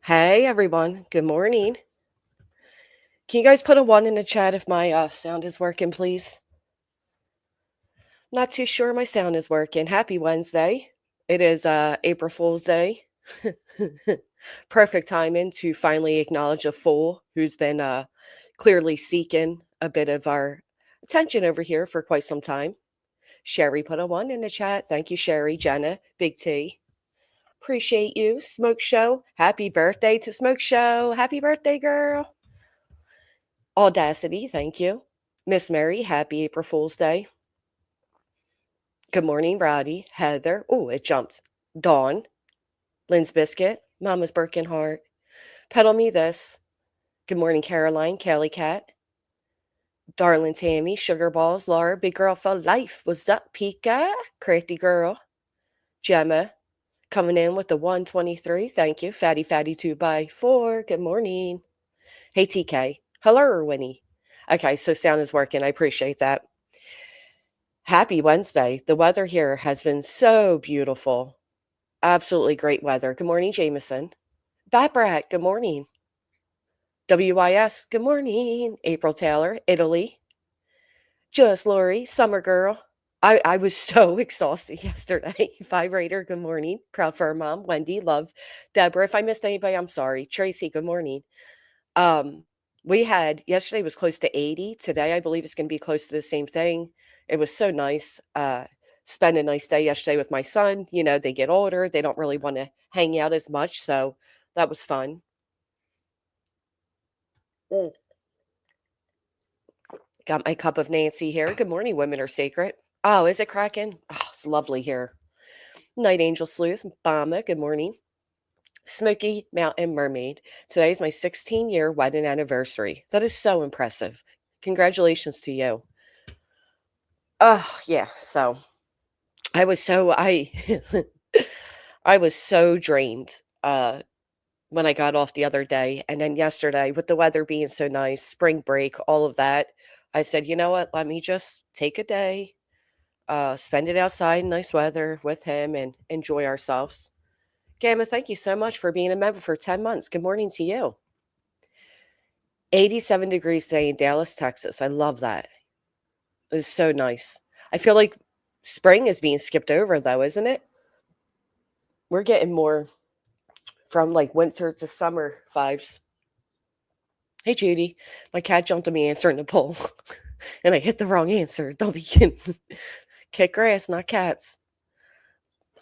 Hey everyone, good morning. Can you guys put a one in the chat if my sound is working, please? Not too sure my sound is working. Happy Wednesday. It is April Fool's Day. Perfect timing to finally acknowledge a fool who's been clearly seeking a bit of our attention over here for quite some time. Sherry put a one in the chat. Thank you, Sherry. Jenna, Big T. Appreciate you. Smoke Show. Happy birthday to Smoke Show. Happy birthday, girl. Audacity, thank you. Miss Mary, happy April Fool's Day. Good morning, Roddy. Heather. Oh, it jumped. Dawn. Lynn's Biscuit. Mama's Birkenheart. Pedal Me This. Good morning, Caroline. Kelly Cat. Darling Tammy. Sugar Balls. Laura. Big Girl for Life. What's up, Pika? Crafty Girl. Gemma. Coming in with the 123. Thank you. Fatty 2x4. Good morning. Hey, TK. Hello, Winnie. Okay, so sound is working. I appreciate that. Happy Wednesday. The weather here has been so beautiful. Absolutely great weather. Good morning, Jameson. Bat Brat, good morning. WIS, good morning. April Taylor, Italy. Just Lori, Summer Girl. I was so exhausted yesterday. Vibrator, good morning. Proud for her mom. Wendy, love. Deborah, if I missed anybody, I'm sorry. Tracy, good morning. We had yesterday was close to 80. Today, I believe it's going to be close to the same thing. It was so nice. Spend a nice day yesterday with my son. You know, they get older. They don't really want to hang out as much. So that was fun. Mm. Got my cup of Nancy here. Good morning, Women Are Sacred. Oh, is it cracking? Oh, it's lovely here. Night Angel Sleuth, Bama, good morning. Smoky Mountain Mermaid. Today is my 16-year wedding anniversary. That is so impressive. Congratulations to you. Oh, yeah. So I was so I was so drained when I got off the other day. And then yesterday, with the weather being so nice, spring break, all of that, I said, you know what? Let me just take a day, spend it outside in nice weather with him and enjoy ourselves. Gamma, thank you so much for being a member for 10 months. Good morning to you. 87 degrees today in Dallas, Texas. I love that. It's so nice. I feel like spring is being skipped over, though, isn't it? We're getting more from like winter to summer vibes. Hey, Judy. My cat jumped on me answering the poll, and I hit the wrong answer. Don't be kidding. Kick grass, not cats.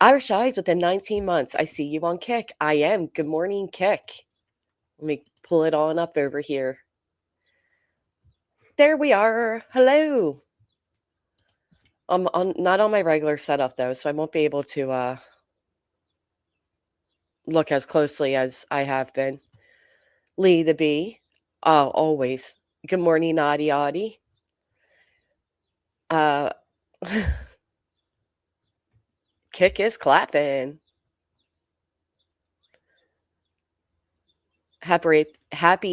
Irish Eyes within 19 months. I see you on Kick. I am. Good morning, Kick. Let me pull it on up over here. There we are. Hello. I'm not on my regular setup, though, so I won't be able to look as closely as I have been. Lee the Bee. Oh, always. Good morning, Naughty Audie. Kick is clapping. Happy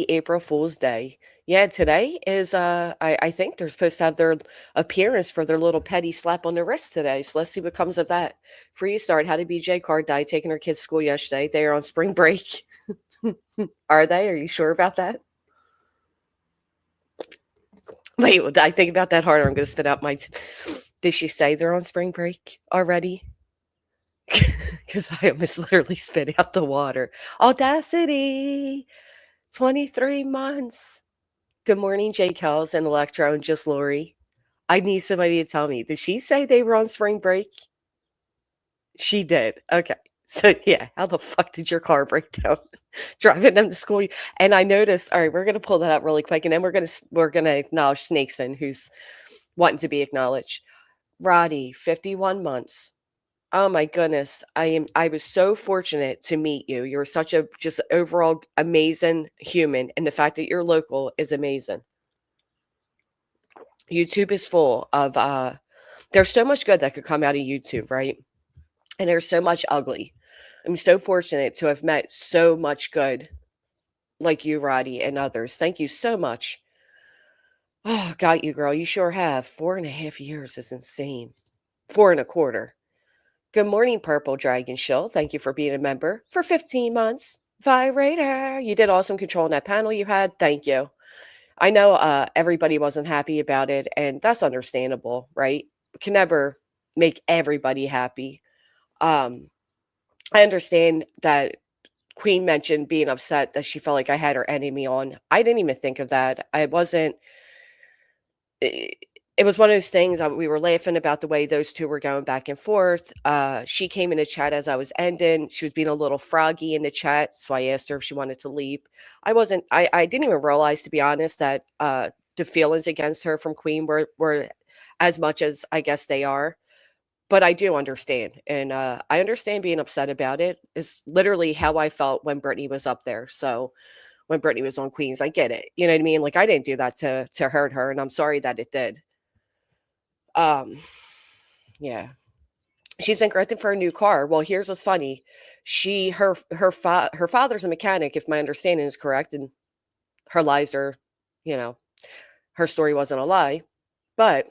April Fool's Day. Yeah, today is I think they're supposed to have their appearance for their little petty slap on the wrist today. So let's see what comes of that. Free start. How to BJ Card died taking her kids to school yesterday. They are on spring break. Are they? Are you sure about that? Wait, did I think about that harder? I'm gonna spit out my did she say they're on spring break already? Because I almost literally spit out the water. Audacity. 23 months. Good morning, Jake Hells and Electro and Just Lori. I need somebody to tell me. Did she say they were on spring break? She did. Okay. So yeah, how the fuck did your car break down driving them to school? And I noticed. All right, we're gonna pull that up really quick, and then we're gonna acknowledge Snakeson, who's wanting to be acknowledged. Roddy, 51 months. Oh my goodness. I was so fortunate to meet you. You're such a just overall amazing human, and the fact that you're local is amazing. YouTube is full of there's so much good that could come out of YouTube, right? And there's so much ugly. I'm so fortunate to have met so much good like you, Roddy, and others. Thank you so much. Oh, got you, girl. You sure have. 4.5 years is insane. 4.25. Good morning, Purple Dragon Shill. Thank you for being a member for 15 months. Vibrator. You did awesome controlling that panel you had. Thank you. I know everybody wasn't happy about it, and that's understandable, right? We can never make everybody happy. Um, I understand that Queen mentioned being upset that she felt like I had her enemy on. I didn't even think of that. I wasn't. It, it was one of those things. We were laughing about the way those two were going back and forth. She came in the chat as I was ending. She was being a little froggy in the chat, so I asked her if she wanted to leave. I wasn't. I didn't even realize, to be honest, that the feelings against her from Queen were as much as I guess they are. But I do understand, and I understand being upset about it. Is literally how I felt when Brittany was up there. So when Brittany was on Queens, I get it. You know what I mean? Like I didn't do that to hurt her, and I'm sorry that it did. Um, yeah. She's been granted for a new car. Well, here's what's funny. Her father's a mechanic, if my understanding is correct, and her lies are, you know, her story wasn't a lie. But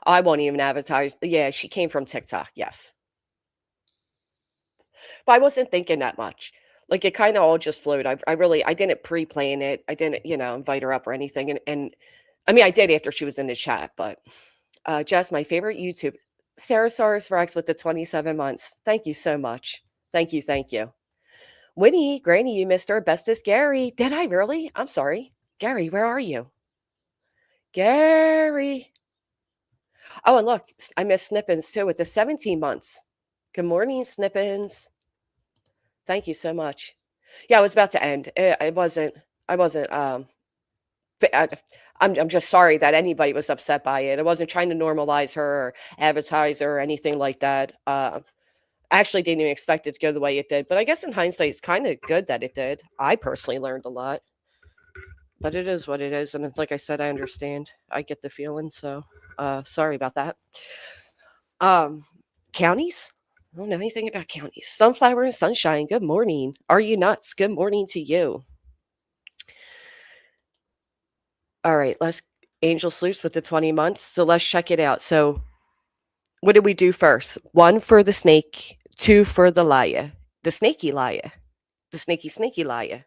I won't even advertise. Yeah, she came from TikTok. Yes, but I wasn't thinking that much. Like it kind of all just flowed. I didn't pre-plan it. I didn't, invite her up or anything. And I mean, I did after she was in the chat, but Jess, my favorite YouTube, Sarasaurus Rex with the 27 months. Thank you so much. Thank you. Thank you. Winnie, Granny, you missed our bestest Gary. Did I really? I'm sorry. Gary, where are you? Gary. Oh, and look, I missed Snippins too with the 17 months. Good morning, Snippins. Thank you so much. Yeah, I was about to end. I wasn't, but I'm just sorry that anybody was upset by it. I wasn't trying to normalize her or advertise her or anything like that. I actually didn't even expect it to go the way it did, but I guess in hindsight, it's kind of good that it did. I personally learned a lot, but it is what it is. And like I said, I understand. I get the feeling. So, sorry about that. Um, Counties? I don't know anything about counties. Sunflower and sunshine. Good morning. Are you nuts? Good morning to you. All right, let's Angel Sleuths with the 20 months. So let's check it out. So what did we do first? One for the snake, two for the liar, the snaky liar, the snaky liar.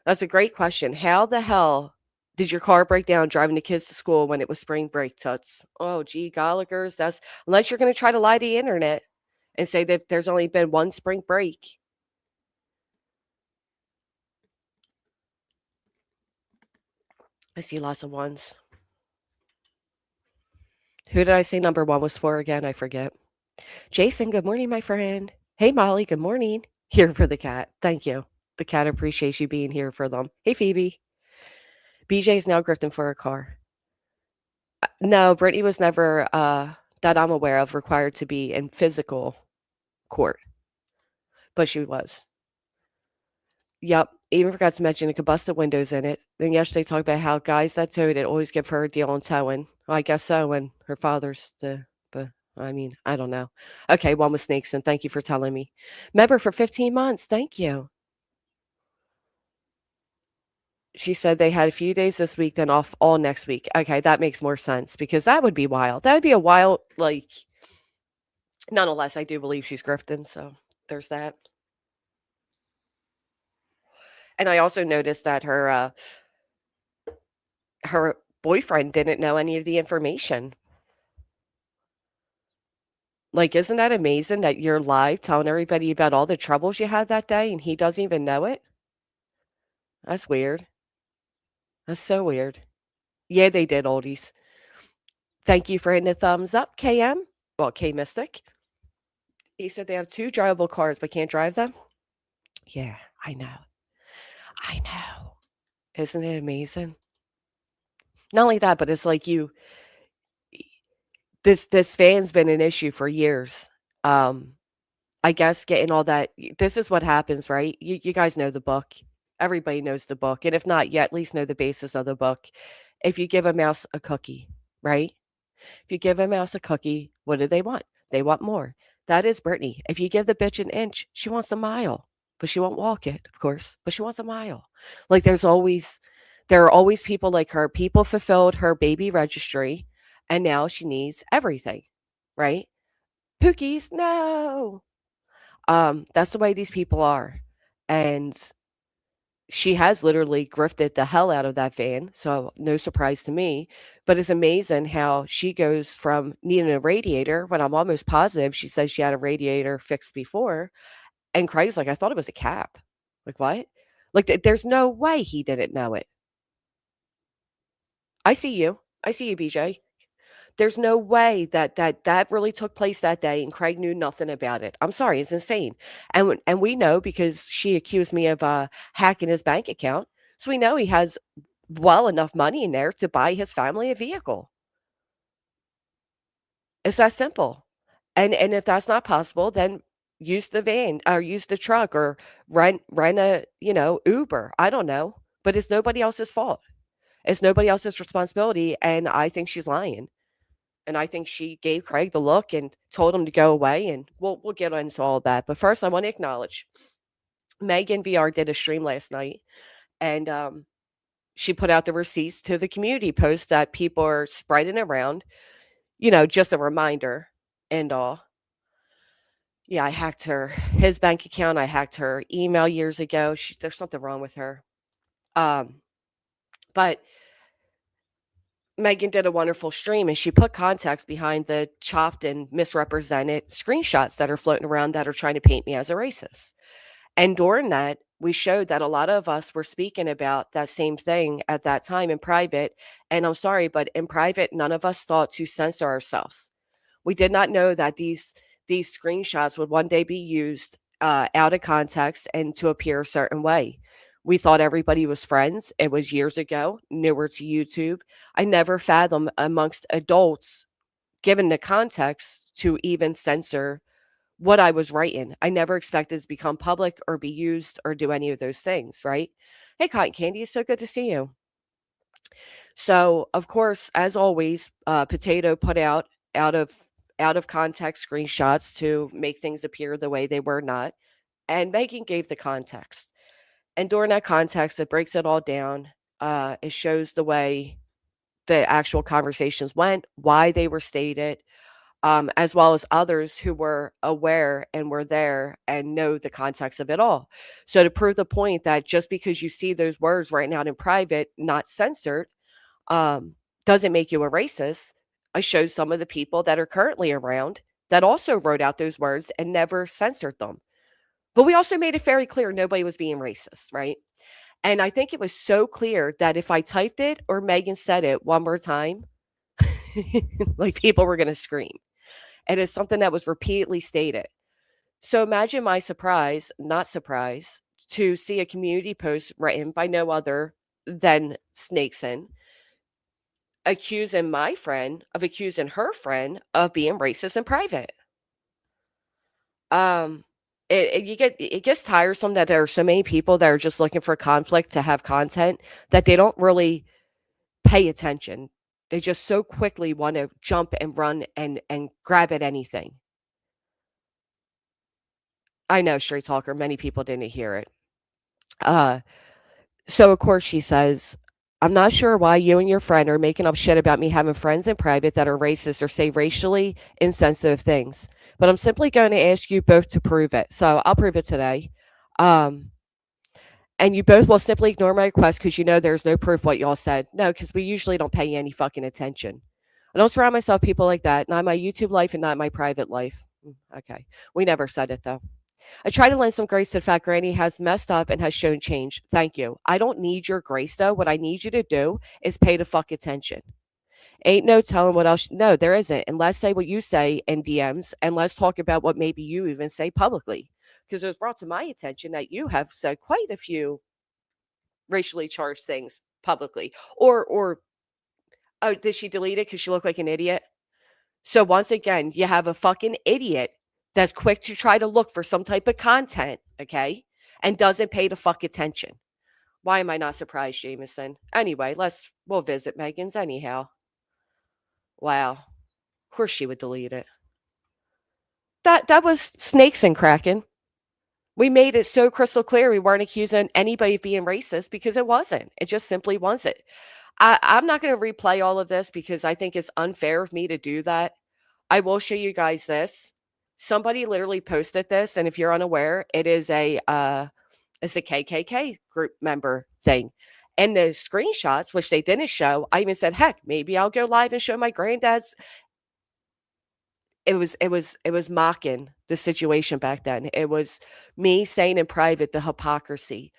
That's a great question. How the hell did your car break down driving the kids to school when it was spring break, Tuts? Oh, gee, Golligers, that's unless you're going to try to lie to the internet and say that there's only been one spring break. I see lots of ones. Who did I say number one was for again? I forget. Jason, good morning, my friend. Hey, Molly, good morning. Here for the cat. Thank you. The cat appreciates you being here for them. Hey, Phoebe. BJ is now grifting for a car. No, Brittany was never, that I'm aware of, required to be in physical court, but she was. Yep. Even forgot to mention it could bust the windows in it. Then yesterday talked about how guys that towed it always give her a deal on towing. Well, I guess so, when her father's but I mean, I don't know. Okay, one with snakes, and thank you for telling me. Member for 15 months. Thank you. She said they had a few days this week, then off all next week. Okay, that makes more sense because that would be wild. That would be a wild, like, nonetheless, I do believe she's grifting. So there's that. And I also noticed that her boyfriend didn't know any of the information. Like, isn't that amazing that you're live telling everybody about all the troubles you had that day and he doesn't even know it? That's weird. That's so weird. Yeah, they did, oldies. Thank you for hitting the thumbs up, KM. Well, K Mystic. He said they have two drivable cars but can't drive them. Yeah, I know. I know. Isn't it amazing? Not only that, but it's like this fan's been an issue for years. I guess getting all that this is what happens, right? You guys know the book. Everybody knows the book. And if not, you at least know the basis of the book. If you give a mouse a cookie, right? If you give a mouse a cookie, what do they want? They want more. That is Brittany. If you give the bitch an inch, she wants a mile, but she won't walk it, of course, but she wants a mile. Like there are always people like her. People fulfilled her baby registry, and now she needs everything, right? Pookies, no. That's the way these people are. And she has literally grifted the hell out of that van, so no surprise to me. But it's amazing how she goes from needing a radiator when I'm almost positive she says she had a radiator fixed before. And Craig's like, I thought it was a cap. Like, what? Like, there's no way he didn't know it. I see you. I see you, BJ. There's no way that really took place that day and Craig knew nothing about it. I'm sorry, it's insane. And we know because she accused me of hacking his bank account. So we know he has well enough money in there to buy his family a vehicle. It's that simple. And if that's not possible, then use the van or use the truck or rent a, Uber. I don't know. But it's nobody else's fault. It's nobody else's responsibility. And I think she's lying. And I think she gave Craig the look and told him to go away. And we'll get into all of that. But first, I want to acknowledge Megan VR did a stream last night, and she put out the receipts to the community post that people are spreading around. Just a reminder and all. Yeah, I hacked his bank account. I hacked her email years ago. There's something wrong with her. But Megan did a wonderful stream and she put context behind the chopped and misrepresented screenshots that are floating around that are trying to paint me as a racist. And during that, we showed that a lot of us were speaking about that same thing at that time in private. And I'm sorry, but in private, none of us thought to censor ourselves. We did not know that these screenshots would one day be used out of context and to appear a certain way. We thought everybody was friends. It was years ago, newer to YouTube. I never fathomed amongst adults, given the context, to even censor what I was writing. I never expected to become public or be used or do any of those things, right? Hey, Cotton Candy, it's so good to see you. So, of course, as always, Potato put out of context screenshots to make things appear the way they were not, and Megan gave the context. And during that context, it breaks it all down. It shows the way the actual conversations went, why they were stated, as well as others who were aware and were there and know the context of it all. So to prove the point that just because you see those words written out in private, not censored, um, doesn't make you a racist, I showed some of the people that are currently around that also wrote out those words and never censored them. But we also made it very clear nobody was being racist, right? And I think it was so clear that if I typed it or Megan said it one more time, like people were going to scream. And it's something that was repeatedly stated. So imagine my surprise, not surprise, to see a community post written by no other than Snakeson accusing my friend of accusing her friend of being racist in private. Um, it gets tiresome that there are so many people that are just looking for conflict to have content that they don't really pay attention. They just so quickly want to jump and run and grab at anything. I know, Straight Talker, many people didn't hear it. Uh, so of course she says, I'm not sure why you and your friend are making up shit about me having friends in private that are racist or say racially insensitive things. But I'm simply going to ask you both to prove it. So I'll prove it today. Um, and you both will simply ignore my request because you know there's no proof what y'all said. No, because we usually don't pay any fucking attention. I don't surround myself with people like that. Not in my YouTube life and not in my private life. Okay. We never said it though. I try to lend some grace to the fact Granny has messed up and has shown change. Thank you. I don't need your grace though. What I need you to do is pay the fuck attention. Ain't no telling what else. No, there isn't. And let's say what you say in DMs and let's talk about what maybe you even say publicly. Because it was brought to my attention that you have said quite a few racially charged things publicly. Or oh, did she delete it because she looked like an idiot? So once again, you have a fucking idiot that's quick to try to look for some type of content, okay? And doesn't pay the fuck attention. Why am I not surprised, Jameson? Anyway, we'll visit Megan's anyhow. Wow. Of course she would delete it. That was snakes and Kraken. We made it so crystal clear we weren't accusing anybody of being racist because it wasn't. It just simply wasn't. I'm not going to replay all of this because I think it's unfair of me to do that. I will show you guys this. Somebody literally posted this, and if you're unaware, it is a It's a KKK group member thing. And the screenshots, which they didn't show, I even said, heck, maybe I'll go live and show my granddad's. It was mocking the situation back then. It was me saying in private the hypocrisy.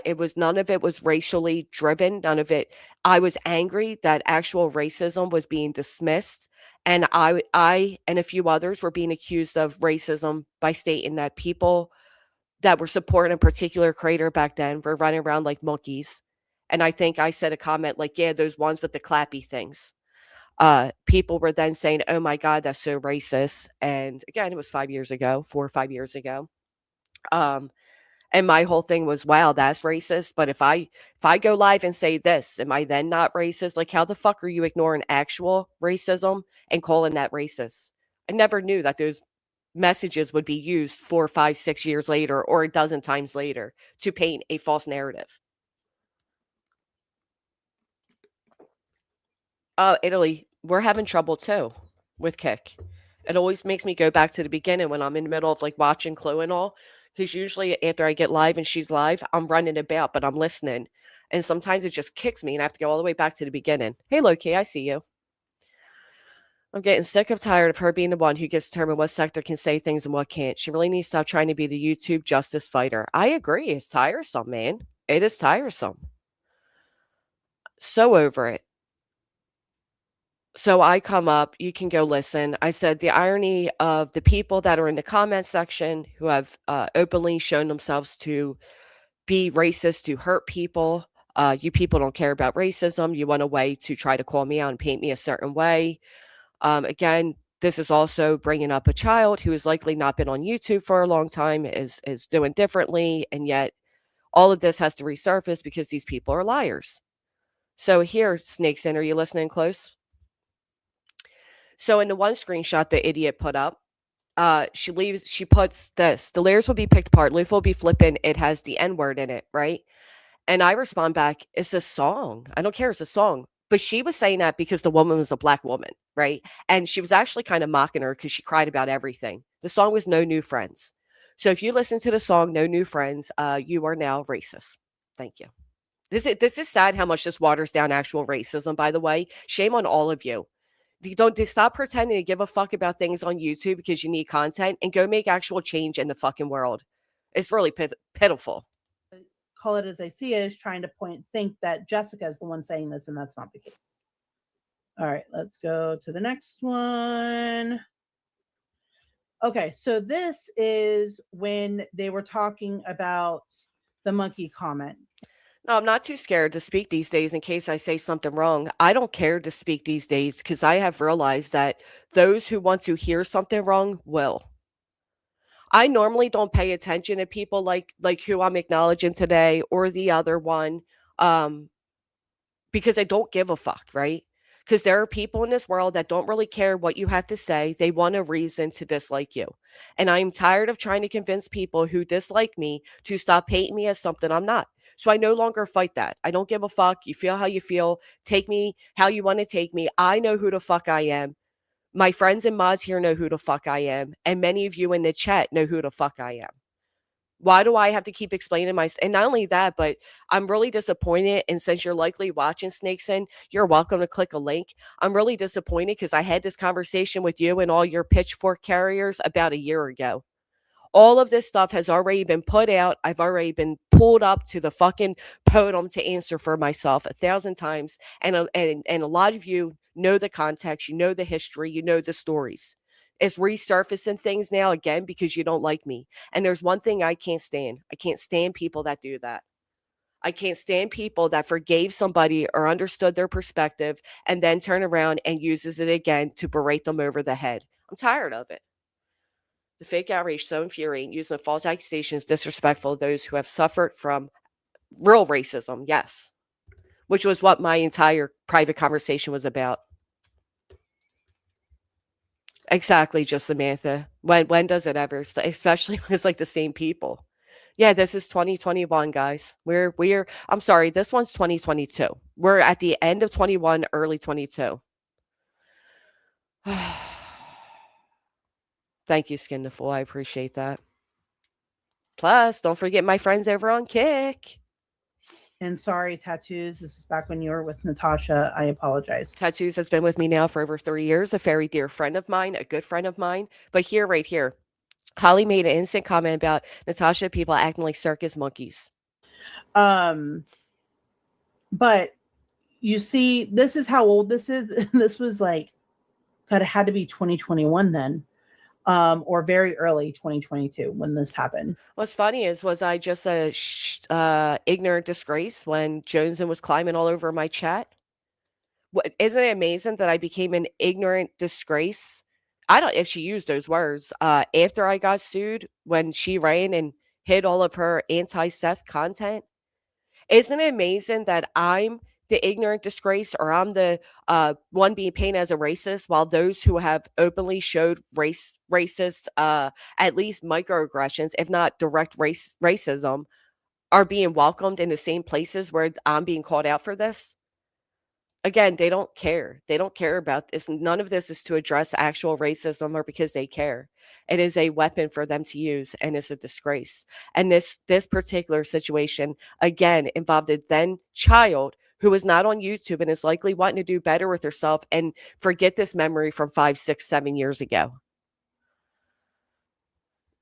It was none of it was racially driven. None of it. I was angry that actual racism was being dismissed, and I and a few others were being accused of racism by stating that people that were supporting a particular creator back then were running around like monkeys. And I think I said a comment like, "Yeah, those ones with the clappy things." People were then saying, "Oh my God, that's so racist." And again, it was 5 years ago, 4 or 5 years ago. Um, and my whole thing was, wow, that's racist. But if I go live and say this, am I then not racist? Like, how the fuck are you ignoring actual racism and calling that racist? I never knew that those messages would be used 4, 5, 6 years later or a dozen times later to paint a false narrative. Italy, we're having trouble too with Kick. It always makes me go back to the beginning when I'm in the middle of like watching Chloe and all. Because usually after I get live and she's live, I'm running about, but I'm listening. And sometimes it just kicks me and I have to go all the way back to the beginning. Hey, Loki, I see you. I'm getting sick of tired of her being the one who gets to determine what sector can say things and what can't. She really needs to stop trying to be the YouTube justice fighter. I agree. It's tiresome, man. It is tiresome. So over it. So I come up, you can go listen. I said the irony of the people that are in the comment section who have openly shown themselves to be racist, to hurt people. You people don't care about racism. You want a way to try to call me out and paint me a certain way. Again, this is also bringing up a child who has likely not been on YouTube for a long time, is doing differently, and yet all of this has to resurface because these people are liars. So here, Snakes In, are you listening close? So in the one screenshot the idiot put up, she puts this: the layers will be picked apart, Leaf will be flipping, it has the N-word in it, right? And I respond back, it's a song. I don't care, it's a song. But she was saying that because the woman was a black woman, right? And she was actually kind of mocking her because she cried about everything. The song was No New Friends. So if you listen to the song No New Friends, you are now racist. Thank you. This is sad how much this waters down actual racism, by the way. Shame on all of you. Don't stop pretending to give a fuck about things on YouTube because you need content and go make actual change in the fucking world. It's really pitiful. Call it as I see it, is trying to think that Jessica is the one saying this, and that's not the case. All right, let's go to the next one. Okay, so this is when they were talking about the monkey comment. No, I'm not too scared to speak these days in case I say something wrong. I don't care to speak these days because I have realized that those who want to hear something wrong will. I normally don't pay attention to people like who I'm acknowledging today or the other one, um, because I don't give a fuck, right? Because there are people in this world that don't really care what you have to say. They want a reason to dislike you. And I'm tired of trying to convince people who dislike me to stop hating me as something I'm not. So I no longer fight that. I don't give a fuck. You feel how you feel. Take me how you want to take me. I know who the fuck I am. My friends and mods here know who the fuck I am. And many of you in the chat know who the fuck I am. Why do I have to keep explaining my? And not only that, but I'm really disappointed. And since you're likely watching Snakes In, you're welcome to click a link. I'm really disappointed because I had this conversation with you and all your pitchfork carriers about a year ago. All of this stuff has already been put out. I've already been pulled up to the fucking podium to answer for myself 1,000 times. And a lot of you know the context, you know the history, you know the stories. It's resurfacing things now again because you don't like me. And there's one thing I can't stand. I can't stand people that do that. I can't stand people that forgave somebody or understood their perspective and then turn around and uses it again to berate them over the head. I'm tired of it. The fake outrage so infuriating, using false accusations disrespectful to those who have suffered from real racism, yes. Which was what my entire private conversation was about. Exactly, just Samantha. When does it ever? Especially when it's like the same people. Yeah, this is 2021, guys. We're I'm sorry, this one's 2022. We're at the end of 21, early 22. Thank you, Skin the Fool. I appreciate that. Plus, don't forget my friends over on Kick. And sorry, tattoos. This is back when you were with Natasha. I apologize. Tattoos has been with me now for over 3 years, a very dear friend of mine, a good friend of mine. But here, right here, Holly made an instant comment about Natasha people acting like circus monkeys. Um, but you see, this is how old this is. This was like, God, it had to be 2021 then, or very early 2022 when this happened. What's funny is, was I just a ignorant disgrace when Joneson was climbing all over my chat? Isn't it amazing that I became an ignorant disgrace? I don't if she used those words after I got sued when she ran and hid all of her anti-Seth content. Isn't it amazing that I'm the ignorant disgrace, or I'm the one being painted as a racist, while those who have openly showed racist, at least microaggressions, if not direct racism, are being welcomed in the same places where I'm being called out for this? Again, they don't care. They don't care about this. None of this is to address actual racism or because they care. It is a weapon for them to use, and it's a disgrace. And this particular situation again involved a then child who is not on YouTube and is likely wanting to do better with herself and forget this memory from 5, 6, 7 years ago.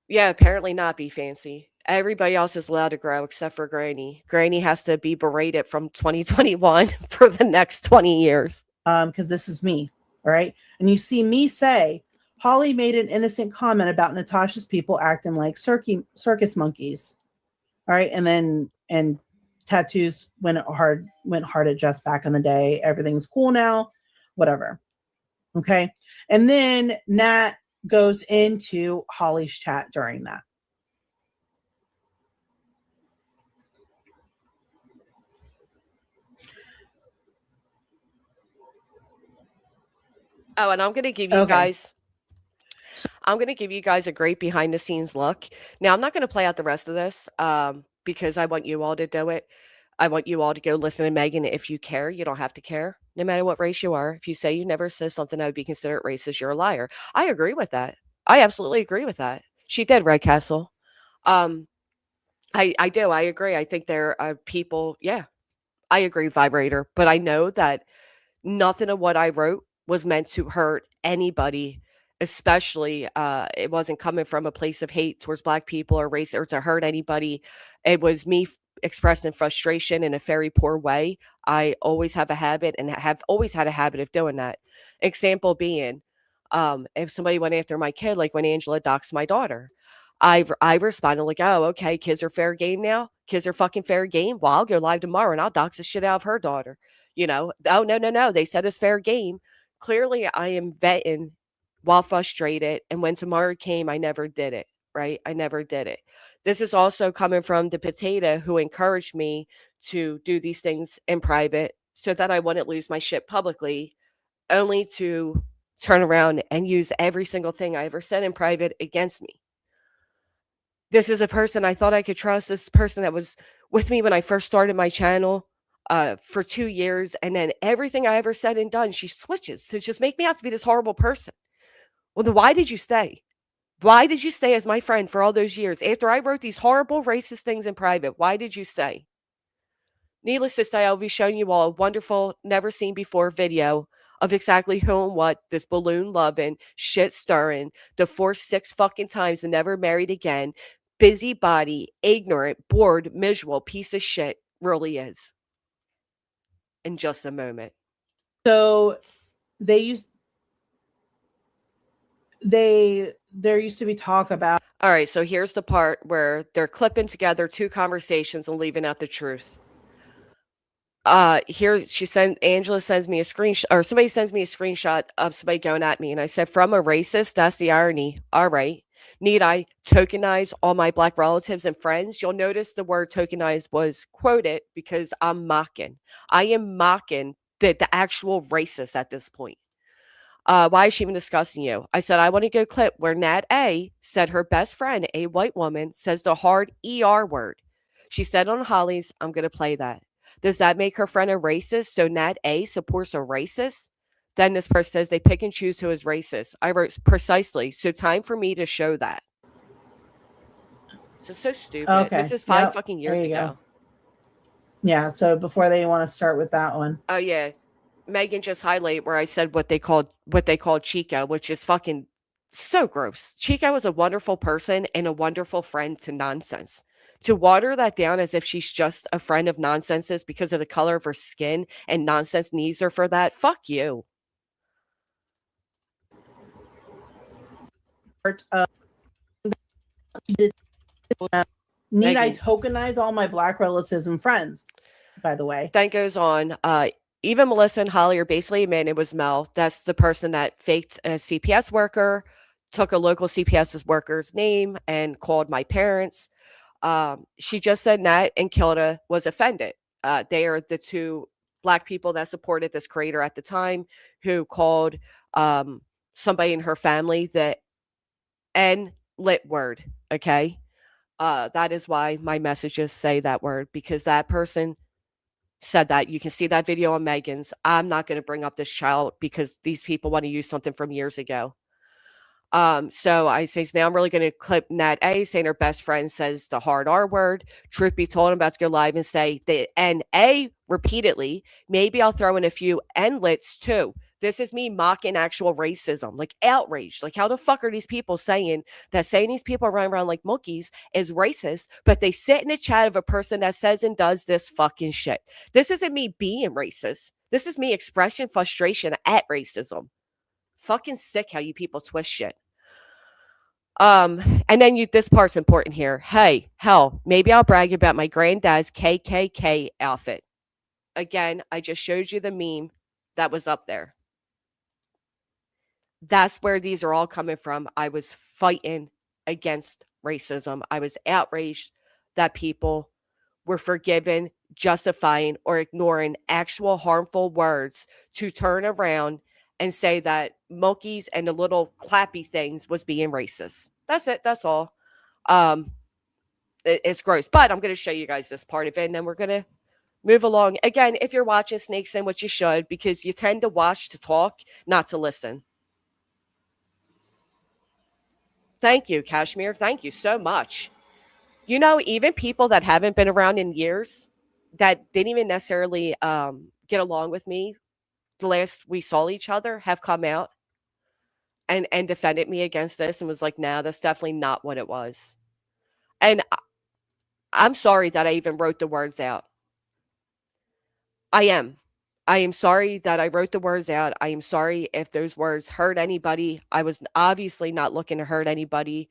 Yeah, apparently not be fancy. Everybody else is allowed to grow except for Granny. Granny has to be berated from 2021 for the next 20 years. Because this is me, all right? And you see me say, Holly made an innocent comment about Natasha's people acting like circus monkeys, all right? And tattoos went hard at Jess back in the day. Everything's cool now, whatever. Okay. And then Nat goes into Holly's chat during that. Oh, and I'm gonna give you guys a great behind the scenes look. Now, I'm not gonna play out the rest of this because I want you all to do it. I want you all to go listen to Megan. If you care, you don't have to care, no matter what race you are. If you say you never said something that would be considered racist, you're a liar. I agree with that. I absolutely agree with that. She did, Red Castle. Um, I do. I agree. I think there are people. Yeah, I agree, vibrator. But I know that nothing of what I wrote was meant to hurt anybody, especially it wasn't coming from a place of hate towards black people or race or to hurt anybody. It was me expressing frustration in a very poor way. I always have a habit and have always had a habit of doing that. Example being, if somebody went after my kid, like when Angela doxed my daughter, I responded like, oh, okay, kids are fair game now. Kids are fucking fair game. Well, I'll go live tomorrow and I'll dox the shit out of her daughter. You know, oh, no, no, no. They said it's fair game. Clearly, I am vetting while frustrated. And when tomorrow came, I never did it, right? I never did it. This is also coming from the potato who encouraged me to do these things in private so that I wouldn't lose my shit publicly, only to turn around and use every single thing I ever said in private against me. This is a person I thought I could trust. This person that was with me when I first started my channel for 2 years. And then everything I ever said and done, she switches to just make me out to be this horrible person. Well, then why did you stay? Why did you stay as my friend for all those years? After I wrote these horrible racist things in private, why did you stay? Needless to say, I'll be showing you all a wonderful, never seen before video of exactly who and what this balloon loving, shit stirring, divorced 6 fucking times and never married again, busybody, ignorant, bored, miserable piece of shit really is. In just a moment. So there used to be talk about. All right, so here's the part where they're clipping together 2 conversations and leaving out the truth. Here Angela sends me a screenshot, or somebody sends me a screenshot of somebody going at me, and I said, from a racist, that's the irony. All right. Need I tokenize all my black relatives and friends? You'll notice the word tokenize was quoted because I'm mocking. I am mocking the actual racist at this point. Why is she even discussing you? I said, I want to go clip where Nat A said her best friend, a white woman, says the hard ER word. She said on Holly's, I'm going to play that. Does that make her friend a racist? So Nat A supports a racist? Then this person says they pick and choose who is racist. I wrote precisely. So time for me to show that. This is so stupid. This Okay. is 5 Yep. fucking There years you go. ago. Yeah. So before they want to start with that one. Oh yeah. Megan just highlight where I said what they called Chico, which is fucking so gross. Chico was a wonderful person and a wonderful friend to nonsense. To water that down as if she's just a friend of nonsenses because of the color of her skin and nonsense needs her for that, fuck you. Need I Megan, tokenize all my black relatives and friends? By the way. then goes on. Even Melissa and Holly are basically admitting it was Mel. That's the person that faked a CPS worker, took a local CPS worker's name, and called my parents. She just said Nat and Kilda was offended. They are the two black people that supported this creator at the time who called somebody in her family the N lit word. Okay. That is why my messages say that word, because that person said that. You can see that video on Megan's. I'm not going to bring up this child because these people want to use something from years ago. So I say, so now I'm really going to clip Nat A saying her best friend says the hard R word. Truth be told, I'm about to go live and say the NA repeatedly. Maybe I'll throw in a few Nlets too. This is me mocking actual racism, like outrage. Like, how the fuck are these people saying these people are running around like monkeys is racist, but they sit in a chat of a person that says and does this fucking shit? This isn't me being racist. This is me expressing frustration at racism. Fucking sick how you people twist shit. And then this part's important here. Hey, hell, maybe I'll brag about my granddad's KKK outfit. Again, I just showed you the meme that was up there. That's where these are all coming from. I was fighting against racism. I was outraged that people were forgiven, justifying, or ignoring actual harmful words to turn around and say that monkeys and the little clappy things was being racist. That's it. That's all. It's gross. But I'm going to show you guys this part of it, and then we're going to move along. Again, if you're watching Snakes In, which you should, because you tend to watch to talk, not to listen. Thank you, Kashmir. Thank you so much. You know, even people that haven't been around in years, that didn't even necessarily get along with me the last we saw each other, have come out and defended me against this and was like, nah, that's definitely not what it was. And I'm sorry that I even wrote the words out. I am. I am sorry that I wrote the words out. I am sorry if those words hurt anybody. I was obviously not looking to hurt anybody.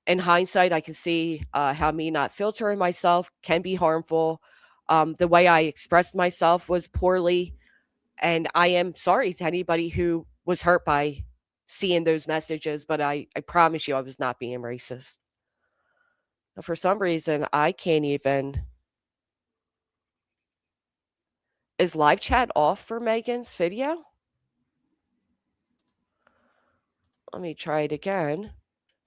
In hindsight, I can see how me not filtering myself can be harmful. The way I expressed myself was poorly. And I am sorry to anybody who was hurt by seeing those messages, but I promise you I was not being racist. For some reason, I can't even. Is live chat off for Megan's video? Let me try it again.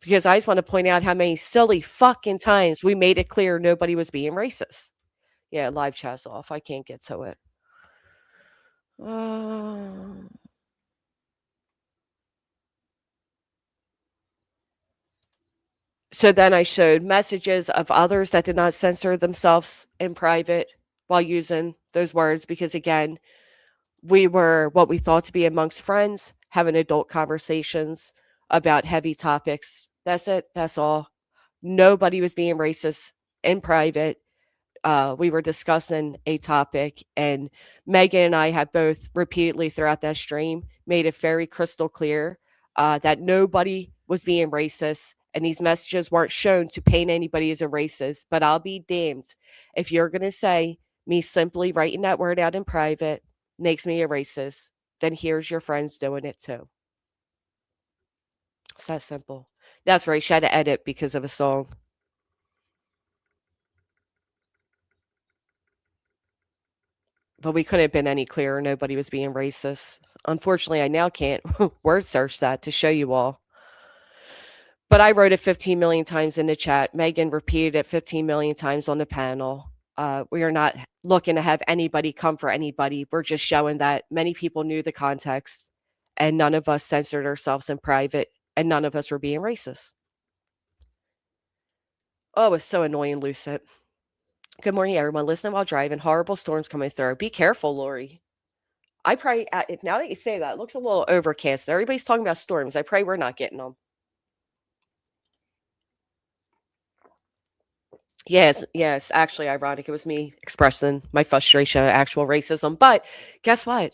Because I just want to point out how many silly fucking times we made it clear nobody was being racist. Yeah, live chat's off. I can't get to it. So then I showed messages of others that did not censor themselves in private while using those words, because again, we were what we thought to be amongst friends, having adult conversations about heavy topics. That's it. That's all. Nobody was being racist in private. We were discussing a topic, and Megan and I have both repeatedly throughout that stream made it very crystal clear that nobody was being racist, and these messages weren't shown to paint anybody as a racist. But I'll be damned if you're going to say me simply writing that word out in private makes me a racist, then here's your friends doing it too. It's that simple. That's right. She had to edit because of a song. But we couldn't have been any clearer. Nobody was being racist. Unfortunately, I now can't word search that to show you all. But I wrote it 15 million times in the chat. Megan repeated it 15 million times on the panel. We are not looking to have anybody come for anybody. We're just showing that many people knew the context, and none of us censored ourselves in private, and none of us were being racist. Oh, it's so annoying, Lucid. Good morning, everyone. Listening while driving. Horrible storms coming through. Be careful, Lori. I pray, now that you say that, it looks a little overcast. Everybody's talking about storms. I pray we're not getting them. Yes, yes. Actually, ironic. It was me expressing my frustration at actual racism. But guess what?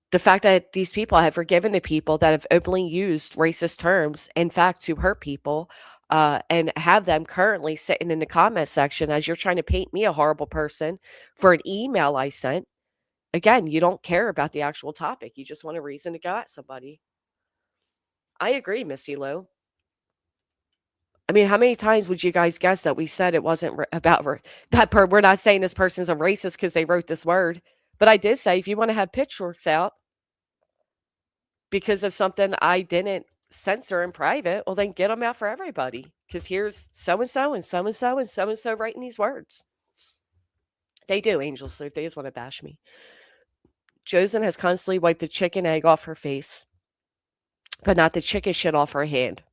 The fact that these people have forgiven the people that have openly used racist terms, in fact, to hurt people, and have them currently sitting in the comment section as you're trying to paint me a horrible person for an email I sent. Again, you don't care about the actual topic. You just want a reason to go at somebody. I agree, Missy Lou. I mean, how many times would you guys guess that we said it wasn't about we're not saying this person's a racist because they wrote this word, but I did say if you want to have pitchforks out because of something I didn't censor in private, well, then get them out for everybody. Because here's so and so and so and so and so and so writing these words. They do, Angel Sleuth. They just want to bash me. Josen has constantly wiped the chicken egg off her face, but not the chicken shit off her hand.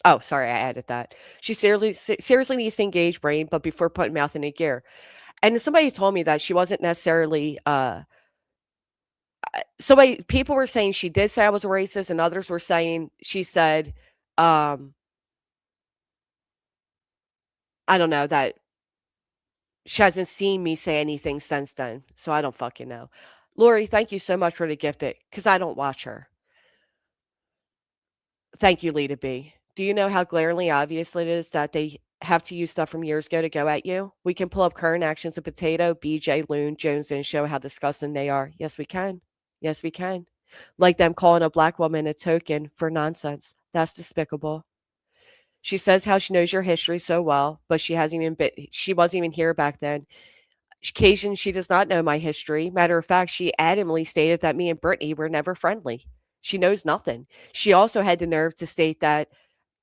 Oh, sorry, I added that. She seriously needs to engage brain, but before putting mouth in a gear. And somebody told me that she wasn't necessarily people were saying she did say I was a racist, and others were saying she said, um, I don't know, that she hasn't seen me say anything since then. So I don't fucking know. Lori, thank you so much for the gift it because I don't watch her. Thank you, Lita B. Do you know how glaringly obvious it is that they have to use stuff from years ago to go at you? We can pull up current actions of Potato, BJ, Loon, Jones, and show how disgusting they are. Yes, we can. Yes, we can. Like them calling a black woman a token for nonsense. That's despicable. She says how she knows your history so well, but she wasn't even here back then. Occasion she does not know my history. Matter of fact, she adamantly stated that me and Brittany were never friendly. She knows nothing. She also had the nerve to state that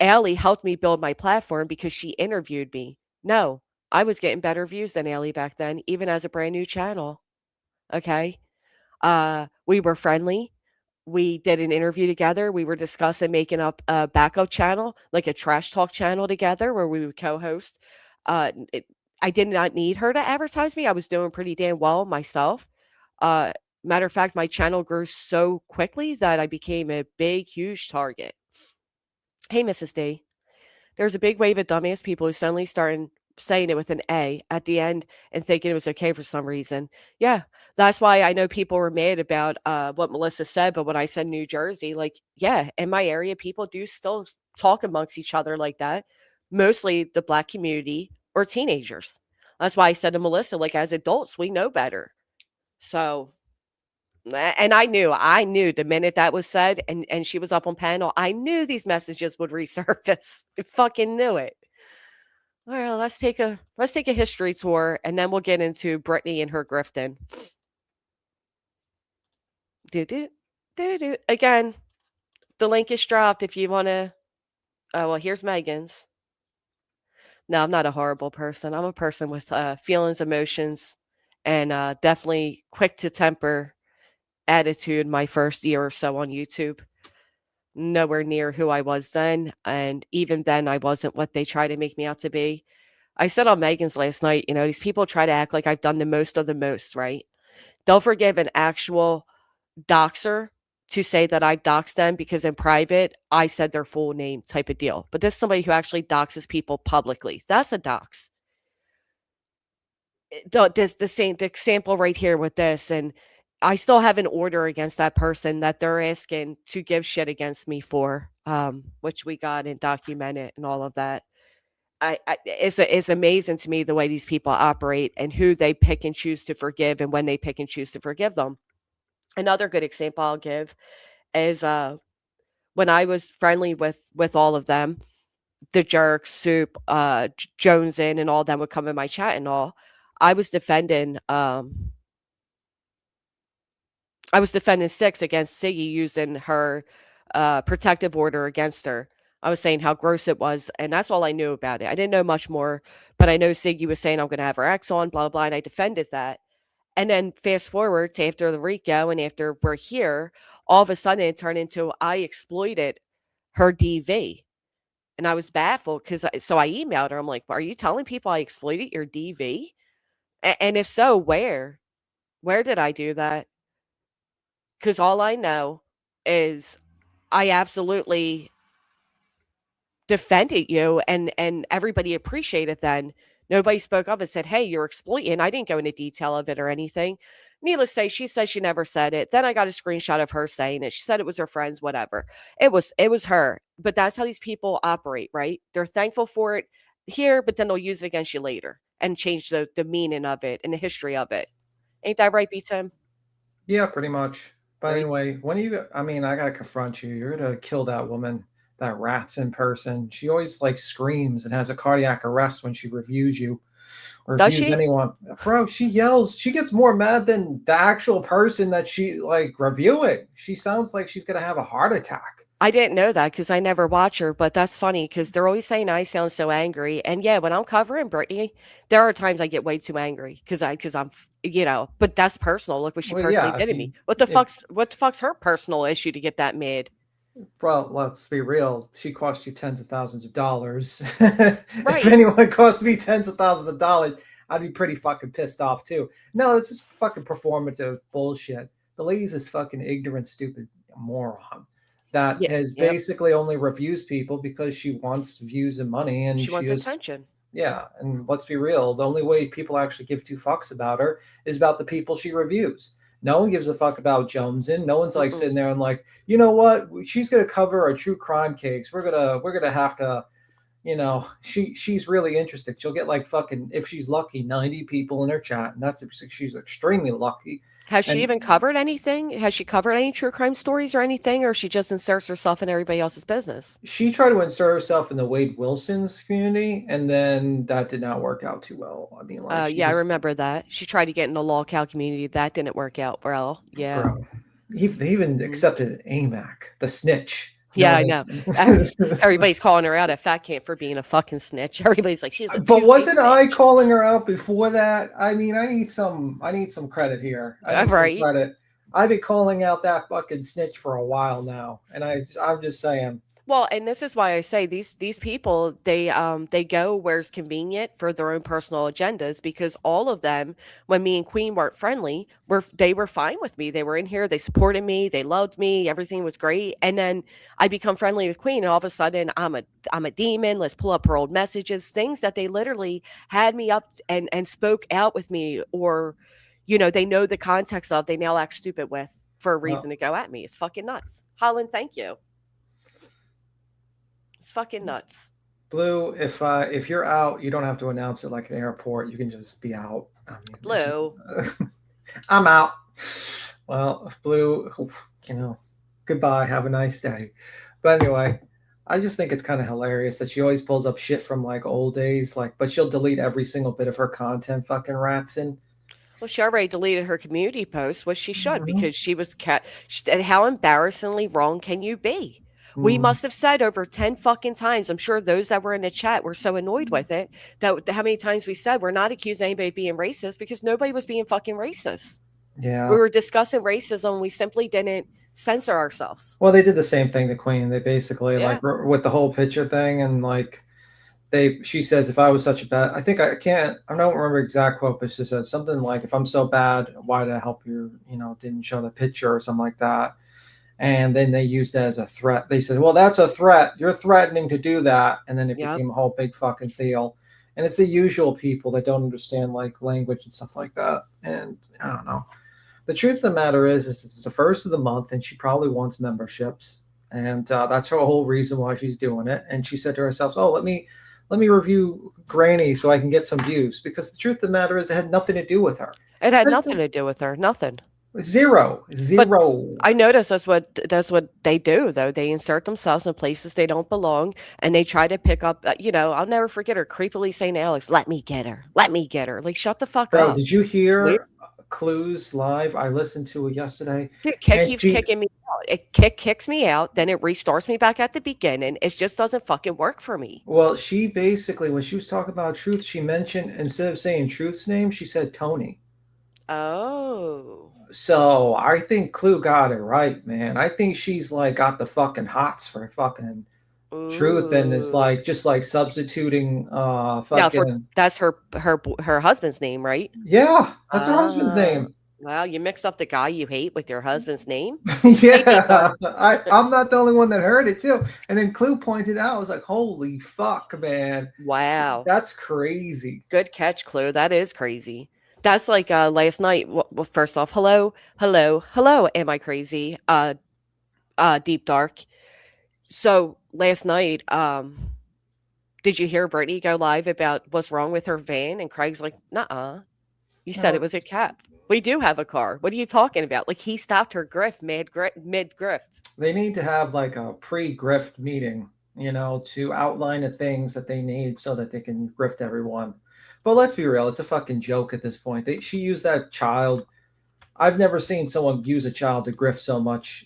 Allie helped me build my platform because she interviewed me. No, I was getting better views than Allie back then, even as a brand new channel. Okay. We were friendly. We did an interview together. We were discussing making up a backup channel, like a trash talk channel together where we would co-host. It, I did not need her to advertise me. I was doing pretty damn well myself. Uh, Matter of fact, my channel grew so quickly that I became a big, huge target. Hey, Mrs. D. There's a big wave of dumbass people who suddenly started saying it with an A at the end and thinking it was okay for some reason. Yeah, that's why I know people were mad about what Melissa said, but when I said New Jersey, like, yeah, in my area, people do still talk amongst each other like that, mostly the black community or teenagers. That's why I said to Melissa, like, as adults, we know better. So and I knew the minute that was said and she was up on panel, I knew these messages would resurface. I fucking knew it. Well, let's take a history tour and then we'll get into Brittany and her grifting. Do do do do. Again, the link is dropped if you want to. Oh well, here's Megan's. No, I'm not a horrible person. I'm a person with feelings, emotions, and definitely quick to temper attitude. My first year or so on YouTube, nowhere near who I was then, and even then, I wasn't what they try to make me out to be. I said on Megan's last night, these people try to act like I've done the most of the most, right? They'll forgive an actual doxer to say that I doxed them because in private, I said their full name type of deal. But this is somebody who actually doxes people publicly. That's a dox. This the same the example right here with this, and I still have an order against that person that they're asking to give shit against me for, which we got and documented and all of that. It's amazing to me the way these people operate and who they pick and choose to forgive and when they pick and choose to forgive them. Another good example I'll give is when I was friendly with all of them, the jerks, Soup, Jones in, and all them would come in my chat and all. I was defending Six against Siggy using her protective order against her. I was saying how gross it was, and that's all I knew about it. I didn't know much more, but I know Siggy was saying I'm going to have her ex on, blah, blah, and I defended that. And then fast forward to after the Rico and after we're here, all of a sudden it turned into I exploited her DV. And I was baffled because so I emailed her. I'm like, "Are you telling people I exploited your DV? And if so, where? Where did I do that?" Because all I know is I absolutely defended you, and everybody appreciated then. Nobody spoke up and said, "Hey, you're exploiting." I didn't go into detail of it or anything. Needless to say, she says she never said it. Then I got a screenshot of her saying it. She said it was her friends, whatever. It was her. But that's how these people operate, right? They're thankful for it here, but then they'll use it against you later and change the meaning of it and the history of it. Ain't that right, B Tim? Yeah, pretty much. But Right? anyway, when you, I mean, I gotta confront you. You're gonna kill that woman, that rat's in person. She always like screams and has a cardiac arrest when she reviews you or Does reviews she? anyone. Bro, she yells. She gets more mad than the actual person that she like reviewing. She sounds like she's gonna have a heart attack. I didn't know that because I never watch her, but that's funny because they're always saying I sound so angry. And yeah, when I'm covering Brittany, there are times I get way too angry because I'm but that's personal. Look what she Well, personally yeah, did if to me. you if What the fuck's her personal issue to get that mad? well, let's be real. She cost you tens of thousands of dollars. If Right. anyone cost me tens of thousands of dollars, I'd be pretty fucking pissed off too. No, it's just fucking performative bullshit. The lady's this fucking ignorant, stupid moron that Yeah. has Yep. basically only reviews people because she wants views and money, and She she wants is. attention. Yeah, and let's be real. The only way people actually give two fucks about her is about the people she reviews. No one gives a fuck about Jonesin. No one's like Mm-mm. sitting there and like, you know what? She's gonna cover a true crime case. We're gonna have to, she's really interested. She'll get like fucking, if she's lucky, 90 people in her chat, and that's if she's extremely lucky. Has she And even covered anything? Has she covered any true crime stories or anything, or she just inserts herself in everybody else's business? she tried to insert herself in the Wade Wilson's community, and then that did not work out too well. I mean, like she Yeah, I just, remember that. She tried to get in the lolcow community. That didn't work out well. Yeah. bro. They even Mhm. accepted AMAC, the snitch, Yeah, known I as. know. Everybody's calling her out at Fat Camp for being a fucking snitch. Everybody's like, she's a But two-faced wasn't I bitch. calling her out before that? I mean, I need some credit here. I need some Right. credit. I've been calling out that fucking snitch for a while now, and I'm just saying. Well, and this is why I say these people they go where's convenient for their own personal agendas because all of them when me and Queen weren't friendly they were fine with me. They were in here, they supported me, they loved me, everything was great. And then I become friendly with Queen and all of a sudden I'm a demon. Let's pull up her old messages, things that they literally had me up and spoke out with me or they know the context of they now act stupid with for a Well, reason to go at me. It's fucking nuts. Holland, thank you. It's fucking nuts. Blue, if you're out, you don't have to announce it like the airport. You can just be out. I mean, it's just Blue. I'm out. Well, Blue, you know, goodbye. Have a nice day. But anyway, I just think it's kind of hilarious that she always pulls up shit from like old days, like, but she'll delete every single bit of her content. Fucking rats in. Well, she already deleted her community post, which she should Mhm. because she was and how embarrassingly wrong can you be? We Mm, must have said over 10 fucking times. I'm sure those that were in the chat were so annoyed with it that how many times we said we're not accusing anybody of being racist because nobody was being fucking racist. We yeah. were discussing racism. We simply didn't censor ourselves. Well, they did the same thing to Queen. They basically like Yeah. with the whole picture thing and like she says if I was such a bad, I think I don't remember exact quote, but she said something like if I'm so bad, why did I help you, didn't show the picture or something like that. And then they used that as a threat. They said, well, that's a threat, you're threatening to do that, and then it Yep. became a whole big fucking deal. And it's the usual people that don't understand like language and stuff like that. And I don't know, the truth of the matter is it's the first of the month and she probably wants memberships, and that's her whole reason why she's doing it. And she said to herself, oh, let me review Granny so I can get some views, because the truth of the matter is it had nothing to do with her. It had nothing to do with her. Nothing. Zero, But zero. I notice that's what they do though. They insert themselves in places they don't belong, and they try to pick up. I'll never forget her creepily saying to Alex, "Let me get her. Let me get her." Like, shut the fuck Bro, up. did you Weird. hear Clues live? I listened to it yesterday. Dude, Kick And keeps she, kicking me out. It kicks me out, then it restarts me back at the beginning. It just doesn't fucking work for me. well, she basically, when she was talking about Truth, she mentioned, instead of saying Truth's name, she said Tony. Oh, So I think Clue got it right, man. I think she's like got the fucking hots for fucking Truthin is Ooh. like just like substituting Now fucking that's her husband's name, right? yeah, that's her husband's Ah. name. Well, you mix up the guy you hate with your husband's name? Hey, deep dark. Yeah, I'm not the only one that heard it too. And then Clue pointed out, I was like, holy fuck, man. Wow. That's crazy. Good catch, Clue. That is crazy. That's like last night. Well, first off, hello, hello, hello. Am I crazy? Deep dark. So last night, did you hear Brittany go live about what's wrong with her van? And Craig's like, "Nuh-uh. You said No, it was a it's cap. We do have a car. What are you talking about?" Like he stopped her grift mid grift. they need to have like a pre-grift meeting, to outline the things that they need so that they can grift everyone. But let's be real, it's a fucking joke at this point. She used that child. I've never seen someone use a child to grift so much.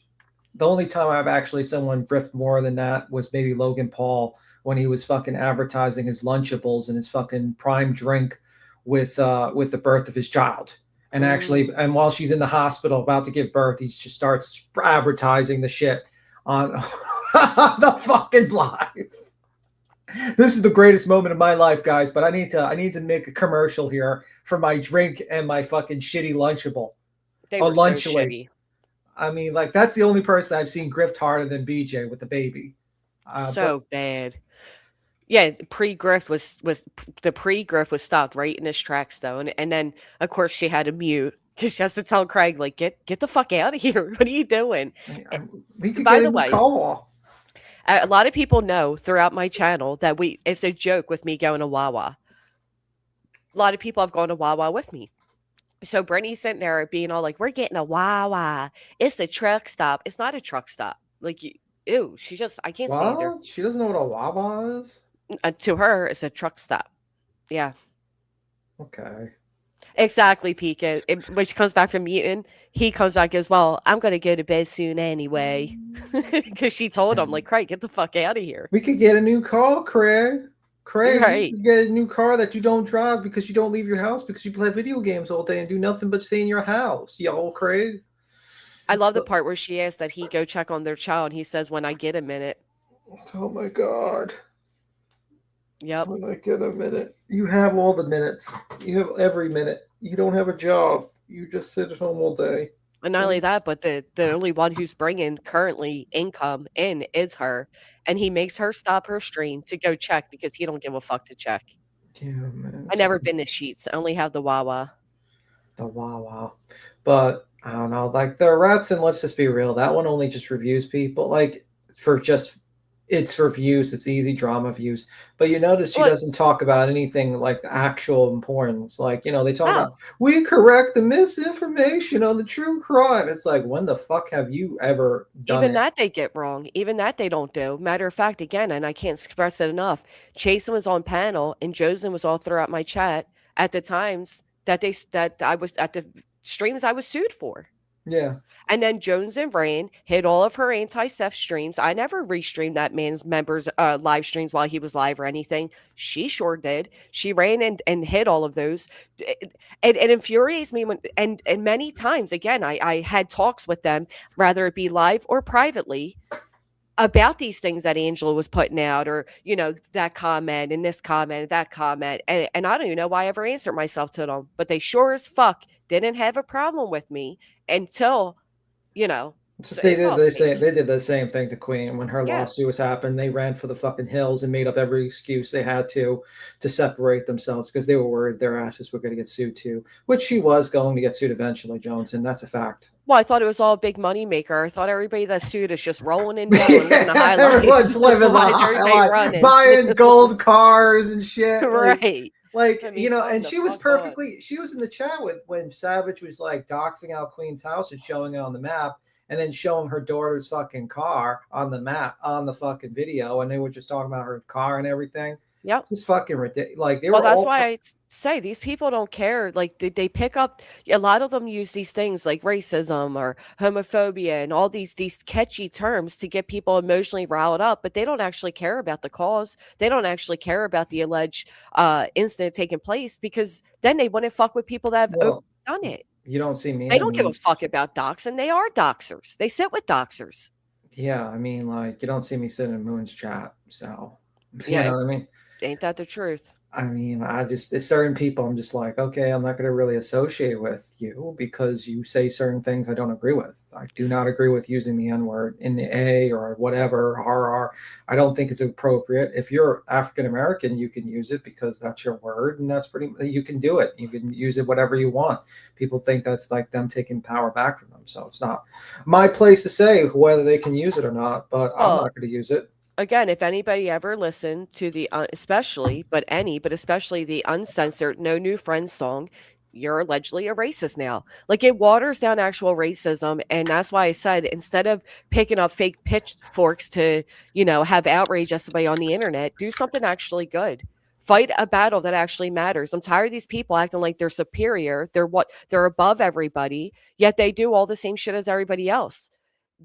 The only time I've actually someone grift more than that was maybe Logan Paul when he was fucking advertising his Lunchables and his fucking prime drink with the birth of his child. And actually, Mm. and while she's in the hospital about to give birth, he just starts advertising the shit on the fucking live. This is the greatest moment of my life, guys. But I need to make a commercial here for my drink and my fucking shitty Lunchable. They A were so Lunchaway. shitty. I mean, like that's the only person I've seen grift harder than BJ with the baby. But So bad. Yeah, pre-grift was the pre-grift was stopped right in his tracks though, and then of course she had to mute because she has to tell Craig like get the fuck out of here. What are you doing? Eh, we could By get a the new way, car. a lot of people know throughout my channel that it's a joke with me going to Wawa. A lot of people have gone to Wawa with me. So Brittany's sitting there being all like, "We're getting a Wawa. It's a truck stop. It's not a truck stop." Like, ew. I can't stand her. What? She doesn't know what a wawa is? To her, it's a truck stop. Yeah. Okay. Exactly, Pika. When she comes back from mutant, he comes back as well. I'm gonna go to bed soon anyway, because she told him like, "Craig, get the fuck out of here." We could get a new car, Craig. Craig, we Right. could get a new car that you don't drive because you don't leave your house because you play video games all day and do nothing but stay in your house. Yo, Craig. I love the But- part where she asks that he go check on their child. And he says, "When I get a minute." Oh my God. Yep. When I get a minute. You have all the minutes. You have every minute. You don't have a job. You just sit at home all day. And not only that, but the only one who's bringing currently income in is her, and he makes her stop her stream to go check because he don't give a fuck to check. Yeah, man. I never been to Sheets. I only have the Wawa. The wow. But I don't know. Like the rats, and let's just be real, that one only just reviews people. Like it's for views, it's easy drama views. But you notice she Well, doesn't talk about anything like actual importance. Like, they talk about oh, we correct the misinformation on the true crime. It's like, when the fuck have you ever done even it? that they get wrong. Even that they don't do. Matter of fact, again, and I can't express it enough. Chasen was on panel, and Josen was all throughout my chat at the times that I was at the streams I was sued for. Yeah. And then Jones and Rain hit all of her anti-Seth streams. I never restreamed that man's members' live streams while he was live or anything. She sure did. She ran and hit all of those. It infuriates me and many times, again, I had talks with them, rather it be live or privately, about these things that Angela was putting out, or that comment and this comment and that comment, and I don't even know why I ever answered myself to them, but they sure as fuck didn't have a problem with me until They it's did all the fake. same. They did the same thing to Queen when her Yeah. lawsuit was happened. They ran for the fucking hills and made up every excuse they had to separate themselves because they were worried their asses were going to get sued too. Which she was going to get sued eventually, Jones, and that's a fact. Well, I thought it was all a big money maker. I thought everybody that sued is just rolling in dough and living a high life. Everyone's living the Why is high everybody life, running? buying gold cars and shit. Right. Like, I mean, calm and the she was fuck down. perfectly. She was in the chat when Savage was like doxing out Queen's house and showing it on the map, and then showing her daughter's fucking car on the map on the fucking video, and they were just talking about her car and everything. Yep. It's fucking ridiculous. Like they Well, were that's all. why I say these people don't care. Like they pick up a lot of them use these things like racism or homophobia and all these catchy terms to get people emotionally riled up, but they don't actually care about the cause. They don't actually care about the alleged incident taking place, because then they wouldn't fuck with people that have Well, done it. you don't see me. They don't give a fuck about doxing. They are doxers. They sit with doxers. Yeah, I mean, like, you don't see me sitting in Moon's chat, so you Yeah, know what I mean? ain't that the truth? I mean, I just there's certain people I'm just like, okay, I'm not going to really associate with you because you say certain things I don't agree with. I do not agree with using the N word in the A or whatever, RR. I don't think it's appropriate. If you're African American, you can use it because that's your word and that's pretty, you can do it. You can use it whatever you want. People think that's like them taking power back from them. So it's not my place to say whether they can use it or not, but I'm Well, not going to use it. again, if anybody ever listened to the especially, but especially the uncensored No New Friends song, you're allegedly a racist now. Like it waters down actual racism, and that's why I said instead of picking up fake pitchforks to, have outrage at somebody on the internet, do something actually good. Fight a battle that actually matters. I'm tired of these people acting like they're superior. They're above everybody, yet they do all the same shit as everybody else.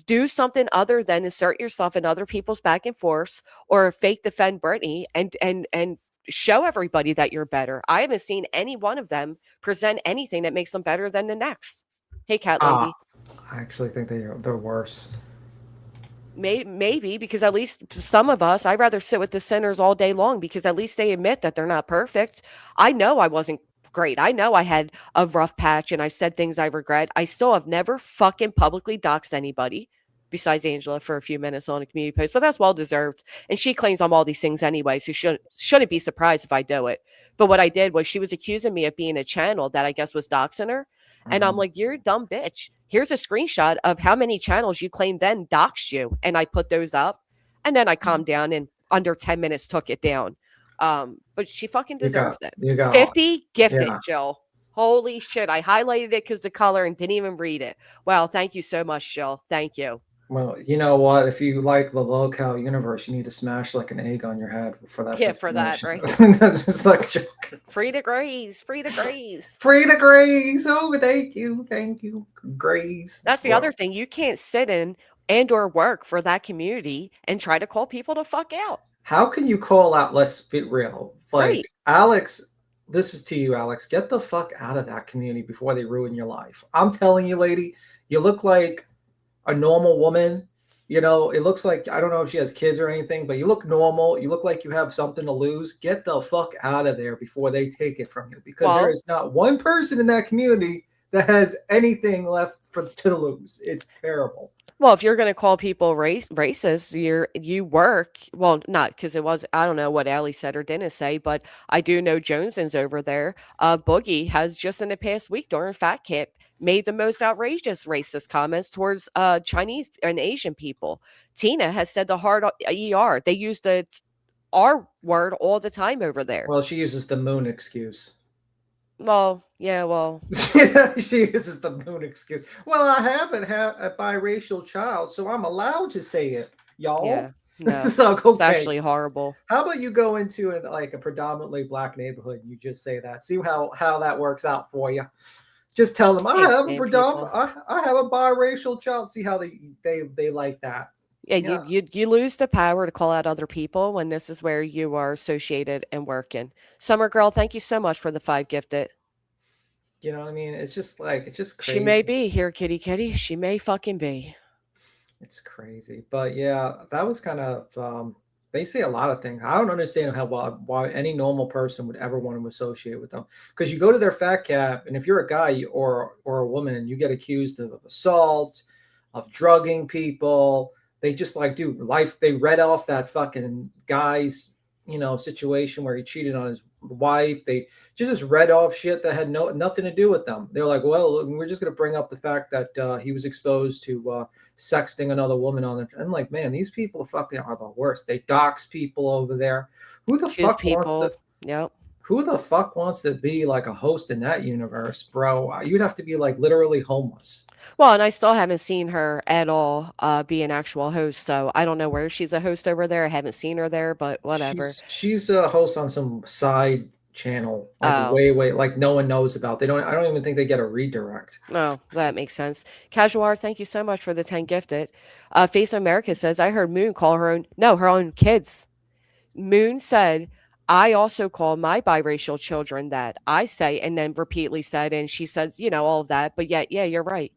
Do something other than insert yourself in other people's back and forths or fake defend Brittany and show everybody that you're better. I haven't seen any one of them present anything that makes them better than the next. Hey, cat Ah, lady. I actually think they're worse. Maybe because at least some of us, I'd rather sit with the sinners all day long because at least they admit that they're not perfect. I know I wasn't great. I know I had a rough patch and I said things I regret. I still have never fucking publicly doxed anybody besides Angela for a few minutes on a community post, but that's well deserved. And she claims I'm all these things anyway, so shouldn't be surprised if I do it. But what I did was she was accusing me of being a channel that I guess was doxing her. And I'm Mhm. like, you're a dumb bitch. Here's a screenshot of how many channels you claimed then doxed you. And I put those up. And then I calmed down and under 10 minutes took it down. But she fucking deserves it. You got 50 gifted, yeah. Jill. Holy shit. I highlighted it because the color and didn't even read it. Wow. Thank you so much, Jill. Thank you. Well, you know what? If you like the locale universe, you need to smash like an egg on your head for that Yeah, for that, information. right? That's just like joking. Free to graze. Free to graze. Free to Grace. Oh, thank you, Grace. That's the other Well, thing. You can't sit in and or work for that community and try to call people to fuck out. how can you call out? Let's be real. Like Right. Alex, this is to you, Alex. Get the fuck out of that community before they ruin your life. I'm telling you, lady, you look like a normal woman. You know, it looks like I don't know if she has kids or anything, but you look normal. You look like you have something to lose. Get the fuck out of there before they take it from you, because there Well, is not one person in that community that has anything left to lose. It's terrible. Well, if you're going to call people racist, you work well, not because it was. I don't know what Allie said or didn't say, but I do know Joneson's over there. Boogie has just in the past week during Fat Camp made the most outrageous racist comments towards Chinese and Asian people. Tina has said the hard er. They use the R word all the time over there. Well, she uses the moon excuse. Well, yeah, well, She uses the moon excuse. Well, I haven't had a biracial child, so I'm allowed to say it, yeah, y'all. no, So it's okay. actually horrible. How about you go into like a predominantly black neighborhood and you just say that? See how that works out for you. Just tell them I Can't have a stand people. I have a biracial child. See how they like that. Yeah, Yeah. you lose the power to call out other people when this is where you are associated and working. Summer girl, thank you so much for the 5 gifted. You know what I mean? It's just like it's just She may crazy. be here, kitty kitty. She may fucking be. It's crazy. But yeah, that was kind of they say a lot of things. I don't understand why any normal person would ever want to associate with them. Because you go to their fat cap, and if you're a guy or a woman, you get accused of assault, of drugging people. They just like do life. They read off that fucking guy's situation where he cheated on his wife. They just read off shit that had nothing to do with them. They're like, well, we're just going to bring up the fact that he was exposed to sexting another woman on the. I'm like, man, these people fucking are the worst. They dox people over there. Who the Choose fuck wants to? people. Yep. Who the fuck wants to be like a host in that universe, bro? You'd have to be like literally homeless. Well, and I still haven't seen her at all be an actual host, so I don't know where she's a host over there. I haven't seen her there, but whatever. She's a host on some side channel, like Oh, way like no one knows about. They don't. I don't even think they get a redirect. no, that makes sense. Casuar, thank you so much for the 10 gifted. Face America says, I heard Moon call her own kids. Moon said, I also call my biracial children that. I say, and then repeatedly said, and she says, all of that. But yet, yeah, you're right.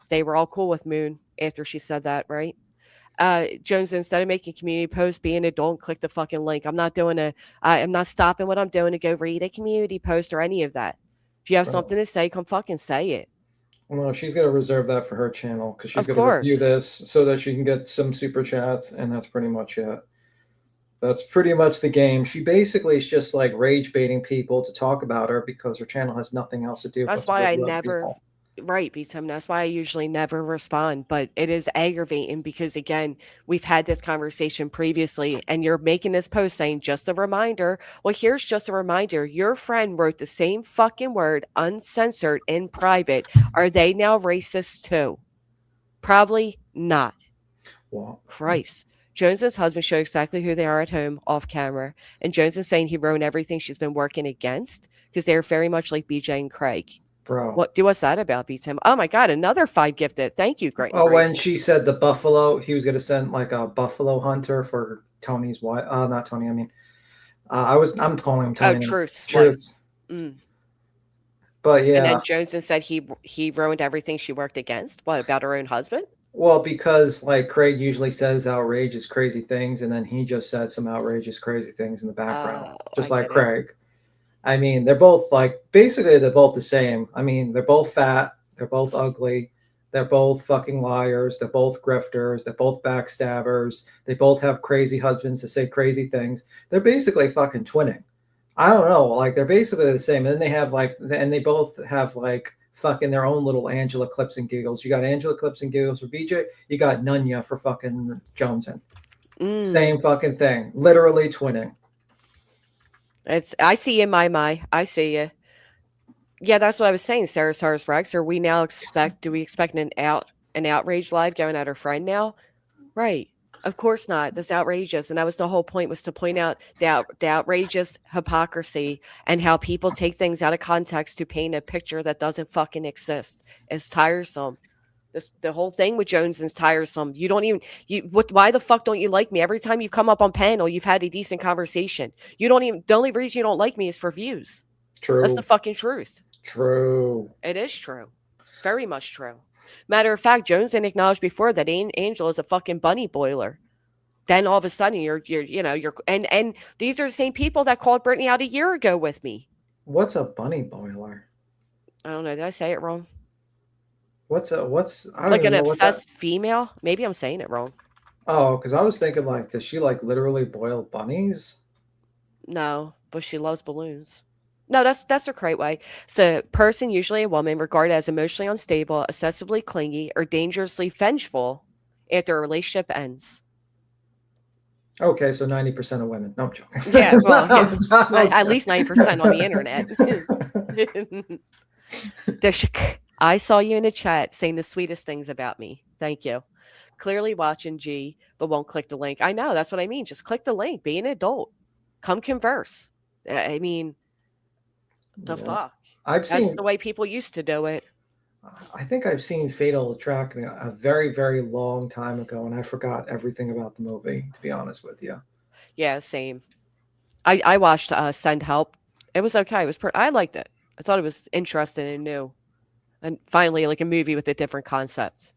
They were all cool with Moon after she said that, right? Jones, instead of making community posts, be an adult and click the fucking link. I'm not stopping what I'm doing to go read a community post or any of that. If you have Right. something to say, come fucking say it. Well, she's going to reserve that for her channel because she's Of going to review course. this so that she can get some super chats, and that's pretty much it. That's pretty much the game. She basically is just like rage baiting people to talk about her because her channel has nothing else to do That's but to why I review other never people. right, Beatum. That's why I usually never respond. But it is aggravating because again, we've had this conversation previously, and you're making this post saying just a reminder. Well, here's just a reminder. Your friend wrote the same fucking word uncensored in private. Are they now racist too? Probably not. Well, Christ. Jones's husband showed exactly who they are at home off camera. And Jones is saying he ruined everything she's been working against because they're very much like BJ and Craig. bro. What's that about, Beatum? Oh my god, another 5 gifted. Thank you, Great and Oh, when Grace. she said the buffalo, he was going to send like a buffalo hunter for Tony's wife. Not Tony. I mean, I'm calling him Tony. Truth's Truths. Mm. But And yeah, then Jones said he ruined everything she worked against. What about her own husband? well, because like Craig usually says outrageous, crazy things, and then he just said some outrageous, crazy things in the background, just I like get it. Craig. I mean, they're both like basically they're both the same. I mean, they're both fat, they're both ugly, they're both fucking liars, they're both grifters, they're both backstabbers, they both have crazy husbands that say crazy things. They're basically fucking twinning. I don't know, like they're basically the same. And then they have like, and they both have like fucking their own little Angela Clips and Giggles. You got Angela Clips and Giggles for BJ, you got Nunya for fucking Joneson. Same fucking thing, literally twinning. I see you in my. I see you. Yeah, that's what I was saying, Sarah Sars Rex. Do we expect an outrage live going at her friend now? Right. Of course not. That's outrageous. And that was the whole point, was to point out the outrageous hypocrisy and how people take things out of context to paint a picture that doesn't fucking exist. It's tiresome. The whole thing with Jones is tiresome. You don't even why the fuck don't you like me? Every time you come up on panel, you've had a decent conversation. You don't even, the only reason you don't like me is for views. True. That's the fucking truth. True. It is true. Very much true. Matter of fact, Jones didn't acknowledge before that Angel is a fucking bunny boiler. Then all of a sudden you're and these are the same people that called Brittany out a year ago with me. What's a bunny boiler? I don't know. Did I say it wrong? What's I don't Like even an know obsessed female? Maybe I'm saying it wrong. Oh, because I was thinking like, does she like literally boil bunnies? No, but she loves balloons. No, that's a great way. So, person, usually a woman, regarded as emotionally unstable, excessively clingy, or dangerously vengeful after a relationship ends. Okay, so 90% of women. No, I'm joking. Yeah, well, at least 90% on the internet. I saw you in the chat saying the sweetest things about me. Thank you. Clearly watching G, but won't click the link. I know, that's what I mean. Just click the link. Be an adult. Come converse. I mean, the fuck? That's the way people used to do it. I think I've seen Fatal Attraction a very, very long time ago, and I forgot everything about the movie, to be honest with you. Yeah, same. I watched Send Help. It was okay. It was I liked it. I thought it was interesting and new. And finally, like a movie with a different concept.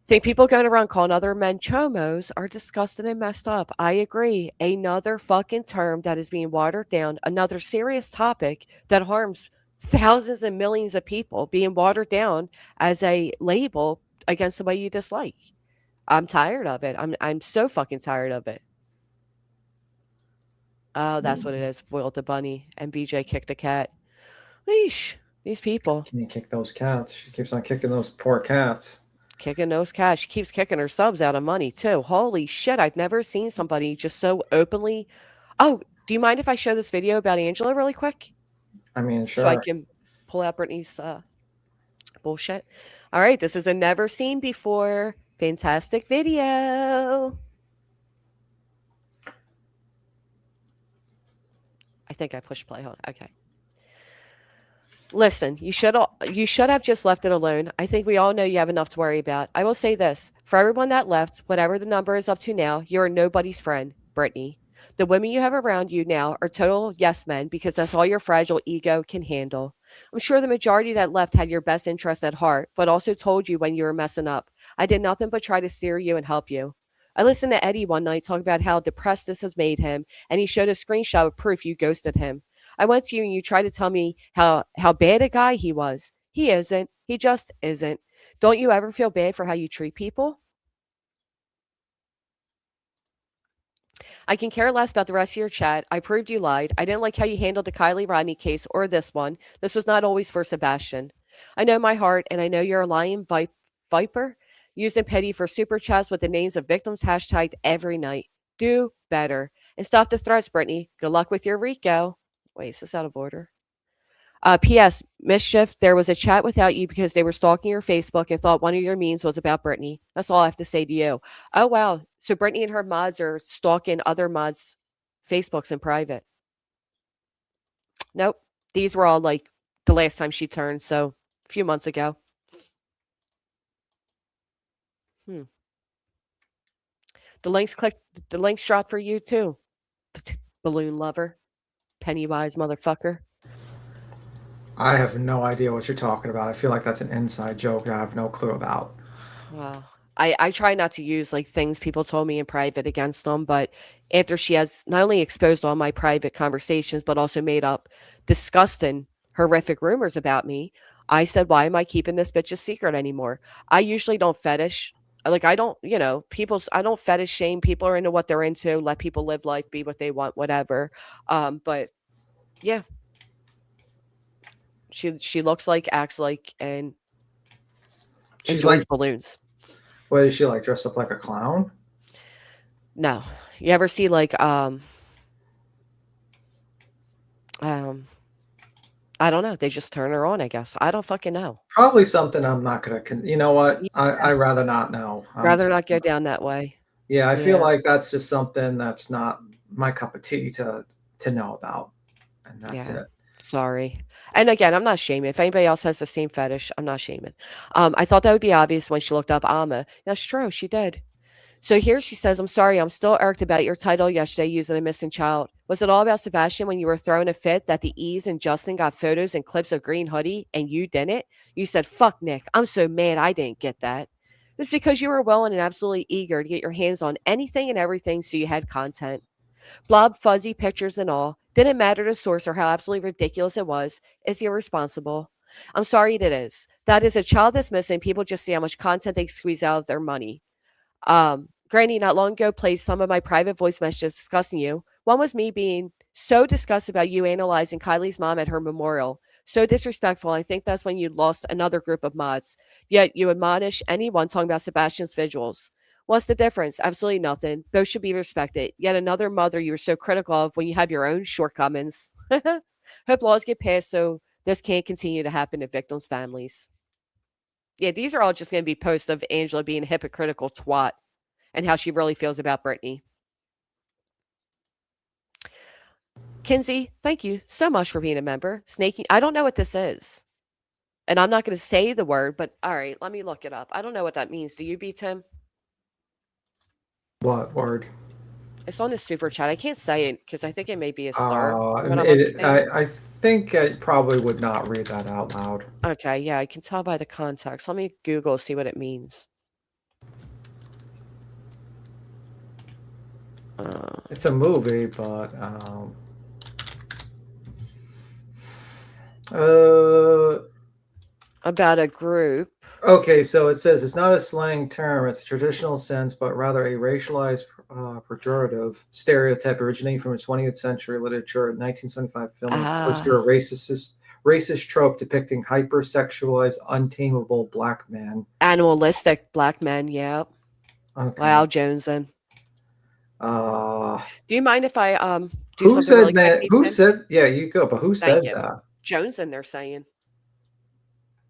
Think people going around calling other men chomos are disgusting and messed up. I agree. Another fucking term that is being watered down. Another serious topic that harms thousands and millions of people being watered down as a label against somebody you dislike. I'm tired of it. I'm so fucking tired of it. Oh, that's what it is. Spoiled the bunny and BJ kicked the cat. Leash. These people. Can you kick those cats? She keeps on kicking those poor cats. Kicking those cats. She keeps kicking her subs out of money too. Holy shit. I've never seen somebody just so openly. Oh, do you mind if I show this video about Angela really quick? I mean, sure. So I can pull out Brittany's bullshit. All right. This is a never seen before fantastic video. I think I pushed play. Hold on. Okay. Listen, you should have just left it alone. I think we all know you have enough to worry about. I will say this. For everyone that left, whatever the number is up to now, you're nobody's friend, Brittany. The women you have around you now are total yes men because that's all your fragile ego can handle. I'm sure the majority that left had your best interest at heart, but also told you when you were messing up. I did nothing but try to steer you and help you. I listened to Eddie one night talk about how depressed this has made him, and he showed a screenshot of proof you ghosted him. I went to you and you tried to tell me how bad a guy he was. He isn't. He just isn't. Don't you ever feel bad for how you treat people? I can care less about the rest of your chat. I proved you lied. I didn't like how you handled the Kylie Rodney case or this one. This was not always for Sebastian. I know my heart, and I know you're a lying viper using pity for super chats with the names of victims hashtagged every night. Do better. And stop the threats, Brittany. Good luck with your Rico. Wait, is this out of order? P.S. Mischief, there was a chat without you because they were stalking your Facebook and thought one of your memes was about Brittany. That's all I have to say to you. Oh, wow. So Brittany and her mods are stalking other mods' Facebooks in private. Nope. These were all like the last time she turned, so a few months ago. The links dropped for you too. Balloon lover. Pennywise motherfucker. I have no idea what you're talking about. I feel like that's an inside joke that I have no clue about. Well, I try not to use like things people told me in private against them, but after she has not only exposed all my private conversations, but also made up disgusting, horrific rumors about me, I said, why am I keeping this bitch a secret anymore? I usually don't fetish. Like, I don't, I don't fetish shame. People are into what they're into. Let people live life, be what they want, whatever. But yeah, she looks like, acts like, and She's enjoys like, balloons. what is she like, dressed up like a clown? No. You ever see like I don't know. They just turn her on, I guess. I don't fucking know. Probably something I'm not gonna. You know what? Yeah. I rather not know. Rather not go down that way. Yeah, I feel Yeah. like that's just something that's not my cup of tea to know about, and that's Yeah. it. Sorry. And again, I'm not shaming. If anybody else has the same fetish, I'm not shaming. I thought that would be obvious when she looked up Amma. That's true. She did. So here she says, I'm sorry, I'm still irked about your title yesterday using a missing child. Was it all about Sebastian when you were throwing a fit that the E's and Justin got photos and clips of Green Hoodie and you didn't? You said, fuck Nick, I'm so mad I didn't get that. It's because you were willing and absolutely eager to get your hands on anything and everything so you had content. Blob, fuzzy pictures and all. Didn't matter the source or how absolutely ridiculous it was. It's irresponsible. I'm sorry it is. That is a child that's missing. People just see how much content they squeeze out of their money. Granny not long ago played some of my private voice messages discussing you. One was me being so disgusted about you analyzing Kylie's mom at her memorial. So disrespectful. I think that's when you lost another group of mods. Yet you admonish anyone talking about Sebastian's visuals. What's the difference? Absolutely nothing. Both should be respected. Yet another mother you were so critical of when you have your own shortcomings. Hope laws get passed so this can't continue to happen to victims' families. Yeah, these are all just going to be posts of Angela being a hypocritical twat and how she really feels about Brittany. Kinsey, thank you so much for being a member. Snaking, I don't know what this is. And I'm not going to say the word, but all right, let me look it up. I don't know what that means. Do you, B. Tim? What word? It's on the super chat. I can't say it because I think it may be a slur. What I'm I think I probably would not read that out loud. Okay, yeah, I can tell by the context. Let me Google, see what it means. It's a movie, but about a group. Okay, so it says it's not a slang term; it's a traditional sense, but rather a racialized, pejorative stereotype originating from a 20th century literature. 1975 film refers to a racist trope depicting hypersexualized, untamable black men. Animalistic black men. Yeah. Okay. Wow, Joneson. Do you mind if I do who something said really that? quick? Who said? Yeah, you go. But who said that? Joneson, they're saying.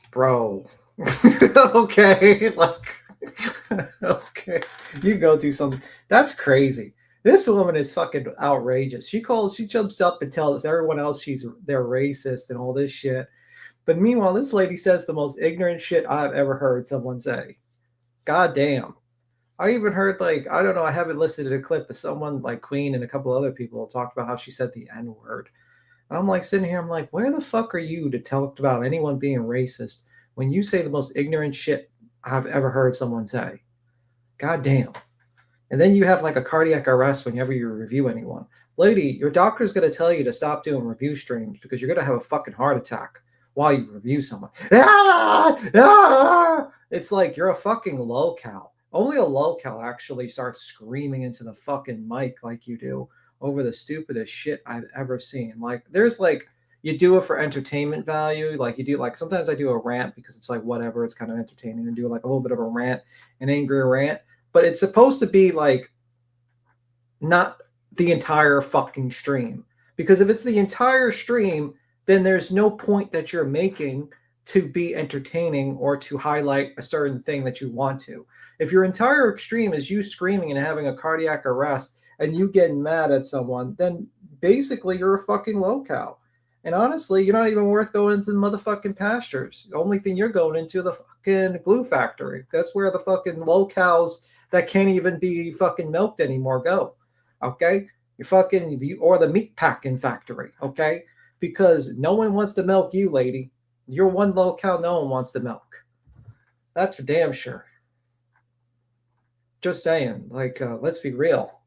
Bro. Okay, like, okay, you go do something. That's crazy. This woman is fucking outrageous. She jumps up and tells everyone else they're racist and all this shit. But meanwhile, this lady says the most ignorant shit I've ever heard someone say. God damn. I even heard, like, I don't know, I haven't listened to the clip, but someone like Queen and a couple other people talked about how she said the N-word. And I'm like sitting here, I'm like, where the fuck are you to talk about anyone being racist when you say the most ignorant shit I've ever heard someone say. God damn. And then you have like a cardiac arrest whenever you review anyone. Lady, your doctor's going to tell you to stop doing review streams because you're going to have a fucking heart attack while you review someone. Ah! Ah! It's like you're a fucking low-cal. Only a low-cal actually starts screaming into the fucking mic like you do over the stupidest shit I've ever seen. Like, there's like, you do it for entertainment value. Like, you do, like, sometimes I do a rant because it's like, whatever, it's kind of entertaining and do like a little bit of a rant, an angry rant. But it's supposed to be like, not the entire fucking stream. Because if it's the entire stream, then there's no point that you're making to be entertaining or to highlight a certain thing that you want to. If your entire stream is you screaming and having a cardiac arrest and you getting mad at someone, then basically you're a fucking low-cal. And honestly, you're not even worth going into the motherfucking pastures. The only thing you're going into the fucking glue factory. That's where the fucking low-cals that can't even be fucking milked anymore go. Okay? You're fucking, or the meat packing factory. Okay? Because no one wants to milk you, lady. You're one low-cal no one wants to milk. That's for damn sure. Just saying. Like, let's be real.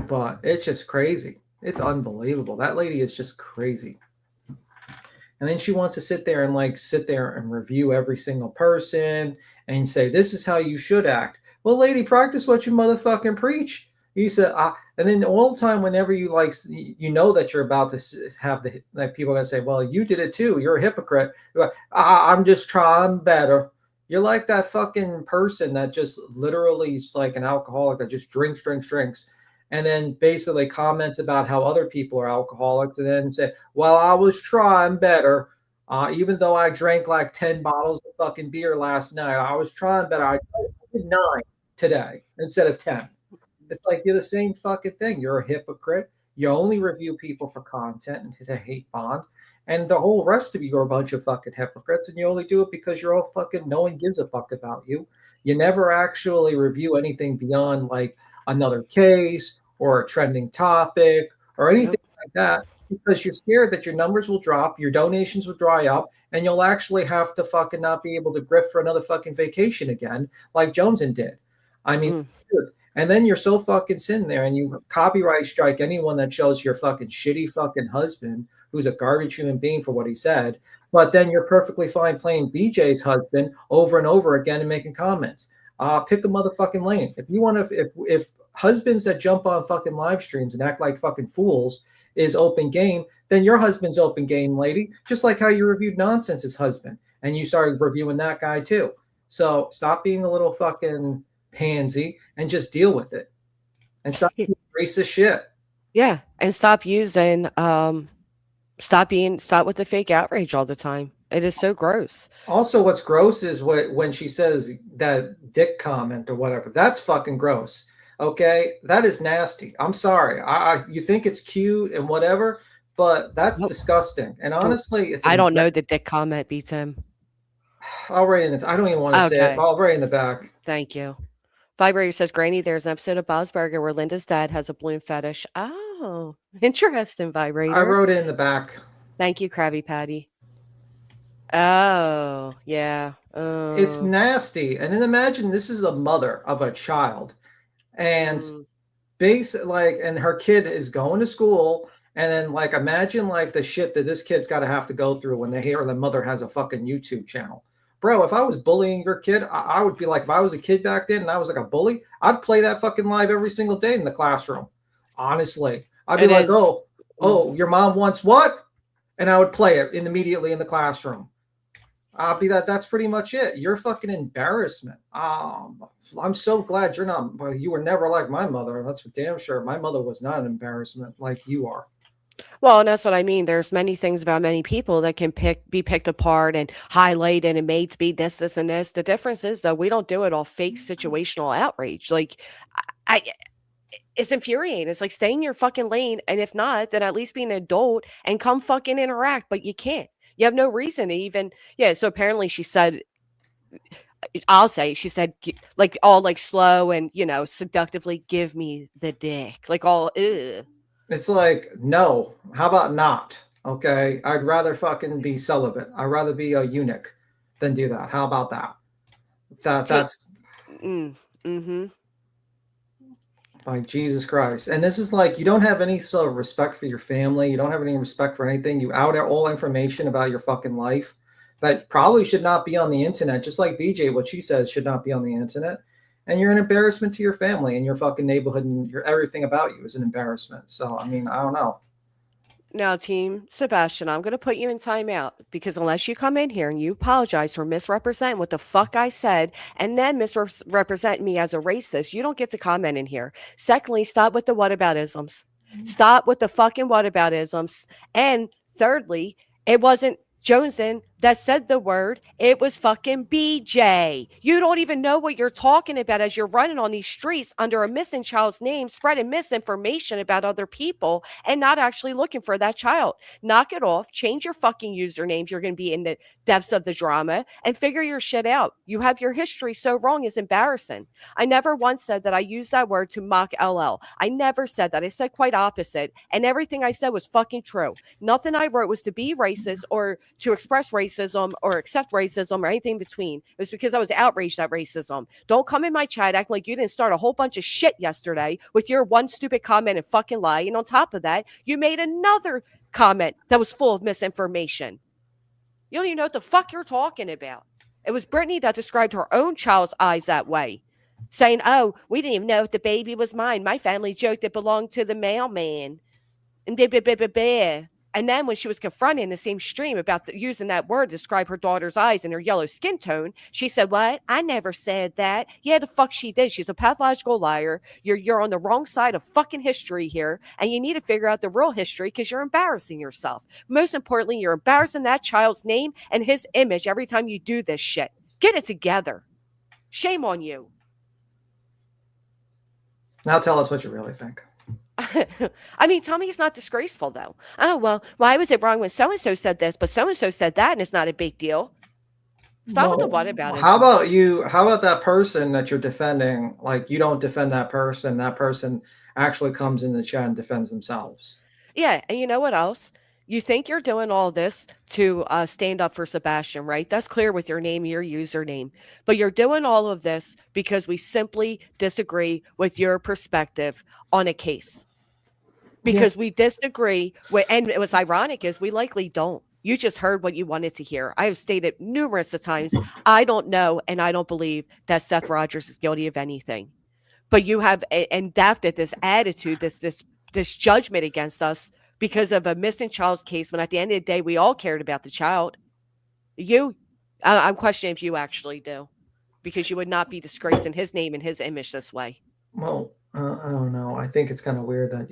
But it's just crazy. It's unbelievable. That lady is just crazy. And then she wants to sit there and review every single person and say, this is how you should act. Well, lady, practice what you motherfucking preach. You said, and then all the time, whenever you you know that you're about to have people are going to say, well, you did it too. You're a hypocrite. You're like, I'm just trying better. You're like that fucking person that just literally is like an alcoholic that just drinks, and then basically comments about how other people are alcoholics, and then say, well, I was trying better. Even though I drank like 10 bottles of fucking beer last night, I was trying better. I did 9 today instead of 10. It's like you're the same fucking thing. You're a hypocrite. You only review people for content and to hate bond. And the whole rest of you are a bunch of fucking hypocrites, and you only do it because you're all fucking, no one gives a fuck about you. You never actually review anything beyond like another case or a trending topic or anything like that, because you're scared that your numbers will drop, your donations will dry up, and you'll actually have to fucking not be able to grift for another fucking vacation again, like Joneson did. I mean, and then you're so fucking sitting there and you copyright strike anyone that shows your fucking shitty fucking husband, who's a garbage human being for what he said, but then you're perfectly fine playing BJ's husband over and over again and making comments. Pick a motherfucking lane. If you want to, if husbands that jump on fucking live streams and act like fucking fools is open game, then your husband's open game, lady. Just like how you reviewed Nonsense's husband and you started reviewing that guy too. So stop being a little fucking pansy and just deal with it and stop being racist shit. Yeah, and stop using stop with the fake outrage all the time. It is so gross. Also, what's gross is when she says that dick comment or whatever. That's fucking gross. Okay, that is nasty. I'm sorry. You think it's cute and whatever, but that's disgusting. And honestly, I don't know the dick comment beats him. I'll write in it. I don't even want to say it. I'll write in the back. Thank you. Vibrator says, Granny, there's an episode of Bob's Burger where Linda's dad has a balloon fetish. Oh, interesting, Vibrator. I wrote it in the back. Thank you, Krabby Patty. Oh, yeah. It's nasty. And then imagine this is the mother of a child. And and her kid is going to school. And then like, imagine like the shit that this kid's got to have to go through when they hear the mother has a fucking YouTube channel. Bro, if I was bullying your kid, I would be like, if I was a kid back then and I was like a bully, I'd play that fucking live every single day in the classroom. Honestly, I'd be like, oh, your mom wants what? And I would play it immediately in the classroom. I'll be that's pretty much it. You're fucking embarrassment. I'm so glad you're not, you were never like my mother. That's for damn sure. My mother was not an embarrassment like you are. Well, and that's what I mean. There's many things about many people that can be picked apart and highlighted and made to be this, and this. The difference is, though, we don't do it all fake situational outrage. Like, it's infuriating. It's like, stay in your fucking lane, and if not, then at least be an adult and come fucking interact, but you can't. You have no reason to even, so apparently she said, she said, like, all like slow and, seductively give me the dick. Like, all, ugh. It's like, no, how about not? Okay. I'd rather fucking be celibate. I'd rather be a eunuch then do that. How about that? Ta- That's mm-hmm. like Jesus Christ. And this is like, you don't have any sort of respect for your family. You don't have any respect for anything. You out all information about your fucking life that probably should not be on the internet. Just like BJ, what she says should not be on the internet. And you're an embarrassment to your family and your fucking neighborhood, and your everything about you is an embarrassment. So I mean, I don't know. Now, Team Sebastian, I'm going to put you in timeout because unless you come in here and you apologize for misrepresenting what the fuck I said and then misrepresent me as a racist, you don't get to comment in here. Secondly, stop with the whataboutisms. Stop with the fucking whataboutisms. And thirdly, it wasn't Joneson that said the word. It was fucking BJ. You don't even know what you're talking about as you're running on these streets under a missing child's name, spreading misinformation about other people and not actually looking for that child. Knock it off. Change your fucking username. You're going to be in the depths of the drama and figure your shit out. You have your history so wrong. It's embarrassing. I never once said that I used that word to mock LL. I never said that. I said quite opposite. And everything I said was fucking true. Nothing I wrote was to be racist or to express racism or accept racism or anything between. It was because I was outraged at racism. Don't come in my chat acting like you didn't start a whole bunch of shit yesterday with your one stupid comment and fucking lie. And on top of that, you made another comment that was full of misinformation. You don't even know what the fuck you're talking about. It was Brittany that described her own child's eyes that way, saying, oh, we didn't even know if the baby was mine. My family joked it belonged to the mailman. And blah, blah, blah, blah, blah. And then when she was confronted in the same stream about using that word to describe her daughter's eyes and her yellow skin tone, she said, what? I never said that. Yeah, the fuck she did. She's a pathological liar. You're on the wrong side of fucking history here, and you need to figure out the real history because you're embarrassing yourself. Most importantly, you're embarrassing that child's name and his image every time you do this shit. Get it together. Shame on you. Now tell us what you really think. I mean, tell me it's not disgraceful, though. Oh, well, why was it wrong when so-and-so said this, but so-and-so said that, and it's not a big deal? Stop with the whataboutisms. How about you? How about that person that you're defending? Like, you don't defend that person. That person actually comes in the chat and defends themselves. Yeah, and you know what else? You think you're doing all this to stand up for Sebastian, right? That's clear with your name, your username. But you're doing all of this because we simply disagree with your perspective on a case. Because we disagree with, and what's ironic is we likely don't. You just heard what you wanted to hear. I have stated numerous times, I don't know and I don't believe that Seth Rogers is guilty of anything. But you have adapted this attitude, this judgment against us because of a missing child's case when at the end of the day, we all cared about the child. I'm questioning if you actually do, because you would not be disgracing his name and his image this way. Well, I don't know. I think it's kind of weird that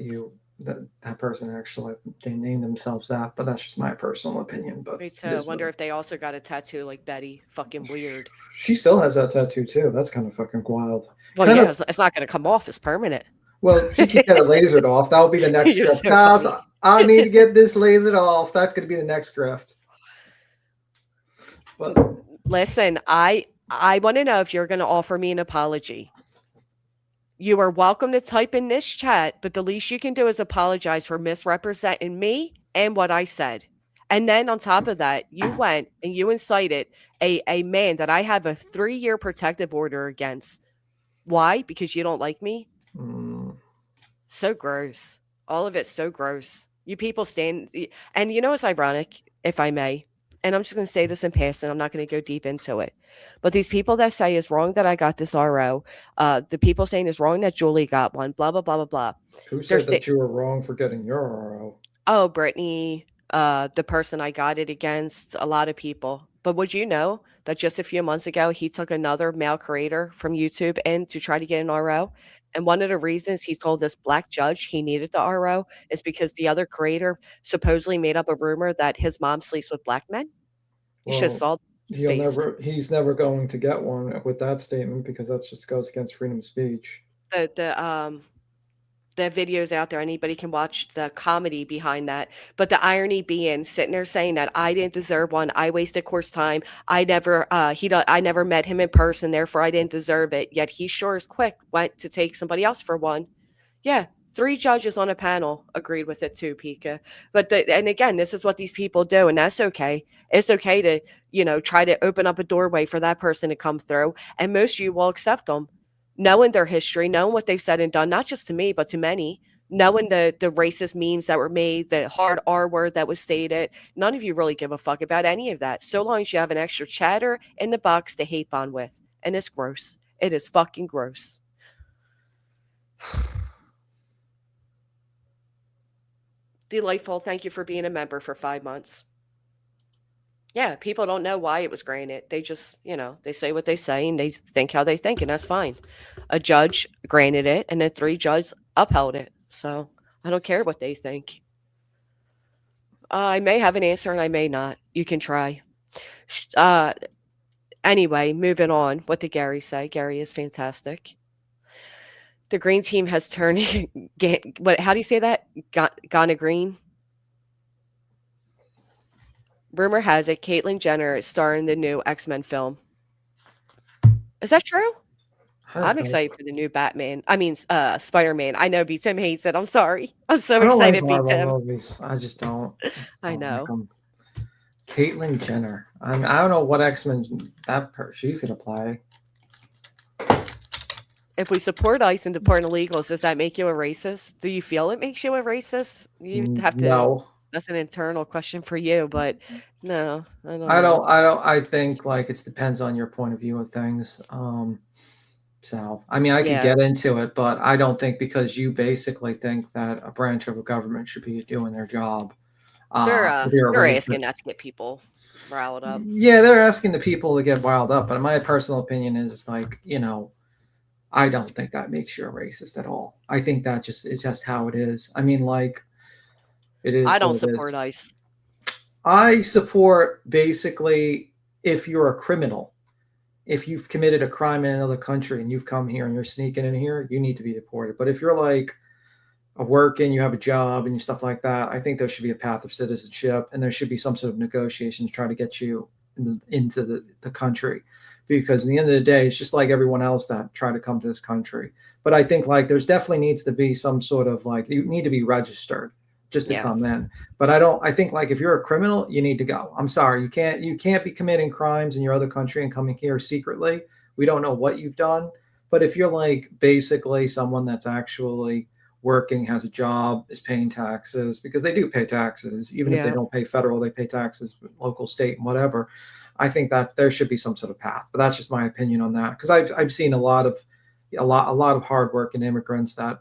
that person actually, they named themselves that, but that's just my personal opinion. But Me too. I wonder if they also got a tattoo like Betty. Fucking weird. She still has that tattoo too. That's kind of fucking wild. Well, yeah, it's not going to come off. It's permanent. Well, she can get it lasered off. That will be the next grift. Guys, I need to get this lasered off. That's going to be the next grift. But listen, I want to know if you're going to offer me an apology. You are welcome to type in this chat, but the least you can do is apologize for misrepresenting me and what I said. And then on top of that, you went and you incited a man that I have a 3-year protective order against. Why? Because you don't like me? So gross. All of it's so gross. You people stand, and you know what's ironic, if I may, and I'm just going to say this in passing, I'm not going to go deep into it, but these people that say it's wrong that I got this RO, the people saying it's wrong that Julie got one, blah, blah, blah, blah, blah. Who said that you were wrong for getting your RO? Oh, Brittany, the person I got it against, a lot of people. But would you know that just a few months ago, he took another male creator from YouTube in to try to get an RO? And one of the reasons he told this black judge he needed the RO is because the other creator supposedly made up a rumor that his mom sleeps with black men. You should have saw his face. He's never going to get one with that statement because that just goes against freedom of speech. The videos out there, anybody can watch the comedy behind that. But the irony being sitting there saying that I didn't deserve one, I wasted course time, I never met him in person, therefore I didn't deserve it. Yet he sure as quick went to take somebody else for one. Yeah, 3 judges on a panel agreed with it too, Pika. And again, this is what these people do, and that's okay. It's okay to, try to open up a doorway for that person to come through, and most of you will accept them, knowing their history, knowing what they've said and done, not just to me, but to many, knowing the racist memes that were made, the hard R word that was stated. None of you really give a fuck about any of that, so long as you have an extra chatter in the box to hate on with, and it's gross. It is fucking gross. Delightful. Thank you for being a member for 5 months. Yeah, people don't know why it was granted. They just, they say what they say and they think how they think, and that's fine. A judge granted it, and then 3 judges upheld it. So I don't care what they think. I may have an answer and I may not. You can try. Anyway, moving on. What did Gary say? Gary is fantastic. The green team has turned. How do you say that? Gonna green. Rumor has it Caitlyn Jenner is starring the new X-Men film. Is that true? I'm excited for the new Batman. I mean, Spider-Man. I know B-Tim hates it. I'm sorry. I'm so I don't like excited, Marvel B-Tim. movies. I just don't. I know. Caitlyn Jenner. I don't know what X-Men she's gonna play. If we support ICE and deport illegals, does that make you a racist? Do you feel it makes you a racist? You have to. No. That's an internal question for you, but no, I don't. I think it depends on your point of view of things. So I mean, I could get into it, but I don't think because you basically think that a branch of a government should be doing their job. They're asking not to get people riled up. Yeah, they're asking the people to get riled up, but my personal opinion is I don't think that makes you a racist at all. I think that is just how it is. I mean, it is. I don't support ICE. I support basically if you're a criminal, if you've committed a crime in another country and you've come here and you're sneaking in here, you need to be deported. But if you're working, you have a job and stuff like that, I think there should be a path of citizenship and there should be some sort of negotiation to try to get you into the country. Because at the end of the day, it's just like everyone else that try to come to this country. But I think there's definitely needs to be some sort of you need to be registered just to come in. But I think if you're a criminal, you need to go. I'm sorry, you can't be committing crimes in your other country and coming here secretly. We don't know what you've done. But if you're basically someone that's actually working, has a job, is paying taxes, because they do pay taxes, even if they don't pay federal, they pay taxes, local, state, and whatever. I think that there should be some sort of path, but that's just my opinion on that. Because I've seen a lot of hardworking immigrants that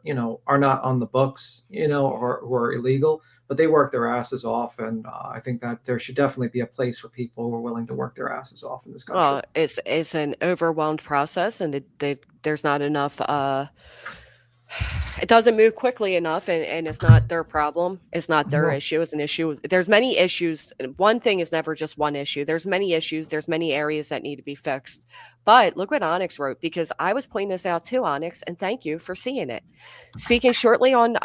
are not on the books, or who are illegal, but they work their asses off, and I think that there should definitely be a place for people who are willing to work their asses off in this country. Well, it's an overwhelmed process, and there's not enough. It doesn't move quickly enough, and it's not their problem. It's not their issue. It's an issue. There's many issues. One thing is never just one issue. There's many issues. There's many areas that need to be fixed. But look what Onyx wrote, because I was pointing this out too, Onyx, and thank you for seeing it. Speaking shortly on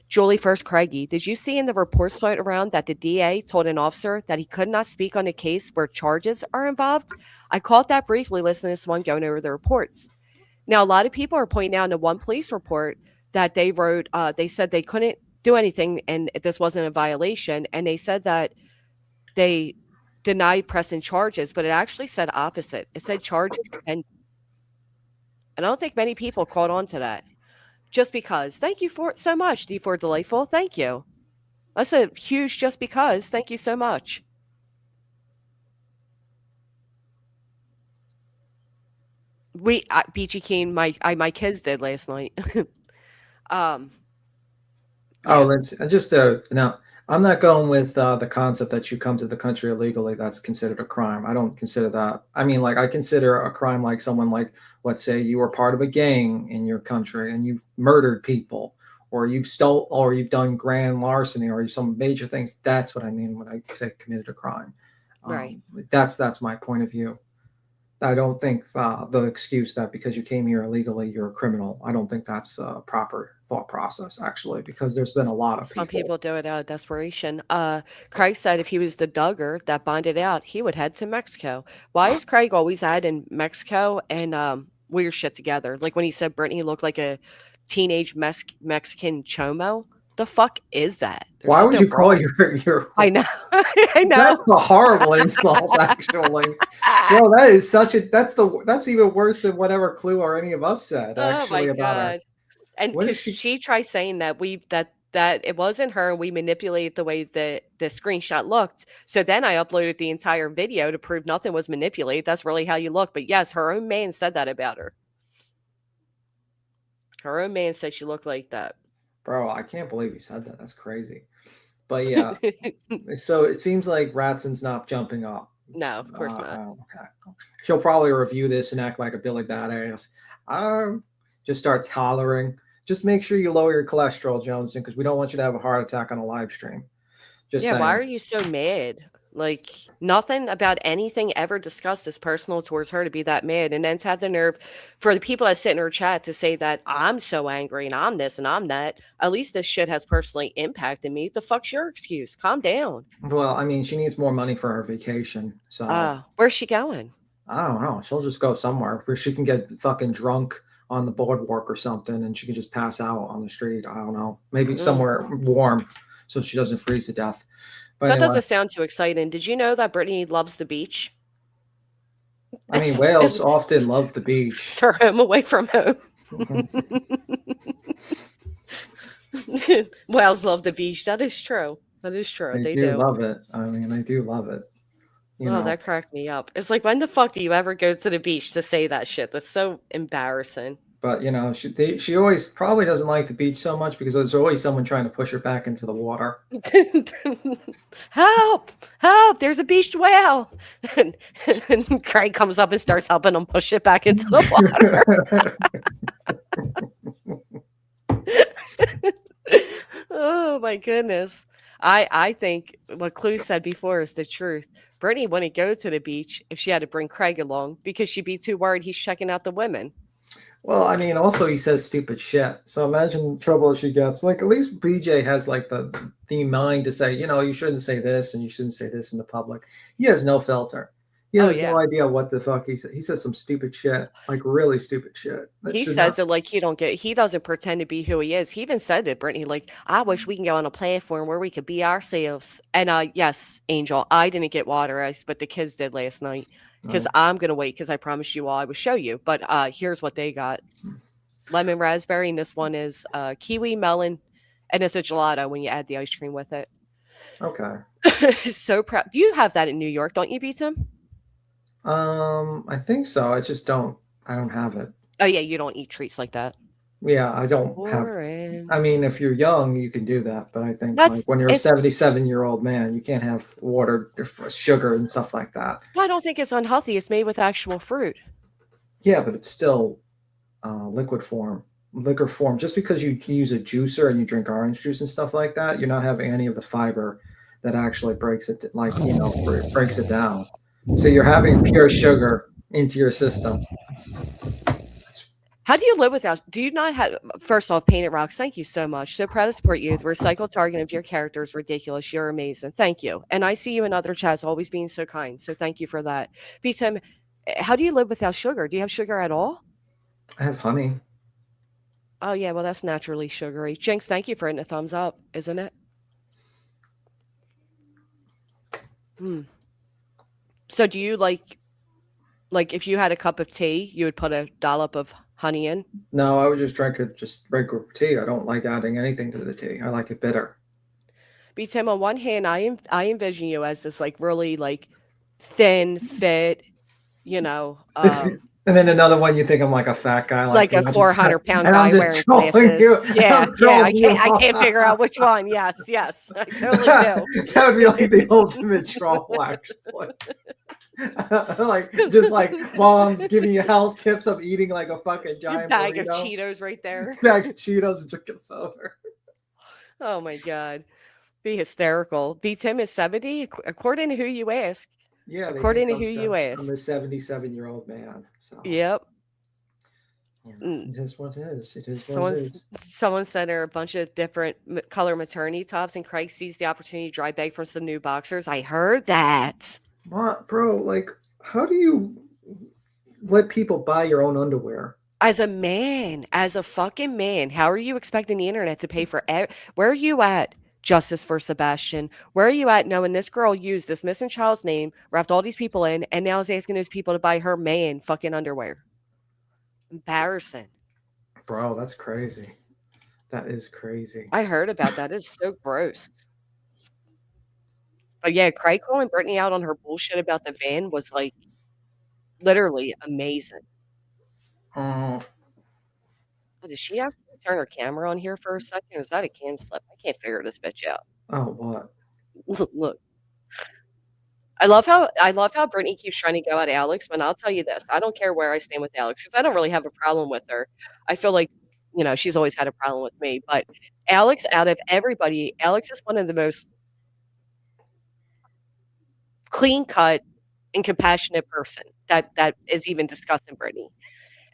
Julie First Craigie, did you see in the reports floating around that the DA told an officer that he could not speak on a case where charges are involved? I caught that briefly listening to someone going over the reports. Now, a lot of people are pointing out in one police report that they wrote, they said they couldn't do anything and this wasn't a violation. And they said that they denied pressing charges, but it actually said opposite. It said charges. And I don't think many people caught on to that. Just because. Thank you for it so much, D4 Delightful. Thank you. That's a huge just because. Thank you so much. Beachy Keen, my kids did last night. Let's just now. I'm not going with the concept that you come to the country illegally. That's considered a crime. I don't consider that. I mean, I consider a crime someone let's say you were part of a gang in your country and you've murdered people, or you've stole, or you've done grand larceny, or some major things. That's what I mean when I say committed a crime. Right. That's my point of view. I don't think the excuse that because you came here illegally, you're a criminal. I don't think that's a proper thought process, actually, because there's been a lot of Some people do it out of desperation. Craig said if he was the Duggar that bonded out, he would head to Mexico. Why is Craig always out in Mexico and weird shit together? Like when he said Brittany looked like a teenage Mexican chomo. The fuck is that? There's Why would something you call wrong. your I know. I That's know. a horrible insult, actually. Bro, that is such a that's even worse than whatever Clue or any of us said, Oh my actually, about her. god. And What is because she she tries saying that that it wasn't her and we manipulated the way the screenshot looked. So then I uploaded the entire video to prove nothing was manipulated. That's really how you look. But yes, her own man said that about her. Her own man said she looked like that. Bro, I can't believe you said that. That's crazy. But yeah, so it seems like Ratson's not jumping up. No, of course not. Okay. She'll probably review this and act like a Billy Badass. Just starts hollering. Just make sure you lower your cholesterol, Johnson, because we don't want you to have a heart attack on a live stream. Just Yeah, saying. why are you so mad? Like, nothing about anything ever discussed is personal towards her to be that mad. And then to have the nerve for the people that sit in her chat to say that I'm so angry and I'm this and I'm that. At least this shit has personally impacted me. The fuck's your excuse? Calm down. Well, I mean, she needs more money for her vacation. So Where's she going? I don't know. She'll just go somewhere where she can get fucking drunk on the boardwalk or something and she can just pass out on the street. I don't know. Maybe somewhere warm so she doesn't freeze to death. But That anyway, doesn't sound too exciting. Did you know that Brittany loves the beach? I mean, whales often love the beach. It's her home away from home. Whales love the beach. That is true. That is true. They do. Love it. I mean, they do love it. You know. That cracked me up. It's like, when the fuck do you ever go to the beach to say that shit? That's so embarrassing. But you know, she always probably doesn't like the beach so much because there's always someone trying to push her back into the water. Help! Help! There's a beached whale. And Craig comes up and starts helping him push it back into the water. Oh my goodness. I think what Clue said before is the truth. Brittany wouldn't go to the beach if she had to bring Craig along because she'd be too worried he's checking out the women. Well, I mean, also he says stupid shit. So imagine the trouble she gets. Like, at least BJ has like the mind to say, you know, you shouldn't say this and you shouldn't say this in the public. He has no filter. He has no idea what the fuck he said. He says some stupid shit, like really stupid shit. He says it like he doesn't pretend to be who he is. He even said it, Brittany, like, I wish we can go on a platform where we could be ourselves. And yes, Angel, I didn't get water ice, but the kids did last night. Because I'm going to wait because I promised you all I would show you. But here's what they got. Lemon raspberry, and this one is kiwi melon, and it's a gelato when you add the ice cream with it. Okay. So proud. Do you have that in New York? Don't you, Beatum? I think so. I don't have it. Oh yeah, you don't eat treats like that. Yeah, I don't Boring. have. I mean, if you're young, you can do that, but I think like when you're a 77-year-old man, you can't have water, sugar, and stuff like that. Well, I don't think it's unhealthy. It's made with actual fruit. Yeah, but it's still liquor form. Just because you use a juicer and you drink orange juice and stuff like that, you're not having any of the fiber that actually breaks it, like, you know, breaks it down. So you're having pure sugar into your system. How do you live without? Do you not have? First off, Painted Rocks, thank you so much. So proud to support you. The recycle target of your character is ridiculous. You're amazing. Thank you. And I see you in other chats always being so kind. So thank you for that. Beatum, how do you live without sugar? Do you have sugar at all? I have honey. Oh yeah, well that's naturally sugary. Jinx, thank you for hitting a thumbs up, isn't it? So do you like if you had a cup of tea, you would put a dollop of honey in? No, I would just drink it just regular tea. I don't like adding anything to the tea. I like it bitter. Beatum, on one hand, I envision you as this like really like thin, fit, you know. And then another one, you think I'm like a fat guy, like a 400-pound guy wearing glasses. Yeah, I can't figure out which one. Yes, I totally do. That would be like the ultimate troll, actually. just like while I'm giving you health tips, I'm eating like a fucking giant bag burrito. of Cheetos right there. Bag of Cheetos and drinking soda. Oh my god, be hysterical. Beatum is 70, according to who you ask. Yeah, according to who you ask. I'm a 77-year-old man. So. Yep. It is what it is. It is what it is. Someone sent her a bunch of different color maternity tops, and Craig sees the opportunity to dry bag from some new boxers. I heard that. What, bro? Like, how do you let people buy your own underwear? As a man, as a fucking man, how are you expecting the internet to pay for where are you at? Justice for Sebastian. Where are you at knowing this girl used this missing child's name, wrapped all these people in, and now is asking those people to buy her man fucking underwear? Embarrassing. Bro, that's crazy. That is crazy. I heard about that. It's so gross. But yeah, Craig calling Brittany out on her bullshit about the van was like literally amazing. Uh, Oh, does she have to turn her camera on here for a second? Or is that a cam slip? I can't figure this bitch out. oh, what? Look. I love how Brittany keeps trying to go at Alex, but I'll tell you this, I don't care where I stand with Alex because I don't really have a problem with her. I feel like, she's always had a problem with me, but Alex, out of everybody, Alex is one of the most clean cut and compassionate person that is even discussing Brittany.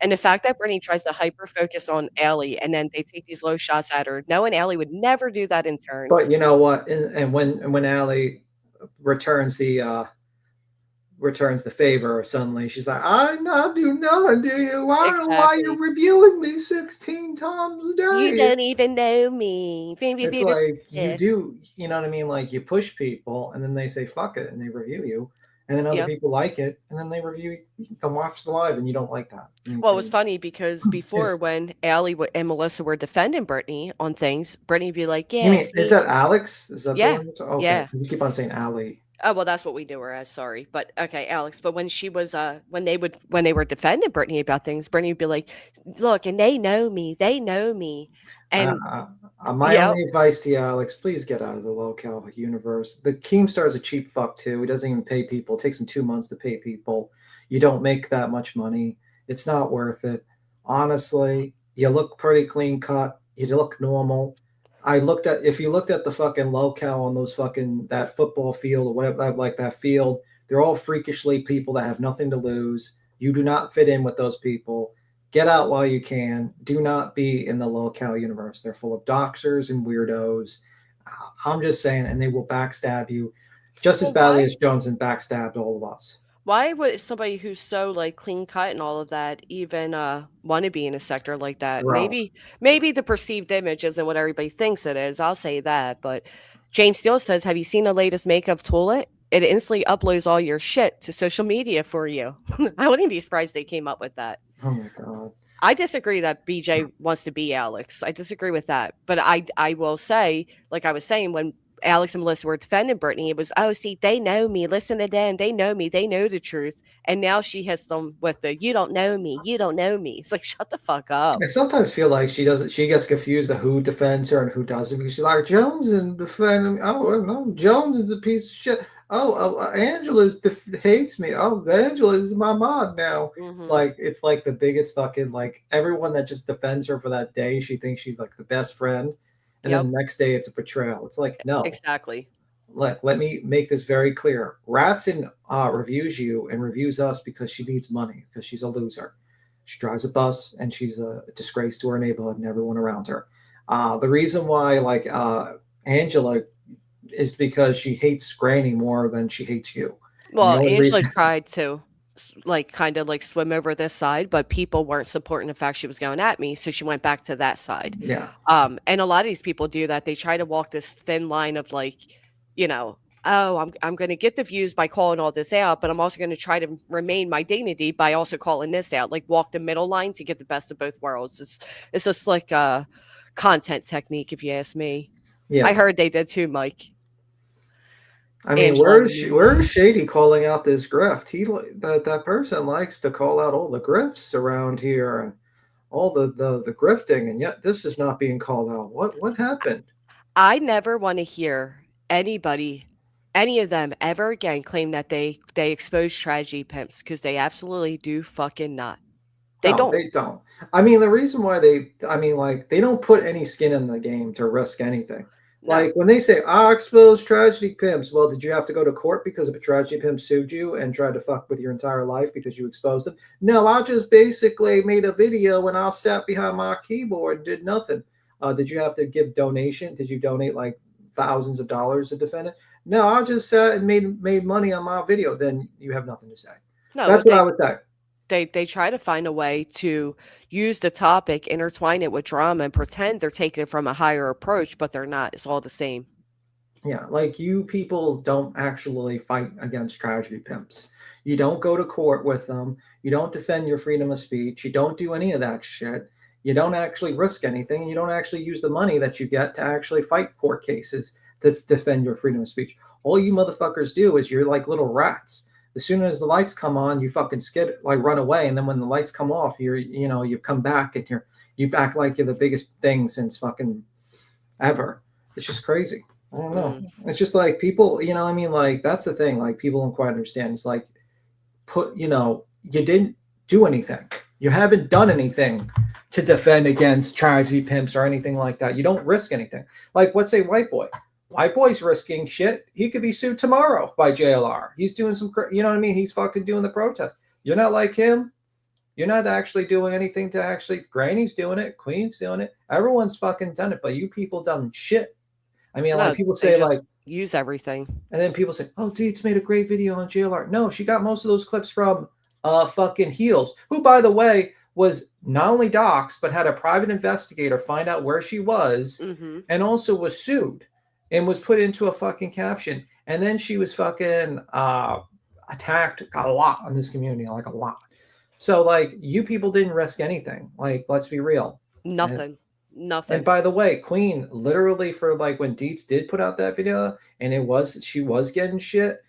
And the fact that Brittany tries to hyper focus on Allie and then they take these low shots at her, knowing Allie would never do that in turn. But you know what? And when Allie returns the favor, suddenly she's like, "I not do nothing to you. I don't know why you're reviewing me 16 times a day. You don't even know me." It's like you do, you know what I mean? Like you push people, and then they say "fuck it" and they review you, and then other people like it, and then they review. Come watch the live, and you don't like that. Well, it was funny because before, when Allie and Melissa were defending Brittany on things, Brittany would be like, "Yeah, is that Alex? Is that yeah, the one? Okay. Yeah. You keep on saying Allie. Oh, well, that's what we knew her as. Sorry, but okay, Alex. But when she was, when they were defending Brittany about things, Brittany would be like, "Look, and they know me, And my only advice to you, Alex, please get out of the locale universe. The Keemstar is a cheap fuck too. He doesn't even pay people. It takes him 2 months to pay people. You don't make that much money. It's not worth it. Honestly, you look pretty clean cut. You look normal. If you looked at the fucking locale on those fucking that football field or whatever, like that field, they're all freakishly people that have nothing to lose. You do not fit in with those people. Get out while you can. Do not be in the locale universe. They're full of doxers and weirdos. I'm just saying, and they will backstab you just as badly as Jones and backstabbed all of us. Why would somebody who's so like clean cut and all of that even want to be in a sector like that? Bro. Maybe the perceived image isn't what everybody thinks it is. I'll say that. But James Steele says, "Have you seen the latest makeup tool? It instantly uploads all your shit to social media for you." I wouldn't be surprised they came up with that. Oh my god. I disagree that BJ wants to be Alex. I disagree with that. But I will say, like I was saying, when Alex and Melissa were defending Brittany, it was, "Oh, see, they know me. Listen to them. They know me. They know the truth." And now she hits them with the, "You don't know me. You don't know me." It's like, shut the fuck up. I sometimes feel like she gets confused of who defends her and who doesn't, because she's like, Jones and defending. Oh no, Jones is a piece of shit. Oh, Angela hates me. Oh, Angela is my mod now. Mm-hmm. It's like the biggest fucking, like, everyone that just defends her for that day, she thinks she's like the best friend, and then the next day it's a betrayal. It's like, no, exactly. Let me make this very clear. Ratson reviews you and reviews us because she needs money, because she's a loser. She drives a bus and she's a disgrace to her neighborhood and everyone around her. The reason why, like, Angela is because she hates Granny more than she hates you. Well, Angela tried to kind of swim over this side, but people weren't supporting the fact she was going at me, so she went back to that side. Yeah. And a lot of these people do that. They try to walk this thin line of like, oh, I'm going to get the views by calling all this out, but I'm also going to try to remain my dignity by also calling this out. Like, walk the middle line to get the best of both worlds. It's a slick content technique, if you ask me. Yeah, I heard they did too, Mike. I mean, where's Shady calling out this grift? That person likes to call out all the grifts around here and all the grifting, and yet this is not being called out. What happened? I never want to hear any of them ever again claim that they expose tragedy pimps, because they absolutely do fucking not. They don't. I mean, the reason why they don't put any skin in the game to risk anything. No. Like when they say, "I expose tragedy pimps," well, did you have to go to court because a tragedy pimp sued you and tried to fuck with your entire life because you exposed them? No, I just basically made a video and I sat behind my keyboard and did nothing. Did you have to give donation? Did you donate like thousands of dollars to defend it? No, I just sat and made money on my video. Then you have nothing to say. No, that's what I would say. They try to find a way to use the topic, intertwine it with drama, and pretend they're taking it from a higher approach, but they're not. It's all the same. Yeah, like you people don't actually fight against tragedy pimps. You don't go to court with them. You don't defend your freedom of speech. You don't do any of that shit. You don't actually risk anything. You don't actually use the money that you get to actually fight court cases to defend your freedom of speech. All you motherfuckers do is you're like little rats. As soon as the lights come on, you fucking skid like run away, and then when the lights come off, you come back and you act like you're the biggest thing since fucking ever. It's just crazy. I don't know. It's just like people, I mean, like that's the thing. Like people don't quite understand. It's like you didn't do anything. You haven't done anything to defend against tragedy pimps or anything like that. You don't risk anything. Like what's a white boy? White boy's risking shit. He could be sued tomorrow by JLR. He's doing some, you know what I mean? He's fucking doing the protest. You're not like him. You're not actually doing anything to actually. Granny's doing it. Queen's doing it. Everyone's fucking done it, but you people done shit. I mean, like people say, like use everything, and then people say, "Oh, Deets made a great video on JLR." No, she got most of those clips from fucking Heels, who, by the way, was not only doxxed but had a private investigator find out where she was, and also was sued and was put into a fucking caption. And then she was fucking attacked a lot on this community, like a lot. So, like, you people didn't risk anything. Like, let's be real. Nothing. Nothing. And by the way, Queen, literally for like when Deets did put out that video and she was getting shit,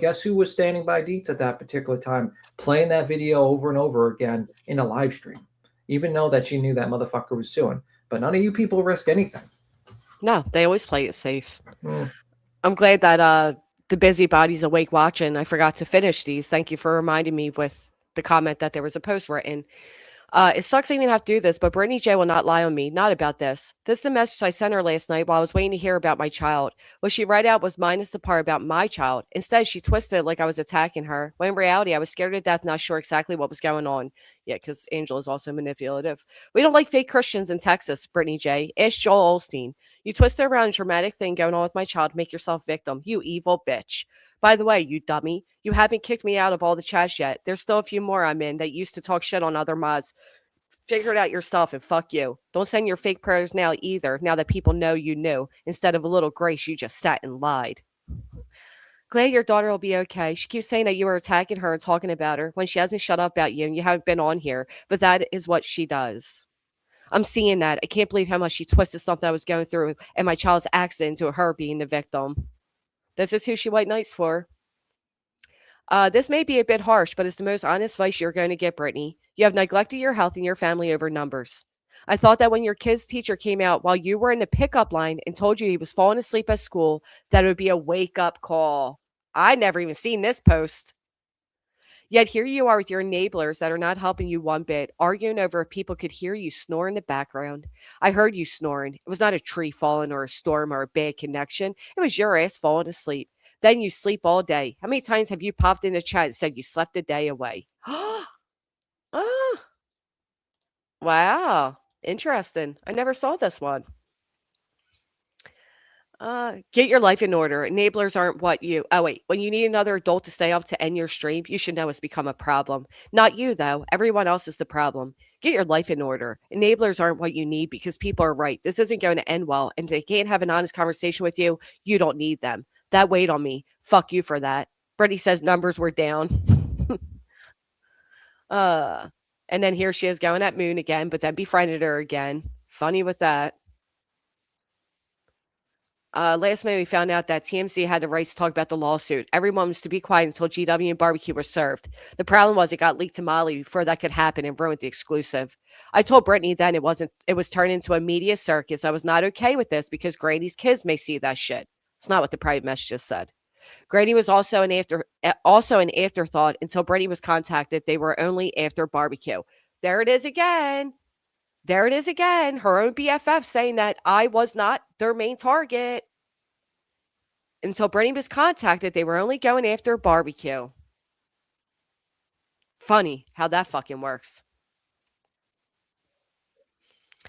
guess who was standing by Deets at that particular time, playing that video over and over again in a live stream, even though that she knew that motherfucker was suing. But none of you people risk anything. No, they always play it safe. I'm glad that the busybody's awake watching. I forgot to finish these. Thank you for reminding me with the comment that there was a post written. It sucks I even have to do this, but Brittany J will not lie on me. Not about this. This is the message I sent her last night while I was waiting to hear about my child. What she read out was minus the part about my child. Instead, she twisted it like I was attacking her, when in reality, I was scared to death, not sure exactly what was going on. Yeah, because Angel is also manipulative. We don't like fake Christians in Texas, Brittany J. Ask Joel Olstein. You twisted around a dramatic thing going on with my child to make yourself victim. You evil bitch. By the way, you dummy, you haven't kicked me out of all the chats yet. There's still a few more I'm in that used to talk shit on other mods. Figure it out yourself and fuck you. Don't send your fake prayers now either, now that people know you knew. Instead of a little grace, you just sat and lied. Glad your daughter will be okay. She keeps saying that you were attacking her and talking about her when she hasn't shut up about you and you haven't been on here, but that is what she does. I'm seeing that. I can't believe how much she twisted something I was going through and my child's accident into her being the victim. This is who she white knights for. This may be a bit harsh, but it's the most honest advice you're going to get, Brittany. You have neglected your health and your family over numbers. I thought that when your kid's teacher came out while you were in the pickup line and told you he was falling asleep at school, that it would be a wake-up call. I never even seen this post. Yet here you are with your enablers that are not helping you one bit, arguing over if people could hear you snore in the background. I heard you snoring. It was not a tree falling or a storm or a bad connection. It was your ass falling asleep. Then you sleep all day. How many times have you popped in the chat and said you slept a day away? Oh, wow. Interesting. I never saw this one. Get your life in order. Enablers aren't what you. Oh, wait. When you need another adult to stay up to end your stream, you should know it's become a problem. Not you, though. Everyone else is the problem. Get your life in order. Enablers aren't what you need because people are right. This isn't going to end well. And if they can't have an honest conversation with you, you don't need them. That weighed on me. Fuck you for that. Brittany says numbers were down. And then here she is going at Moon again, but then befriended her again. Funny with that. Last minute, we found out that TMZ had the rights to talk about the lawsuit. Everyone was to be quiet until GW and barbecue were served. The problem was it got leaked to Molly before that could happen and ruined the exclusive. I told Brittany then it was turned into a media circus. I was not okay with this because Grady's kids may see that shit. It's not what the private message said. Grady was also an afterthought until Brittany was contacted. They were only after barbecue. There it is again. There it is again. Her own BFF saying that I was not their main target. Until Brittany was contacted, they were only going after barbecue. Funny how that fucking works.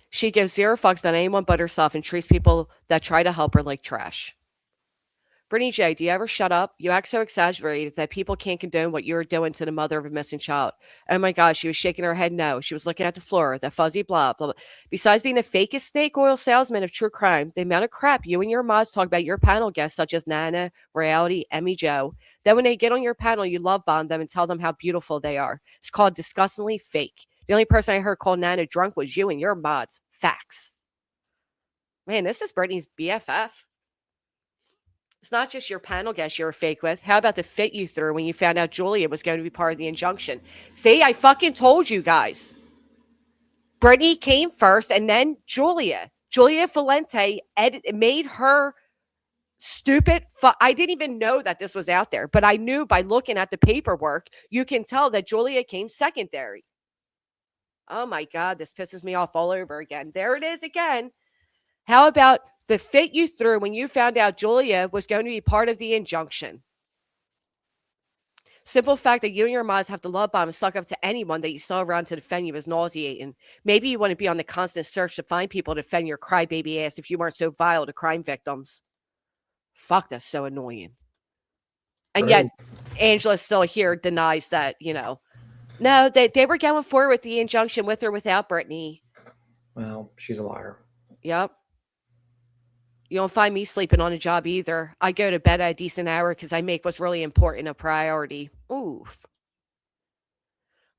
She gives zero fucks about anyone but herself and treats people that try to help her like trash. Brittany J, do you ever shut up? You act so exaggerated that people can't condone what you're doing to the mother of a missing child. Oh my gosh, she was shaking her head no. She was looking at the floor, that fuzzy blah, blah, blah. Besides being the fakest snake oil salesman of true crime, the amount of crap you and your mods talk about your panel guests, such as Nana, Reality, Emmy Joe. Then when they get on your panel, you love bomb them and tell them how beautiful they are. It's called disgustingly fake. The only person I heard call Nana drunk was you and your mods. Facts. Man, this is Brittany's BFF. It's not just your panel guest you're fake with. How about the fit you threw when you found out Julia was going to be part of the injunction? See, I fucking told you guys. Brittany came first and then Julia. Julia Valente made her stupid. I didn't even know that this was out there, but I knew by looking at the paperwork, you can tell that Julia came secondary. Oh my God, this pisses me off all over again. There it is again. How about the fit you threw when you found out Julia was going to be part of the injunction? Simple fact that you and your mods have to love bomb and suck up to anyone that you still around to defend you is nauseating. Maybe you want to be on the constant search to find people to defend your crybaby ass if you weren't so vile to crime victims. Fuck, that's so annoying. And yet, Angela still here denies that, no, they were going forward with the injunction with or without Brittany. Well, she's a liar. Yep. You don't find me sleeping on a job either. I go to bed at a decent hour because I make what's really important a priority. Oof.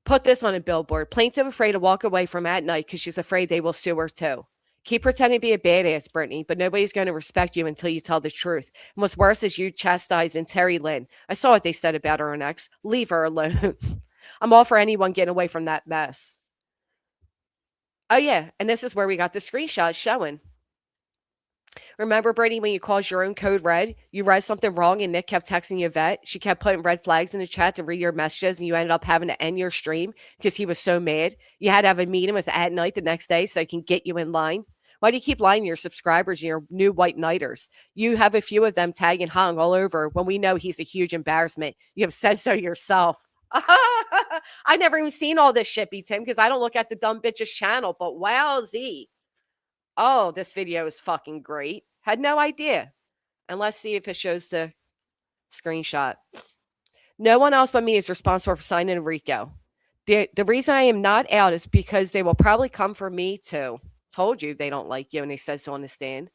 Put this on a billboard. Plaintiff afraid to walk away from at night because she's afraid they will sue her too. Keep pretending to be a badass, Brittany, but nobody's going to respect you until you tell the truth. And what's worse is you chastising Terry Lynn. I saw what they said about her on X. Leave her alone. I'm all for anyone getting away from that mess. Oh, yeah. And this is where we got the screenshot showing. Remember, Brittany, when you caused your own code red, you read something wrong and Nick kept texting Yvette. She kept putting red flags in the chat to read your messages and you ended up having to end your stream because he was so mad. You had to have a meeting with at night the next day so he can get you in line. Why do you keep lying to your subscribers and your new white knighters? You have a few of them tagging Hung all over when we know he's a huge embarrassment. You have said so yourself. I never even seen all this shit, Tim, because I don't look at the dumb bitch's channel, but wowzee. Oh, this video is fucking great. Had no idea. And let's see if it shows the screenshot. No one else but me is responsible for signing Rico. The reason I am not out is because they will probably come for me too. Told you they don't like you, and they said so on the stand.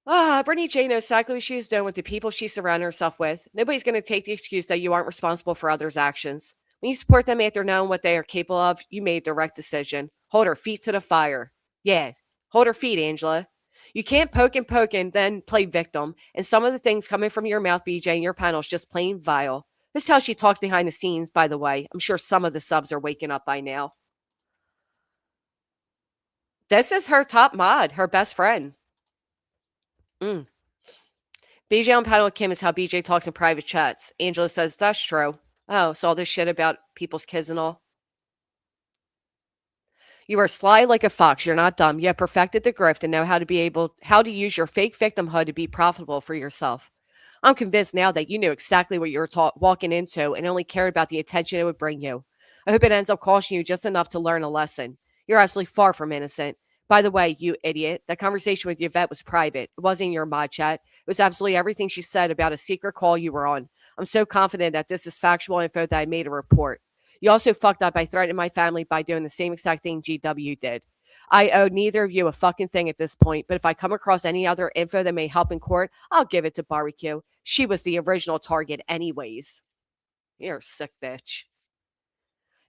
Brittany J knows exactly what she's doing with the people she surrounded herself with. Nobody's going to take the excuse that you aren't responsible for others' actions. When you support them after knowing what they are capable of, you made the right decision. Hold her feet to the fire. Yeah, hold her feet, Angela. You can't poke and then play victim. And some of the things coming from your mouth, BJ, and your panel is just plain vile. This is how she talks behind the scenes, by the way. I'm sure some of the subs are waking up by now. This is her top mod, her best friend. BJ on panel with Kim is how BJ talks in private chats. Angela says, that's true. Oh, so all this shit about people's kids and all. You are sly like a fox. You're not dumb. You have perfected the grift and know how to use your fake victimhood to be profitable for yourself. I'm convinced now that you knew exactly what you were walking into and only cared about the attention it would bring you. I hope it ends up costing you just enough to learn a lesson. You're absolutely far from innocent. By the way, you idiot, that conversation with Yvette was private. It wasn't in your mod chat. It was absolutely everything she said about a secret call you were on. I'm so confident that this is factual info that I made a report. You also fucked up by threatening my family by doing the same exact thing GW did. I owe neither of you a fucking thing at this point, but if I come across any other info that may help in court, I'll give it to Barbecue. She was the original target anyways. You're a sick bitch.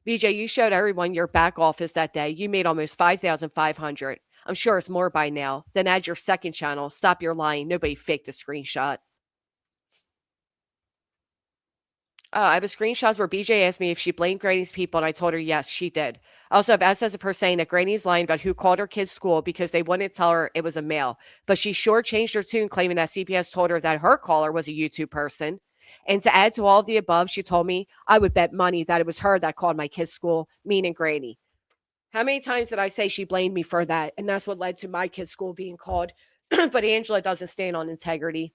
VJ, you showed everyone your back office that day. You made almost 5,500. I'm sure it's more by now. Then add your second channel. Stop your lying. Nobody faked a screenshot. I have a screenshot where BJ asked me if she blamed Granny's people, and I told her yes, she did. I also have evidence of her saying that Granny's lying about who called her kid's school because they wouldn't tell her it was a male. But she sure changed her tune, claiming that CPS told her that her caller was a YouTube person. And to add to all of the above, she told me I would bet money that it was her that called my kid's school, meaning Granny. How many times did I say she blamed me for that? And that's what led to my kid's school being called. But Angela doesn't stand on integrity.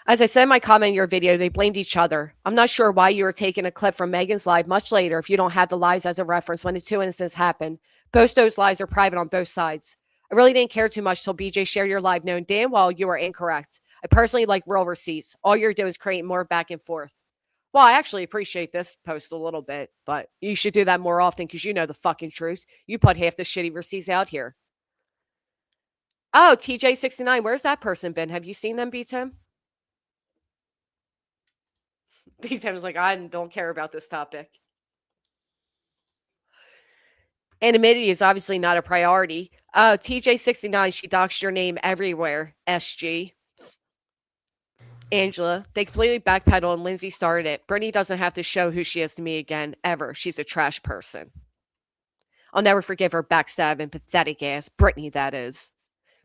As I said in my comment in your video, they blamed each other. I'm not sure why you were taking a clip from Megan's live much later if you don't have the lives as a reference when the two incidents happened. Both those lives are private on both sides. I really didn't care too much till BJ shared your live, knowing damn well you were incorrect. I personally like real receipts. All you're doing is creating more back and forth. Well, I actually appreciate this post a little bit, but you should do that more often because you know the fucking truth. You put half the shitty receipts out here. Oh, TJ69, where's that person been? Have you seen them, B-Tim? B-Tim's like, I don't care about this topic. Anonymity is obviously not a priority. TJ69, she doxed your name everywhere, SG. Angela, they completely backpedaled and Lindsay started it. Brittany doesn't have to show who she is to me again, ever. She's a trash person. I'll never forgive her backstab and pathetic ass. Brittany, that is.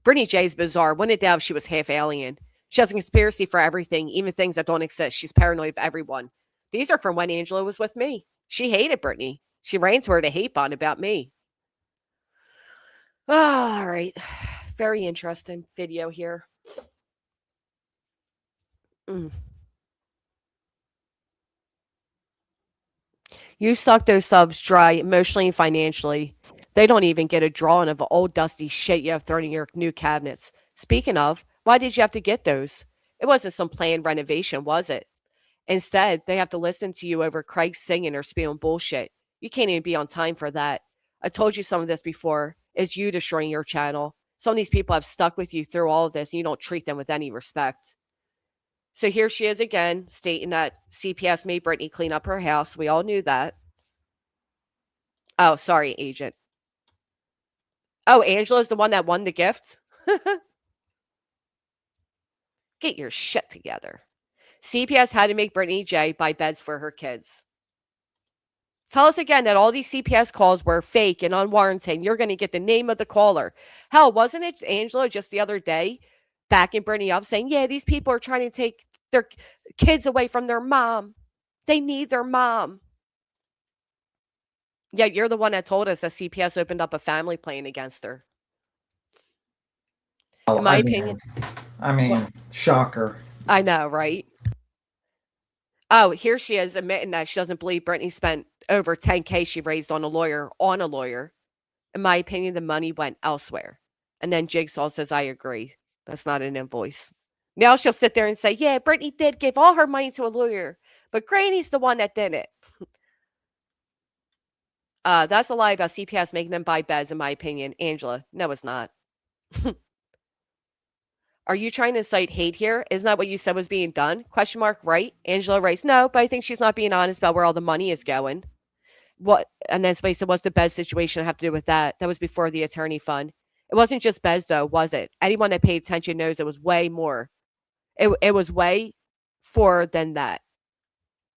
Brittany J's bizarre. Wouldn't doubt if she was half alien. She has a conspiracy for everything, even things that don't exist. She's paranoid of everyone. These are from when Angela was with me. She hated Brittany. She ran to her to hate bond about me. Oh, all right. Very interesting video here. You suck those subs dry emotionally and financially. They don't even get a drawing of old dusty shit you have thrown in your new cabinets. Speaking of, why did you have to get those? It wasn't some planned renovation, was it? Instead, they have to listen to you over Craig singing or spewing bullshit. You can't even be on time for that. I told you some of this before. It's you destroying your channel. Some of these people have stuck with you through all of this and you don't treat them with any respect. So here she is again, stating that CPS made Brittany clean up her house. We all knew that. Oh, sorry, agent. Oh, Angela's the one that won the gift? Get your shit together. CPS had to make Brittany J buy beds for her kids. Tell us again that all these CPS calls were fake and unwarranted, and you're going to get the name of the caller. Hell, wasn't it Angela just the other day backing Brittany up saying, yeah, these people are trying to take their kids away from their mom. They need their mom. Yeah, you're the one that told us that CPS opened up a family plan against her. In my opinion. Shocker. I know, right? Oh, here she is admitting that she doesn't believe Brittany spent over $10K she raised on a lawyer. In my opinion, the money went elsewhere. And then Jigsaw says, I agree. That's not an invoice. Now she'll sit there and say, yeah, Brittany did give all her money to a lawyer, but Granny's the one that did it. That's a lie about CPS making them buy beds, in my opinion. Angela, no, it's not. Are you trying to incite hate here? Isn't that what you said was being done? Question mark, right? Angela writes, no, but I think she's not being honest about where all the money is going. What? And then somebody said, what's the Bez situation have to do with that? That was before the attorney fund. It wasn't just Bez, though, was it? Anyone that paid attention knows it was way more. It was way more than that.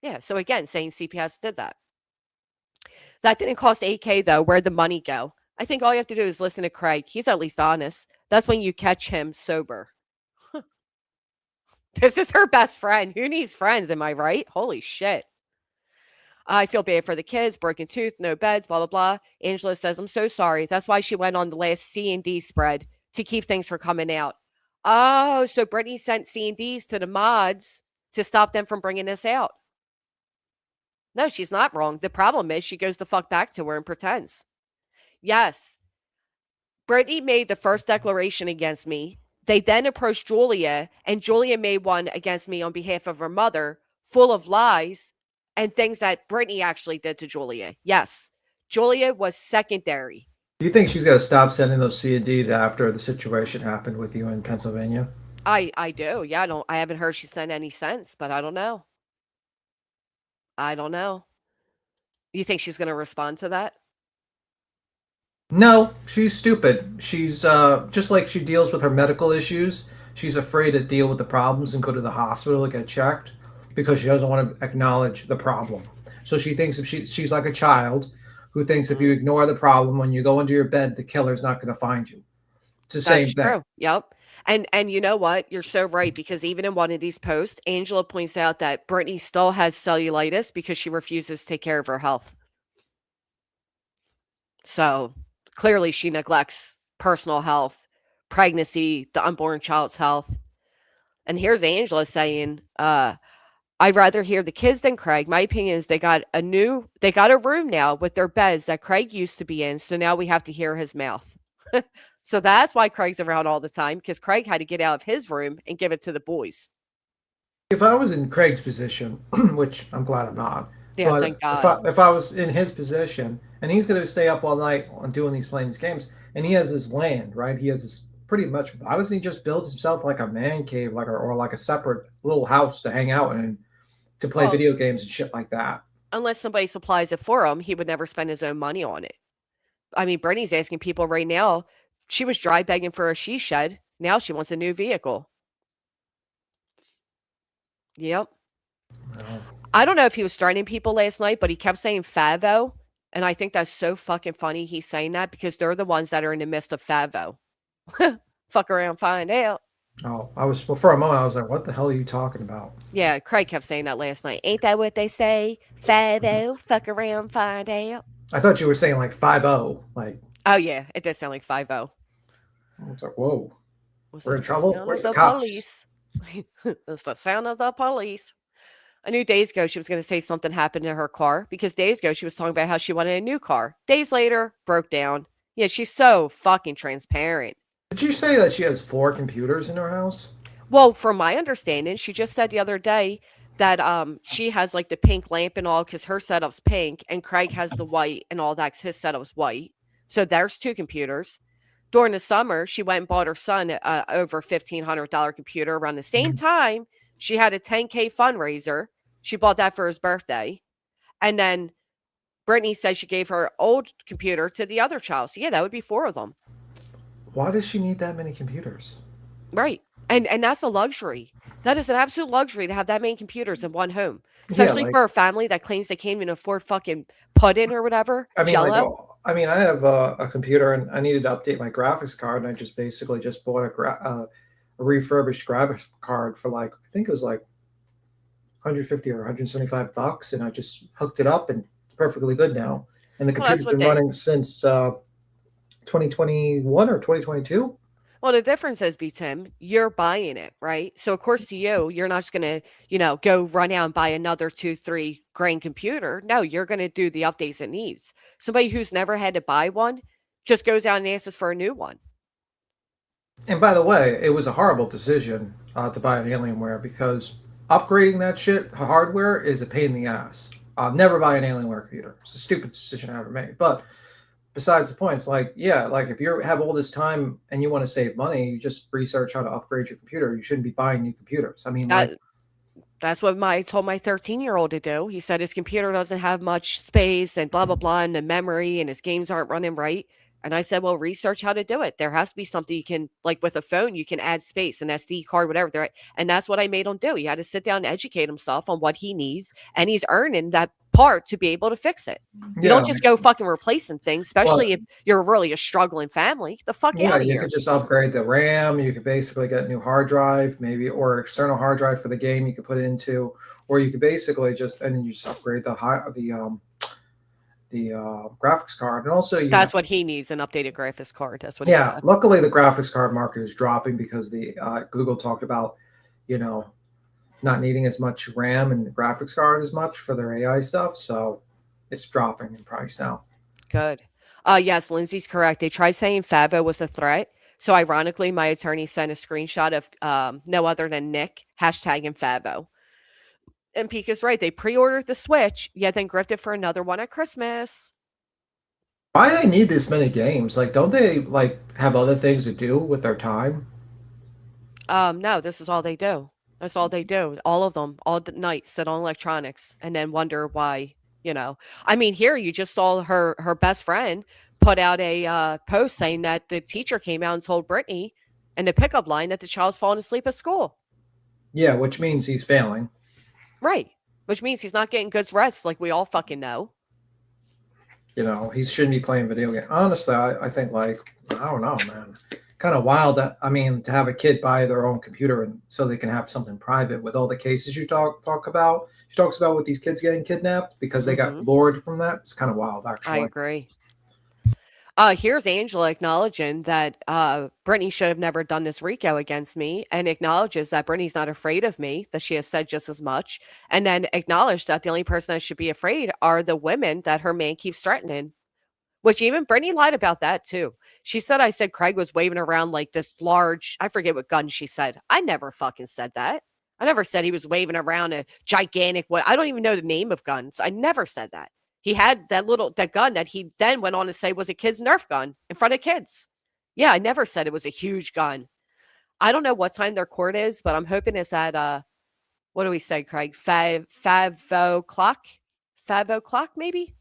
Yeah, so again, saying CPS did that. That didn't cost 8K, though. Where'd the money go? I think all you have to do is listen to Craig. He's at least honest. That's when you catch him sober. This is her best friend. Who needs friends? Am I right? Holy shit. I feel bad for the kids. Broken tooth, no beds, blah, blah, blah. Angela says, I'm so sorry. That's why she went on the last C&D spread to keep things from coming out. Oh, so Brittany sent C&Ds to the mods to stop them from bringing this out. No, she's not wrong. The problem is she goes the fuck back to her and pretends. Yes. Brittany made the first declaration against me. They then approached Julia, and Julia made one against me on behalf of her mother, full of lies and things that Brittany actually did to Julia. Yes, Julia was secondary. Do you think she's got to stop sending those C&Ds after the situation happened with you in Pennsylvania? I do. Yeah, I haven't heard she sent any since, but I don't know. You think she's going to respond to that? No, she's stupid. She's just like she deals with her medical issues. She's afraid to deal with the problems and go to the hospital to get checked because she doesn't want to acknowledge the problem. So she thinks if she's like a child who thinks if you ignore the problem when you go into your bed, the killer's not going to find you. It's the same thing. True. Yep. And you know what? You're so right, because even in one of these posts, Angela points out that Brittany still has cellulitis because she refuses to take care of her health. So clearly she neglects personal health, pregnancy, the unborn child's health. And here's Angela saying, I'd rather hear the kids than Craig. My opinion is they got a room now with their beds that Craig used to be in. So now we have to hear his mouth. So that's why Craig's around all the time, because Craig had to get out of his room and give it to the boys. If I was in Craig's position, which I'm glad I'm not, Yeah, but thank God. if I was in his position and he's going to stay up all night on doing playing these games, and he has this land, right? He has this pretty much. Why doesn't he just build himself like a man cave, or like a separate little house to hang out in, to play Well, video games and shit like that? unless somebody supplies it for him, he would never spend his own money on it. I mean, Brittany's asking people right now. She was dry begging for a she shed. Now she wants a new vehicle. Yep. No. I don't know if he was threatening people last night, but he kept saying Favo. And I think that's so fucking funny he's saying that because they're the ones that are in the midst of Favo. Fuck around, find out. Oh, well, for a moment I was like, "What the hell are you talking about?" Yeah, Craig kept saying that last night. Ain't that what they say? Favo, fuck around, find out. I thought you were saying like 5-0. Like, Oh, yeah, it does sound like 5-0. I was like, "Whoa, we're in The trouble. sound Where's of the cops?" police. It's the sound of the police. I knew days ago she was going to say something happened to her car because days ago she was talking about how she wanted a new car. Days later, broke down. Yeah, she's so fucking transparent. Did you say that she has 4 computers in her house? Well, from my understanding, she just said the other day that she has like the pink lamp and all because her setup's pink, and Craig has the white and all that 'cause his setup's white. So there's 2 computers. During the summer, she went and bought her son over $1,500 computer. Around the same time, she had a 10K fundraiser. She bought that for his birthday. And then Brittany said she gave her old computer to the other child. So yeah, that would be 4 of them. Why does she need that many computers? Right. And that's a luxury. That is an absolute luxury to have that many computers in one home. Yeah, Especially like, for a family that claims they can't even afford fucking pudding or whatever. I mean, Jello. I mean, I have a computer and I needed to update my graphics card, and I just basically just bought a refurbished graphics card for like, I think it was like 150 or 175 bucks, and I just hooked it up, and it's perfectly good now. And the Well, that's computer's what been they running since 2021 or 2022. Well, the difference is, B Tim, you're buying it, right? So of course to you, you're not just gonna, go run out and buy another 2-3 grand computer. No, you're gonna do the updates it needs. Somebody who's never had to buy one just goes out and asks for a new one. And by the way, it was a horrible decision to buy an Alienware because upgrading that shit hardware is a pain in the ass. Never buy an Alienware computer. It's a stupid decision I ever made. But besides the point, it's like, yeah, like if you have all this time and you want to save money, you just research how to upgrade your computer. You shouldn't be buying new computers. I mean, like, That's what I told my 13-year-old to do. He said his computer doesn't have much space and blah blah blah, and the memory and his games aren't running right. And I said, well, research how to do it. There has to be something you can, like with a phone, you can add space, an SD card, whatever. And that's what I made him do. He had to sit down and educate himself on what he needs, and he's earning that part to be able to fix it. You don't just go fucking replacing things, especially if you're really a struggling family. The fuck out of you here. could just upgrade the RAM. You could basically get a new hard drive, maybe, or external hard drive for the game you could put it into, or you could basically just, and then you just upgrade the graphics card. And also, That's what he needs, an updated graphics card. That's what he yeah, said. luckily the graphics card market is dropping because the Google talked about, not needing as much RAM and the graphics card as much for their AI stuff. So it's dropping in price now. Good. Yes, Lindsay's correct. They tried saying Favo was a threat. So ironically, my attorney sent a screenshot of no other than Nick hashtagging Favo. And Pika's right. They pre-ordered the Switch, yet then grifted for another one at Christmas. Why do they need this many games? Like, don't they like have other things to do with their time? No, this is all they do. That's all they do. All of them, all night, sit on electronics and then wonder why, I mean, here you just saw her best friend put out a post saying that the teacher came out and told Brittany in the pickup line that the child's falling asleep at school. Yeah, which means he's failing. Right. Which means he's not getting good rest, like we all fucking know. He shouldn't be playing video games. Honestly, I think, like, I don't know, man. Kind of wild. To have a kid buy their own computer and so they can have something private with all the cases you talk about. She talks about with these kids getting kidnapped because they got lured from that. It's kind of wild, actually. I agree. Here's Angela acknowledging that Brittany should have never done this RICO against me, and acknowledges that Brittany's not afraid of me, that she has said just as much, and then acknowledged that the only person that should be afraid are the women that her man keeps threatening. Which even Brittany lied about that too. She said I said Craig was waving around like this large, I forget what gun she said. I never fucking said that. I never said he was waving around a gigantic what I don't even know the name of guns. I never said that. He had that gun that he then went on to say was a kid's Nerf gun in front of kids. Yeah, I never said it was a huge gun. I don't know what time their court is, but I'm hoping it's at what do we say, Craig? 5 o'clock? 5 o'clock, maybe?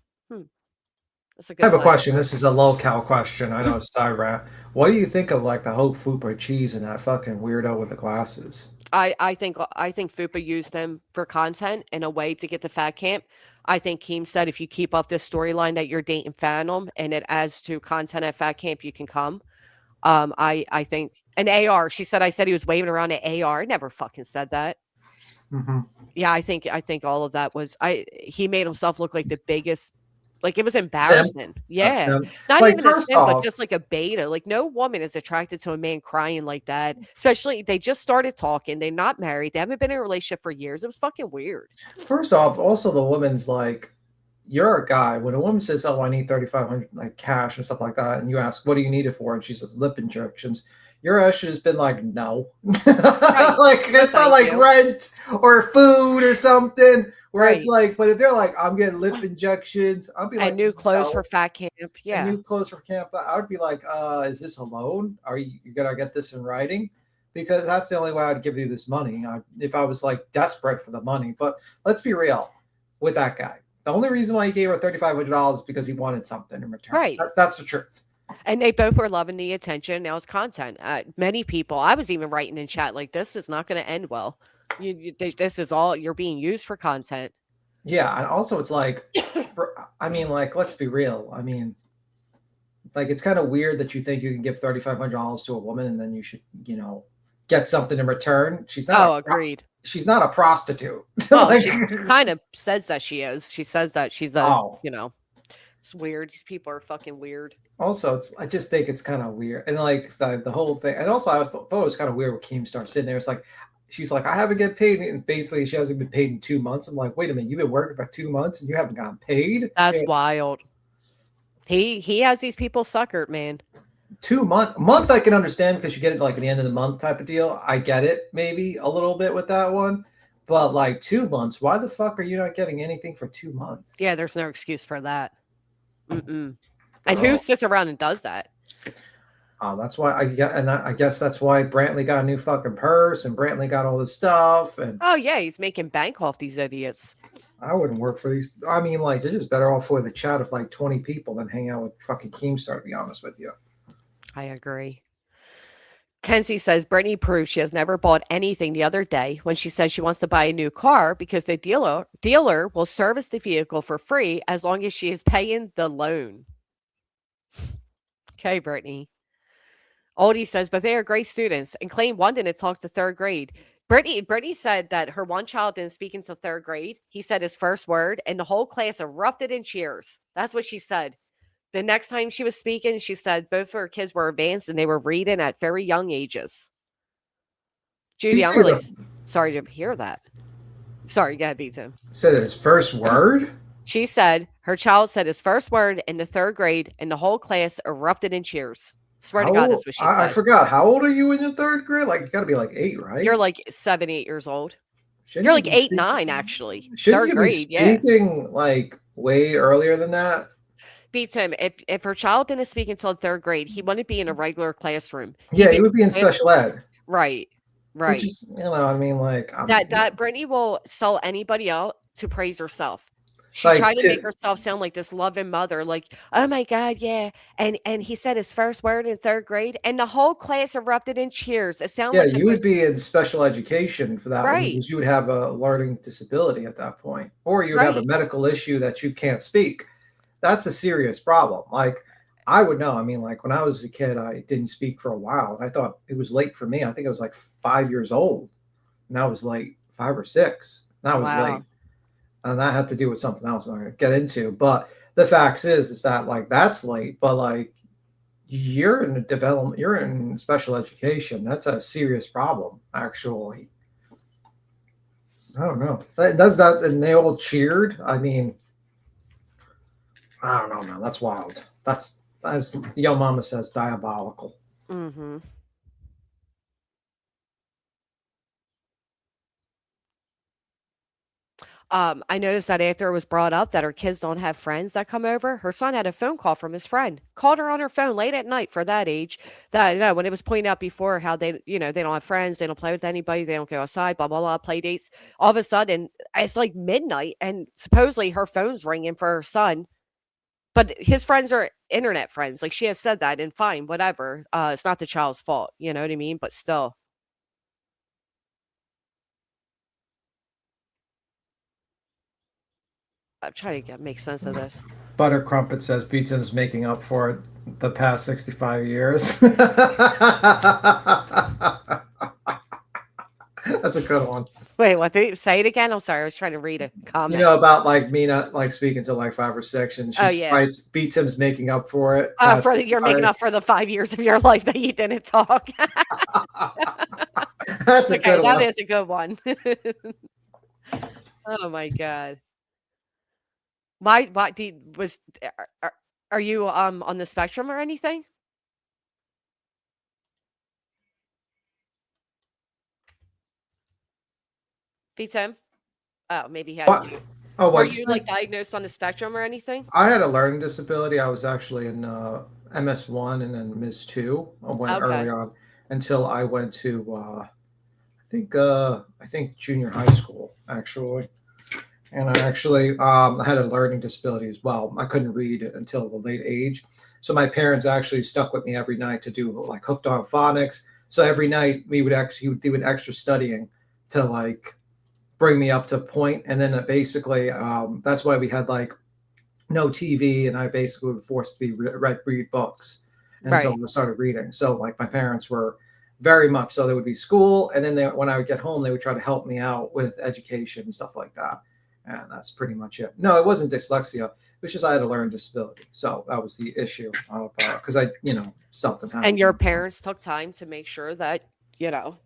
That's a I good have a time. question. This is a low-cal question. I know it's Tyra. What do you think of like the whole Fupa cheese and that fucking weirdo with the glasses? I think Fupa used them for content in a way to get to Fat Camp. I think Keem said if you keep up this storyline that you're dating Phantom and it adds to content at Fat Camp, you can come. I think an AR. She said I said he was waving around an AR. I never fucking said that. Mm-hmm. Yeah, I think all of that was he made himself look like the biggest. Like it was embarrassing. Yeah. Not Like, even a first simp, but off, just like a beta. Like no woman is attracted to a man crying like that. Especially they just started talking. They're not married. They haven't been in a relationship for years. It was fucking weird. also the woman's like, you're a guy. When a woman says, "Oh, I need 3,500 like cash and stuff like that," and you ask, "What do you need it for?" and she says, "Lip injections." Your ass should have been like, "No," Right. like No, it's not thank like you. rent or food or something. Where it's Right. like, but if they're like, "I'm getting lip injections," I'll be And like, new clothes "No." for Fat Camp. And Yeah. new clothes for camp. I would be like, "Is this a loan? Are you gonna get this in writing?" Because that's the only way I'd give you this money. If I was like desperate for the money. But let's be real with that guy. The only reason why he gave her $3,500 is because he wanted something in return. Right. That's the truth. And they both were loving the attention. Now it's content. Many people, I was even writing in chat like, this is not going to end well. This is all you're being used for content. Yeah, and also it's like, I mean, like, let's be real. I mean, like, it's kind of weird that you think you can give $3,500 to a woman and then you should, get something in return. Agreed. She's not a prostitute. Well, Like, she kind of says that she is. She says that she's it's weird. These people are fucking weird. Also, I just think it's kind of weird, and like the whole thing. And also, I thought it was kind of weird with Keemstar sitting there. It's like she's like, I haven't get paid, and basically she hasn't been paid in 2 months. I'm like, wait a minute, you've been working for 2 months and you haven't gotten paid? That's Yeah. wild. He has these people suckered, man. 2 month I can understand because you get it like at the end of the month type of deal. I get it maybe a little bit with that one, but like 2 months, why the fuck are you not getting anything for 2 months? Yeah, there's no excuse for that. And who sits around and does that? That's why I guess that's why Brantley got a new fucking purse and Brantley got all this stuff. And oh yeah, he's making bank off these idiots. I wouldn't work for these. I mean, like, you're just better off with a chat of like 20 people than hang out with fucking Keemstar, to be honest with you. I agree. Kenzie says Brittany proves she has never bought anything the other day when she says she wants to buy a new car because the dealer will service the vehicle for free as long as she is paying the loan. Okay, Brittany. Oldie says, but they are great students and claim one didn't talk to third grade. Brittany said that her one child didn't speak until third grade. He said his first word and the whole class erupted in cheers. That's what she said. The next time she was speaking, she said both of her kids were advanced and they were reading at very young ages. Judy, I'm really sorry to hear that. Sorry, go ahead, Beaton. Said his first word? She said her child said his first word in the third grade and the whole class erupted in cheers. Swear to God, that's what she said. I forgot. How old are you in your third grade? Like, you got to be like 8, right? You're like 7, 8 years old. Shouldn't You're like 8, 9, actually. Shouldn't Third grade, yeah. Speaking like way earlier than that? Beats him. If her child didn't speak until third grade, he wouldn't be in a regular classroom. Yeah, he would be in special ed. Right. Which is, I mean, like that Brittany will sell anybody out to praise herself. She like tried to make herself sound like this loving mother, like, oh my God, yeah. And he said his first word in third grade, and the whole class erupted in cheers. It sounded like you would be in special education for that one right. because you would have a learning disability at that point, or you would have a medical issue that you can't speak. That's a serious problem. Like, I would know. I mean, like when I was a kid, I didn't speak for a while, and I thought it was late for me. I think I was like 5 years old, and that was late, 5 or 6. That was late. And that had to do with something else I'm not going to get into. But the fact is that like that's late. But like you're in development, you're in special education. That's a serious problem, actually. I don't know. Does that? And they all cheered. I mean, I don't know, man. That's wild. That's, as Yo Mama says, diabolical. Mm-hmm. I noticed that after it was brought up that her kids don't have friends that come over, her son had a phone call from his friend. Called her on her phone late at night for that age. That when it was pointed out before how they, they don't have friends, they don't play with anybody, they don't go outside, blah blah blah, play dates. All of a sudden, it's like midnight, and supposedly her phone's ringing for her son. But his friends are internet friends. Like she has said that, and fine, whatever. It's not the child's fault. You know what I mean? But still, I'm trying to make sense of this. Butter Crumpet says Beaton's making up for it the past 65 years. That's a good one. Wait, what? Did you say it again? I'm sorry. I was trying to read a comment. You know about like me not like speaking to like 5 or 6, and Oh, she yeah. fights beats him's making up for it. You're making up for the 5 years of your life that you didn't talk. That's a Okay, good that one. is a good one. Oh my god. Why do was are you on the spectrum or anything? Beats him? Oh, maybe he had What? you. Oh, Were what you you say? like diagnosed on the spectrum or anything? I had a learning disability. I was actually in MS1 and then MS2. I went Okay. early on until I went to I think junior high school actually. And I actually I had a learning disability as well. I couldn't read until the late age. So my parents actually stuck with me every night to do like hooked on phonics. So every night we would actually he would do an extra studying to like bring me up to point. And then basically that's why we had like no TV, and I basically was forced to be read books until Right. I started reading. So like my parents were very much so. There would be school, and then when I would get home, they would try to help me out with education and stuff like that. And that's pretty much it. No, it wasn't dyslexia. It was just I had a learning disability. So that was the issue because I, something happened. And your parents took time to make sure that, you know,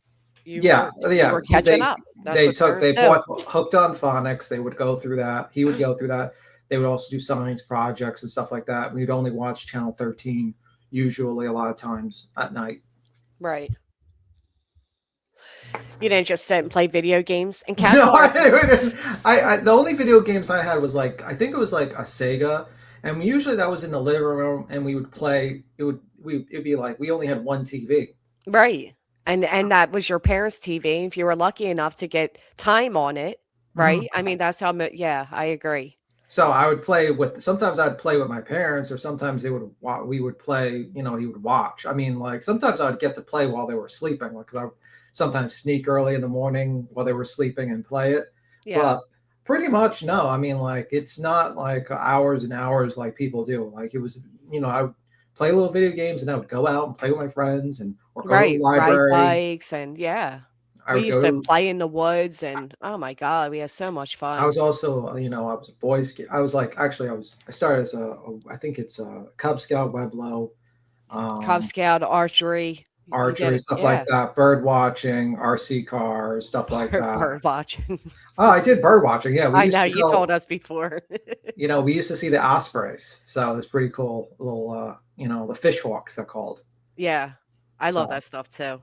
you Yeah, learned. You yeah. were catching up. That's what parents They do. bought hooked on phonics. They would go through that. He would go through that. They would also do science projects and stuff like that. We'd only watch Channel 13 usually a lot of times at night. Right. You didn't just sit and play video games and No, casual arts. the only video games I had was like I think it was like a Sega, and usually that was in the living room, and we would play. It'd be like we only had one TV. Right. And that was your parents' TV. If you were lucky enough to get time on it, Mhm. right? I mean, that's how yeah, I agree. So I would play with. Sometimes I'd play with my parents, or sometimes we would play. He would watch. I mean, like sometimes I'd get to play while they were sleeping, like because I would sometimes sneak early in the morning while they were sleeping and play it. Yeah. But pretty much no. I mean, like it's not like hours and hours like people do. Like it was, I would play little video games and I would go out and play with my friends and or go to the Right. Ride library. bikes and yeah. I We would used go to to play in the woods and oh my God, we had so much I fun. was also, I was a Boy Scout. I was like, actually, I started as I think it's a Cub Scout, Weblo, Cub um, Scout, archery. You did archery, it. stuff like Yeah. that, bird watching, RC cars, stuff like that. Bird watching. Oh, I did bird watching. Yeah, we I used know to you told go, us before. we used to see the ospreys. So it's pretty cool. Little, the fish hawks, they're called. Yeah. I love So that stuff too.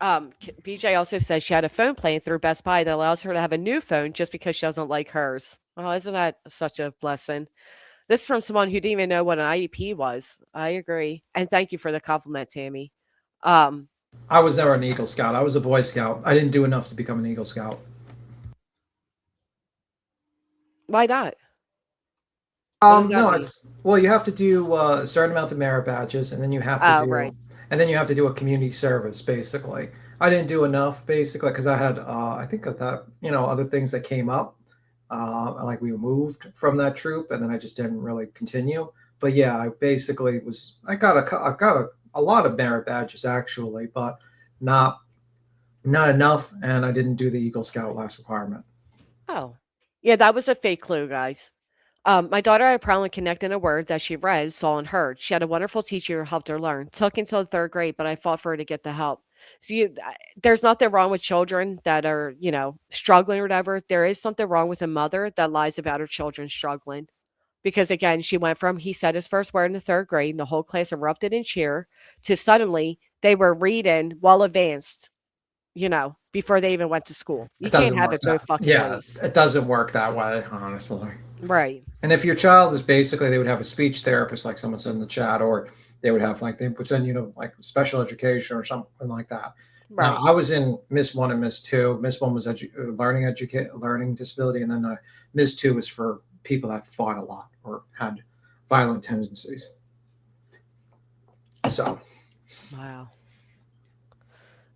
BJ also says she had a phone plan through Best Buy that allows her to have a new phone just because she doesn't like hers. Oh, isn't that such a blessing? This is from someone who didn't even know what an IEP was. I agree. And thank you for the compliment, Tammy. Um, I was never an Eagle Scout. I was a Boy Scout. I didn't do enough to become an Eagle Scout. why not? What does that No, mean? it's well, you have to do a certain amount of merit badges, and then Oh, right. you have to do a community service. Basically, I didn't do enough basically because I had, I think of that, other things that came up, like we moved from that troop, and then I just didn't really continue. But yeah, I basically I got a lot of merit badges actually, but not not enough, and I didn't do the Eagle Scout last requirement. Oh, yeah, that was a fake clue, guys. My daughter had a problem connecting a word that she read, saw, and heard. She had a wonderful teacher who helped her learn. Took until the third grade, but I fought for her to get the help. So there's nothing wrong with children that are, struggling or whatever. There is something wrong with a mother that lies about her children struggling. Because again, she went from he said his first word in the third grade and the whole class erupted in cheer to suddenly they were reading well advanced, before they even went to school. You It can't doesn't have work it both that. fucking Yeah, ways. it doesn't work that way, honestly. Right. And if your child is basically, they would have a speech therapist, like someone said in the chat, or they would have like they would send like special education or something like that. Now, Right. I was in Miss One and Miss Two. Miss One was learning disability, and then Miss Two was for people that fought a lot or had violent tendencies. So, Wow.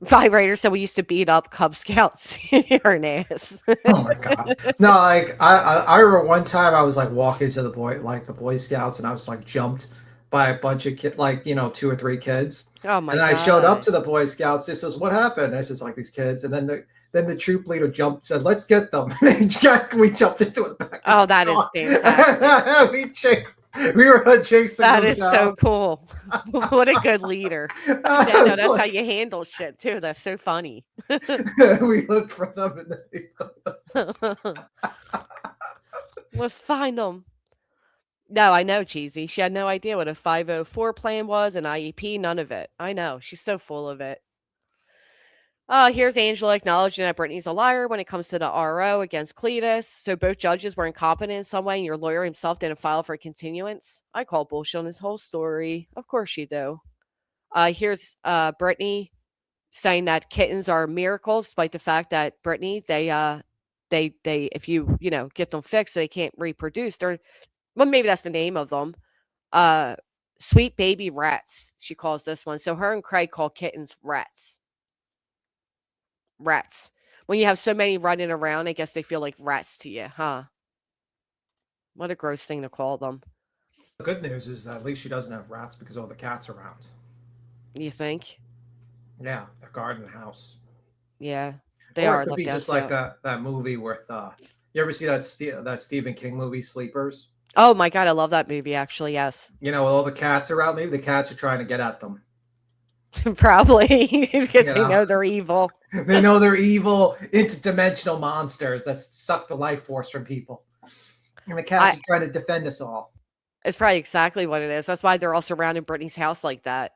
Vibrator said we used to beat up Cub Scouts. You're an ass. oh my god, no! Like I remember one time I was like walking to the Boy Scouts, and I was like jumped by a bunch of kids, like 2 or 3 kids. Oh my And god. I showed up to the Boy Scouts. He says, "What happened?" I says, "Like these kids." And then the troop leader said, "Let's get them." We jumped into it back. Oh, that is fantastic. We were chasing. That them is down. so cool. What a good leader. Yeah, no, that's how you handle shit too. That's so funny. We looked for them and Let's find them. No, I know, Cheesy. She had no idea what a 504 plan was, an IEP, none of it. I know. She's so full of it. Here's Angela acknowledging that Brittany's a liar when it comes to the RO against Cletus. So both judges were incompetent in some way, and your lawyer himself didn't file for continuance. I call bullshit on this whole story. Of course you do. Here's Brittany saying that kittens are miracles, despite the fact that Brittany, they if you get them fixed so they can't reproduce, maybe that's the name of them. Sweet baby rats, she calls this one. So her and Craig call kittens rats. Rats. When you have so many running around, I guess they feel like rats to you, huh? What a gross thing to call them. The good news is that at least she doesn't have rats because all the cats around. You think? Yeah, their garden house. Yeah, they or are. it could be just like that movie with you ever see that Stephen King movie Sleepers? Oh my god, I love that movie. Actually, yes. With all the cats around, maybe the cats are trying to get at them. Probably because they know they're evil. They know they're evil, interdimensional monsters that suck the life force from people. And the cats are trying to defend us all. It's probably exactly what it is. That's why they're all surrounding Brittany's house like that.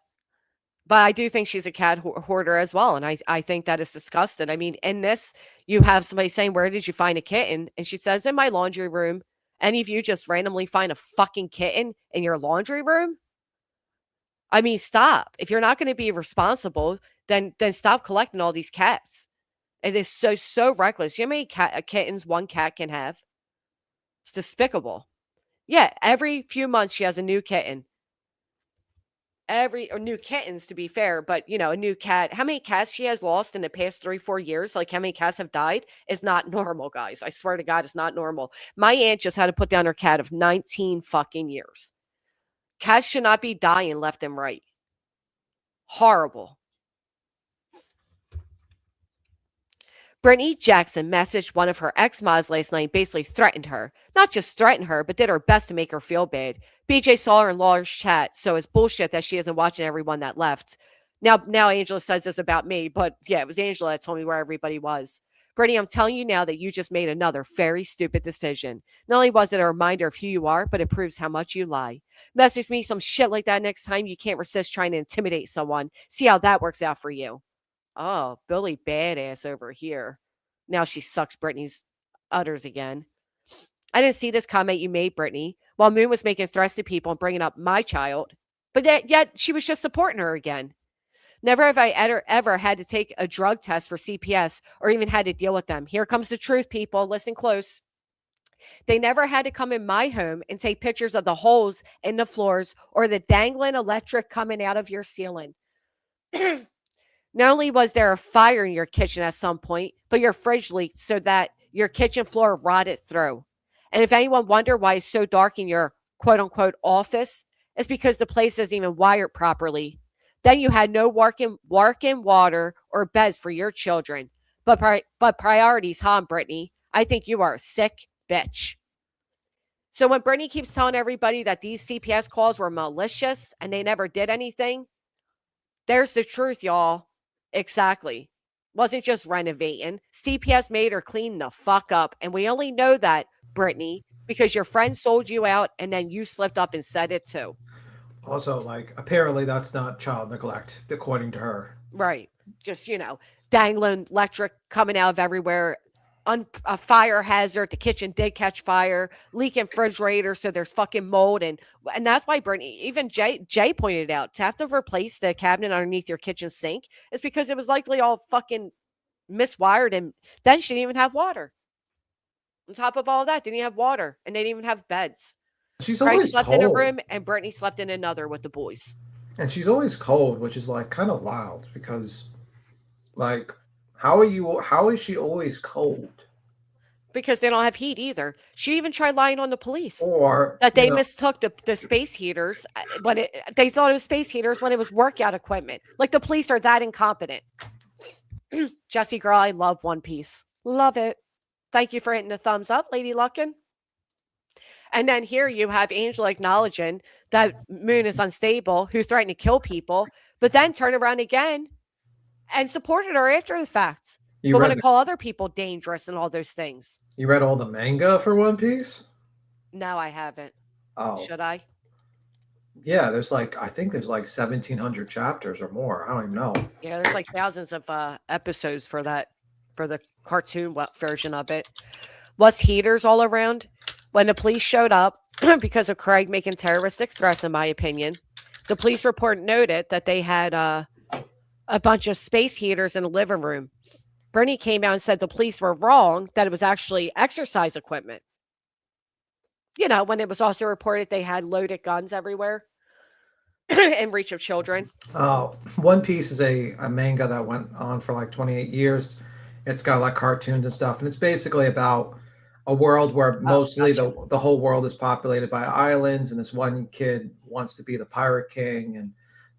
But I do think she's a cat hoarder as well. And I think that is disgusting. I mean, in this, you have somebody saying, "Where did you find a kitten?" And she says, "In my laundry room." Any of you just randomly find a fucking kitten in your laundry room? I mean, stop. If you're not going to be responsible, then stop collecting all these cats. It is so reckless. You know how many kittens one cat can have? It's despicable. Yeah, every few months she has a new kitten. Or new kittens, to be fair, but a new cat. How many cats she has lost in the past 3-4 years? Like how many cats have died is not normal, guys. I swear to God, it's not normal. My aunt just had to put down her cat of 19 fucking years. Cats should not be dying left and right. Horrible. Brittany Jackson messaged one of her ex-mods last night, basically threatened her. Not just threatened her, but did her best to make her feel bad. BJ saw her in Laura's chat, so it's bullshit that she isn't watching everyone that left. Now Angela says this about me, but yeah, it was Angela that told me where everybody was. Brittany, I'm telling you now that you just made another very stupid decision. Not only was it a reminder of who you are, but it proves how much you lie. Message me some shit like that next time you can't resist trying to intimidate someone. See how that works out for you. Oh, Billy badass over here. Now she sucks Brittany's udders again. I didn't see this comment you made, Brittany, while Moon was making threats to people and bringing up my child. But yet she was just supporting her again. Never have I ever had to take a drug test for CPS or even had to deal with them. Here comes the truth, people. Listen close. They never had to come in my home and take pictures of the holes in the floors or the dangling electric coming out of your ceiling. Not only was there a fire in your kitchen at some point, but your fridge leaked so that your kitchen floor rotted through. And if anyone wonder why it's so dark in your quote unquote office, it's because the place isn't even wired properly. Then you had no working water or beds for your children. But priorities, huh, Brittany? I think you are a sick bitch. So when Brittany keeps telling everybody that these CPS calls were malicious and they never did anything, there's the truth, y'all. Exactly. Wasn't just renovating. CPS made her clean the fuck up. And we only know that, Brittany, because your friend sold you out and then you slipped up and said it too. Also, like, apparently that's not child neglect, according to her. Right. Just, dangling electric coming out of everywhere. A fire hazard. The kitchen did catch fire. Leaking refrigerator, so there's fucking mold. And that's why Brittany, even Jay pointed out, to have to replace the cabinet underneath your kitchen sink is because it was likely all fucking miswired. And then she didn't even have water. On top of all that, didn't even have water. And they didn't even have beds. She's Craig always slept in a cold. room and Brittany slept in another with the boys. And she's always cold, which is like kind of wild because, like, how is she always cold? Because they don't have heat either. She even tried lying on the police Or that they mistook the space heaters when they thought it was space heaters when it was workout equipment. Like the police are that incompetent. Jessie girl, I love One Piece. Love it. Thank you for hitting the thumbs up, Lady Luckin. And then here you have Angela acknowledging that Moon is unstable, who threatened to kill people, but then turned around again and supported her after the fact. you But read want to call other people dangerous and all those things. you read all the manga for One Piece? No, I haven't. Oh, Should I? yeah. I think there's like 1,700 chapters or more. I don't even know. Yeah, there's like thousands of episodes for the cartoon version of it. Was heaters all around? When the police showed up, because of Craig making terroristic threats, in my opinion, the police report noted that they had a bunch of space heaters in the living room. Bernie came out and said the police were wrong, that it was actually exercise equipment. When it was also reported they had loaded guns everywhere in reach of children. One Piece is a manga that went on for like 28 years. It's got like cartoons and stuff, and it's basically about a world where mostly the whole world is populated by islands, and this one kid wants to be the pirate king and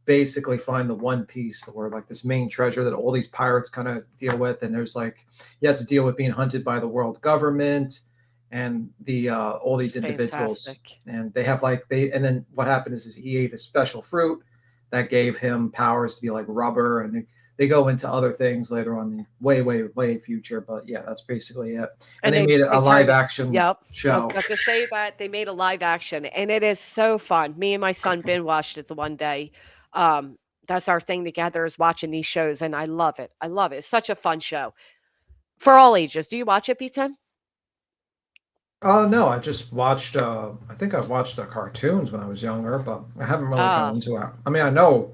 basically find the One Piece, or like this main treasure that all these pirates kind of deal with. And there's like, he has to deal with being hunted by the world government and the all these individuals. Fantastic. And they have and then what happened is he ate a special fruit that gave him powers to be like rubber, and they go into other things later on the way future. But yeah, that's basically it. And they made a live action show. I was about to say that they made a live action, and it is so fun. Me and my son binge watched it the one day. That's our thing together, is watching these shows, and I love it. I love it. It's such a fun show for all ages. Do you watch it, B10? No, I just watched. I think I've watched the cartoons when I was younger, but I haven't really gone into it. I mean, I know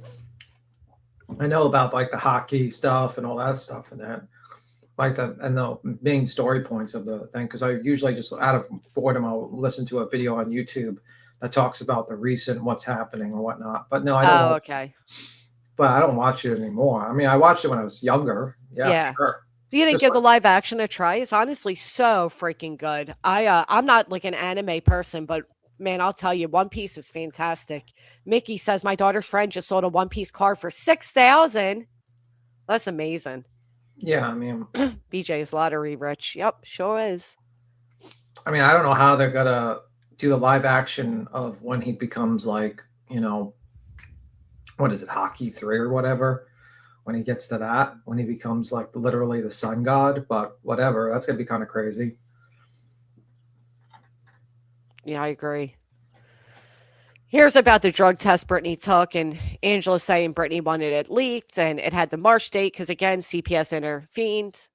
about like the hockey stuff and all that stuff, and that like the main story points of the thing. Because I usually just out of boredom, I'll listen to a video on YouTube that talks about the recent what's happening or whatnot. But no, I don't. Okay. But I don't watch it anymore. I mean, I watched it when I was younger. Yeah. Sure. You didn't give the live action a try. It's honestly so freaking good. I'm not like an anime person, but man, I'll tell you, One Piece is fantastic. Mickey says my daughter's friend just sold a One Piece card for $6,000. That's amazing. Yeah, I mean, BJ is lottery rich. Yep, sure is. I mean, I don't know how they're gonna do the live action of when he becomes like, what is it, Hockey 3 or whatever. When he gets to that, when he becomes like literally the sun god, but whatever, that's gonna be kind of crazy. Yeah, I agree. Here's about the drug test Brittany took, and Angela saying Brittany wanted it leaked, and it had the March date because again, CPS intervened.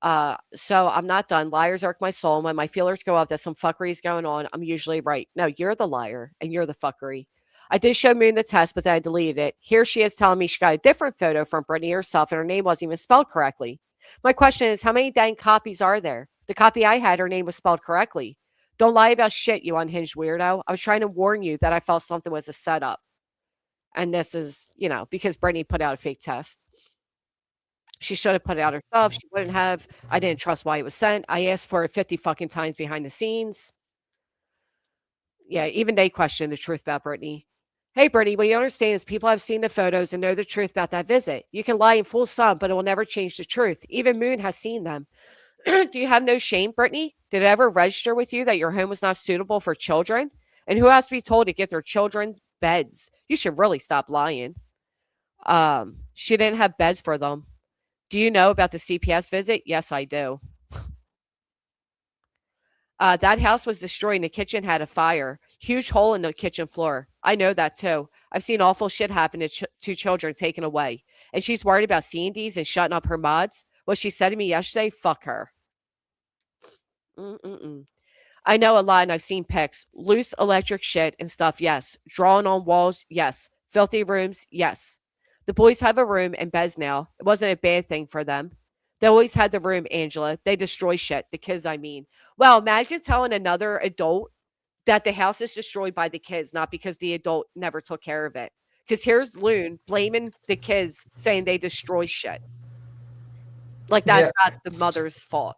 So I'm not done. Liars irk my soul. When my feelers go up that some fuckery is going on, I'm usually right. No, you're the liar and you're the fuckery. I did show Moon the test, but then I deleted it. Here she is telling me she got a different photo from Brittany herself, and her name wasn't even spelled correctly. My question is, how many dang copies are there? The copy I had, her name was spelled correctly. Don't lie about shit, you unhinged weirdo. I was trying to warn you that I felt something was a setup. And this is, because Brittany put out a fake test. She should have put it out herself. She wouldn't have. I didn't trust why it was sent. I asked for it 50 fucking times behind the scenes. Yeah, even they questioned the truth about Brittany. Hey, Brittany, what you understand is people have seen the photos and know the truth about that visit. You can lie in full sum, but it will never change the truth. Even Moon has seen them. Do you have no shame, Brittany? Did it ever register with you that your home was not suitable for children? And who has to be told to get their children's beds? You should really stop lying. She didn't have beds for them. Do you know about the CPS visit? Yes, I do. That house was destroyed and the kitchen had a fire. Huge hole in the kitchen floor. I know that too. I've seen awful shit happen to two children taken away. And she's worried about seeing these and shutting up her mods. What she said to me yesterday, fuck her. Mm-mm-mm. I know a lot and I've seen pics. Loose electric shit and stuff, yes. Drawing on walls, yes. Filthy rooms, yes. The boys have a room and beds now. It wasn't a bad thing for them. They always had the room, Angela. They destroy shit. The kids, I mean. Well, imagine telling another adult that the house is destroyed by the kids, not because the adult never took care of it. Because here's Loon blaming the kids, saying they destroy shit. Like that's not the mother's fault.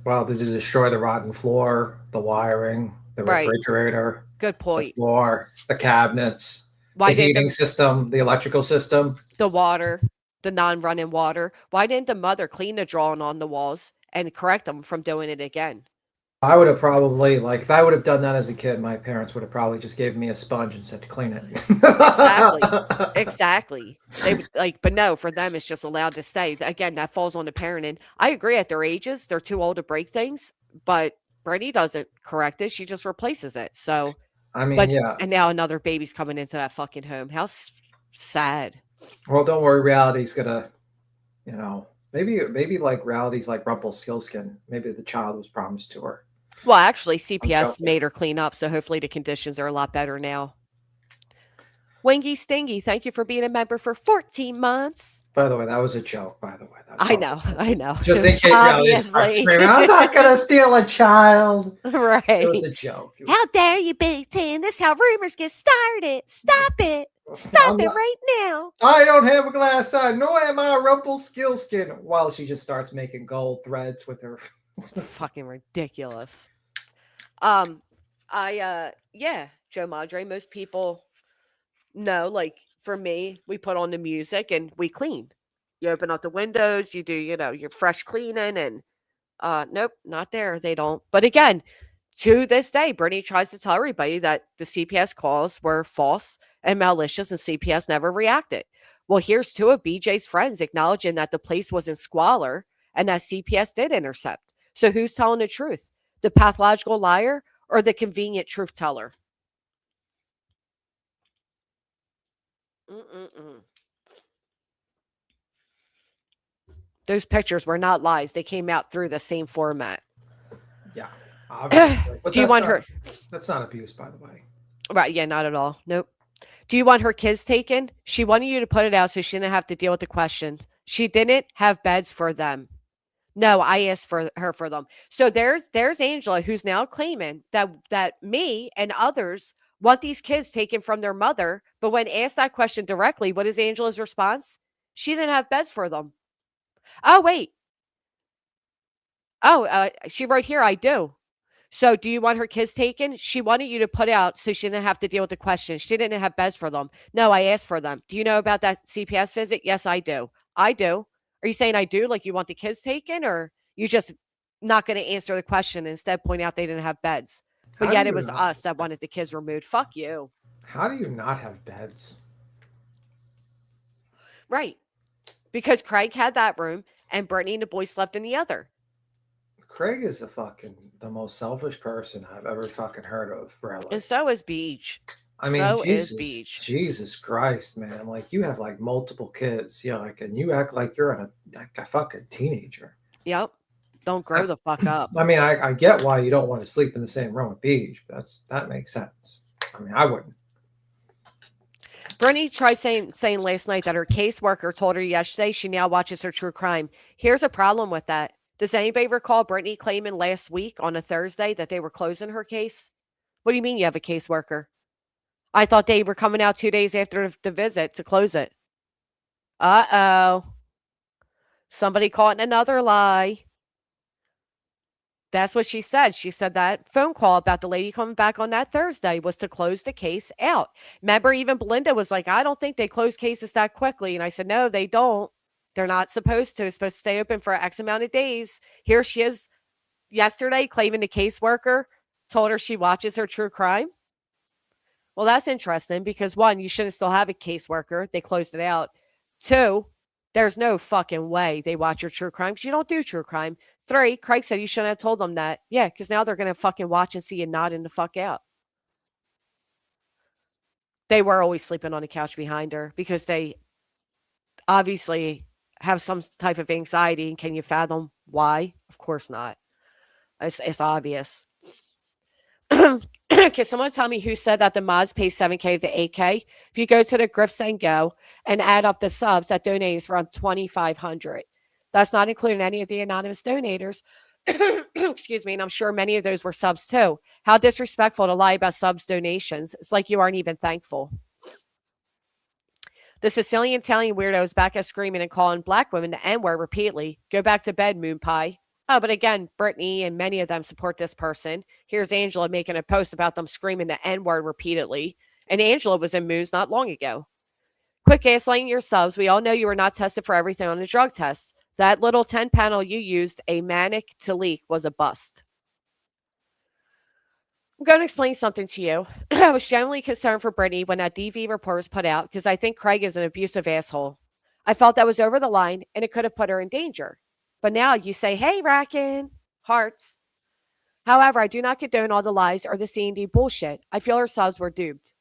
Well, did it destroy the rotten floor, the wiring, the Right. refrigerator, Good the point. floor, the cabinets, Why the didn't heating system, the electrical system? the water, the non-running water? Why didn't the mother clean the drawing on the walls and correct them from doing it again? I would have probably, like, if I would have done that as a kid, my parents would have probably just given me a sponge and said to clean it. Exactly. Exactly. They was like, but no, for them, it's just allowed to say. Again, that falls on the parent. And I agree at their ages, they're too old to break things, but Brittany doesn't correct it. She just replaces it. So, I mean, but, yeah. and now another baby's coming into that fucking home. How sad. Well, don't worry. Reality's gonna, maybe like reality's like Rumpelstiltskin. Maybe the child was promised to her. Well, actually, CPS joking. made her clean up. So hopefully the conditions are a lot better now. Wingy Stingy, thank you for being a member for 14 months. By the way, that was a joke. By the way, I know. Just in case reality starts screaming, I'm not gonna steal a child. Right. It was a joke. How dare you, Big Ten? This is how rumors get started. Stop it. Stop it right now. I don't have a glass eye, nor am I a Rumpelstiltskin. While she just starts making gold threads with her. Fucking ridiculous. Yeah, Joe Madre, most people know, like for me, we put on the music and we clean. You open up the windows, you do, your fresh cleaning and nope, not there. They don't. But again, to this day, Brittany tries to tell everybody that the CPS calls were false and malicious and CPS never reacted. Well, here's two of BJ's friends acknowledging that the place was in squalor and that CPS did intercept. So who's telling the truth? The pathological liar or the convenient truth teller? Those pictures were not lies. They came out through the same format. Yeah. Obviously. Do you want her? That's not abuse, by the way. Right. Yeah, not at all. Nope. Do you want her kids taken? She wanted you to put it out so she didn't have to deal with the questions. She didn't have beds for them. No, I asked for her for them. So there's Angela, who's now claiming that me and others want these kids taken from their mother. But when asked that question directly, what is Angela's response? She didn't have beds for them. Oh, wait. Oh, she wrote here, I do. So do you want her kids taken? She wanted you to put out so she didn't have to deal with the question. She didn't have beds for them. No, I asked for them. Do you know about that CPS visit? Yes, I do. I do. Are you saying I do? Like you want the kids taken, or you just not going to answer the question and instead point out they didn't have beds? But yet it was us that wanted the kids removed. Fuck you. How do you not have beds? Right. Because Craig had that room and Brittany and the boys slept in the other. Craig is the most selfish person I've ever fucking heard of, really. And so is Beach. I mean, so is Beach. Jesus Christ, man! Like you have like multiple kids, and you act like you're a fucking teenager. Yep. Don't grow the fuck up. I mean, I get why you don't want to sleep in the same room with Beach. That makes sense. I mean, I wouldn't. Brittany tried saying last night that her caseworker told her yesterday she now watches her true crime. Here's a problem with that. Does anybody recall Brittany claiming last week on a Thursday that they were closing her case? What do you mean you have a caseworker? I thought they were coming out 2 days after the visit to close it. Uh-oh. Somebody caught in another lie. That's what she said. She said that phone call about the lady coming back on that Thursday was to close the case out. Remember, even Belinda was like, I don't think they close cases that quickly. And I said, no, they don't. They're not supposed to. It's supposed to stay open for X amount of days. Here she is yesterday claiming the caseworker told her she watches her true crime. Well, that's interesting because one, you shouldn't still have a caseworker. They closed it out. Two, There's no fucking way they watch your true crime because you don't do true crime. 3, Craig said you shouldn't have told them that. Yeah, because now they're going to fucking watch and see you nodding the fuck out. They were always sleeping on the couch behind her because they obviously have some type of anxiety. And can you fathom why? Of course not. It's obvious. Can someone tell me who said that the mods pay 7K to 8K? If you go to the grifts and go and add up the subs that donate is around 2,500. That's not including any of the anonymous donators. Excuse me. And I'm sure many of those were subs too. How disrespectful to lie about subs donations. It's like you aren't even thankful. The Sicilian Italian weirdos back at screaming and calling black women the N-word repeatedly. Go back to bed, moon pie. Oh, but again, Brittany and many of them support this person. Here's Angela making a post about them screaming the N-word repeatedly. And Angela was in Moons not long ago. Quit gaslighting your subs. We all know you were not tested for everything on the drug test. That little 10 panel you used, a manic to leak, was a bust. I'm going to explain something to you. I was genuinely concerned for Brittany when that DV report was put out because I think Craig is an abusive asshole. I felt that was over the line and it could have put her in danger. But now you say, hey, Racken, hearts. However, I do not condone all the lies or the C&D bullshit. I feel her subs were duped.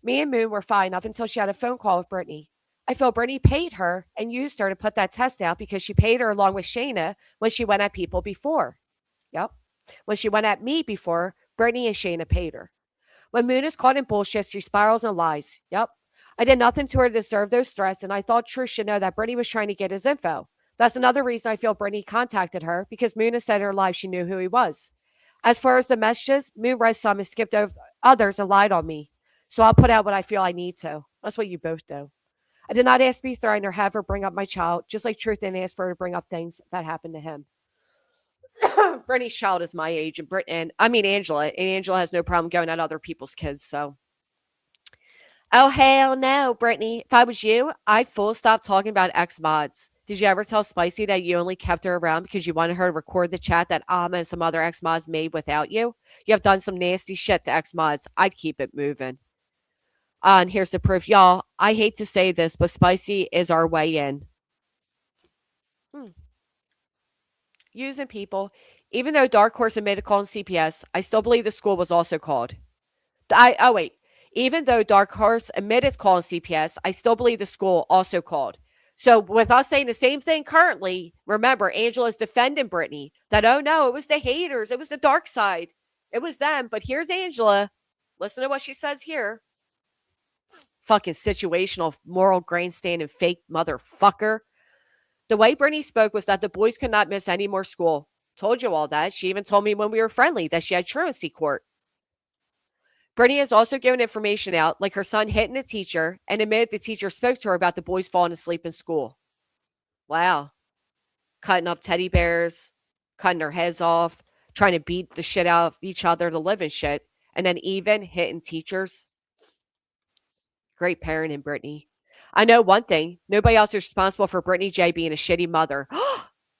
Me and Moon were fine up until she had a phone call with Brittany. I feel Brittany paid her and used her to put that test out because she paid her along with Shayna when she went at people before. Yep. When she went at me before, Brittany and Shayna paid her. When Moon is caught in bullshit, she spirals and lies. Yep. I did nothing to her to deserve those threats, and I thought Trish should know that Brittany was trying to get his info. That's another reason I feel Brittany contacted her, because Moon has said in her life she knew who he was. As far as the messages, Moon read some and skipped over others and lied on me. So I'll put out what I feel I need to. That's what you both do. I did not ask to be threatened or have her bring up my child, just like Truth didn't ask for her to bring up things that happened to him. Brittany's child is my age, and Angela, and Angela has no problem going at other people's kids, so. Oh, hell no, Brittany. If I was you, I'd full stop talking about ex-mods. Did you ever tell Spicy that you only kept her around because you wanted her to record the chat that Amma and some other ex-mods made without you? You have done some nasty shit to ex-mods. I'd keep it moving. And here's the proof. Y'all, I hate to say this, but Spicy is our way in. Using people. Even though Dark Horse admitted calling CPS, I still believe the school was also called. Even though Dark Horse admitted calling CPS, I still believe the school also called. So with us saying the same thing currently, remember, Angela's defending Brittany. That, oh no, it was the haters. It was the dark side. It was them. But here's Angela. Listen to what she says here. Fucking situational, moral grandstand and fake motherfucker. The way Brittany spoke was that the boys could not miss any more school. Told you all that. She even told me when we were friendly that she had truancy court. Brittany has also given information out, like her son hitting a teacher, and admitted the teacher spoke to her about the boys falling asleep in school. Wow. Cutting up teddy bears, cutting their heads off, trying to beat the shit out of each other to live and shit, and then even hitting teachers. Great parenting, Brittany. I know one thing. Nobody else is responsible for Brittany J being a shitty mother.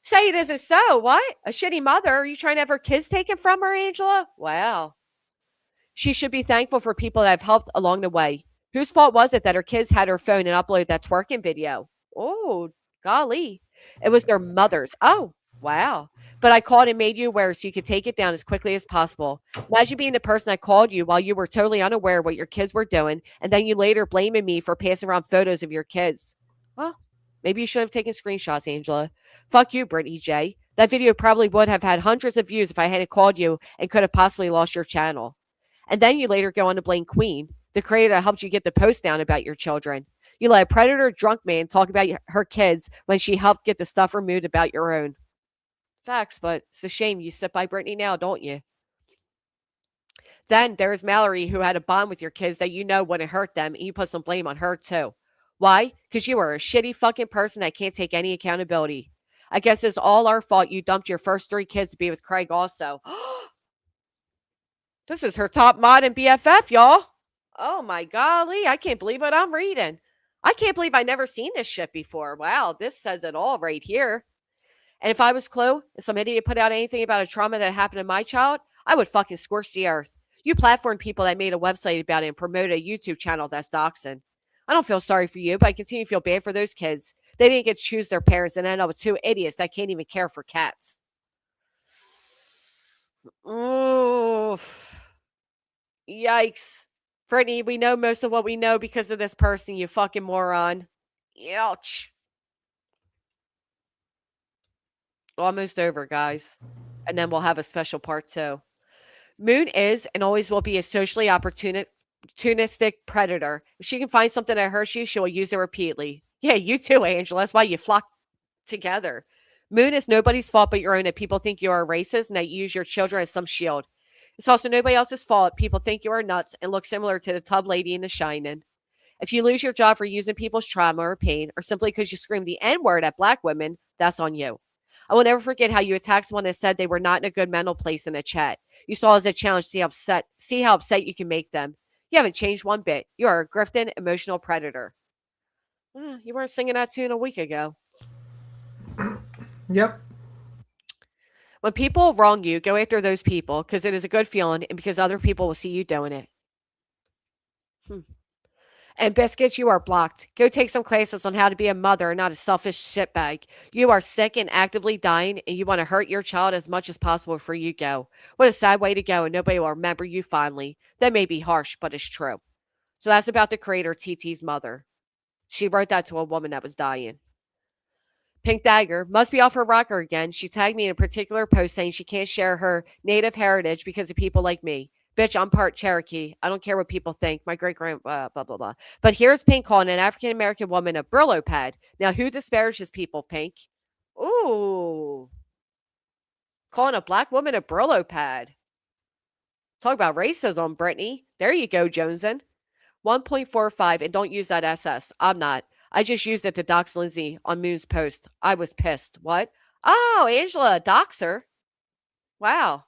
Say it isn't so. What? A shitty mother? Are you trying to have her kids taken from her, Angela? Wow. She should be thankful for people that have helped along the way. Whose fault was it that her kids had her phone and uploaded that twerking video? Oh, golly. It was their mother's. Oh, wow. But I called and made you aware so you could take it down as quickly as possible. Imagine being the person that called you while you were totally unaware what your kids were doing, and then you later blaming me for passing around photos of your kids. Well, maybe you should have taken screenshots, Angela. Fuck you, Brittany J. That video probably would have had hundreds of views if I hadn't called you and could have possibly lost your channel. And then you later go on to blame Queen, the creator that helped you get the post down about your children. You let a predator drunk man talk about her kids when she helped get the stuff removed about your own. Facts, but it's a shame you sit by Brittany now, don't you? Then there's Mallory, who had a bond with your kids that you know wouldn't hurt them, and you put some blame on her too. Why? Because you are a shitty fucking person that can't take any accountability. I guess it's all our fault you dumped your first 3 kids to be with Craig also. This is her top mod and BFF, y'all. Oh my golly, I can't believe what I'm reading. I can't believe I never seen this shit before. Wow, this says it all right here. And if I was Chloe, if some idiot put out anything about a trauma that happened to my child, I would fucking scorch the earth. You platform people that made a website about it and promoted a YouTube channel that's doxing. I don't feel sorry for you, but I continue to feel bad for those kids. They didn't get to choose their parents and end up with two idiots that can't even care for cats. Oof. Yikes. Brittany, we know most of what we know because of this person, you fucking moron. Ouch. Almost over, guys. And then we'll have a special part 2. Moon is and always will be a socially opportunistic predator. If she can find something that hurts you, she will use it repeatedly. Yeah, you too, Angela. That's why you flock together. Moon is nobody's fault but your own that people think you are racist and that you use your children as some shield. It's also nobody else's fault. People think you are nuts and look similar to the tub lady in The Shining. If you lose your job for using people's trauma or pain, or simply because you scream the N word at black women, that's on you. I will never forget how you attacked someone that said they were not in a good mental place in a chat. You saw it as a challenge to see how upset you can make them. You haven't changed one bit. You are a grifting emotional predator. You weren't singing that tune a week ago. Yep. When people wrong you, go after those people because it is a good feeling and because other people will see you doing it. And Biscuits, you are blocked. Go take some classes on how to be a mother and not a selfish shitbag. You are sick and actively dying, and you want to hurt your child as much as possible before you go. What a sad way to go, and nobody will remember you fondly. That may be harsh, but it's true. So that's about the creator, TT's mother. She wrote that to a woman that was dying. Pink Dagger must be off her rocker again. She tagged me in a particular post saying she can't share her native heritage because of people like me. Bitch, I'm part Cherokee. I don't care what people think. My great-grand, blah, blah, blah. But here's Pink calling an African-American woman a Brillo pad. Now, who disparages people, Pink? Ooh. Calling a black woman a Brillo pad. Talk about racism, Brittany. There you go, Jonesin. 1.45, and don't use that SS. I'm not. I just used it to dox Lindsay on Moon's post. I was pissed. What? Oh, Angela, doxer. Wow.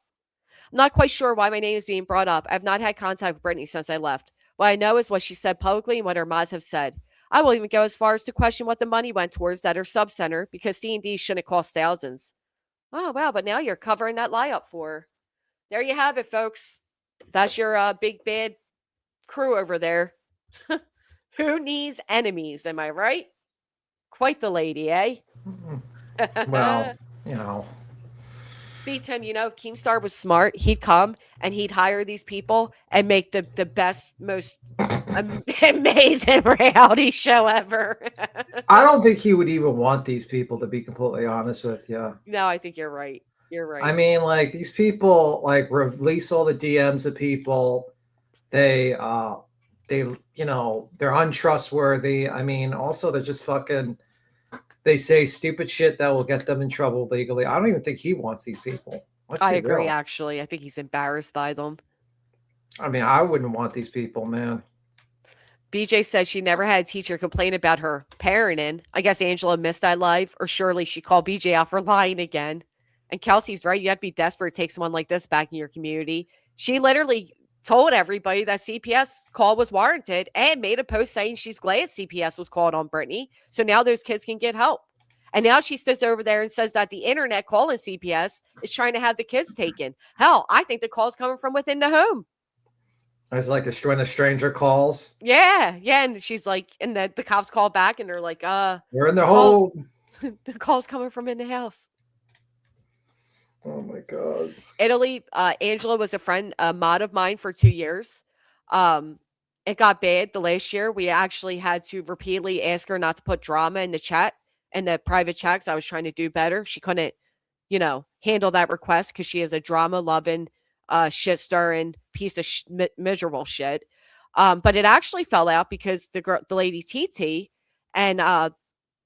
I'm not quite sure why my name is being brought up. I've not had contact with Brittany since I left. What I know is what she said publicly and what her mods have said. I will even go as far as to question what the money went towards at her sub-center because C&D shouldn't cost thousands. Oh, wow, but now you're covering that lie up for her. There you have it, folks. That's your big bad crew over there. Who needs enemies? Am I right? Quite the lady, eh? Well, you know. Beats him, Keemstar was smart. He'd come and he'd hire these people and make the best, most amazing reality show ever. I don't think he would even want these people, to be completely honest with you. No, I think you're right. You're right. I mean, like, these people, like, release all the DMs of people. They they're untrustworthy. I mean, also they're just fucking, they say stupid shit that will get them in trouble legally. I don't even think he wants these people. I agree, actually. I think he's embarrassed by them. I mean, I wouldn't want these people, man. BJ said she never had a teacher complain about her parenting. I guess Angela missed that live, or surely she called BJ out for lying again. And Kelsey's right. You have to be desperate to take someone like this back in your community. She literally told everybody that CPS call was warranted and made a post saying she's glad CPS was called on Brittany. So now those kids can get help. And now she sits over there and says that the internet calling CPS is trying to have the kids taken. Hell, I think the call's coming from within the home. It's like when a stranger calls. Yeah. And she's like, and the cops call back and they're like, we're in the home. The call's coming from in the house. Oh my God. Italy, Angela was a mod of mine for 2 years. It got bad the last year. We actually had to repeatedly ask her not to put drama in the chat and the private chats. I was trying to do better. She couldn't, handle that request because she is a drama loving, shit stirring piece of miserable shit. But it actually fell out because the lady TT and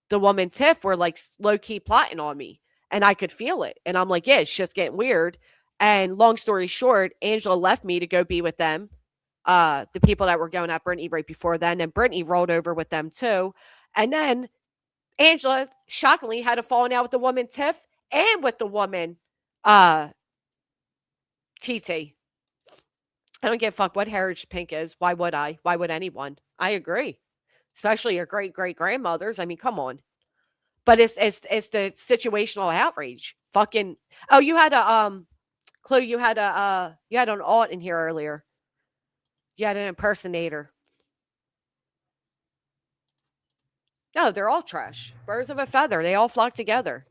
the woman Tiff were like low key plotting on me. And I could feel it. And I'm like, yeah, it's just getting weird. And long story short, Angela left me to go be with them. The people that were going at Brittany right before then. And Brittany rolled over with them too. And then Angela, shockingly, had a falling out with the woman Tiff and with the woman TT. I don't give a fuck what heritage Pink is. Why would I? Why would anyone? I agree. Especially your great-great-grandmothers. I mean, come on. But it's the situational outrage. Fucking you had a Clue, you had an alt in here earlier. You had an impersonator. No, they're all trash. Birds of a feather. They all flock together.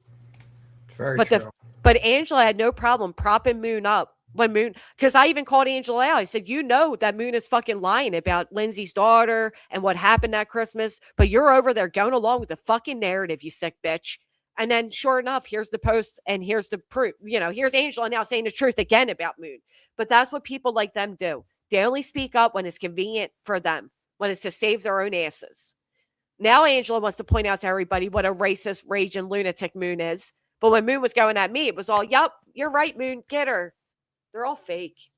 Very But true. but Angela had no problem propping Moon up when Moon, because I even called Angela out. I said, you know that Moon is fucking lying about Lindsay's daughter and what happened that Christmas, but you're over there going along with the fucking narrative, you sick bitch. And then sure enough, here's the post and here's the proof. Here's Angela now saying the truth again about Moon. But that's what people like them do. They only speak up when it's convenient for them, when it's to save their own asses. Now Angela wants to point out to everybody what a racist, raging lunatic Moon is. But when Moon was going at me, it was all, yup, you're right, Moon, get her. They're all fake.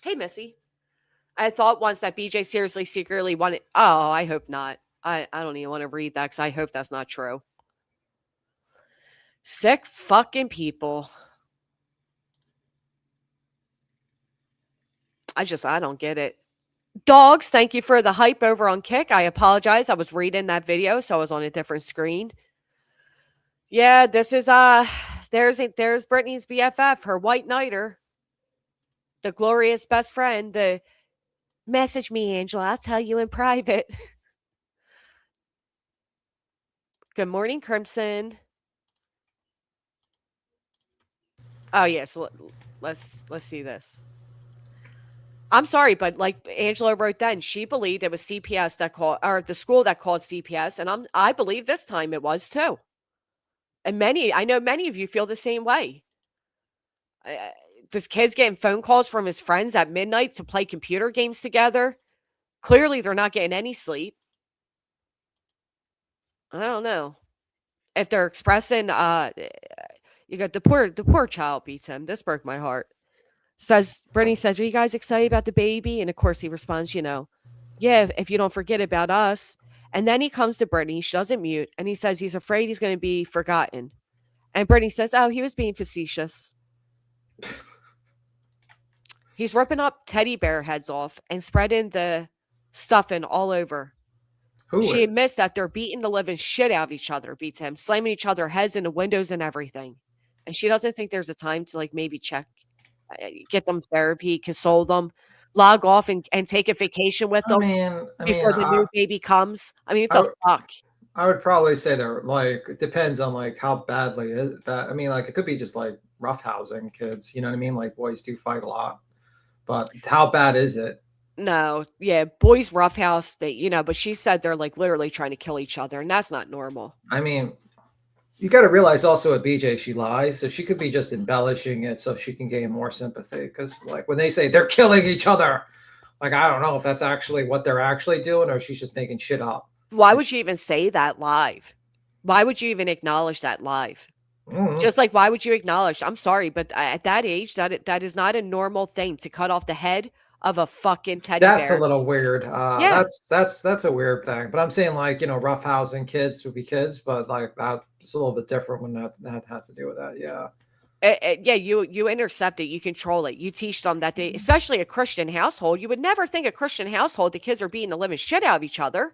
Hey, Missy. I thought once that BJ seriously, secretly wanted. Oh, I hope not. I don't even want to read that because I hope that's not true. Sick fucking people. I don't get it. Dogs, thank you for the hype over on Kick. I apologize. I was reading that video, so I was on a different screen. Yeah, this is there's Brittany's BFF, her white knighter, the glorious best friend. The message me, Angela. I'll tell you in private. Good morning, Crimson. Oh yes, let's see this. I'm sorry, but like Angela wrote then, she believed it was CPS that called, or the school that called CPS, and I believe this time it was too. And I know many of you feel the same way. This kid's getting phone calls from his friends at midnight to play computer games together. Clearly, they're not getting any sleep. I don't know if they're expressing. You got the poor child beats him. This broke my heart. Brittany says, "Are you guys excited about the baby?" And of course, he responds, "Yeah, if you don't forget about us." And then he comes to Brittany. She doesn't mute. And he says he's afraid he's going to be forgotten. And Brittany says, "Oh, he was being facetious." He's ripping up teddy bear heads off and spreading the stuffing all over. She admits that they're beating the living shit out of each other, beats him, slamming each other heads into windows and everything. And she doesn't think there's a time to like maybe check, get them therapy, console them, log off and take a vacation with them before the new baby comes. I mean, what the fuck? I would probably say they're like, it depends on like how badly is that. I mean, like it could be just like roughhousing kids, you know what I mean? Like boys do fight a lot, but how bad is it? No, yeah, boys roughhouse, but she said they're like literally trying to kill each other, and that's not normal. I mean, you got to realize also at BJ, she lies, so she could be just embellishing it so she can gain more sympathy. Because like when they say they're killing each other, like I don't know if that's actually what they're actually doing or she's just making shit up. Why would you even say that live? Why would you even acknowledge that live? Mm-hmm. Just like why would you acknowledge? I'm sorry, but at that age, that is not a normal thing to cut off the head of a fucking teddy bear. That's a little weird. Yeah. That's a weird thing. But I'm saying like, roughhousing kids would be kids, but like that's a little bit different when that has to do with that. Yeah. Yeah, you intercept it, you control it, you teach them that they, especially a Christian household, you would never think a Christian household, the kids are beating the living shit out of each other.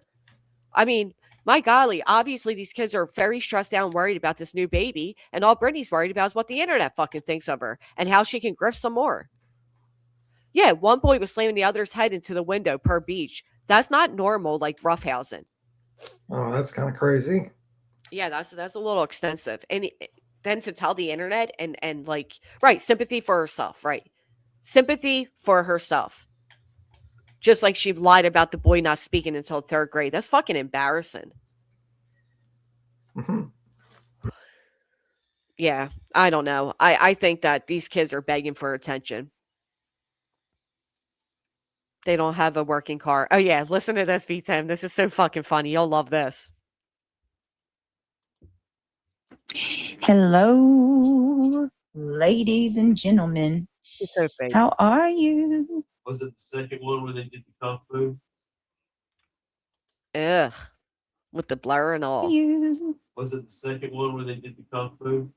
I mean, my golly, obviously these kids are very stressed out and worried about this new baby, and all Brittany's worried about is what the internet fucking thinks of her and how she can grift some more. Yeah, one boy was slamming the other's head into the window per beach. That's not normal, like roughhousing. Oh, that's kind of crazy. Yeah, that's a little extensive. And then to tell the internet and like, right, sympathy for herself, right? Sympathy for herself. Just like she lied about the boy not speaking until 3rd grade. That's fucking embarrassing. Mm-hmm. Yeah, I don't know. I think that these kids are begging for attention. They don't have a working car. Oh, yeah. Listen to this, V10. This is so fucking funny. You'll love this. Hello, ladies and gentlemen. It's so fake. How are you? Was it the second one where they did the kung fu? Ugh. With the blur and all. Was it the second one where they did the kung fu?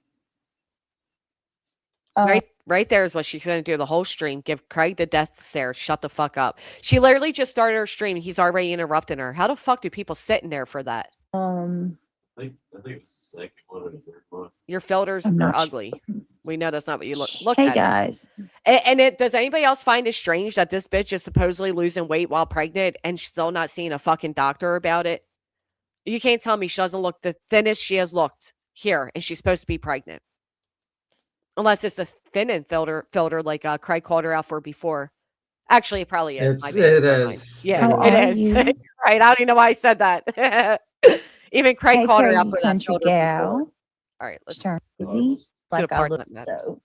Right there is what she's going to do the whole stream. Give Craig the death stare. Shut the fuck up. She literally just started her stream. And he's already interrupting her. How the fuck do people sit in there for that? I think it was the second one or the 3rd one. Your filters are ugly. We know that's not what you look hey at. Hey guys. Does anybody else find it strange that this bitch is supposedly losing weight while pregnant and still not seeing a fucking doctor about it? You can't tell me she doesn't look the thinnest she has looked here, and she's supposed to be pregnant. Unless it's a thinning filter like Craig called her out for before. Actually, it probably is. My bad. It Never mind. is. Yeah, How it are is. you? Right. I don't even know why I said that. Even Craig Hey, called her out crazy for that country filter before. gal. All right, let's Turn I easy was- to the like I part look that matters. so.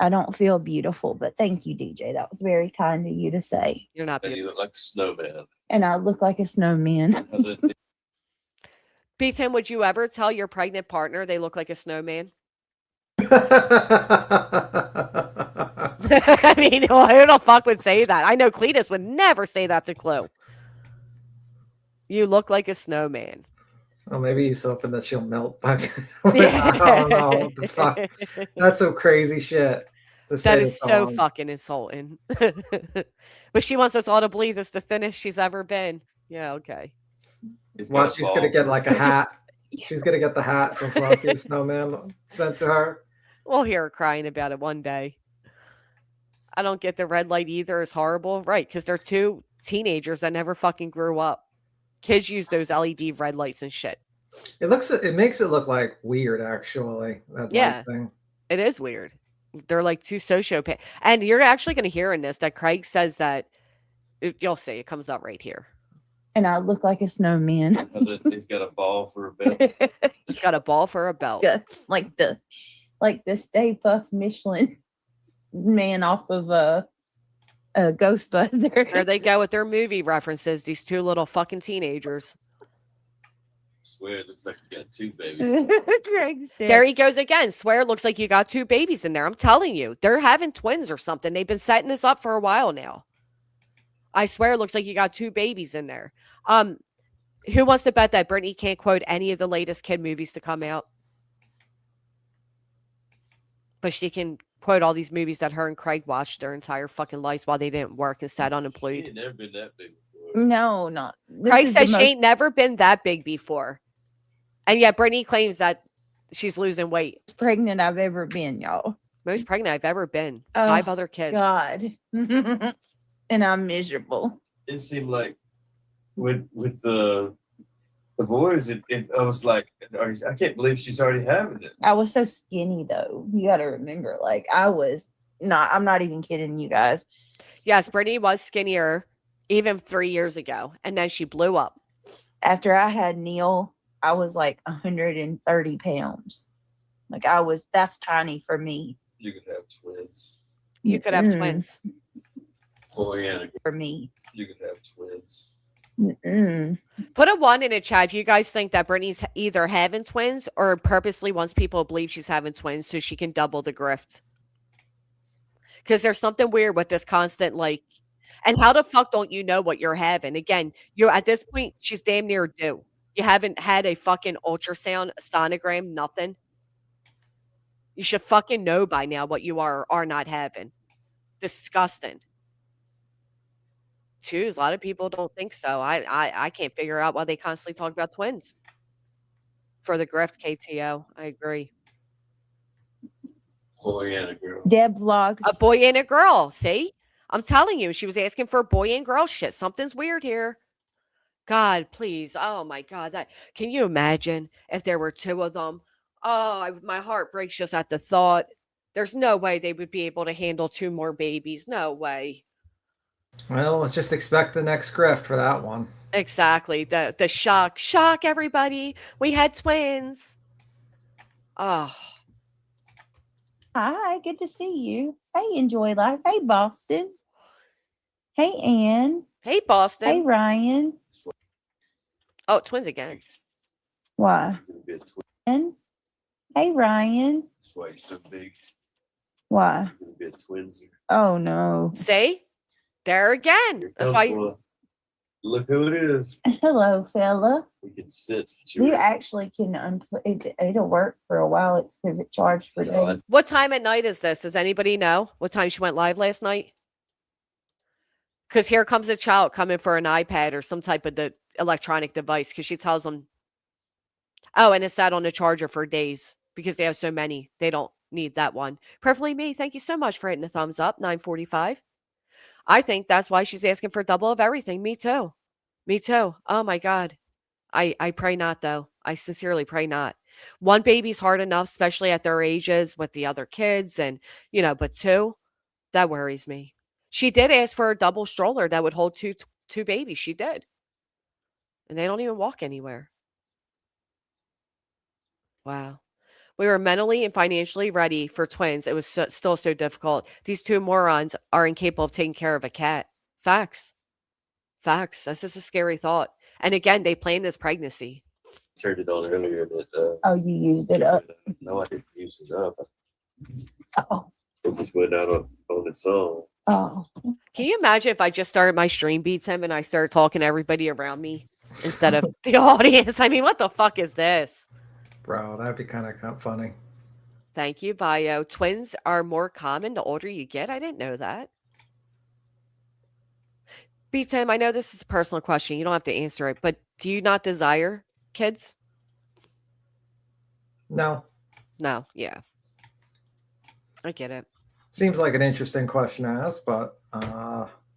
I don't feel beautiful, but thank you, DJ. That was very kind of you to say. You're not And beautiful. you look like a snowman. And I look like a snowman. How the- B-Tim, would you ever tell your pregnant partner they look like a snowman? I mean, who the fuck would say that? I know Cletus would never say that to Chloe. You look like a snowman. Oh, maybe he's hoping that she'll melt by the I don't know. What the fuck? That's some crazy shit. To say That to is so someone. fucking insulting. But she wants us all to believe it's the thinnest she's ever been. Yeah, okay. He's Well, got a she's gonna ball get for like a hat. She's gonna get the hat from Frosty the Snowman sent to her. We'll hear her crying about it one day. I don't get the red light either. It's horrible. Right, because they're two teenagers that never fucking grew up. Kids use those LED red lights and shit. It makes it look like weird actually. That Yeah. light thing. It is weird. They're like two sociopaths. And you're actually going to hear in this that Craig says that, you'll see, it comes out right here. And I look like a snowman. How the- He's got a ball for a belt. He's got a ball for a belt. Yeah, like the Stay Puft Michelin man off of Ghostbusters. There they go with their movie references, these two little fucking teenagers. I swear it looks like you got two babies. Craig said, There he goes again. Swear it looks like you got two babies in there. I'm telling you, they're having twins or something. They've been setting this up for a while now. I swear it looks like you got two babies in there. Who wants to bet that Brittany can't quote any of the latest kid movies to come out? But she can quote all these movies that her and Craig watched their entire fucking lives while they didn't work and sat She unemployed. ain't never been that big before. no, not. this Craig is the says she most- ain't never been that big before. And yet Brittany claims that she's losing weight. pregnant I've ever been, y'all. Most pregnant I've ever been. Oh, 5 other kids. God. And I'm miserable. It seemed like with the boys, I was like, I can't believe she's already having it. I was so skinny though. You got to remember, like I'm not even kidding you guys. Yes, Brittany was skinnier even 3 years ago. And then she blew up. After I had Neil, I was like 130 pounds. Like that's tiny for me. You could have twins. You could have Mm-mm. twins. Boy and a girl. For me. You could have twins. Mm-mm. Put a 1 in a chat if you guys think that Brittany's either having twins or purposely wants people to believe she's having twins so she can double the grift. Because there's something weird with this constant, like, and how the fuck don't you know what you're having? Again, you're at this point, she's damn near due. You haven't had a fucking ultrasound, a sonogram, nothing. You should fucking know by now what you are or are not having. Disgusting. Twos, a lot of people don't think so. I can't figure out why they constantly talk about twins. For the grift, KTO, I agree. Boy and a girl. Deb vlogs. A boy and a girl. See? I'm telling you, she was asking for boy and girl shit. Something's weird here. God, please. Oh my God. Can you imagine if there were 2 of them? Oh, my heart breaks just at the thought. There's no way they would be able to handle 2 more babies. No way. Well, let's just expect the next grift for that one. Exactly. The shock, everybody. We had twins. Oh, Hi, good to see you. Hey, Enjoy Life. Hey, Boston. Hey, Ann. hey, Boston. Hey, Ryan. Oh, twins again. Why? You're gonna be a twin. Ann? Hey, Ryan. That's why you're so big. Why? You're gonna be a twinser. Oh, no. See? There again. Here That's comes why you. one. Look who it is. Hello, fella. We can sense that You you're actually can it'll work for a while. It's because it charged for Oh, days. What time at night is this? Does anybody know what time she went live last night? Because here comes a child coming for an iPad or some type of the electronic device because she tells them, oh, and it's sat on the charger for days because they have so many. They don't need that one. Perfectly me. Thank you so much for hitting the thumbs up. 945. I think that's why she's asking for double of everything. Me too. Me too. Oh my God. I pray not, though. I sincerely pray not. One baby's hard enough, especially at their ages with the other kids, and but two, that worries me. She did ask for a double stroller that would hold two babies. She did, and they don't even walk anywhere. Wow. We were mentally and financially ready for twins. It was still so difficult. These two morons are incapable of taking care of a cat. Facts. Facts. That's just a scary thought. And again, they planned this pregnancy. Turned it on earlier, but Oh, you used it up. no, I didn't use it up. Oh, It just went out on its own. oh. Can you imagine if I just started my stream beats him and I started talking to everybody around me instead of the audience? I mean, what the fuck is this? Bro, that'd be kind of funny. Thank you, Bio. Twins are more common the older you get. I didn't know that. Beats him. I know this is a personal question. You don't have to answer it, but do you not desire kids? No. No. Yeah. I get it. Seems like an interesting question to ask, but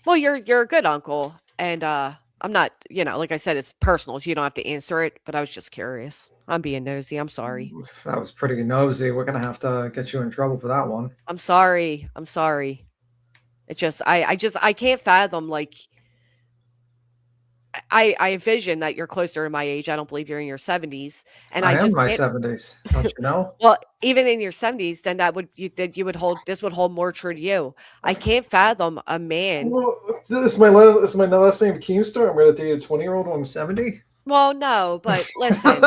Well, you're a good uncle, and I'm not, like I said, it's personal, so you don't have to answer it, but I was just curious. I'm being nosy. I'm sorry. that was pretty nosy. We're gonna have to get you in trouble for that one. I'm sorry. I'm sorry. It just I can't fathom, like, I envision that you're closer to my age. I don't believe you're in your 70s, and I am just in my can't. 70s. Don't you know? Well, even in your 70s, then you would hold this would hold more true to you. I can't fathom a man. Well, this is my last name Keemstar. I'm gonna date a 20-year-old when I'm 70. Well, no, but listen.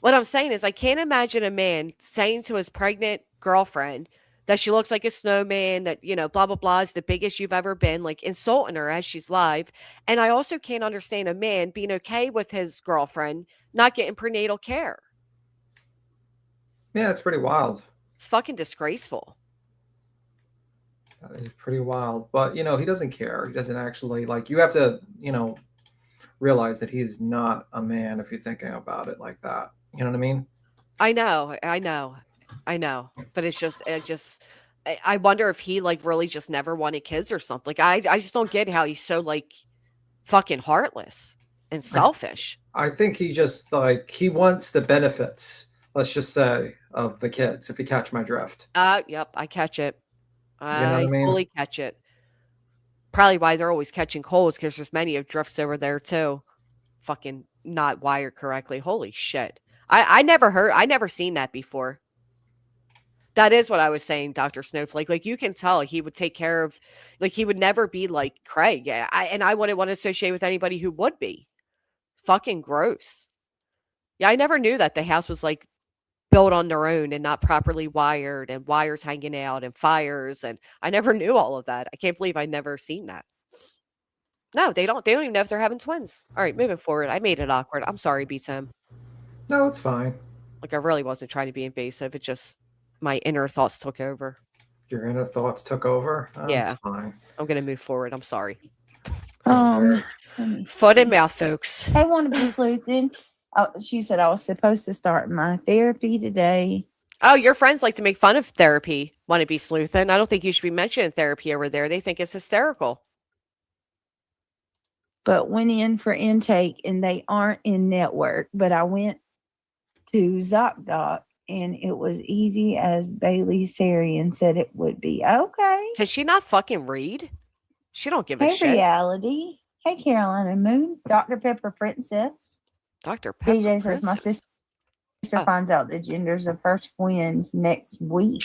What I'm saying is I can't imagine a man saying to his pregnant girlfriend that she looks like a snowman, that, blah, blah, blah is the biggest you've ever been, like insulting her as she's live. And I also can't understand a man being okay with his girlfriend not getting prenatal care. Yeah, it's pretty wild. It's fucking disgraceful. It's pretty wild. But, he doesn't care. He doesn't actually, you have to, realize that he is not a man if you're thinking about it like that. You know what I mean? I know. But I wonder if he really just never wanted kids or something. I just don't get how he's so fucking heartless and selfish. I think he just he wants the benefits, let's just say, of the kids, if you catch my drift. Yep, I catch it. You know what I mean? Fully catch it. Probably why they're always catching colds, because there's many of drifts over there too. Fucking not wired correctly. Holy shit. I never seen that before. That is what I was saying, Dr. Snowflake. You can tell he would take care of, he would never be like Craig. I wouldn't want to associate with anybody who would be. Fucking gross. Yeah, I never knew that the house was built on their own and not properly wired, and wires hanging out and fires, and I never knew all of that. I can't believe I never seen that. No, they don't even know if they're having twins. All right, moving forward. I made it awkward. I'm sorry, BTM. No, it's fine. I really wasn't trying to be invasive. It just my inner thoughts took over. Your inner thoughts took over? Oh, Yeah. It's fine. I'm gonna move forward. I'm sorry. Let Foot and mouth, folks. Hey, want to be sleuthing? Oh, she said I was supposed to start my therapy today. Oh, your friends like to make fun of therapy. Want to be sleuthing? I don't think you should be mentioning therapy over there. They think it's hysterical. But went in for intake and they aren't in network. But I went to ZocDoc and it was easy as Bailey Sarian said it would be. Okay. Can she not fucking read? She don't give a Hey, shit. Reality. Hey, Carolina Moon. Dr. Pepper Princess. Dr. Pepper. DJ says my sister finds out the genders of her twins next week.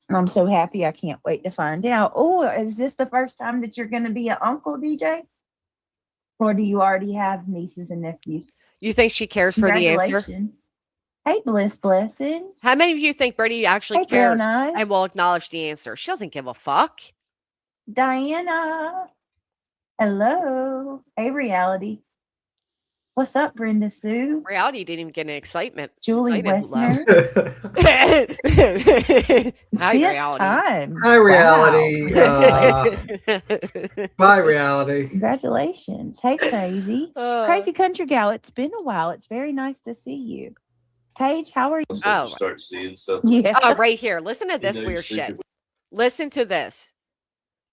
I'm so happy. I can't wait to find out. Oh, is this the first time that you're going to be an uncle, DJ? Or do you already have nieces and nephews? You think she cares for the answer? Congratulations. Hey, blessings. How many of you think Brittany actually Hey, girl, cares nice. and will acknowledge the answer? She doesn't give a fuck. Diana. Hello. Hey, Reality. What's up, Brenda Sue? Reality didn't even get an excitement. Julie Excited Westner. Hi, Fifth Reality. time. Hi, Reality. Wow. Bye, Reality. Congratulations. Hey, Crazy. Crazy Country Gal, it's been a while. It's very nice to see you. Paige, how are you? So Oh. you start seeing stuff. Yeah. Oh, right here. Listen to this You know you're weird shit. stupid. Listen to this.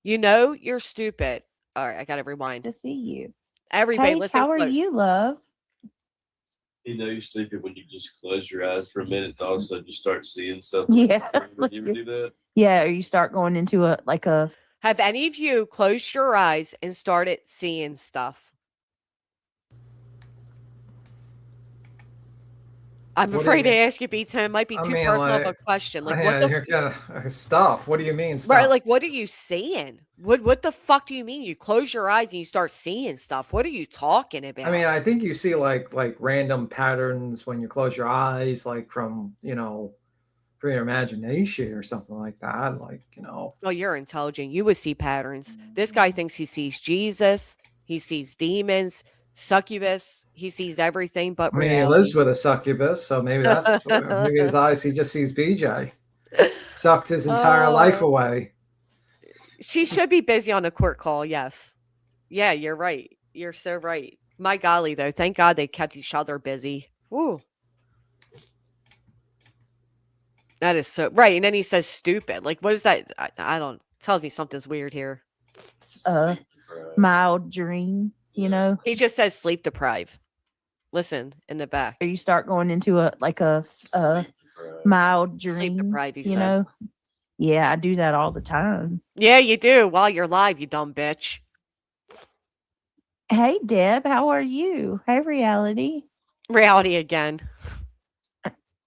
You know you're stupid. All right, I got to rewind. To see you. Everybody Paige, listen how are close. you, love? You know you're sleepy when you just close your eyes for a minute and all of a sudden you start seeing stuff. Yeah. You ever do that? Yeah, or you start going into a Have any of you closed your eyes and started seeing stuff? I'm What do you afraid to mean? ask you, B10. It might be I too mean, personal of like, a question. Like, yeah, what the you're kind of stuff. What do you mean stuff? right? Like, what are you seeing? What the fuck do you mean? You close your eyes and you start seeing stuff. What are you talking about? I mean, I think you see like random patterns when you close your eyes, like from from your imagination or something like that. Like oh, you're intelligent. You would see patterns. This guy thinks he sees Jesus. He sees demons, succubus. He sees everything but I mean, he reality. lives with a succubus, so maybe that's maybe his eyes. He just sees BJ. Sucked his entire life Oh. away. She should be busy on a court call. Yes. Yeah, you're right. You're so right. My golly, though, thank God they kept each other busy. Woo. That is so right. And then he says stupid. Like, what is that? I don't. Tells me something's weird here. mild dream, you know, He just says sleep deprived. Listen in the back. or you start going into a mild dream, Sleep deprived, he you said. know. Yeah, I do that all the time. Yeah, you do. While you're live, you dumb bitch. Hey, Deb, how are you? Hey, Reality. Reality again.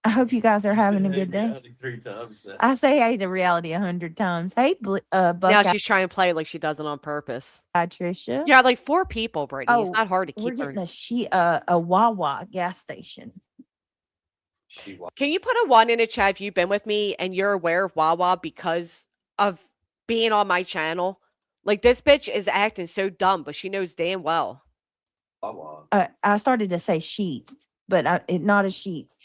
I hope you guys are having a good day. 3 times now. I say hey to Reality 100 times. Hey, Now Buckeye, she's trying to play like she does it on purpose. Tricia. Yeah, like 4 people, Brittany. It's Oh, not hard to We're keep her. getting a Wawa gas station. Can you put a 1 in the chat if you've been with me and you're aware of Wawa because of being on my channel? Like, this bitch is acting so dumb, but she knows damn well. I started to say sheets, but not a sheets.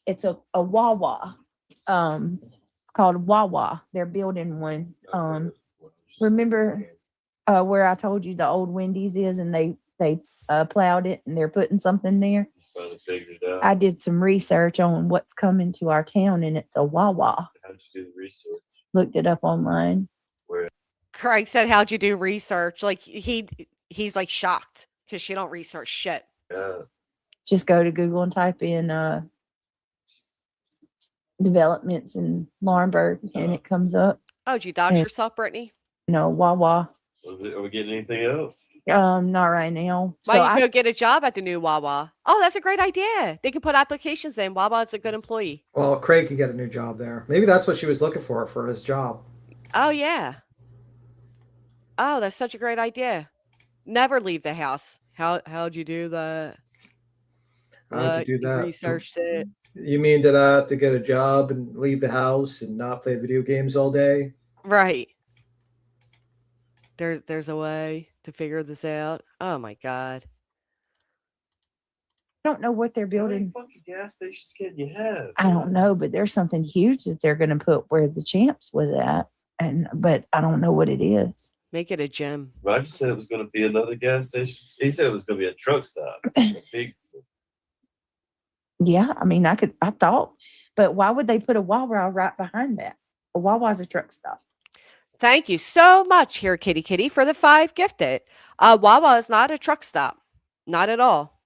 It's a Wawa, called Wawa. They're building one. Remember where I told you the old Wendy's is, and they plowed it, and they're putting something there. Finally figured it out. I did some research on what's coming to our town, and it's a Wawa. How'd you do the research? Looked it up online. Craig said, how'd you do research? Like, he's like shocked because she don't research shit. Yeah. Just go to Google and type in developments in Laurinburg, and it comes up. Oh, did you dox Yeah. yourself, Brittany? Wawa. Are we getting anything else? Not right now. Why So don't you I go get a job at the new Wawa? Oh, that's a great idea. They can put applications in. Wawa is a good employee. Well, Craig could get a new job there. Maybe that's what she was looking for his job. Oh, yeah. Oh, that's such a great idea. Never leave the house. How'd you do that? How'd you do that? Researched it. You mean to get a job and leave the house and not play video games all day? Right. There's a way to figure this out. Oh my God. don't know what they're How many building. fucking gas stations can you have? I don't know, but there's something huge that they're going to put where the Champs was at, but I don't know what it is. Make it a gym. Roger said it was going to be another gas station. He said it was going to be a truck stop. A big. Yeah, I mean, I thought, but why would they put a Wawa right behind that? A Wawa's a truck stop. Thank you so much here, Kitty, for the 5 gifted. Wawa is not a truck stop. Not at all.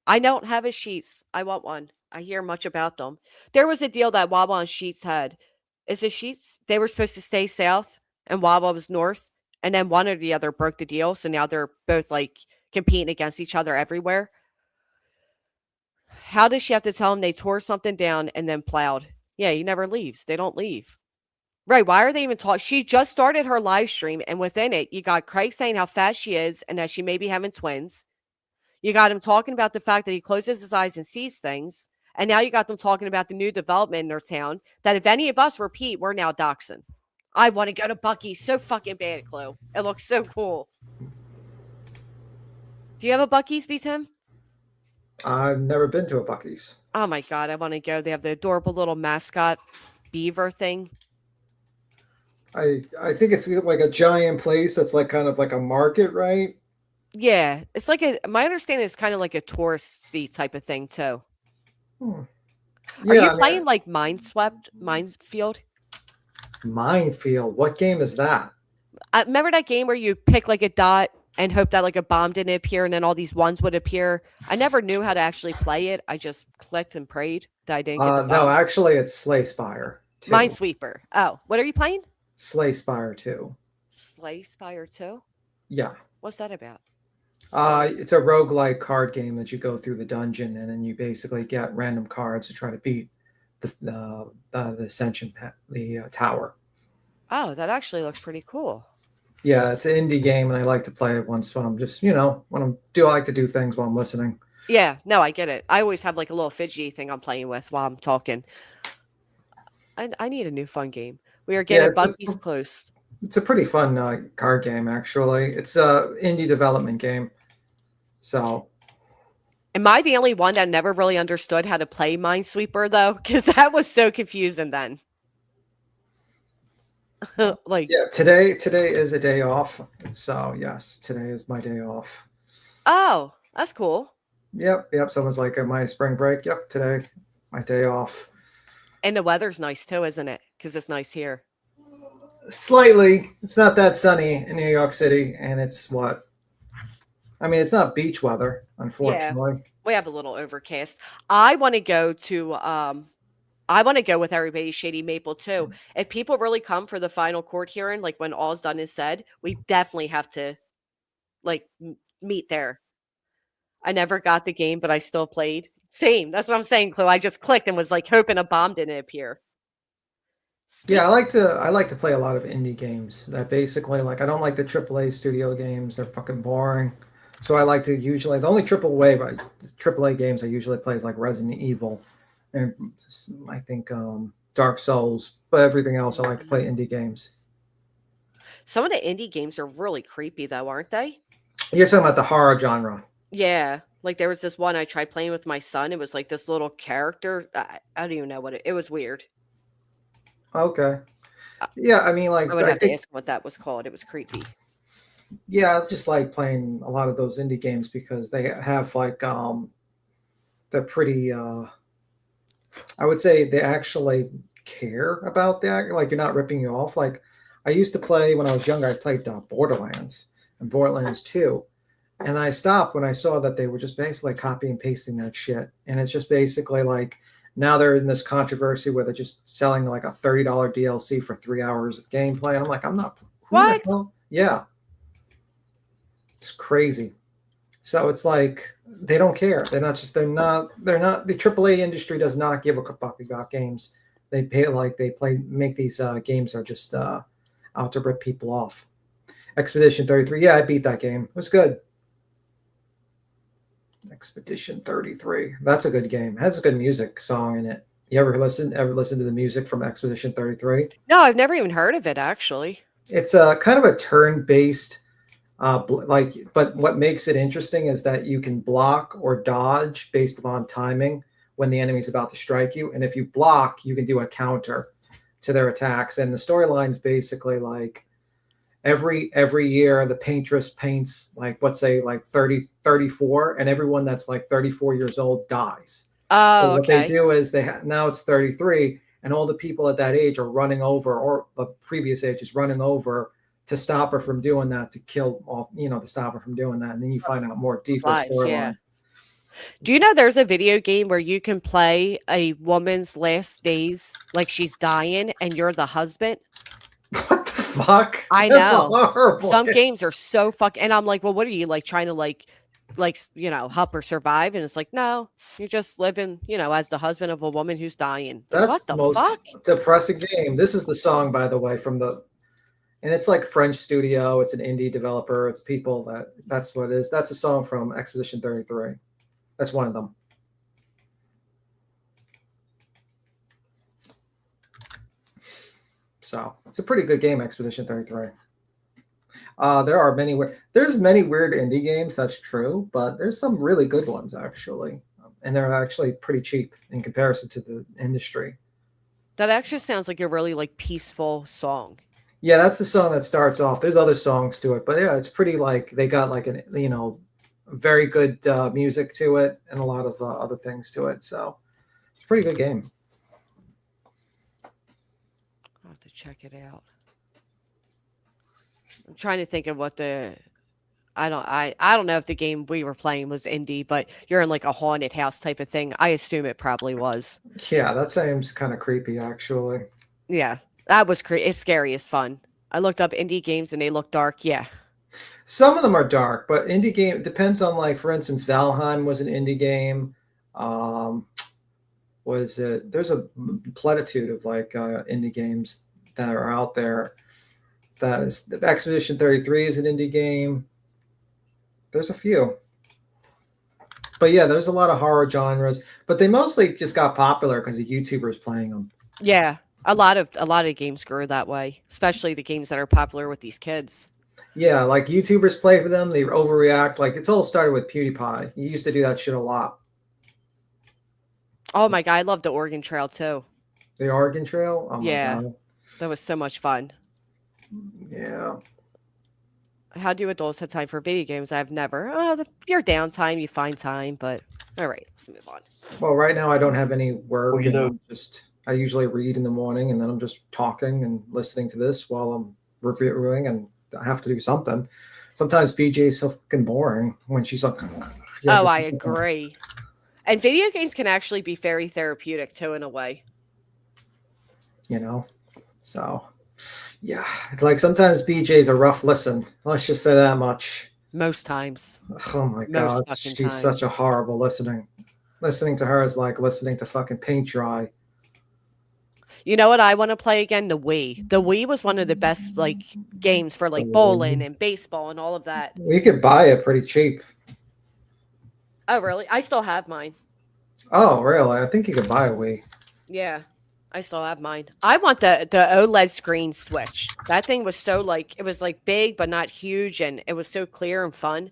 I don't have a Sheetz. I want one. I hear much about them. There was a deal that Wawa and Sheetz had. Is it Sheetz? They were supposed to stay south and Wawa was north. And then one or the other broke the deal. So now they're both like competing against each other everywhere. How does she have to tell him they tore something down and then plowed? Yeah, he never leaves. They don't leave. Right. Why are they even talking? She just started her live stream, and within it, you got Craig saying how fast she is and that she may be having twins. You got him talking about the fact that he closes his eyes and sees things. And now you got them talking about the new development in their town that if any of us repeat, we're now doxing. I want to go to Buc-ee's so fucking bad, Chloe. It looks so cool. Do you have a Buc-ee's, B-Tim? I've never been to a Buc-ee's. Oh my God, I want to go. They have the adorable little mascot beaver thing. I think it's like a giant place that's like kind of like a market, right? Yeah, it's like my understanding is kind of like a touristy type of thing too. Hmm. Are Yeah, you playing like Minefield? Minefield. What game is that? Remember that game where you pick like a dot and hope that like a bomb didn't appear and then all these ones would appear. I never knew how to actually play it. I just clicked and prayed that I didn't get the No, bomb. actually, it's Slay Spire 2. Minesweeper. Oh, what are you playing? Slay Spire 2. Slay Spire 2? Yeah. What's that about? It's a roguelike card game that you go through the dungeon and then you basically get random cards to try to beat the ascension, the tower. Oh, that actually looks pretty cool. Yeah, it's an indie game, and I like to play it once when I'm just, I like to do things while I'm listening. Yeah, no, I get it. I always have like a little fidgety thing I'm playing with while I'm talking. I need a new fun game. We are getting Bucky's close. It's a pretty fun card game, actually. It's a indie development game. So, am I the only one that never really understood how to play Minesweeper though? Because that was so confusing then. Like, yeah, today is a day off. So yes, today is my day off. Oh, that's cool. Yep. Someone's like, my spring break. Yep, today my day off. And the weather's nice too, isn't it? Because it's nice here. Slightly. It's not that sunny in New York City, and it's what? I mean, it's not beach weather, unfortunately. Yeah, we have a little overcast. I want to go with everybody Shady Maple too. If people really come for the final court hearing, like when all's done is said, we definitely have to like meet there. I never got the game, but I still played. Same. That's what I'm saying, Chloe. I just clicked and was like hoping a bomb didn't appear. Yeah, I like to play a lot of indie games that basically I don't like the AAA studio games. They're fucking boring. So I like to usually the only AAA games I usually play is like Resident Evil and I think Dark Souls, but everything else I like to play indie games. Some of the indie games are really creepy though, aren't they? You're talking about the horror genre. Yeah. Like there was this one I tried playing with my son. It was like this little character. I don't even know what it was weird. Okay. Yeah, I mean, I would have to ask what that was called. It was creepy. Yeah, I just like playing a lot of those indie games because they have they're pretty I would say they actually care about that. Like you're not ripping you off. Like I used to play when I was younger, I played Borderlands and Borderlands 2. And I stopped when I saw that they were just basically copy and pasting that shit. And it's just basically like now they're in this controversy where they're just selling like a $30 DLC for 3 hours of gameplay. And I'm like, I'm not. What? Yeah. It's crazy. So it's like they don't care. They're not. The AAA industry does not give a fuck about games. They make these games are just out to rip people off. Expedition 33. Yeah, I beat that game. It was good. Expedition 33. That's a good game. It has a good music song in it. You ever listen to the music from Expedition 33? No, I've never even heard of it actually. It's kind of a turn-based but what makes it interesting is that you can block or dodge based upon timing when the enemy's about to strike you. And if you block, you can do a counter to their attacks. And the storyline's basically like every year the paintress paints like 34, and everyone that's like 34 years old dies. Oh, so what okay. they do is now it's 33, and all the people at that age are running over, or the previous age is running over to stop her from doing that, to kill off, to stop her from doing that. And then you find out more deeper storyline. Yeah. Do you know there's a video game where you can play a woman's last days, like she's dying, and you're the husband? What the fuck? I know. Horrible. Some games are so and I'm like, well, what are you like trying to help her survive? And it's like, no, you're just living, as the husband of a woman who's dying. That's what the most fuck? Depressing game. This is the song, by the way, and it's like French studio. It's an indie developer. It's people that's what it is. That's a song from Expedition 33. That's one of them. So it's a pretty good game, Expedition 33. There's many weird indie games. That's true, but there's some really good ones actually, and they're actually pretty cheap in comparison to the industry. That actually sounds like a really peaceful song. Yeah, that's the song that starts off. There's other songs to it, but yeah, it's pretty they got very good music to it and a lot of other things to it. So it's a pretty good game. I'll have to check it out. I'm trying to think of what the I don't know if the game we were playing was indie, but you're in like a haunted house type of thing. I assume it probably was. Yeah, that seems kind of creepy, actually. Yeah, that was it's scary as fun. I looked up indie games and they look dark. Yeah. Some of them are dark, but indie game depends on, like, for instance, Valheim was an indie game. Um, was it? There's a plenitude of like indie games that are out there. That is, the Expedition 33 is an indie game. There's a few. But yeah, there's a lot of horror genres, but they mostly just got popular because of YouTubers playing them. Yeah. A lot of games grew that way, especially the games that are popular with these kids. Yeah, like YouTubers play for them, they overreact. Like, it's all started with PewDiePie. He used to do that shit a lot. Oh my god, I love the Oregon Trail too. The Oregon Trail? Oh my Yeah. god. That was so much fun. Yeah. How do adults have time for video games? I've never. Your downtime, you find time, but all right, let's move on. Well, right now I don't have any work. Well, you know- I usually read in the morning, and then I'm just talking and listening to this while I'm reviewing, and I have to do something. Sometimes BJ is so fucking boring when she's like, Oh, I agree. And video games can actually be very therapeutic too, in a way. you know. So, yeah, like sometimes BJ's a rough listen. Let's just say that much. Most times. Oh my Most god, fucking she's time. such a horrible listening. Listening to her is like listening to fucking paint dry. You know what I want to play again? The Wii. The Wii was one of the best like games for like bowling and baseball and all of that. You could buy it pretty cheap. Oh, really? I still have mine. Oh, really? I think you could buy a Wii. Yeah, I still have mine. I want the OLED screen Switch. That thing was so like it was like big but not huge, and it was so clear and fun.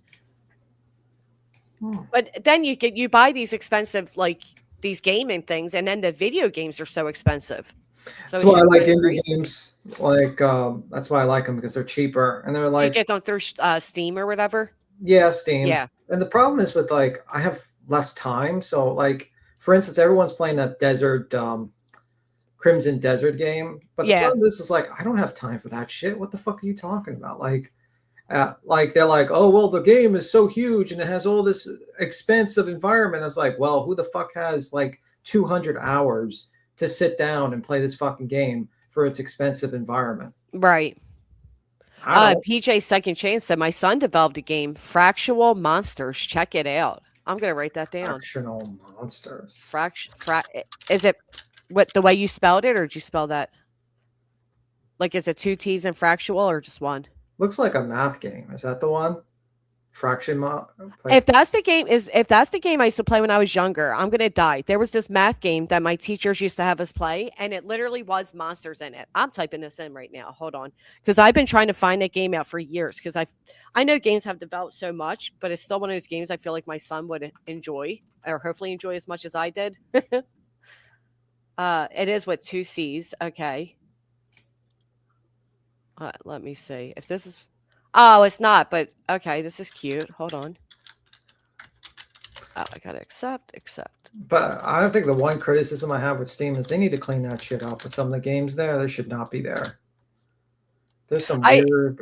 But then you buy these expensive like these gaming things, and then the video games are so expensive. So That's why I like it's indie crazy. games. Like, that's why I like them, because they're cheaper and they're You like, get them through Steam or whatever. yeah, Steam. Yeah. And the problem is with, like, I have less time. So, like, for instance, everyone's playing that Desert, Crimson Desert game. But the Yeah. problem is like, I don't have time for that shit. What the fuck are you talking about? Like they're like, oh, well, the game is so huge and it has all this expensive environment. I was like, well, who the fuck has like 200 hours to sit down and play this fucking game for its expensive environment? Right. I don't. PJ Second Chance said my son developed a game, Fractual Monsters. Check it out. I'm gonna write that down. Fractional monsters. Is it what the way you spelled it, or did you spell that? Like, is it 2 T's and fractual, or just one? Looks like a math game. Is that the one? Fraction If that's the game I used to play when I was younger, I'm gonna die. There was this math game that my teachers used to have us play, and it literally was monsters in it. I'm typing this in right now. Hold on, because I've been trying to find that game out for years. Because I know games have developed so much, but it's still one of those games I feel like my son would enjoy, or hopefully enjoy as much as I did. It is with 2 C's. Okay. Let me see if this is. Oh, it's not, but okay, this is cute. Hold on. Oh, I gotta accept. But I don't think the one criticism I have with Steam is they need to clean that shit up. With some of the games there, they should not be there. There's some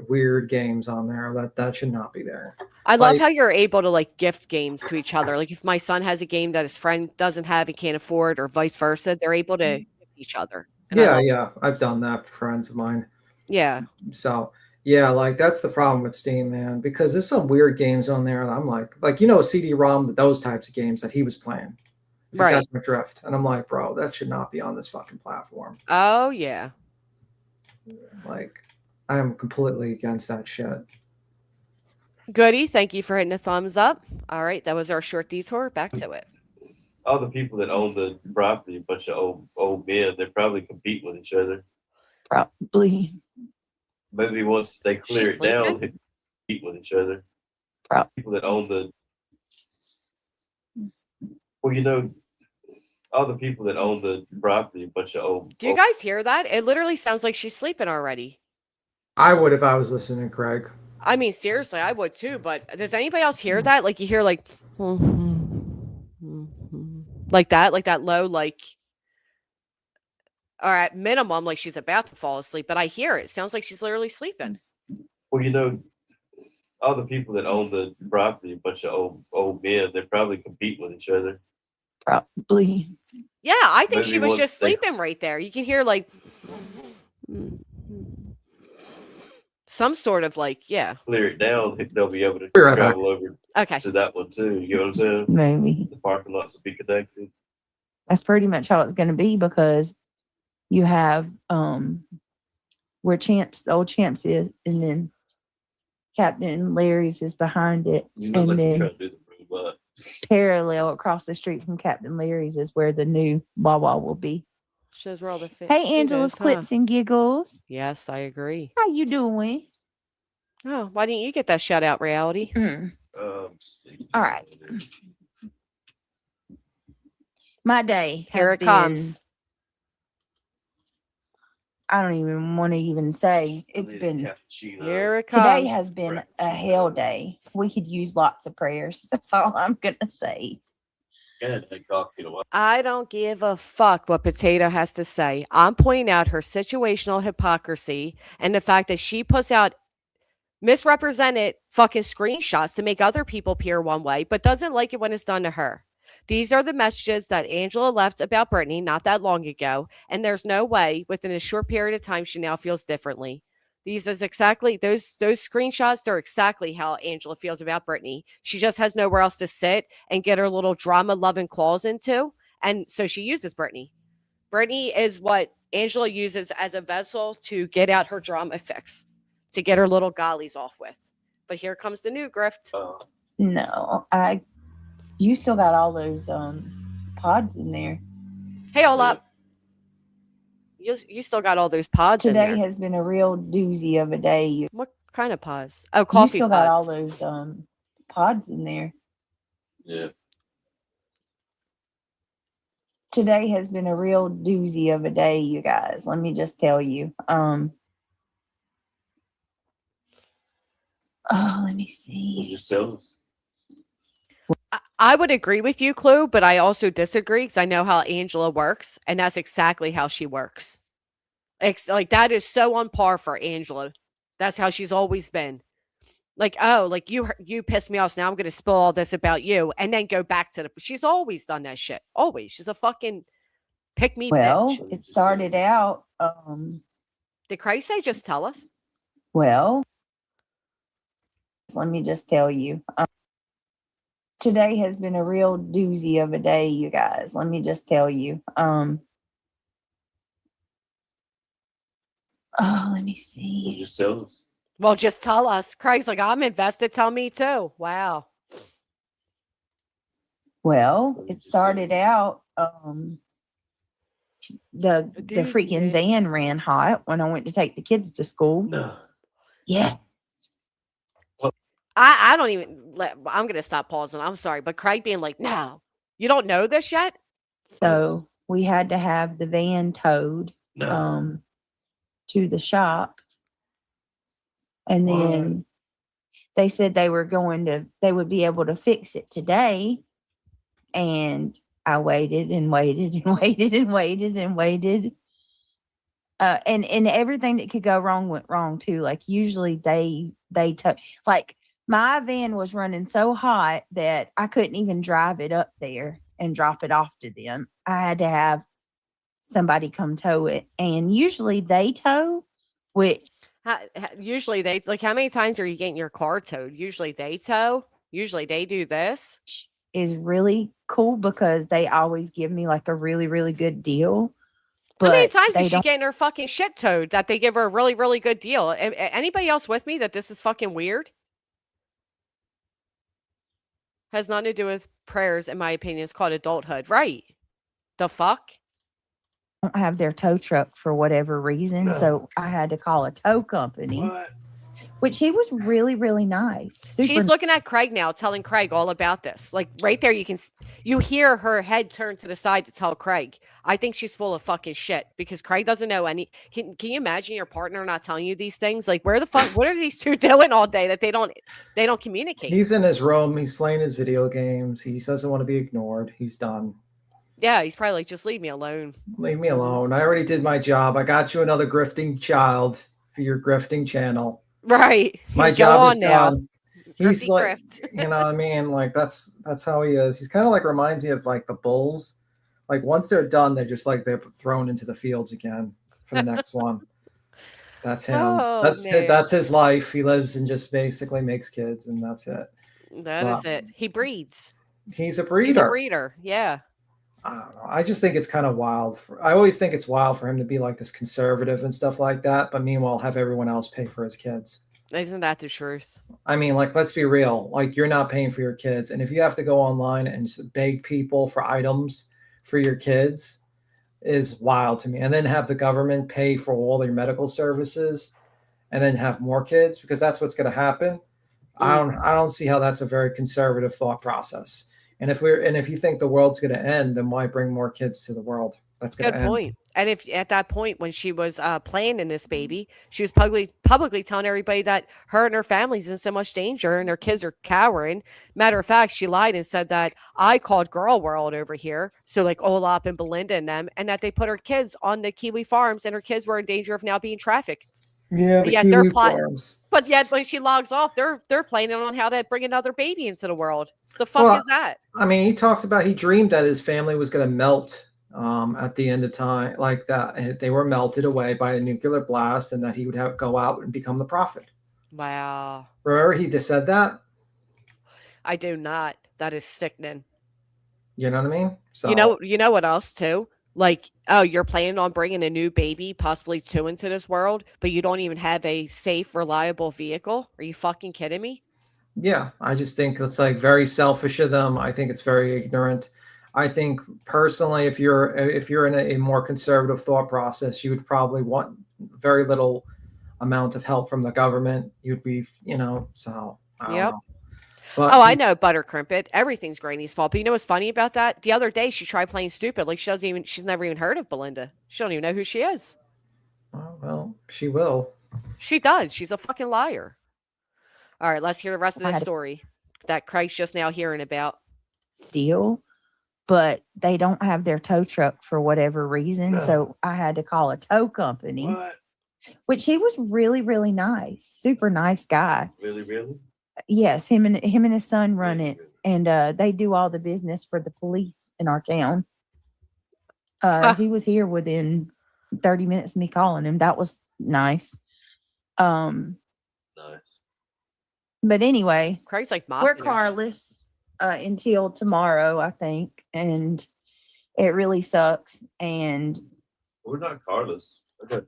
weird games on there that should not be there. I love how you're able to like gift games to each other. Like if my son has a game that his friend doesn't have and can't afford, or vice versa, they're able to gift each other. And Yeah, I've done that for friends of mine. Yeah. So yeah, like that's the problem with Steam, man, because there's some weird games on there, and I'm like CD-ROM, those types of games that he was playing. If you Right. catch my drift. And I'm like, bro, that should not be on this fucking platform. Oh yeah. Like, I am completely against that shit. Goody, thank you for hitting a thumbs up. All right, that was our short detour. Back to it. All the people that own the property, a bunch of old men, they probably compete with each other. Probably. Maybe once they clear She's it down, sleeping? they compete with each other. People that own the all the people that own the property, a bunch of old. Do you guys hear that? It literally sounds like she's sleeping already. I would if I was listening, Craig. I mean, seriously, I would too. But does anybody else hear that? Like you hear like like that low, like, or at minimum, like she's about to fall asleep. But I hear it. It sounds like she's literally sleeping. Well, all the people that own the property, a bunch of old men, they probably compete with each other. Probably. Yeah, I think she Maybe was once just they- sleeping right there. You can hear like some sort of like, yeah. Clear it down, they'll be able to Be right back. travel over Okay. to that one too. You know what I'm saying? Maybe. The parking lots will be connected. That's pretty much how it's going to be, because you have where Champs, the old Champs is, and then Captain Larry's is behind it, You know, and like then trying to do the road, parallel across the street from Captain Larry's is where the new Wawa will be. Shows where all the fit. Hey, Angela's Clips and Giggles. Yes, I agree. How you doing? Oh, why didn't you get that shout out, Reality? All right. My day Here has it been, comes. I don't even want to even say. It's been, Here it comes. today has been a hell day. We could use lots of prayers. That's all I'm going to say. I don't give a fuck what Potato has to say. I'm pointing out her situational hypocrisy and the fact that she puts out misrepresented fucking screenshots to make other people appear one way, but doesn't like it when it's done to her. These are the messages that Angela left about Brittany not that long ago, and there's no way within a short period of time she now feels differently. These is exactly those screenshots. They're exactly how Angela feels about Brittany. She just has nowhere else to sit and get her little drama-loving claws into, and so she uses Brittany. Brittany is what Angela uses as a vessel to get out her drama fix, to get her little gollies off with. But here comes the new grift. No, you still got all those pods in there. Hey, hold up. You still got all those pods in Today there. has been a real doozy of a day. What kind of pods? Oh, coffee You still pods. got all those pods in there. Yeah. Today has been a real doozy of a day, you guys. Let me just tell you. Oh, let me see. Just tell us. I would agree with you, Clue, but I also disagree because I know how Angela works, and that's exactly how she works. Like that is so on par for Angela. That's how she's always been. Like, oh, like you pissed me off, so now I'm going to spill all this about you, and then go back to the. She's always done that shit. Always. She's a fucking pick me Well, bitch. it started out. Did Craig say just tell us? Well, let me just tell you. Today has been a real doozy of a day, you guys. Let me just tell you. Oh, let me see. Just tell us. Well, just tell us. Craig's like, I'm invested. Tell me too. Wow. Well, it started out. The freaking van ran hot when I went to take the kids to school. No. Yeah. I don't even I'm going to stop pausing. I'm sorry. But Craig being like, no, you don't know this yet? So we had to have the van towed No. to the shop. And then they said they would be able to fix it today. And I waited and waited and waited and waited and waited. And everything that could go wrong went wrong too. Like usually they like my van was running so hot that I couldn't even drive it up there and drop it off to them. I had to have somebody come tow it. And usually they tow, which usually they like, how many times are you getting your car towed? Usually they tow. Usually they do this. is really cool because they always give me like a really, really good deal. How many But times they is she don't- getting her fucking shit towed that they give her a really, really good deal? Anybody else with me that this is fucking weird? Has nothing to do with prayers, in my opinion. It's called adulthood. Right. The fuck? don't have their tow truck for whatever reason. No. So I had to call a tow company, What? which he was really, really nice. She's looking at Craig now, telling Craig all about this. Like right there, you hear her head turn to the side to tell Craig. I think she's full of fucking shit because Craig doesn't know any. Can you imagine your partner not telling you these things? Like where the fuck? What are these two doing all day that they don't communicate? He's in his room. He's playing his video games. He doesn't want to be ignored. He's done. Yeah, he's probably like, just leave me alone. Leave me alone. I already did my job. I got you another grifting child for your grifting channel. Right. My Go job on is now. done. He's Grifty like, grift. you know what I mean? Like that's how he is. He's kind of like reminds me of like the bulls. Like once they're done, they're just like they're thrown into the fields again for the next one. That's him. Oh man, That's his life. He lives and just basically makes kids, and that's it. that is it. He breeds. He's a He's a breeder. breeder. Yeah. I don't know. I just think it's kind of wild. I always think it's wild for him to be like this conservative and stuff like that, but meanwhile have everyone else pay for his kids. Isn't that the truth? I mean, like, let's be real. Like, you're not paying for your kids, and if you have to go online and just beg people for items for your kids, is wild to me. And then have the government pay for all their medical services, and then have more kids because that's what's going to happen. I don't see how that's a very conservative thought process. And if you think the world's going to end, then why bring more kids to the world? That's going Good to end. point. And if at that point when she was planning this baby, she was publicly telling everybody that her and her family's in so much danger and her kids are cowering. Matter of fact, she lied and said that I called Girl World over here, so like Olap and Belinda and them, and that they put her kids on the Kiwi farms and her kids were in danger of now being trafficked. Yeah, But the yet Kiwi they're farms. But yet when she logs off, they're planning on how to bring another baby into the world. The fuck Well, is that? I mean, he dreamed that his family was going to melt at the end of time, like that. And they were melted away by a nuclear blast, and that he would go out and become the prophet. Wow. Remember, he just said that. I do not. That is sickening. You know what I mean? So You know what else too? Like, oh, you're planning on bringing a new baby, possibly two, into this world, but you don't even have a safe, reliable vehicle? Are you fucking kidding me? yeah, I just think it's like very selfish of them. I think it's very ignorant. I think personally, if you're in a more conservative thought process, you would probably want very little amount of help from the government. You'd be, so I don't Yep. know. But Oh, I know, Butter Crimpet. Everything's Granny's fault. But you know what's funny about that? The other day she tried playing stupid. Like she's never even heard of Belinda. She don't even know who she is. Oh, well, she will. She does. She's a fucking liar. All right, let's hear the rest of I the had a- story that Craig's just now hearing about. Deal, but they don't have their tow truck for whatever reason. No. So I had to call a tow company, What? which he was really, really nice, super nice guy. Really, really? Yes, him and his son run it, and they do all the business for the police in our town. He was here within 30 minutes of me calling him. That was nice. Nice. But anyway, Craig's like we're mopping her. carless until tomorrow, I think, and it really sucks. And We're not carless. Okay.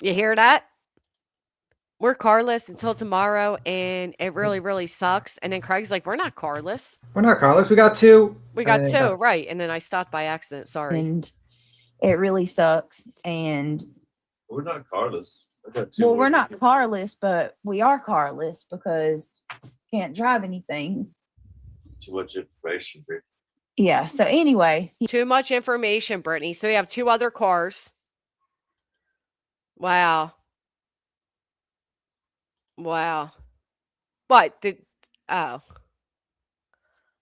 You hear that? We're carless until tomorrow, and it really, really sucks. And then Craig's like, we're not carless. We're not Carlos. We got two. We got And two, right. And then I stopped by accident. Sorry. and it really sucks. And We're not carless. well, we're not carless, but we are carless because can't drive anything. Too much information, Rick. Yeah. So anyway, Too much information, Brittany. So they have two other cars. Wow. Wow. What? Oh.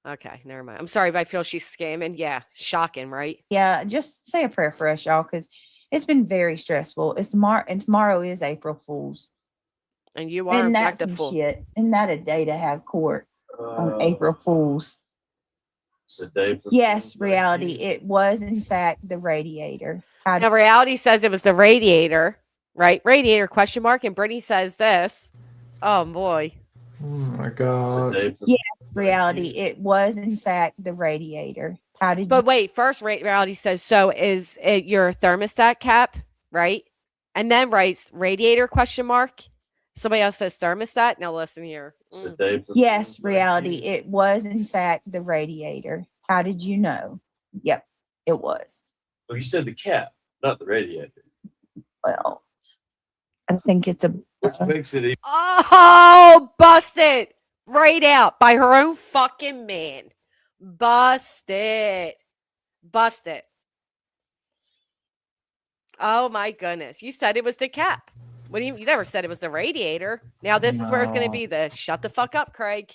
Okay, never mind. I'm sorry if I feel she's scamming. Yeah, shocking, right? yeah, just say a prayer for us, y'all, because it's been very stressful. It's tomorrow, and tomorrow is April Fool's. And you are And that's some rectiful. shit. Isn't that a day to have court on Uh, April Fool's? It's a day for Yes, fools like reality. you. It was, in fact, the radiator. How Now, reality says it was the radiator, right? Radiator question mark. And Brittany says this. Oh boy. Oh my It's a god. day for Yeah, fools like reality. you. It was, in fact, the radiator. How did But you? wait, first reality says, so is it your thermostat cap, right? And then writes radiator question mark. Somebody else says thermostat. Now listen here. It's a day for Yes, fools like reality. you. It was, in fact, the radiator. How did you know? Yep, it was. Well, you said the cap, not the radiator. Well, I think it's a. Which makes it easy. Oh, busted right out by her own fucking man. Busted. Busted. Oh my goodness. You said it was the cap. What do you never said it was the radiator. Now this is where it's going to No. be the shut the fuck up, Craig.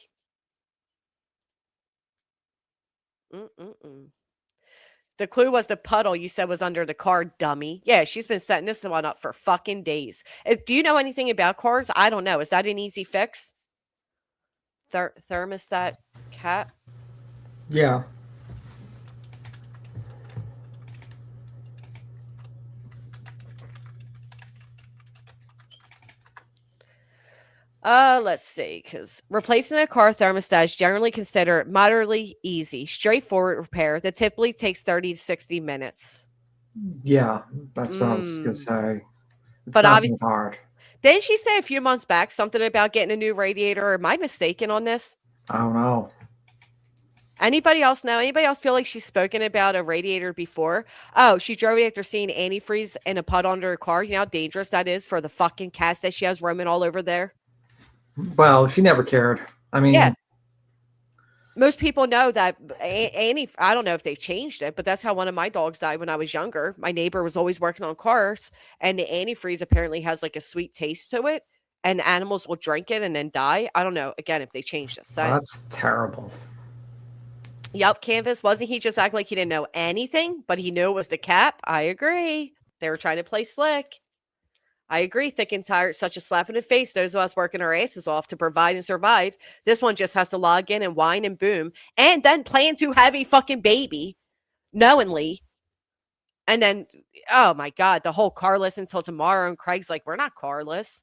The clue was the puddle you said was under the car, dummy. Yeah, she's been setting this one up for fucking days. Do you know anything about cars? I don't know. Is that an easy fix? Thermostat cap? Yeah. Let's see, because replacing a car thermostat is generally considered moderately easy, straightforward repair that typically takes 30 to 60 minutes. Yeah, that's what I was gonna say. It's But not obviously, hard. didn't she say a few months back something about getting a new radiator? Am I mistaken on this? I don't know. Anybody else know? Anybody else feel like she's spoken about a radiator before? Oh, she drove it after seeing antifreeze in a puddle under her car. You know how dangerous that is for the fucking cats that she has roaming all over there? Well, she never cared. I mean, Yeah. Most people know that Annie, I don't know if they changed it, but that's how one of my dogs died when I was younger. My neighbor was always working on cars, and the antifreeze apparently has like a sweet taste to it, and animals will drink it and then die. I don't know, again, if they changed it since. that's terrible. Yep, Canvas, wasn't he just acting like he didn't know anything, but he knew it was the cap? I agree. They were trying to play slick. I agree, thick and tired, such a slap in the face. Those of us working our asses off to provide and survive. This one just has to log in and whine and boom, and then plan to have a fucking baby, knowingly. And then, oh my God, the whole carless until tomorrow. And Craig's like, we're not carless.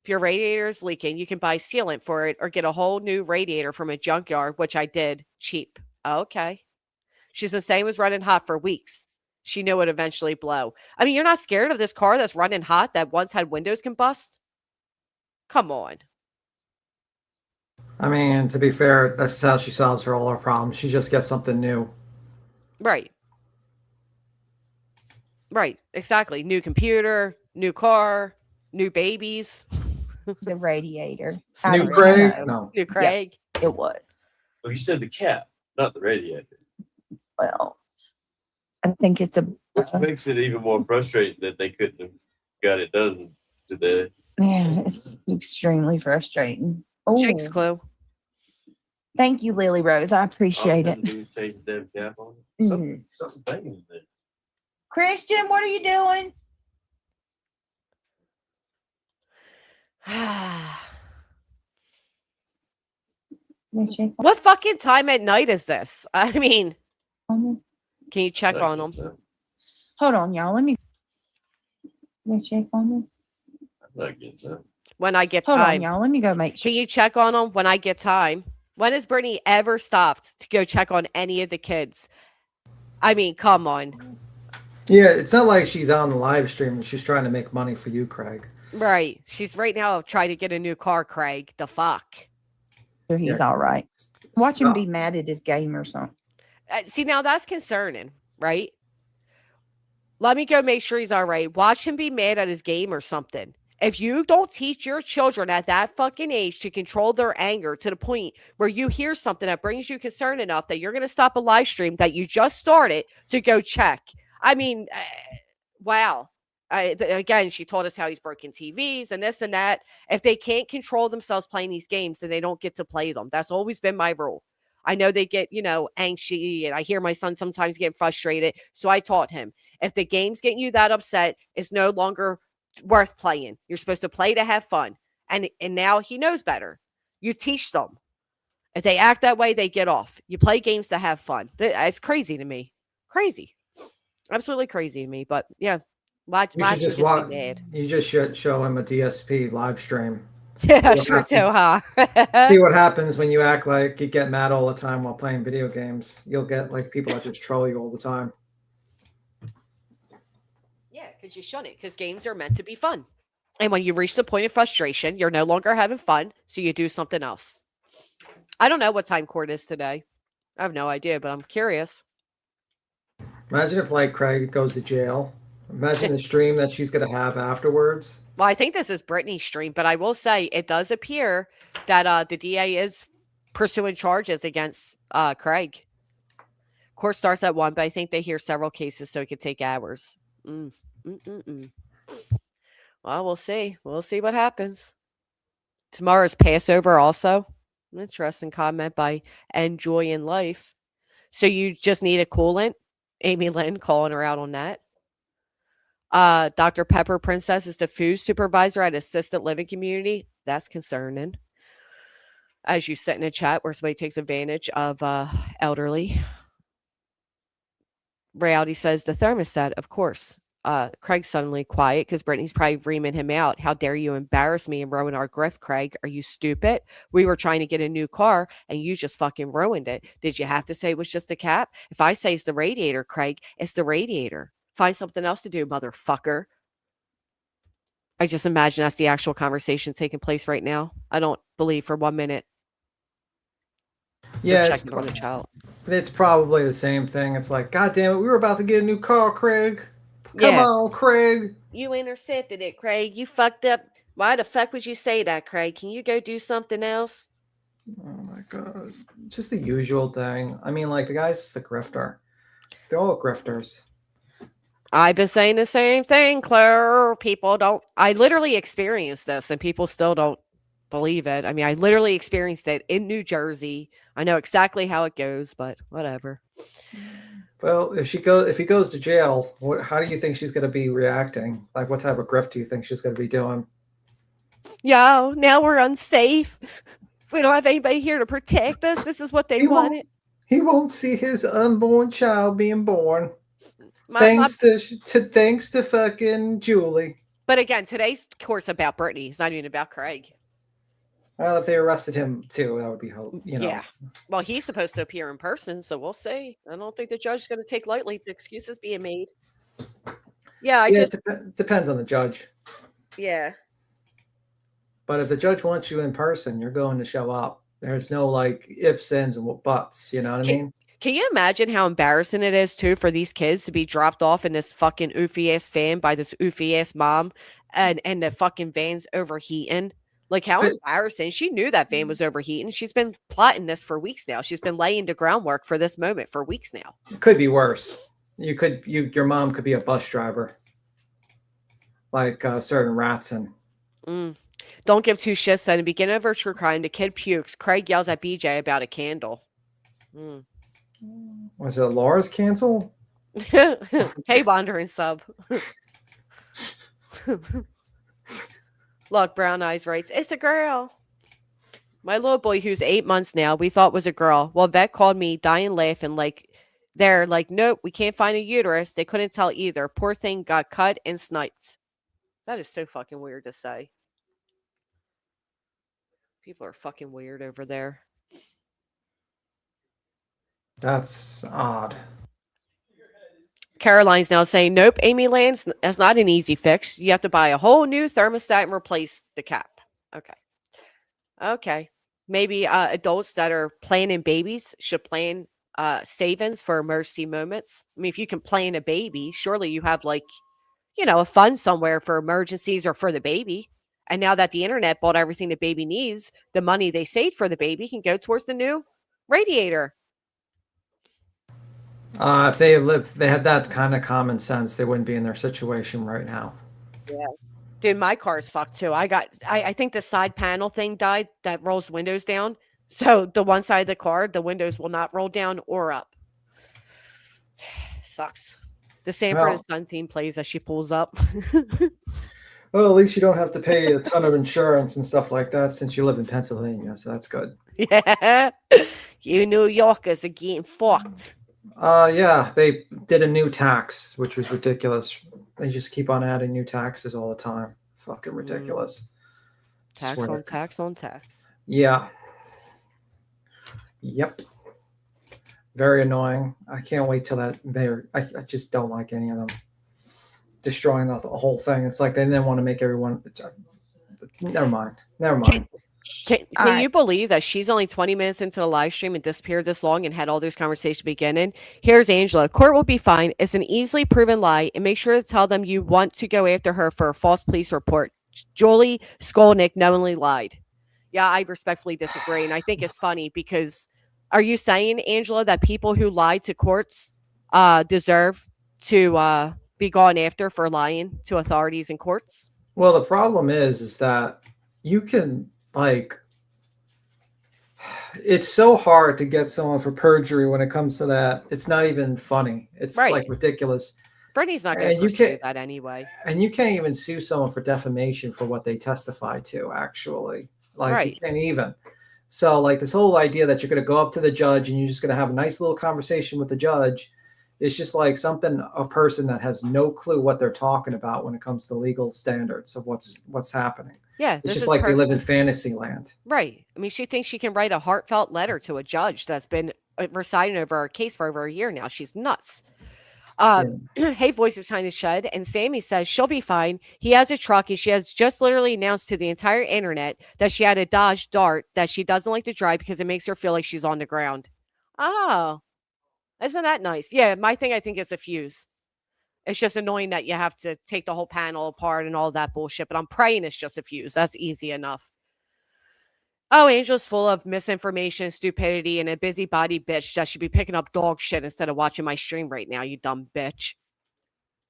If your radiator is leaking, you can buy sealant for it or get a whole new radiator from a junkyard, which I did, cheap. Okay. She's been saying it was running hot for weeks. She knew it would eventually blow. I mean, you're not scared of this car that's running hot that once had windows combust? Come on. I mean, to be fair, that's how she solves all her problems. She just gets something new. Right. Right. Exactly. New computer, new car, new babies. The radiator. New don't Craig? know. No. New Craig. It was. Well, you said the cap, not the radiator. Well, I think it's a Which makes it even more frustrating that they couldn't have got it done today. yeah, it's extremely frustrating. Jake's Oh, clue. thank you, Lily Rose. I All appreciate they it. had to do was change the damn cap on it. Mhm. Something banging in there. Christian, what are you doing? Let me check What fucking time at night is this? I mean, on him. can you check on them? So, Hold on, y'all. Let me check on him. I'm not getting some. When I get Hold on, time. y'all. Let me go make sure. Can you check on them when I get time? When has Brittany ever stopped to go check on any of the kids? I mean, come on. Yeah, it's not like she's on the live stream and she's trying to make money for you, Craig. Right. She's right now trying to get a new car, Craig. The fuck? Sure he's all right. Watch him be mad at his game or something. See, now that's concerning, right? Let me go make sure he's all right. Watch him be mad at his game or something. If you don't teach your children at that fucking age to control their anger to the point where you hear something that brings you concern enough that you're going to stop a live stream that you just started to go check. I mean, wow. Again, she told us how he's broken TVs and this and that. If they can't control themselves playing these games, then they don't get to play them. That's always been my rule. I know they get, anxious, and I hear my son sometimes get frustrated. So I taught him, if the game's getting you that upset, it's no longer worth playing. You're supposed to play to have fun. And now he knows better. You teach them. If they act that way, they get off. You play games to have fun. It's crazy to me. Crazy. Absolutely crazy to me. But yeah, watch You should me just just watch. be mad. You just should show him a DSP live stream. Yeah, what sure too, happens. huh? See what happens when you act like you get mad all the time while playing video games. You'll get like people that just troll you all the time. Yeah, because you shouldn't, because games are meant to be fun. And when you reach the point of frustration, you're no longer having fun, so you do something else. I don't know what time court is today. I have no idea, but I'm curious. Imagine if like Craig goes to jail. Imagine the stream that she's gonna have afterwards. Well, I think this is Brittany's stream, but I will say it does appear that the DA is pursuing charges against Craig. Court starts at 1, but I think they hear several cases, so it could take hours. Well, we'll see. We'll see what happens. Tomorrow's Passover also. Interesting comment by Enjoying Life. So you just need a coolant Amy Lynn calling her out on that. Dr. Pepper Princess is the food supervisor at assisted living community. That's concerning. As you sit in a chat where somebody takes advantage of elderly. Reality says the thermostat, of course. Craig's suddenly quiet because Brittany's probably reaming him out. How dare you embarrass me and ruin our grift, Craig? Are you stupid? We were trying to get a new car and you just fucking ruined it. Did you have to say it was just a cap? If I say it's the radiator, Craig, it's the radiator. Find something else to do, motherfucker. I just imagine that's the actual conversation taking place right now. I don't believe for 1 minute. Yeah, Checking on the child. it's probably the same thing. It's like, God damn it, we were about to get a new car, Craig. Come on, Craig. You intercepted it, Craig. You fucked up. Why the fuck would you say that, Craig? Can you go do something else? Oh my god. Just the usual thing. I mean, like, the guy's just a grifter. They're all grifters. I've been saying the same thing, Claire. People don't. I literally experienced this and people still don't believe it. I mean, I literally experienced it in New Jersey. I know exactly how it goes, but whatever. Well, if he goes to jail, how do you think she's going to be reacting? Like, what type of grift do you think she's going to be doing? Yeah, now we're unsafe. We don't have anybody here to protect us. This is what they wanted. He won't see his unborn child being born. Thanks to fucking Julie. But again, today's course about Brittany. It's not even about Craig. Well, if they arrested him too, that would be, Yeah. Well, he's supposed to appear in person, so we'll see. I don't think the judge is going to take lightly to excuses being made. Yeah, it depends on the judge. Yeah. But if the judge wants you in person, you're going to show up. There's no like ifs, ands, and buts. You know what I mean? Can you imagine how embarrassing it is too for these kids to be dropped off in this fucking oofy ass van by this oofy ass mom, and the fucking van's overheating? Like, how embarrassing. She knew that van was overheating. She's been plotting this for weeks now. She's been laying the groundwork for this moment for weeks now. It could be worse. Your mom could be a bus driver, like certain Ratson. Don't give two shits. At the beginning of her true crime, the kid pukes. Craig yells at BJ about a candle. Was it Laura's cancel? Hey, wandering sub. Look, Brown Eyes writes, it's a girl. My little boy, who's 8 months now, we thought was a girl. Well, vet called me, dying laughing, they're like, nope, we can't find a uterus. They couldn't tell either. Poor thing got cut and sniped. That is so fucking weird to say. People are fucking weird over there. That's odd. Caroline's now saying, nope, Amy Lance, that's not an easy fix. You have to buy a whole new thermostat and replace the cap. Okay. Maybe adults that are planning babies should plan savings for emergency moments. I mean, if you can plan a baby, surely you have a fund somewhere for emergencies or for the baby. And now that the internet bought everything the baby needs, the money they saved for the baby can go towards the new radiator. If they had that kind of common sense, they wouldn't be in their situation right now. Yeah. Dude, my car's fucked too. I think the side panel thing died that rolls windows down. So the one side of the car, the windows will not roll down or up. Sucks. The Sanford and Son theme plays as she pulls up. Well, at least you don't have to pay a ton of insurance and stuff like that since you live in Pennsylvania, so that's good. Yeah. You New Yorkers are getting fucked. Yeah, they did a new tax, which was ridiculous. They just keep on adding new taxes all the time. Fucking ridiculous. Tax on tax on tax. Yeah. Yep. Very annoying. I can't wait till that mayor. I just don't like any of them. Destroying the whole thing. It's like they didn't want to make everyone. Never mind. Can you believe that she's only 20 minutes into the live stream and disappeared this long and had all those conversations beginning? Here's Angela. Court will be fine. It's an easily proven lie, and make sure to tell them you want to go after her for a false police report. Julie Skolnick knowingly lied. Yeah, I respectfully disagree, and I think it's funny because are you saying, Angela, that people who lie to courts deserve to be gone after for lying to authorities and courts? Well, the problem is that you can It's so hard to get someone for perjury when it comes to that. It's not even funny. It's like Right. ridiculous. Brittany's not going And to you pursue can't- that anyway. And you can't even sue someone for defamation for what they testify to, actually. Like, you Right. can't even. So, like, this whole idea that you're going to go up to the judge and you're just going to have a nice little conversation with the judge, it's just like a person that has no clue what they're talking about when it comes to legal standards of what's happening. Yeah, It's this just is like they live person. in fantasy land. Right. I mean, she thinks she can write a heartfelt letter to a judge that's been reciting over our case for over a year now. She's nuts. Hey, voice of behind the shed. And Sammy says she'll be fine. He has a truck, and she has just literally announced to the entire internet that she had a Dodge Dart that she doesn't like to drive because it makes her feel like she's on the ground. Oh, isn't that nice? Yeah, my thing I think is a fuse. It's just annoying that you have to take the whole panel apart and all that bullshit, but I'm praying it's just a fuse. That's easy enough. Oh, Angel's full of misinformation, stupidity, and a busybody bitch that should be picking up dog shit instead of watching my stream right now, you dumb bitch.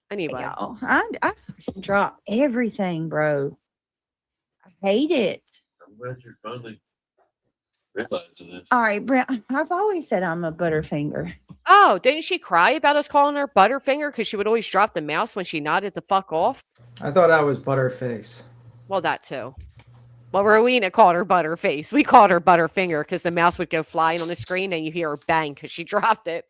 Anyway. Y'all, I fucking drop everything, bro. I hate it. I'm glad you're finally realizing this. All right, Brent, I've always said I'm a butterfinger. Oh, didn't she cry about us calling her Butterfinger because she would always drop the mouse when she nodded the fuck off? I thought I was Butterface. Well, that too. Well, Rowena called her Butterface. We called her Butterfinger because the mouse would go flying on the screen and you hear her bang because she dropped it.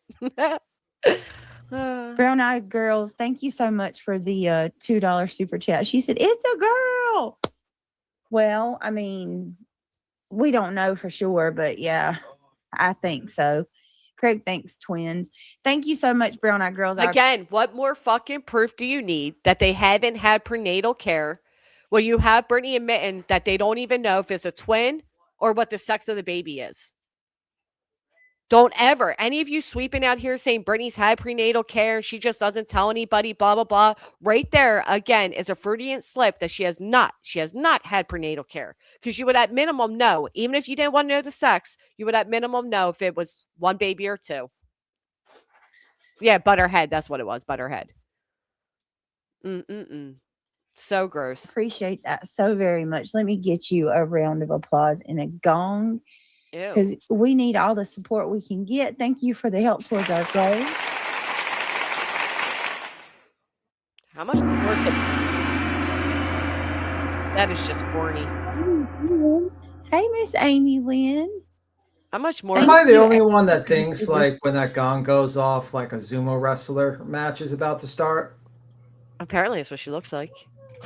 Brown Eyed Girls, thank you so much for the $2 super chat. She said, it's a girl. Well, I mean, we don't know for sure, but yeah, I think so. Craig thinks twins. Thank you so much, Brown Eyed Girls. Again, what more fucking proof do you need that they haven't had prenatal care? Well, you have Brittany admitting that they don't even know if it's a twin or what the sex of the baby is. Don't ever, any of you sweeping out here saying Brittany's had prenatal care and she just doesn't tell anybody, blah, blah, blah. Right there, again, is a Freudian slip that she has not had prenatal care. Because you would at minimum know, even if you didn't want to know the sex, you would at minimum know if it was one baby or two. Yeah, Butterhead, that's what it was, Butterhead. So gross. Appreciate that so very much. Let me get you a round of applause and a gong. Because we need all the support we can get. Thank you for the help towards our goal. How much more support? That is just corny. Hey, Miss Amy Lynn. How much more? Am I the only one that thinks like when that gong goes off, like a sumo wrestler match is about to start? Apparently, that's what she looks like.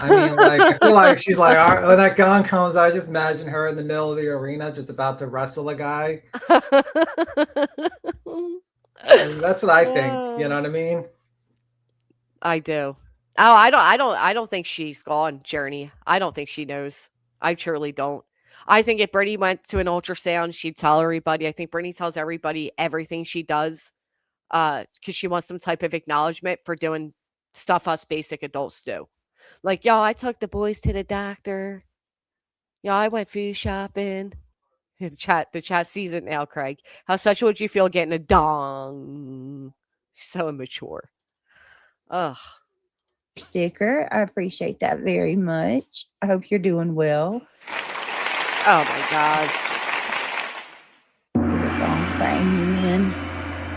I mean, like, I feel like she's like, all right, when that gong comes, I just imagine her in the middle of the arena just about to wrestle a guy. And that's what I think. You know what I mean? I do. Oh, I don't think she's gone, Journey. I don't think she knows. I truly don't. I think if Brittany went to an ultrasound, she'd tell everybody. I think Brittany tells everybody everything she does because she wants some type of acknowledgement for doing stuff us basic adults do. Like, y'all, I took the boys to the doctor. Y'all, I went food shopping. The chat sees it now, Craig. How special would you feel getting a dong? So immature. Ugh. Sticker. I appreciate that very much. I hope you're doing well. Oh my God. For Amy Lynn.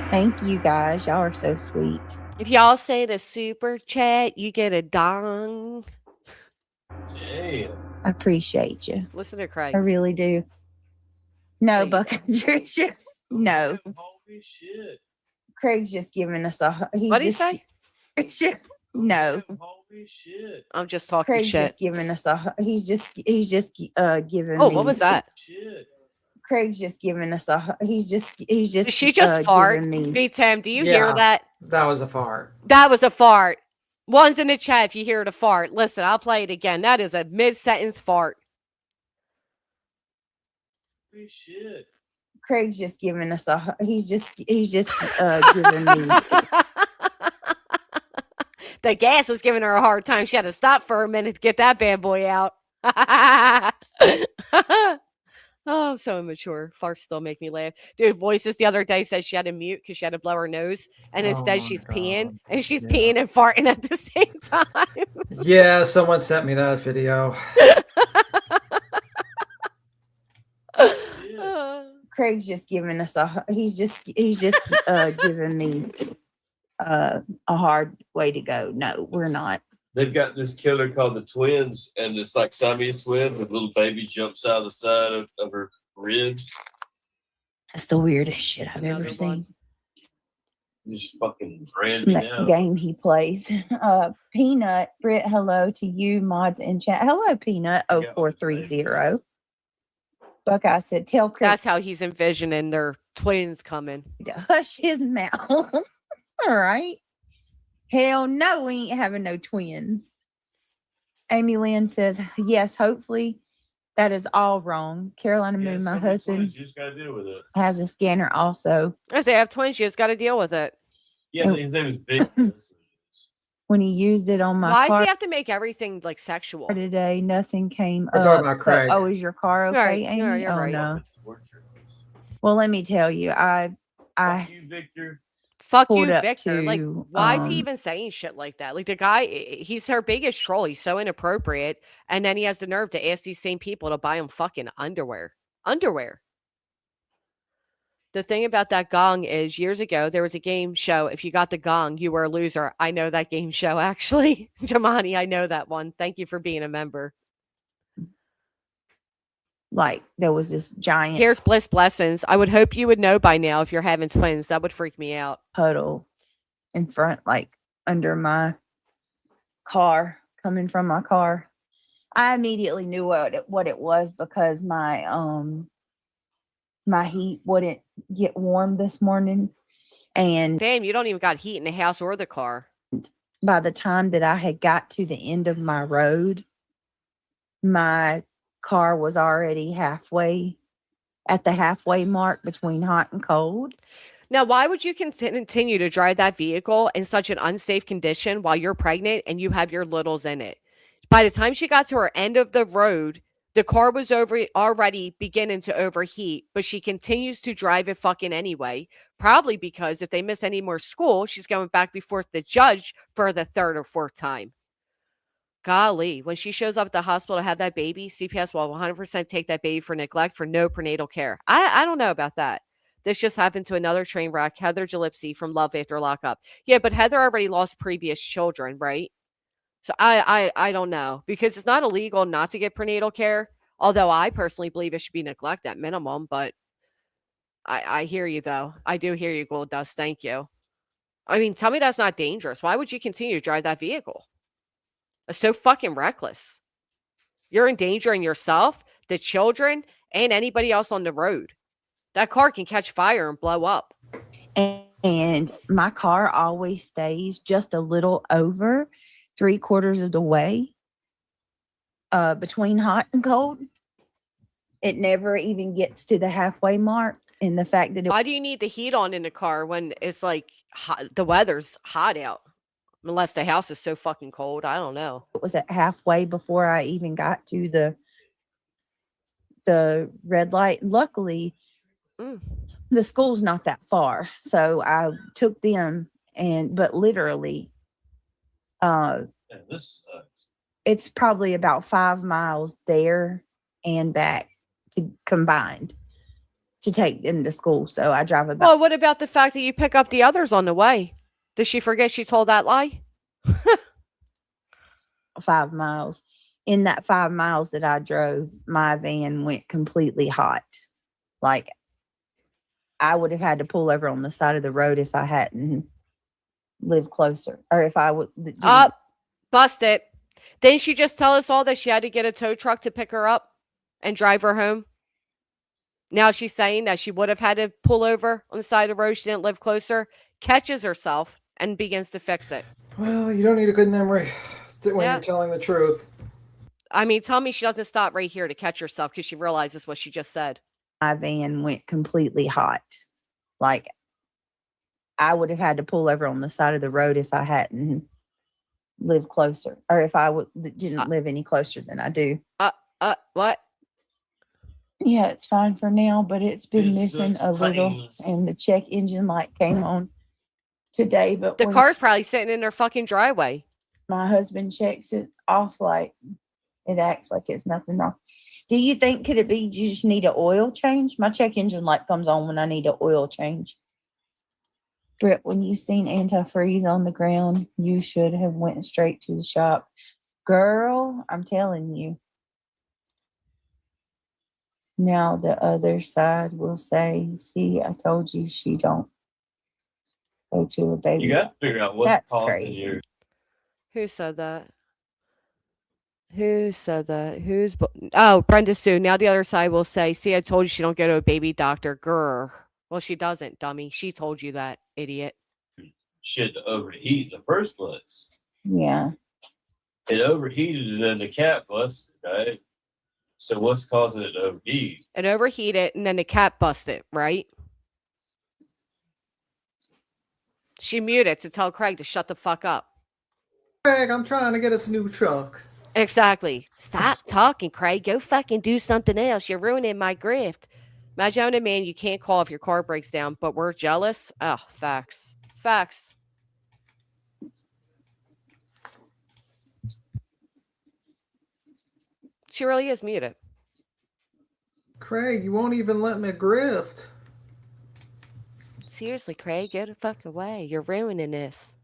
Thank you guys. Y'all are so sweet. If y'all say the super chat, you get a dong. Damn. I appreciate you. Listen to Craig. I really do. No, Thank Buck Patricia. No. Holy shit. Craig's just giving us a. What do you say? No. Holy shit. I'm just talking Craig's shit. just giving us a. He's just giving. Oh, me, what was that? Shit. Craig's just giving us a. He's just. Did she just fart? giving me. Hey, Tim, do you hear Yeah. that? That was a fart. That was a fart. One's in the chat if you hear the fart. Listen, I'll play it again. That is a mid-sentence fart. Holy shit. Craig's just giving us a. He's just giving me. The gas was giving her a hard time. She had to stop for a minute to get that bad boy out. Oh, so immature. Farts still make me laugh. Dude, Voices the other day said she had to mute because she had to blow her nose. And Oh instead my she's God. peeing. And she's Yeah. peeing and farting at the same time. Yeah, someone sent me that video. Shit. Craig's just giving us he's just giving me a hard way to go. No, we're not. They've got this killer called the twins, and it's like Siamese twins with little baby jumps out of the side of her ribs. That's the weirdest shit I've Another ever one. seen. Just fucking ran me That down. game he plays. Peanut, Britt, hello to you, mods in chat. Hello, Peanut, I got what you're 0430. Buckeye said, tell Craig That's how he's envisioning their twins coming. to hush his mouth. All right. Hell no, we ain't having no twins. Amy Lynn says, yes, hopefully that is all wrong. Carolina Yeah, Moon, my some of the husband, twins, you just gotta deal with it. has a scanner also. If they have twins, you just got to deal with it. Yeah, Oh. his name is Big. That's what it is. When he used it on my Why does car he have to make everything like sexual? today, nothing came We're up. talking about So- Craig. oh, is your car okay, Right, Amy? yeah, you're oh, right. no. Torture is. Well, let me tell you, I Fuck you, Victor. Fuck pulled you, up Victor. Like, to, why is he even saying shit like that? Like, the guy, he's her biggest troll. He's so inappropriate. And then he has the nerve to ask these same people to buy him fucking underwear. Underwear. The thing about that gong is years ago, there was a game show. If you got the gong, you were a loser. I know that game show, actually. Jamani, I know that one. Thank you for being a member. like there was this giant Here's Bliss Blessings. I would hope you would know by now if you're having twins. That would freak me out. puddle in front, like under my car, coming from my car. I immediately knew what it was because my heat wouldn't get warm this morning, and Damn, you don't even got heat in the house or the car. by the time that I had got to the end of my road, my car was already halfway at the halfway mark between hot and cold. Now, why would you continue to drive that vehicle in such an unsafe condition while you're pregnant and you have your littles in it? By the time she got to her end of the road, the car was already beginning to overheat, but she continues to drive it fucking anyway. Probably because if they miss any more school, she's going back before the judge for the third or fourth time. Golly, when she shows up at the hospital to have that baby, CPS will 100% take that baby for neglect for no prenatal care. I don't know about that. This just happened to another train wreck, Heather Gillespie from Love After Lockup. Yeah, but Heather already lost previous children, right? So I don't know, because it's not illegal not to get prenatal care, although I personally believe it should be neglect at minimum. But I hear you, though. I do hear you, Gold Dust. Thank you. I mean, tell me that's not dangerous. Why would you continue to drive that vehicle? It's so fucking reckless. You're endangering yourself, the children, and anybody else on the road. That car can catch fire and blow up. And my car always stays just a little over 3/4 of the way between hot and cold. It never even gets to the halfway mark. And the fact that it Why do you need the heat on in the car when it's like hot, the weather's hot out? Unless the house is so fucking cold. I don't know. was at halfway before I even got to the red light. Luckily, the school's not that far. So I took them but literally, Yeah, this sucks. it's probably about 5 miles there and back combined to take them to school. So I drive about Well, what about the fact that you pick up the others on the way? Does she forget she told that lie? 5 miles. In that 5 miles that I drove, my van went completely hot. Like I would have had to pull over on the side of the road if I hadn't lived closer, or if I would. Bust it. Didn't she just tell us all that she had to get a tow truck to pick her up and drive her home? Now she's saying that she would have had to pull over on the side of the road. She didn't live closer. Catches herself and begins to fix it. Well, you don't need a good memory when Yeah. you're telling the truth. I mean, tell me she doesn't stop right here to catch herself because she realizes what she just said. My van went completely hot. Like I would have had to pull over on the side of the road if I hadn't lived closer, or if I didn't live any closer than I do. What? Yeah, it's fine for now, but it's been It's missing just a little, painless. and the check engine light came on today. But The when car's probably sitting in her fucking driveway. my husband checks it off, like it acts like it's nothing wrong. Do you think could it be you just need an oil change? My check engine light comes on when I need an oil change. Britt, when you seen antifreeze on the ground, you should have went straight to the shop. Girl, I'm telling you. Now the other side will say, see, I told you she don't go to a baby. You got to figure out what's That's causing crazy. your. Who said that? Who said that? Oh, Brenda Sue. Now the other side will say, see, I told you she don't go to a baby doctor. Grr. Well, she doesn't, dummy. She told you that, idiot. Shit to overheat in the first place. Yeah. It overheated and then the cat busted, right? So what's causing it to overheat? It overheated and then the cat busted, right? She muted to tell Craig to shut the fuck up. Craig, I'm trying to get us a new truck. Exactly. Stop talking, Craig. Go fucking do something else. You're ruining my grift. Imagine owning a man you can't call if your car breaks down, but we're jealous. Oh, facts. Facts. She really is muted. Craig, you won't even let me grift. Seriously, Craig, get the fuck away. You're ruining this.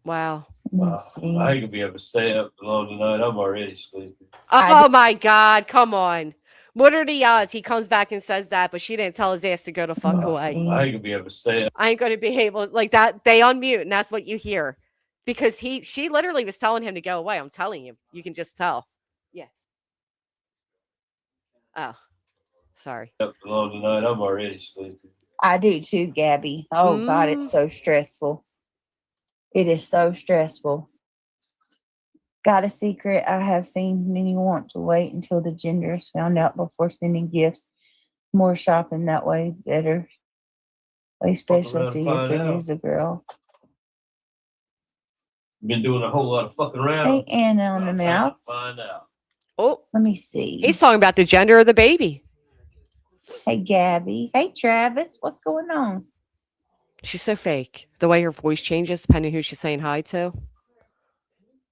Wow. Let me see. I ain't gonna be able to stay up long tonight. I'm already sleepy. Oh my God. Come on. What are the odds he comes back and says that, but she didn't tell his ass to go the fuck Let's away? see. I ain't gonna be able to stay up. I ain't going to be able like that. They unmute and that's what you hear because she literally was telling him to go away. I'm telling you, you can just tell. Yeah. Oh, sorry. Up long tonight. I'm already sleepy. I do too, Gabby. Oh God, it's so stressful. It is so stressful. Got a secret. I have seen many want to wait until the gender is found out before sending gifts. More shopping that way, better. A specialty if it is a girl. Been doing a whole lot of fucking around. Hey, Anna on the mouse. Find out. Oh, Let me see. he's talking about the gender of the baby. Hey, Gabby. Hey, Travis. What's going on? She's so fake. The way her voice changes depending who she's saying hi to.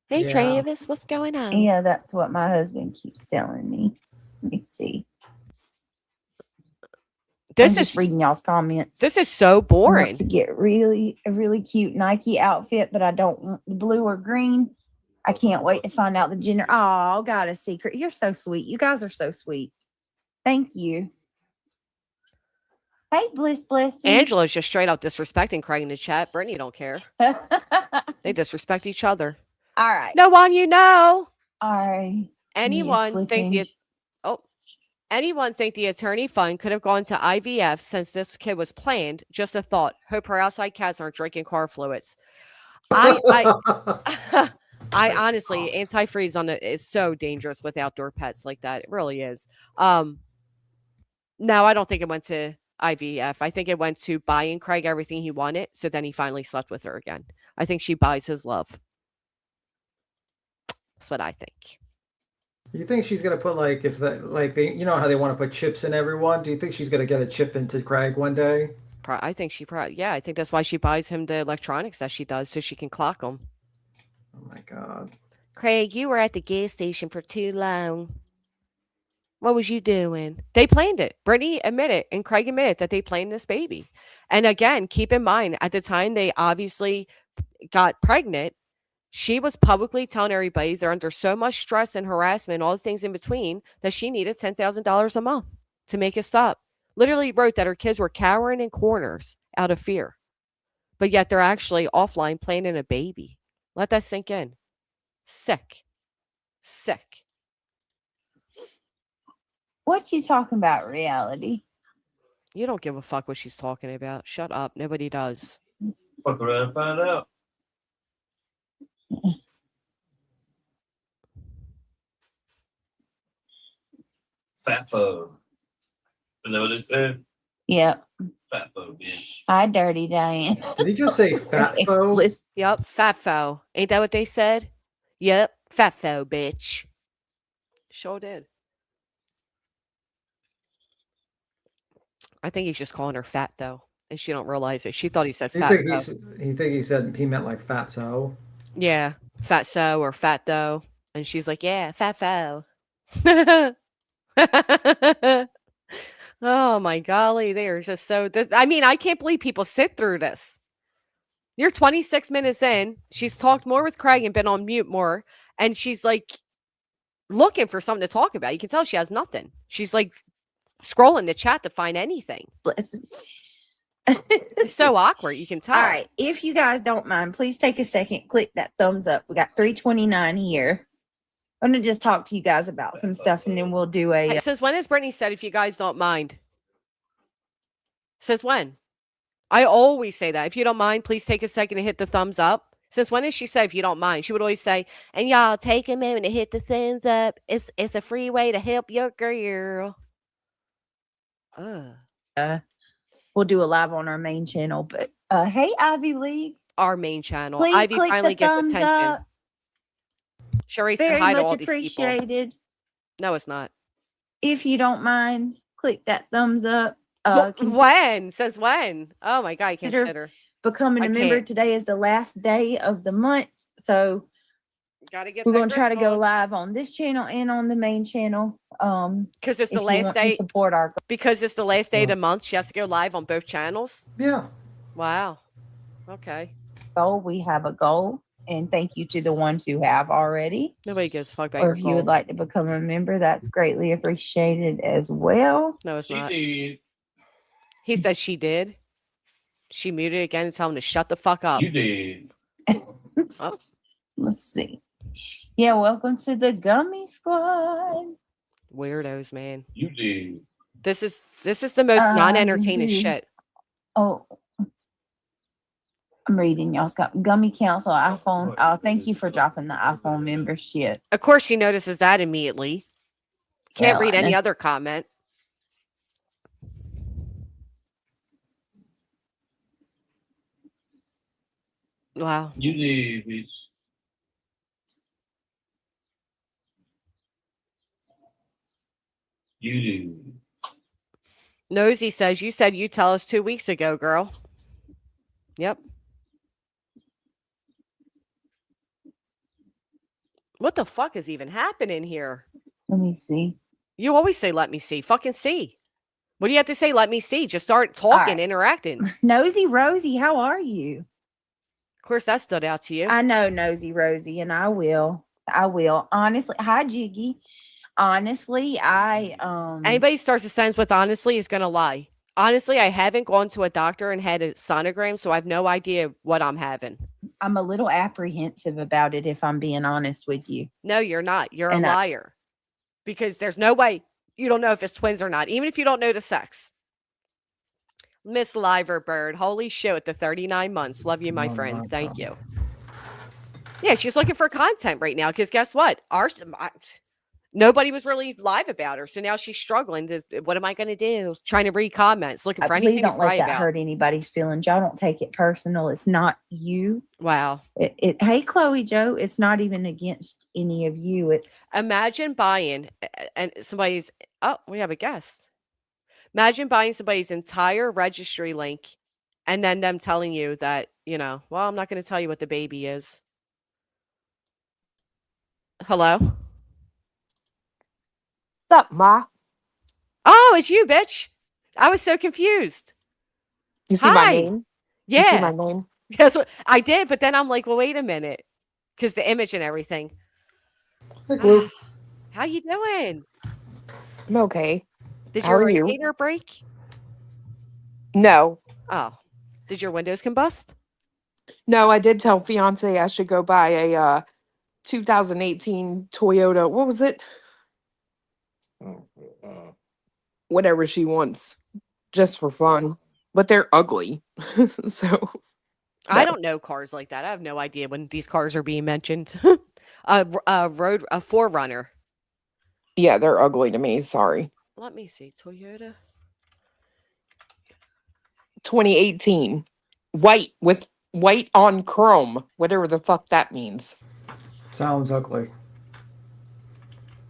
Hey, Yeah. Travis, what's going on? Yeah, that's what my husband keeps telling me. Let me see. This I'm just is reading y'all's comments. this is so I want boring. to get a really cute Nike outfit, but I don't want the blue or green. I can't wait to find out the gender. Oh, got a secret. You're so sweet. You guys are so sweet. Thank you. Hey, Blessing. Angela's just straight up disrespecting Craig in the chat. Brittany don't care. They disrespect each other. All right. No one you know. All right. Anyone think the anyone think the attorney fund could have gone to IVF since this kid was planned? Just a thought. Hope her outside cats aren't drinking car fluids. I honestly, antifreeze on it is so dangerous with outdoor pets like that. It really is. No, I don't think it went to IVF. I think it went to buying Craig everything he wanted, so then he finally slept with her again. I think she buys his love. That's what I think. You think she's gonna put like if that like they you know how they want to put chips in everyone? Do you think she's gonna get a chip into Craig one day? I think she probably, yeah, I think that's why she buys him the electronics that she does so she can clock him. Oh my God. Craig, you were at the gas station for too long. What was you doing? They planned it. Brittany admitted and Craig admitted that they planned this baby. And again, keep in mind, at the time they obviously got pregnant, she was publicly telling everybody they're under so much stress and harassment, all the things in between, that she needed $10,000 a month to make it stop. Literally wrote that her kids were cowering in corners out of fear. But yet they're actually offline planning a baby. Let that sink in. Sick. Sick. What you talking about, reality? You don't give a fuck what she's talking about. Shut up. Nobody does. Fuck around and find out. Fatfo. Is that what they said? Yep. Fatfo, bitch. Hi, Dirty Diane. Did he just say fat foe? Yep. Fatfo. Ain't that what they said? Yep. Fatfo, bitch. Sure did. I think he's just calling her fat though, and she don't realize it. She thought he said fat. You think he said he meant like fatso? Yeah, Fatso or fatto. And she's like, yeah, fatfo. Oh my golly, they are just so. I mean, I can't believe people sit through this. You're 26 minutes in. She's talked more with Craig and been on mute more. And she's like looking for something to talk about. You can tell she has nothing. She's like scrolling the chat to find anything. It's so awkward. You can tell. All right. If you guys don't mind, please take a second, click that thumbs up. We got 329 here. I'm going to just talk to you guys about some stuff and then we'll do a. Since when has Brittany said, if you guys don't mind? Since when? I always say that. If you don't mind, please take a second to hit the thumbs up. Since when did she say, if you don't mind? She would always say, and y'all take a moment to hit the thumbs up. It's a free way to help your girl. We'll do a live on our main channel. But hey, Ivy League. Our main channel. Please Ivy click finally the gets thumbs attention. up. Sherry said Very hi to all much these people. appreciated. No, it's not. If you don't mind, click that thumbs up. When? Says when? Oh my God, I can't Consider sit her. Becoming I a member. can't. Today is the last day of the month. So Gotta get we're that going to try to grip go on. live on this channel and on the main channel. Because it's the if you last want to day. support our Because it's the last day of the month. She has to go live on both channels. Yeah. Wow. Okay. goal, we have a goal. And thank you to the ones who have already. Nobody gives a fuck about Or your if you would goal. like to become a member, that's greatly appreciated as well. No, it's She not. did. He said she did. She muted again and tell him to shut the fuck up. You did. Let's see. Yeah, welcome to the Gummy Squad. Weirdos, man. You did. This is the most non-entertaining dude. shit. Oh, I'm reading. Y'all's got Gummy Council iPhone. Oh, thank you for dropping the iPhone membership. Of course, she notices that immediately. Can't Well, read any and- other comment. Wow. You did, bitch. You did. Nosy says, you said you tell us 2 weeks ago, girl. Yep. What the fuck is even happening here? Let me see. You always say, let me see. Fucking see. What do you have to say? Let me see. Just start talking, right. interacting. Nosy Rosie, how are you? Of course, that stood out to you. I know Nosy Rosie, and I will. Honestly, hi Jiggy. Honestly, Anybody starts a sentence with honestly is going to lie. Honestly, I haven't gone to a doctor and had a sonogram, so I have no idea what I'm having. I'm a little apprehensive about it, if I'm being honest with you. No, you're not. You're And a liar. Because there's no way you don't know if it's twins or not, even if you don't know the sex. Miss Liverbird, holy shit, with the 39 months. Love you, my friend. Thank you. Yeah, she's looking for content right now because guess what? Nobody was really live about her, so now she's struggling. What am I going to do? Trying to read comments, looking for Please anything to don't let cry that about. hurt anybody's feelings. Y'all don't take it personal. It's not you. Wow. Hey, Chloe Joe, it's not even against any of you. It's Imagine buying and somebody's. Oh, we have a guest. Imagine buying somebody's entire registry link and then them telling you that, well, I'm not going to tell you what the baby is. Hello? What's up, Ma? Oh, it's you, bitch. I was so confused. You see Hi. my name? You see my Yeah. name? That's what I did, but then I'm like, well, wait a minute. Because the image and everything. Hey, Glue. How you doing? I'm okay. Did How your are you? radiator break? No. Oh. Did your windows combust? No, I did tell fiance I should go buy a 2018 Toyota. What was it? Whatever she wants. Just for fun. But they're ugly. So I No. don't know cars like that. I have no idea when these cars are being mentioned. A Forerunner. yeah, they're ugly to me. Sorry. Let me see. Toyota. 2018. White with white on chrome. Whatever the fuck that means. Sounds ugly.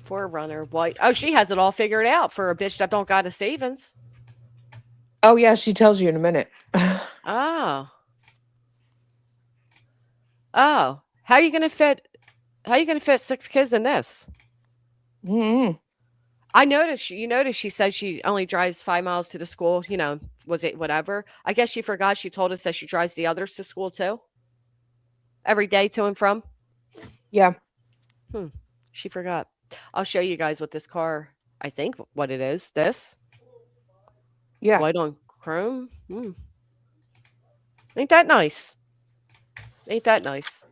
Forerunner. White. Oh, she has it all figured out for a bitch that don't got a savings. Oh yeah, she tells you in a minute. Oh. Oh. How are you gonna fit? How are you gonna fit 6 kids in this? Mm. I noticed. You noticed she said she only drives 5 miles to the school. You know, was it whatever? I guess she forgot. She told us that she drives the others to school too, every day to and from. Yeah. She forgot. I'll show you guys what this car. I think what it is. This Yeah. white on chrome. Ain't that nice? Ain't that nice?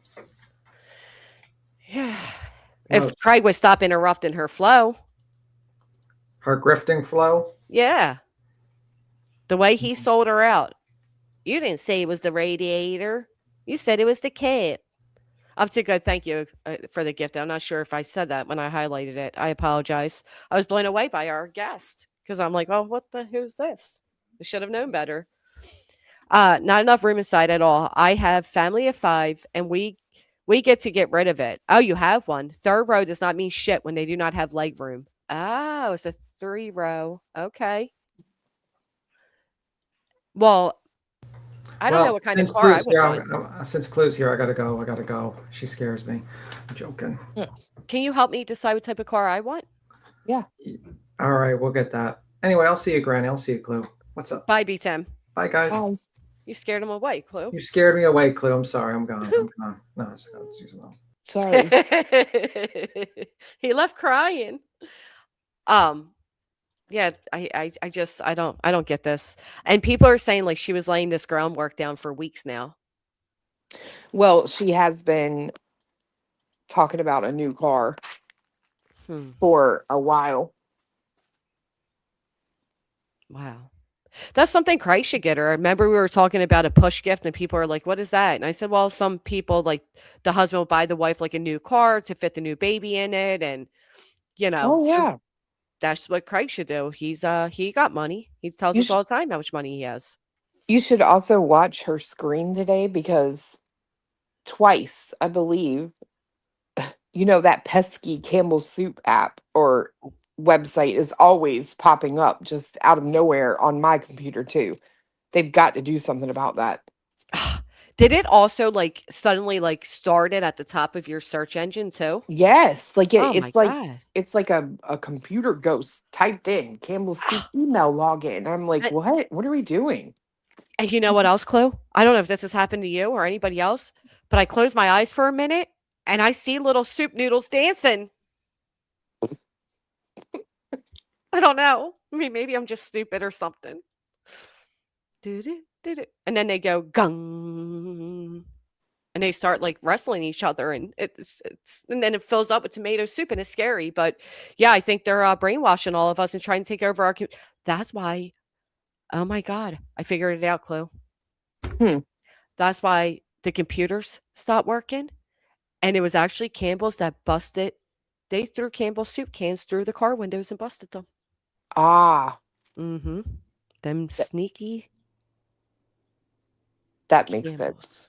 Yeah. No, If Craig would stop interrupting her flow. her grifting flow. Yeah. The way he sold her out. You didn't say it was the radiator. You said it was the cat. Up to good. Thank you for the gift. I'm not sure if I said that when I highlighted it. I apologize. I was blown away by our guest because I'm like, oh, who's this? I should have known better. Not enough room inside at all. I have family of 5 and we get to get rid of it. Oh, you have one. Third row does not mean shit when they do not have leg room. Oh, it's a 3 row. Okay. Well, I don't know what kind of car I would want. Since Clue's here, I gotta go. She scares me. I'm joking. Can you help me decide what type of car I want? All right, we'll get that. Anyway, I'll see you, Granny. I'll see you, Clue. What's up? Bye, B-Tim. Bye, guys. Oh, You scared him away, Clue. You scared me away, Clue. I'm sorry. I'm gone. I'm gone. No, I'm just gonna do something else. sorry. He left crying. Yeah, I just I don't get this. And people are saying like she was laying this groundwork down for weeks now. Well, she has been talking about a new car Hmm. for a while. Wow. That's something Craig should get her. Remember we were talking about a push gift and people are like, what is that? And I said, well, some people like the husband will buy the wife like a new car to fit the new baby in it. And you know, Oh so yeah. that's what Craig should do. He got money. He tells You us all the should time how much money he has. you should also watch her screen today because twice, I believe, that pesky Campbell Soup app or website is always popping up just out of nowhere on my computer too. They've got to do something about that. Did it also like suddenly like started at the top of your search engine too? Yes, like Oh my God. it's like a computer ghost typed in Campbell Soup email login. I'm like, And, what? What are we doing? and you know what else, Chloe? I don't know if this has happened to you or anybody else, but I close my eyes for a minute and I see little soup noodles dancing. I don't know. I mean, maybe I'm just stupid or something. And then they go gung. And they start like wrestling each other and it's and then it fills up with tomato soup and it's scary. But yeah, I think they're brainwashing all of us and trying to take over our that's why. Oh my God. I figured it out, Chloe. That's why the computers stopped working. And it was actually Campbell's that busted. They threw Campbell's soup cans through the car windows and busted them. Ah, Mm-hmm. Them sneaky that makes sense. Campbells.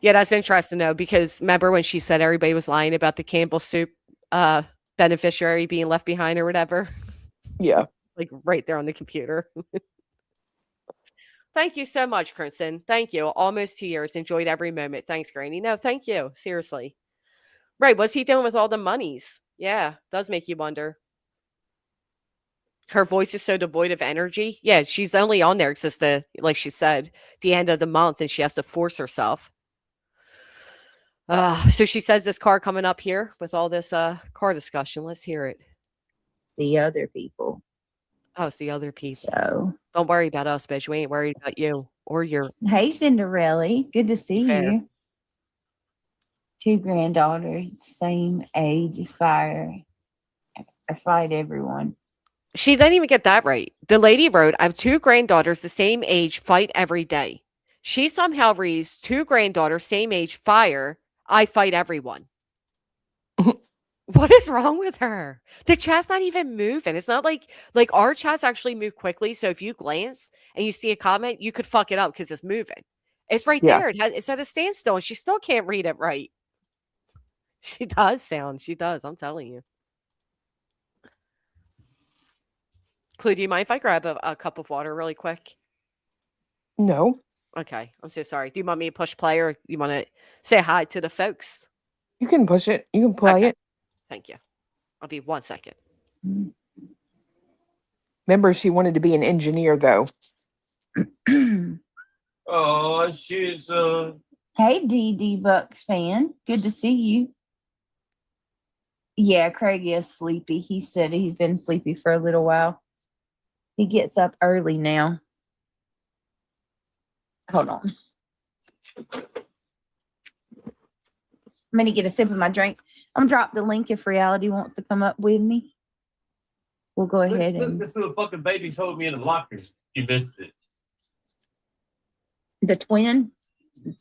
Yeah, that's interesting though, because remember when she said everybody was lying about the Campbell soup beneficiary being left behind or whatever? Yeah. Like right there on the computer. Thank you so much, Crimson. Thank you. Almost 2 years. Enjoyed every moment. Thanks, Granny. No, thank you. Seriously. Right. What's he doing with all the monies? Yeah, does make you wonder. Her voice is so devoid of energy. Yeah, she's only on there because it's like she said, the end of the month and she has to force herself. So she says this car coming up here with all this car discussion. Let's hear it. The other people. Oh, it's the other people. So, Don't worry about us, bitch. We ain't worried about you or your hey, Cinderella. Good to see fair. you. 2 granddaughters, same age, I fight everyone. She didn't even get that right. The lady wrote, I have 2 granddaughters the same age, fight every day. She somehow reads 2 granddaughters, same age, fire. I fight everyone. What is wrong with her? The chat's not even moving. It's not like our chats actually move quickly. So if you glance and you see a comment, you could fuck it up because it's moving. It's right Yeah. there. It's at a standstill and she still can't read it right. She does. I'm telling you. Clue, do you mind if I grab a cup of water really quick? No. Okay, I'm so sorry. Do you want me to push play or you want to say hi to the folks? You can push it. You can play Okay. it. Thank you. I'll be 1 second. Remember, she wanted to be an engineer, though. Oh, she's Hey, DD Bucks fan. Good to see you. Yeah, Craig is sleepy. He said he's been sleepy for a little while. He gets up early now. Hold on. I'm going to get a sip of my drink. I'm going to drop the link if Reality wants to come up with me. We'll go ahead look, and... this little fucking baby's holding me in the locker. You missed it. The twin? Yeah.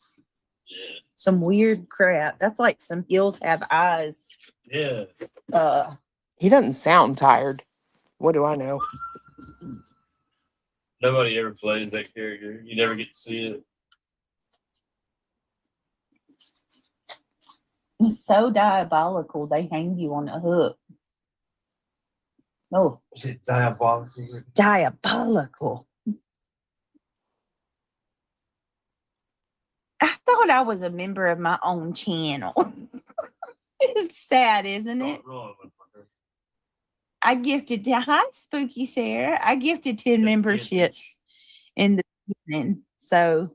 Some weird crap. That's like some hills have eyes. Yeah. He doesn't sound tired. What do I know? Nobody ever plays that character. You never get to see it. It's so diabolical. They hang you on a hook. Oh, Is it diabolical? diabolical. I thought I was a member of my own channel. It's sad, isn't it? Not wrong, motherfucker. I gifted hi Spooky Sarah. I gifted 10 Yeah, memberships in the beginning. So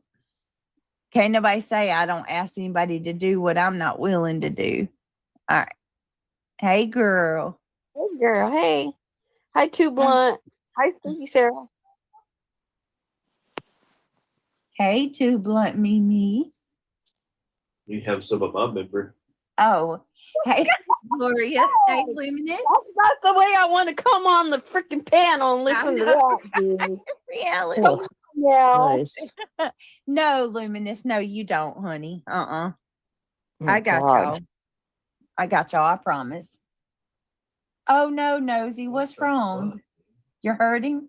can't nobody say I don't ask anybody to do what I'm not willing to do. All right. Hey girl. Hey girl, hey. Hi, Too Blunt. Hi, Spooky Sarah. Hey, Too Blunt Me. You have some of my member. Oh, hey, Gloria. Hey, Luminous. That's the way I want to come on the freaking panel and listen to that, dude. Reality. Oh, Yeah. nice. No, Luminous. No, you don't, honey. Oh, I got God. y'all. I got y'all. I promise. Oh, no, Nosy. What's wrong? You're hurting?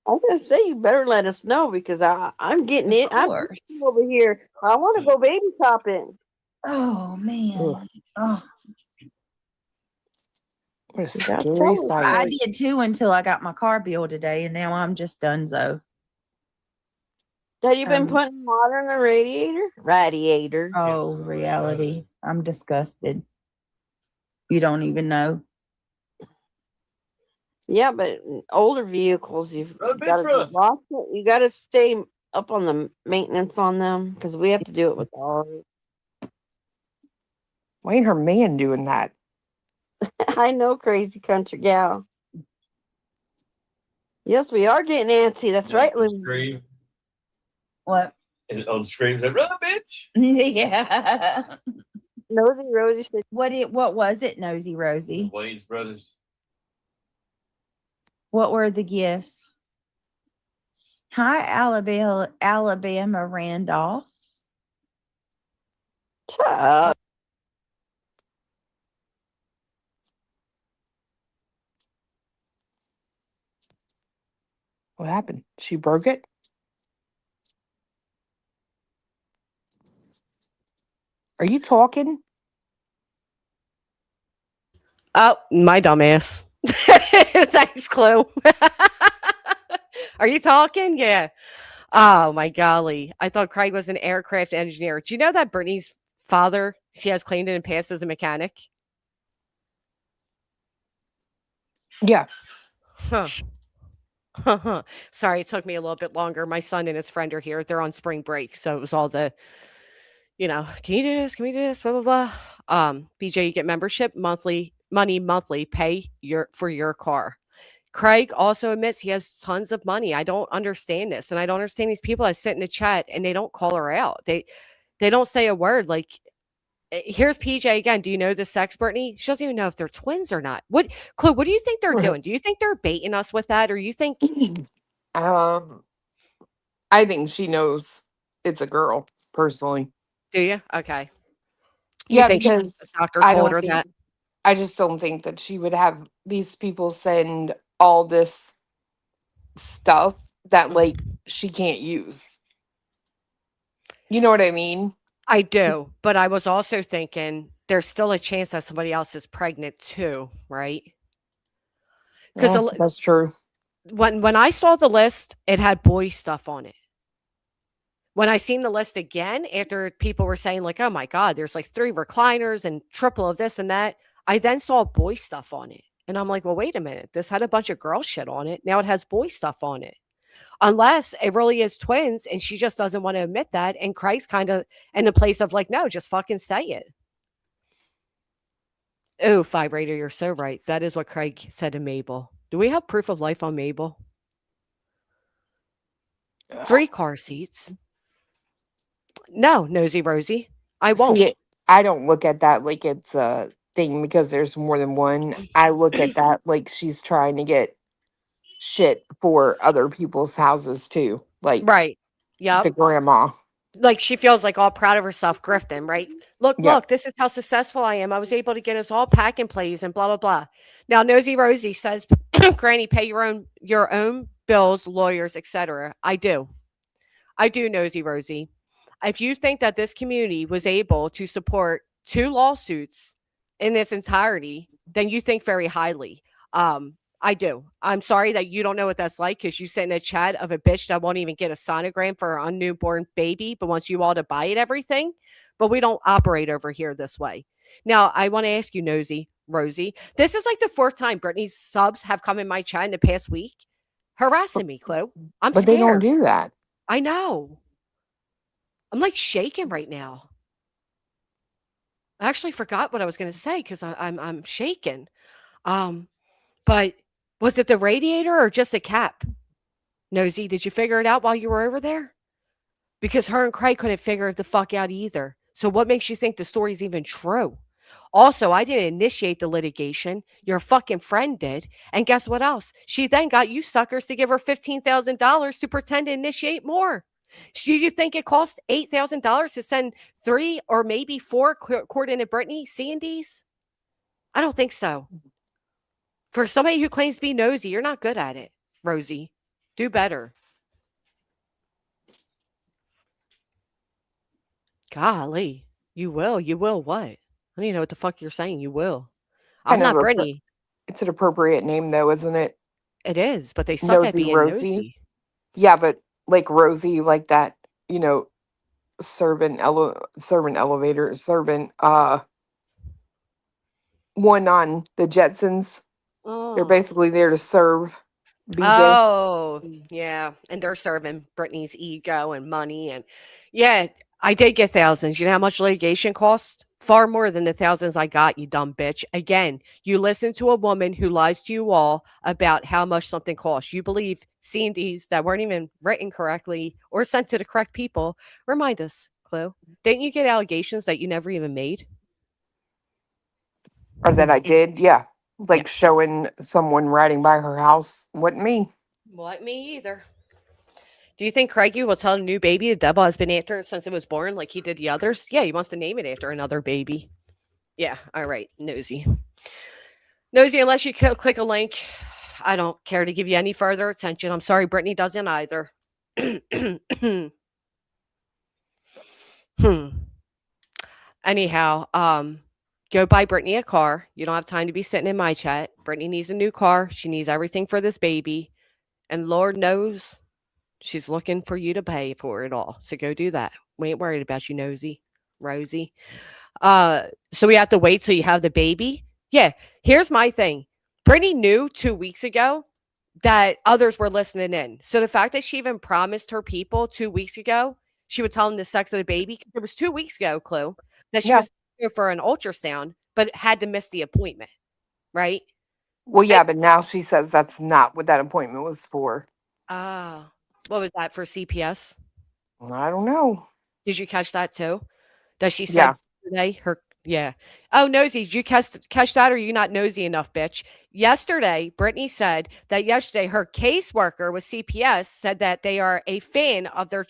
I'm gonna say you better let us know because I'm getting Of it. I'm course. over here. I want to go baby shopping. Oh, man. Ugh. Oh, What a You gotta scary tell us. sight. I did too until I got my car bill today, and now I'm just donezo. Have you been putting water in the radiator? Radiator. Oh, Reality. I'm disgusted. You don't even know. Yeah, but in older vehicles, you've Run, got to bitch, run. watch it. You got to stay up on the maintenance on them because we have to do it with ours. Why ain't her man doing that? I know, crazy country gal. Yes, we are getting antsy. That's right, Lou. Scream. What? And on screams like, run, bitch. Yeah. Nosy Rosie said, What was it, Nosy Rosie? Wayne's brothers. What were the gifts? Hi, Alabama Randolph. shut up. What happened? She broke it? Are you talking? Oh, my dumbass. Thanks, Clue. Are you talking? Yeah. Oh, my golly. I thought Craig was an aircraft engineer. Do you know that Brittany's father, she has claimed it and passed as a mechanic? Yeah. Huh. Sorry, it took me a little bit longer. My son and his friend are here. They're on spring break. So it was all the, can you do this? Can we do this? Blah, blah, blah. BJ, you get membership, monthly pay for your car. Craig also admits he has tons of money. I don't understand this. And I don't understand these people that sit in the chat and they don't call her out. They don't say a word. Like, here's PJ again. Do you know this sex, Brittany? She doesn't even know if they're twins or not. Chloe, what do you think they're doing? Do you think they're baiting us with that? Or you think I think she knows it's a girl, personally. do you? Okay. You Yeah, think because the doctor I told don't her think that? I just don't think that she would have these people send all this stuff that like she can't use. You know what I mean? I do, but I was also thinking there's still a chance that somebody else is pregnant too, right? Because Yeah, that's true. when I saw the list, it had boy stuff on it. When I seen the list again, after people were saying like, "Oh my god, there's like 3 recliners and triple of this and that," I then saw boy stuff on it. And I'm like, "Well, wait a minute. This had a bunch of girl shit on it. Now it has boy stuff on it." Unless it really is twins and she just doesn't want to admit that, and Craig's kind of in the place of like, "No, just fucking say it." Oh, vibrator, you're so right. That is what Craig said to Mabel. Do we have proof of life on Mabel? 3 car seats. No, Nosy Rosie. I won't. See, I don't look at that like it's a thing because there's more than one. I look at that like she's trying to get shit for other people's houses too, like Right. the Yep. grandma. Like she feels like all proud of herself grifting, right? Look, Yep. look, this is how successful I am. I was able to get us all pack and plays and blah blah blah. Now Nosy Rosie says, Granny, pay your own bills, lawyers, etc. I do. I do, Nosy Rosie. If you think that this community was able to support 2 lawsuits in its entirety, then you think very highly. I do. I'm sorry that you don't know what that's like because you sit in a chat of a bitch that won't even get a sonogram for her newborn baby, but wants you all to buy it everything. But we don't operate over here this way. Now, I want to ask you, Nosy Rosie, this is like the 4th time Brittany's subs have come in my chat in the past week harassing me, Chloe. I'm But scared. they don't do that. I know. I'm like shaking right now. I actually forgot what I was going to say because I'm shaking. But was it the radiator or just a cap? Nosy, did you figure it out while you were over there? Because her and Craig couldn't figure it the fuck out either. So what makes you think the story's even true? Also, I didn't initiate the litigation. Your fucking friend did. And guess what else? She then got you suckers to give her $15,000 to pretend to initiate more. Do you think it cost $8,000 to send 3 or maybe 4 coordinated Brittany C&Ds? I don't think so. For somebody who claims to be nosy, you're not good at it, Rosie. Do better. Golly. You will. You will what? I don't even know what the fuck you're saying. You will. I'm Kind of not Brittany. It's an appropriate name though, isn't it? It is, but they suck at Nosy being Rosie. nosy. Yeah, but like Rosie, like that, servant elevator, servant one on the Jetsons. They're basically there to serve BJ. Oh, yeah. And they're serving Brittany's ego and money. And yeah, I did get thousands. You know how much litigation costs? Far more than the thousands I got, you dumb bitch. Again, you listen to a woman who lies to you all about how much something costs. You believe C&Ds that weren't even written correctly or sent to the correct people. Remind us, Chloe, didn't you get allegations that you never even made? Or that I did, yeah. Like showing someone riding by her house. Wasn't me. What me either. Do you think Craigie will tell a new baby the devil has been after it since it was born like he did the others? Yeah, he wants to name it after another baby. Yeah, all right, nosy. Nosy, unless you click a link, I don't care to give you any further attention. I'm sorry, Brittany doesn't either. Anyhow, go buy Brittany a car. You don't have time to be sitting in my chat. Brittany needs a new car. She needs everything for this baby. And Lord knows she's looking for you to pay for it all. So go do that. We ain't worried about you, nosy Rosie. So we have to wait till you have the baby. Yeah, here's my thing. Brittany knew 2 weeks ago that others were listening in. So the fact that she even promised her people 2 weeks ago, she would tell them the sex of the baby. It was 2 weeks ago, Clue, that she was here for an ultrasound, but had to miss the appointment, right? Well, yeah, but now she says that's not what that appointment was for. Oh, what was that for CPS? I don't know. Did you catch that too? That she said yesterday? Oh, nosy. Did you catch that, or are you not nosy enough, bitch? Yesterday, Brittany said that yesterday her caseworker with CPS said that they are a fan of her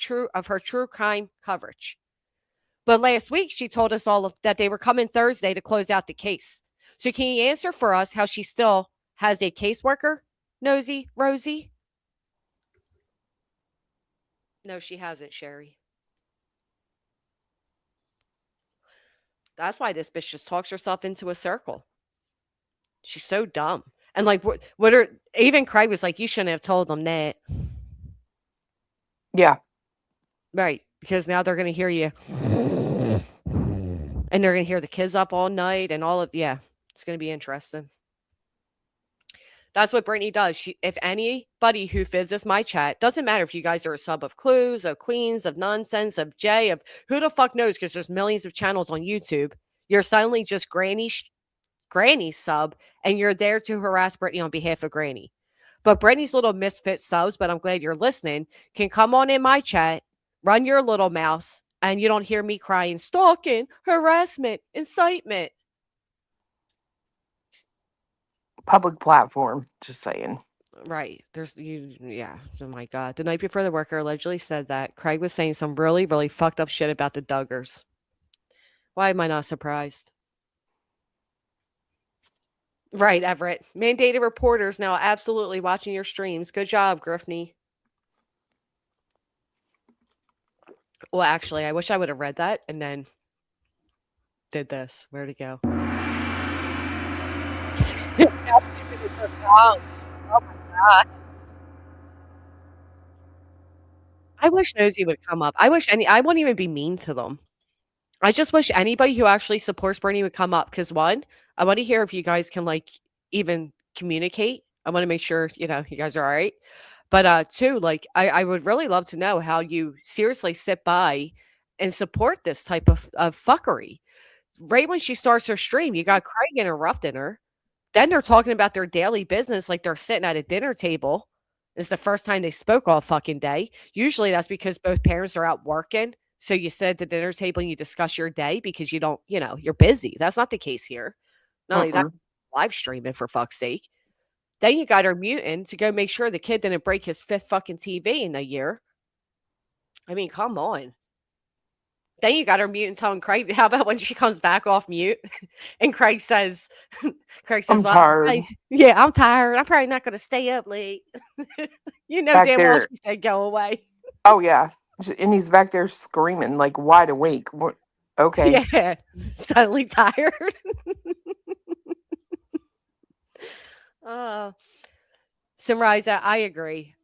true crime coverage. But last week she told us all that they were coming Thursday to close out the case. So can you answer for us how she still has a caseworker, Nosy Rosie? No, she hasn't, Sherry. That's why this bitch just talks herself into a circle. She's so dumb. And like, what are, even Craig was like, you shouldn't have told them that. Yeah. Right. because now they're going to hear you. And they're going to hear the kids up all night and all of, yeah, it's going to be interesting. That's what Brittany does. If anybody who visits my chat, doesn't matter if you guys are a sub of Clues, of Queens, of Nonsense, of Jay, of who the fuck knows, because there's millions of channels on YouTube. You're suddenly just Granny sub, and you're there to harass Brittany on behalf of Granny. But Brittany's little misfit subs, but I'm glad you're listening, can come on in my chat, run your little mouse, and you don't hear me crying, stalking, harassment, incitement. Public platform, just saying. Right. Yeah. Oh my God. The night before, the worker allegedly said that Craig was saying some really, really fucked up shit about the Duggars. Why am I not surprised? Right, Everett. Mandated reporters now absolutely watching your streams. Good job, Griffney. Well, actually, I wish I would have read that and then did this. Where'd it go? Oh my God. I wish Nosy would come up. I wouldn't even be mean to them. I just wish anybody who actually supports Bernie would come up, because one, I want to hear if you guys can like even communicate. I want to make sure, you guys are all right. But two, like I would really love to know how you seriously sit by and support this type of fuckery. Right when she starts her stream, you got Craig interrupting her. Then they're talking about their daily business like they're sitting at a dinner table. It's the first time they spoke all fucking day. Usually that's because both parents are out working. So you sit at the dinner table and you discuss your day because you don't, you're busy. That's not the case here. Not only that, live streaming for fuck's sake. Then you got her muting to go make sure the kid didn't break his 5th fucking TV in a year. I mean, come on. Then you got her muting telling Craig, how about when she comes back off mute and Craig says, I'm tired. I'm tired. I'm probably not going to stay up late. Back damn well there. she said go away. Oh, yeah. And he's back there screaming, like wide awake. Okay. Yeah. Suddenly tired. Sunrise, I agree.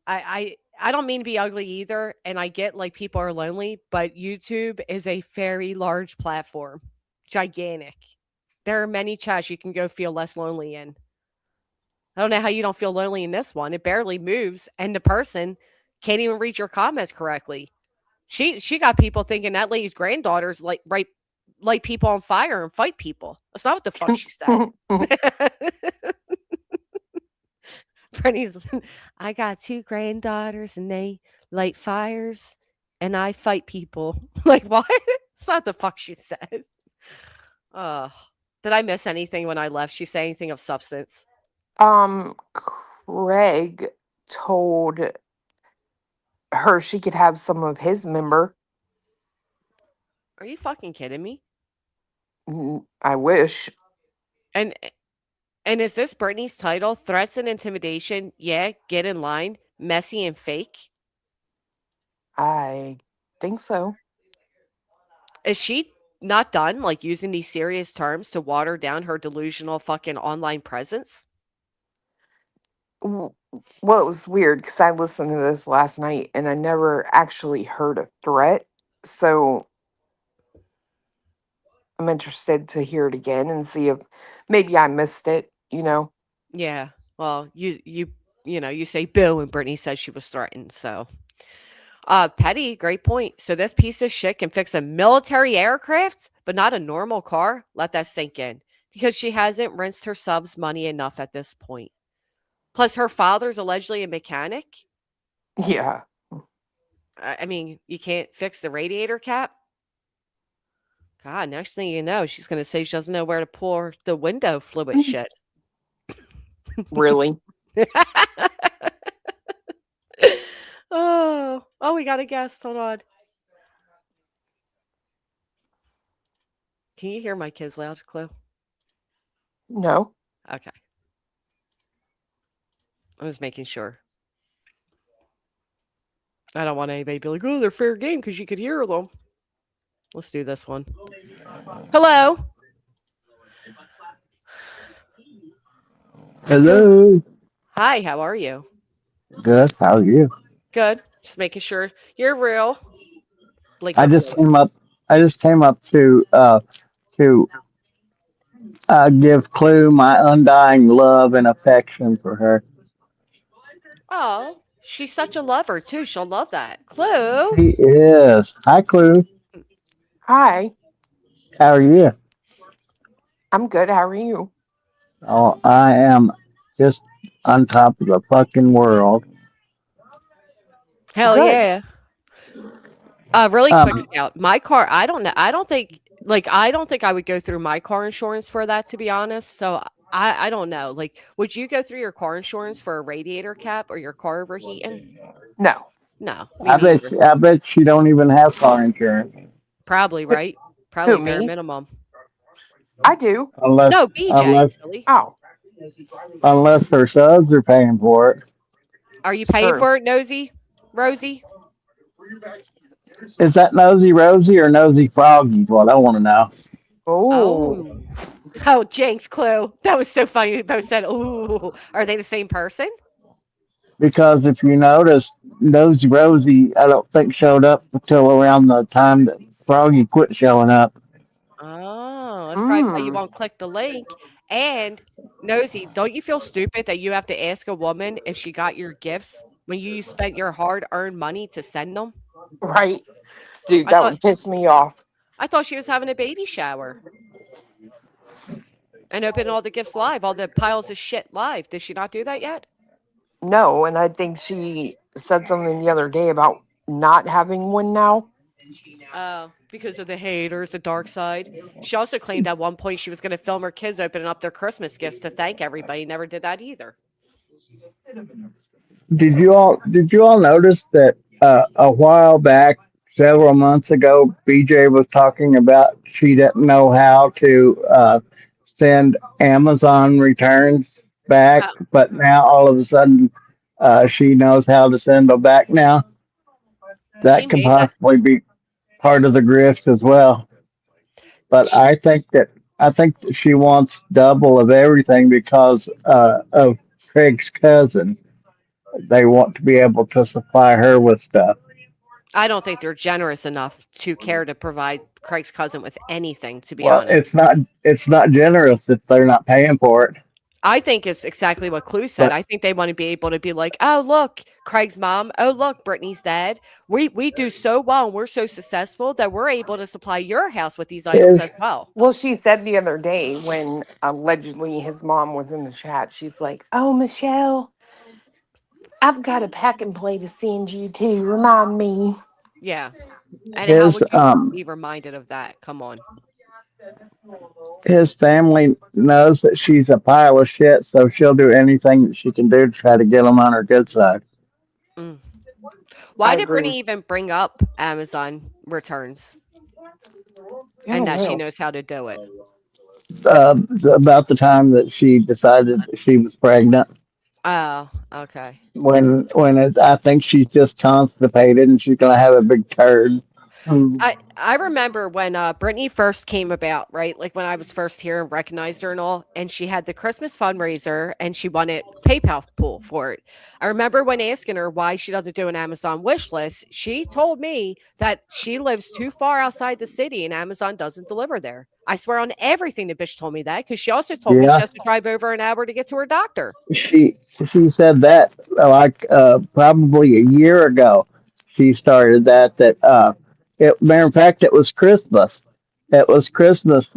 I don't mean to be ugly either, and I get like people are lonely, but YouTube is a very large platform, gigantic. There are many chats you can go feel less lonely in. I don't know how you don't feel lonely in this one. It barely moves, and the person can't even read your comments correctly. She got people thinking that lady's granddaughter's light people on fire and fight people. That's not what the fuck she said. Brenny's, I got 2 granddaughters and they light fires and I fight people. Like, what? That's not the fuck she said. Did I miss anything when I left? She say anything of substance? Craig told her she could have some of his member. Are you fucking kidding me? I wish. And is this Brittany's title? Threats and intimidation? Yeah, get in line. Messy and fake? I think so. Is she not done, like, using these serious terms to water down her delusional fucking online presence? Well, it was weird because I listened to this last night and I never actually heard a threat. So I'm interested to hear it again and see if maybe I missed it, Yeah. Well, you say boo and Brittany says she was threatened. So, Petty, great point. So this piece of shit can fix a military aircraft, but not a normal car. Let that sink in, because she hasn't rinsed her subs money enough at this point. Plus, her father's allegedly a mechanic. Yeah. I mean, you can't fix the radiator cap. God, next thing you know, she's going to say she doesn't know where to pour the window fluid shit. Really? Oh, we got a guest. Hold on. Can you hear my kids loud, Chloe? No. Okay. I was making sure. I don't want anybody to be like, oh, they're fair game because you could hear them. Let's do this one. Hello. Hello. Hi, how are you? Good. How are you? Good. Just making sure you're real. Like I your just foot. came up. I just came up to give Clue my undying love and affection for her. Oh, she's such a lover too. She'll love that. Clue. He is. Hi, Clue. Hi, How are you? I'm good. How are you? Oh, I am just on top of the fucking world. Hell Good. yeah. Really quick Um, scout. My car, I don't know. I don't think I would go through my car insurance for that, to be honest. So I don't know. Like, would you go through your car insurance for a radiator cap or your car overheating? No. No, me neither. I bet she don't even have car insurance Probably, Who right? who, Probably bare me? minimum. I do. unless No, BJ, unless silly. Oh, unless her subs are paying for it. Are you it's paying true. for it, Nosy? Rosie? Is that Nosy Rosie or Nosy Froggy? What I want to know. Oh, Oh. Oh, Jinx clue. That was so funny. You both said, "Ooh." Are they the same person? Because if you notice, Nosy Rosie, I don't think showed up until around the time that Froggy quit showing up. Oh, that's probably why you mm, won't click the link. And Nosy, don't you feel stupid that you have to ask a woman if she got your gifts when you spent your hard-earned money to send them? right, dude. I That thought would piss me off. I thought she was having a baby shower and opening all the gifts live, all the piles of shit live. Did she not do that yet? No, and I think she said something the other day about not having one now. Oh, because of the haters, the dark side. She also claimed at one point she was going to film her kids opening up their Christmas gifts to thank everybody. Never did that either. Did you all notice that a while back, several months ago, BJ was talking about she didn't know how to send Amazon returns back, Oh, but now all of a sudden she knows how to send them back now. she That could made that. possibly be part of the grift as well. But sh- I think that she wants double of everything because of Craig's cousin. They want to be able to supply her with stuff. I don't think they're generous enough to care to provide Craig's cousin with anything, to be Well, honest. it's not generous if they're not paying for it. I think it's exactly what Clue said. But I think they want to be able to be like, oh, look, Craig's mom. Oh, look, Brittany's dad. We do so well and we're so successful that we're able to supply your house with these items his as well. Well, she said the other day when allegedly his mom was in the chat, she's like, "Oh, Michelle, I've got a pack and play to send you to. Remind me." Yeah. And how his would you be reminded of that? Come on. his family knows that she's a pile of shit, so she'll do anything that she can do to try to get them on her good side. Mm. I Why did agree. Brittany even bring up Amazon returns I and don't that she know. knows how to do it? About the time that she decided that she was pregnant, Oh, okay. I think she's just constipated and she's gonna have a big turd. Mm. I remember when Brittany first came about, right? Like when I was first here and recognized her and all, and she had the Christmas fundraiser and she wanted PayPal pool for it. I remember when asking her why she doesn't do an Amazon wish list, she told me that she lives too far outside the city and Amazon doesn't deliver there. I swear on everything the bitch told me that because she also told me she Yeah, has to drive over an hour to get to her doctor. she she said that like probably a year ago. She started that. Matter of fact, it was Christmas. It was Christmas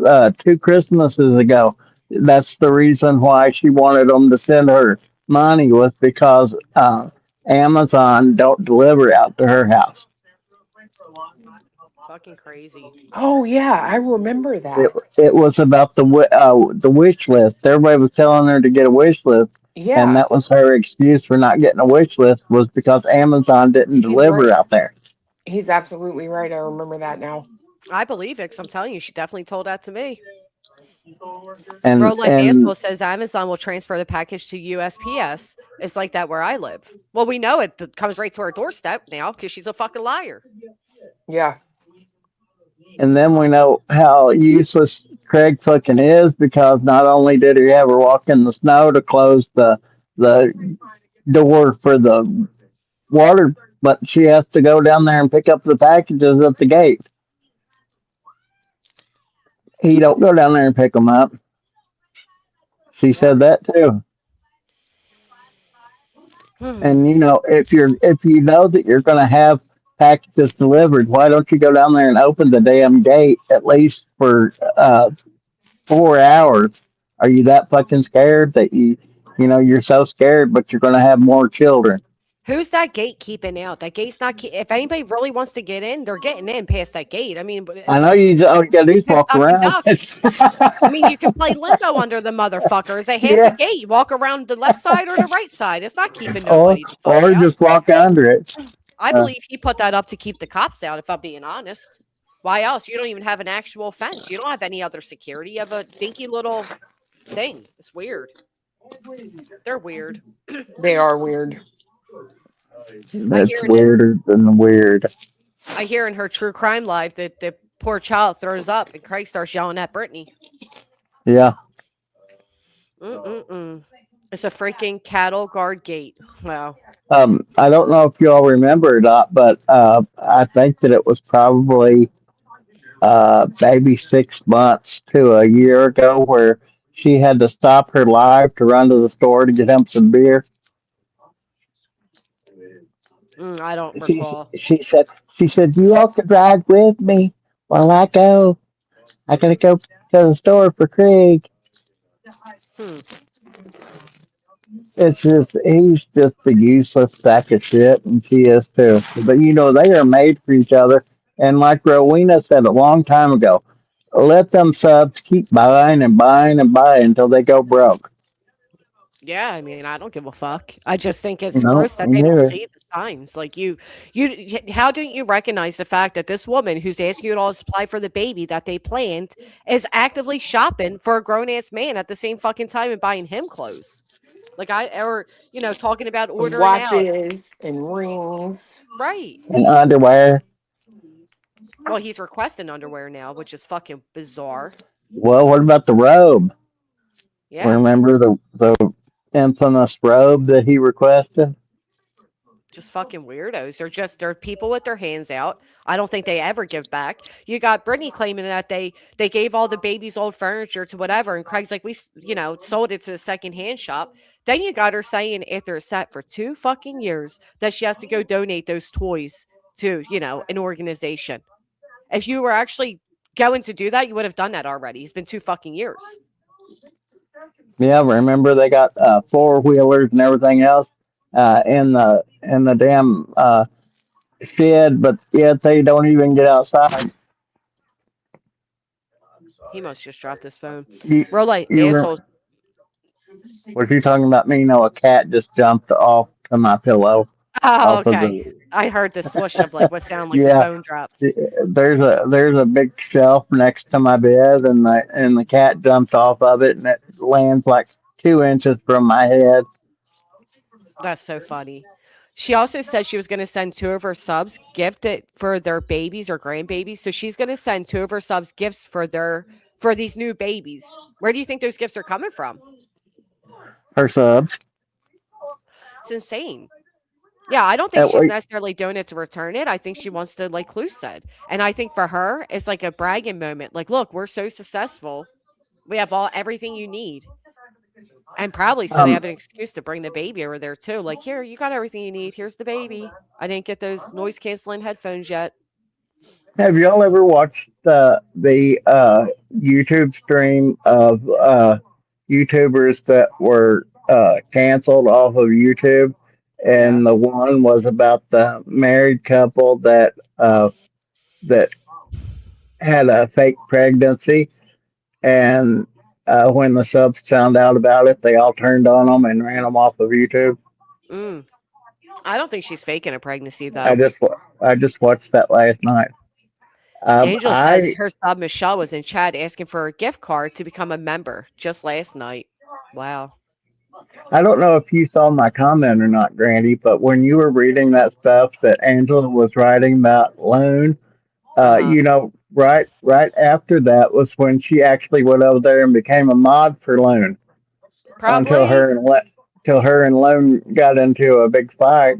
2 Christmases ago. That's the reason why she wanted them to send her money was because Amazon don't deliver out to her house. Fucking crazy. Oh yeah, I remember It that. it was about the wish list. Everybody was telling her to get a wish list, and Yeah, that was her excuse for not getting a wish list was because Amazon didn't he's deliver right. out there. He's absolutely right. I remember that now. I believe it because I'm telling you, she definitely told that to me. And Roland and Basketball says Amazon will transfer the package to USPS. It's like that where I live. Well, we know it comes right to our doorstep now because she's a fucking liar. Yeah. and then we know how useless Craig fucking is because not only did he ever walk in the snow to close the door for the water but she has to go down there and pick up the packages at the gate. He don't go down there and pick them up. She said that too. And if you know that you're going to have packages delivered, why don't you go down there and open the damn gate at least for 4 hours? Are you that fucking scared that you're so scared, but you're going to have more children? Who's that gate keeping out? That gate's not. If anybody really wants to get in, they're getting in past that gate. I mean, I know all you got to do is can walk duck and around. duck. I mean, you can play limbo under the motherfuckers. They have Yeah. the gate. You walk around the left side or the right side. It's not keeping or nobody the fuck or out. just walk under it. I believe he put that up to keep the cops out, if I'm being honest. Why else? You don't even have an actual fence. You don't have any other security. You have a dinky little thing. It's weird. They're weird. They are weird. That's hear it. weirder than weird. I hear in her true crime live that the poor child throws up and Craig starts yelling at Brittany. Yeah. It's a freaking cattle guard gate. Wow. I don't know if you all remember or not, but I think that it was probably maybe 6 months to a year ago where she had to stop her live to run to the store to get him some beer. I don't She, recall. she said, you all can ride with me while I go. I gotta go to the store for Craig. It's just he's just a useless sack of shit, and she is too. But they are made for each other. And like Rowena said a long time ago, let them subs keep buying and buying and buying until they go broke. Yeah, I mean, I don't give a fuck. I just think it's No, gross that me they don't neither. see the signs. Like how don't you recognize the fact that this woman who's asking you to all supply for the baby that they planned is actively shopping for a grown ass man at the same fucking time and buying him clothes? Like talking about ordering out. Watches and rings. Right. And underwear. Well, he's requesting underwear now, which is fucking bizarre. Well, what about the robe? Yeah. Remember the infamous robe that he requested? Just fucking weirdos. They're people with their hands out. I don't think they ever give back. You got Brittany claiming that they gave all the baby's old furniture to whatever, and Craig's like, we sold it to a secondhand shop. Then you got her saying after a set for 2 fucking years that she has to go donate those toys to an organization. If you were actually going to do that, you would have done that already. It's been 2 fucking years. Yeah, remember they got 4-wheelers and everything else in the damn shed, but yet they don't even get outside. He must just drop this phone. You, Real light you assholes. Was you talking about me? A cat just jumped off to my pillow. Oh, Off of okay. I heard the swoosh of what sounded like the Yeah. phone dropped. There's a big shelf next to my bed, and the cat jumps off of it, and it lands like 2 inches from my head. That's so funny. She also said she was going to send 2 of her subs gifted for their babies or grandbabies. So she's going to send 2 of her subs gifts for these new babies. Where do you think those gifts are coming from? Her subs. It's insane. Yeah, I don't think she's necessarily doing it to return it. I think she wants to, like Clue said. And I think for her, it's like a bragging moment. Like, look, we're so successful. We have everything you need. And probably so they have an excuse to bring the baby over there too. Like, here, you got everything you need. Here's the baby. I didn't get those noise canceling headphones yet. Have y'all ever watched the YouTube stream of YouTubers that were canceled off of YouTube? And the one was about the married couple that had a fake pregnancy, and when the subs found out about it, they all turned on them and ran them off of YouTube. I don't think she's faking a pregnancy though. I just watched that last night. Angel says her sub Michelle was in chat asking for a gift card to become a member just last night. Wow. I don't know if you saw my comment or not, Grandy, but when you were reading that stuff that Angela was writing about loan, right after that was when she actually went over there and became a mod for loan. Probably. Until her and Loan got into a big fight.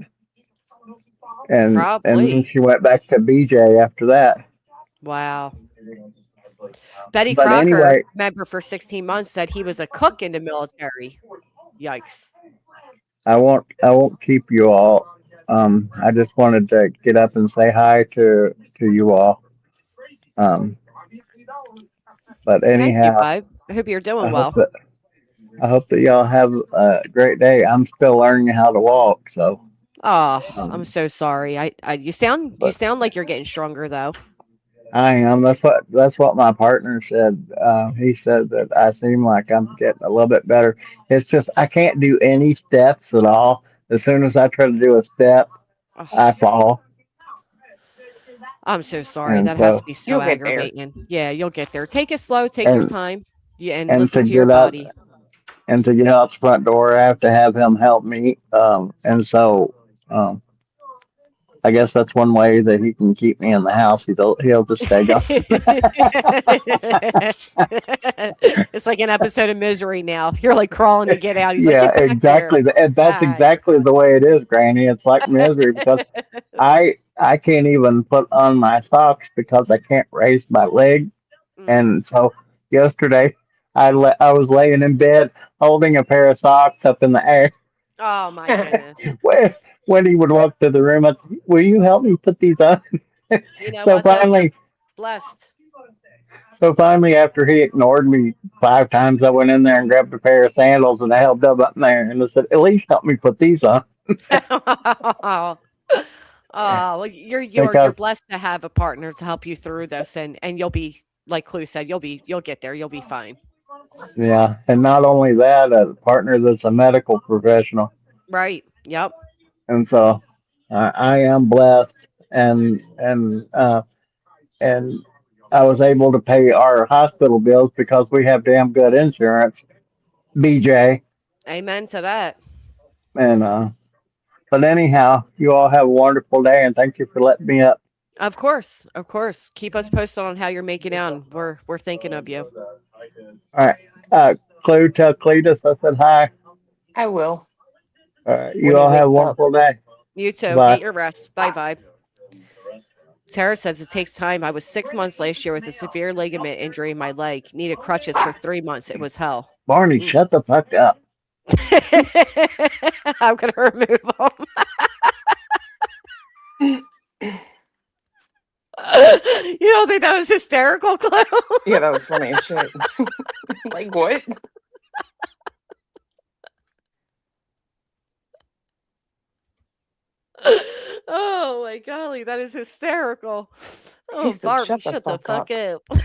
and then Probably. she went back to BJ after that. Wow. Betty But Crocker, anyway, member for 16 months, said he was a cook in the military. Yikes. I won't keep you all. I just wanted to get up and say hi to you all. Um, but Thank you, anyhow, bud. I hope you're I doing hope well. that I hope that y'all have a great day. I'm still learning how to walk, so Oh, I'm um, so sorry. You but sound like you're getting stronger though. I am. That's what my partner said. He said that I seem like I'm getting a little bit better. It's just I can't do any steps at all. As soon as I try to do a step, I Oh, fall, I'm so sorry. and That has so to be so You'll get there. aggravating. Yeah, you'll get there. Take it slow, take your and time. Yeah, and and listen to to your get up body. and to get out the front door, I have to have him help me. And so um, I guess that's one way that he can keep me in the house. He'll just stay gone. It's like an episode of Misery now. You're like crawling to get out. He's like, Yeah, get back there. exactly. And that's Ah. exactly the way it is, Granny. It's like misery because I can't even put on my socks because I can't raise my leg. Mm. And so yesterday I was laying in bed holding a pair of socks up in the air. Oh my goodness. when, when he would walk to the room, I'd say, will you help me put these on? You know so what though? You're finally, blessed. so finally, after he ignored me 5 times, I went in there and grabbed a pair of sandals and I held them up in there and I said, at least help me put these on. Oh, well, you're Because blessed to have a partner to help you through this, and you'll be like Clue said, you'll get there. You'll be fine. yeah, and not only that, a partner that's a medical professional, Right. Yep. and so I am blessed, and I was able to pay our hospital bills because we have damn good insurance, BJ, Amen to that. and but anyhow, you all have a wonderful day, and thank you for letting me up. Of course. Of course. Keep us posted on how you're making out. And we're thinking of you. All right, Clue, tell Cletus I said hi. I will You when he all have a wakes up. wonderful day. You too. Bye. Get your rest. Bye bye. Tara says it takes time. I was 6 months last year with a severe ligament injury in my leg. Needed crutches for 3 months. It was hell. Barney, shut the fuck up. I'm gonna remove them. You don't think that was hysterical, Chloe? Yeah, that was funny as shit. Like what? Oh my golly, that is hysterical. He Oh, said, Barbie, "Shut the shut the fuck fuck up." up.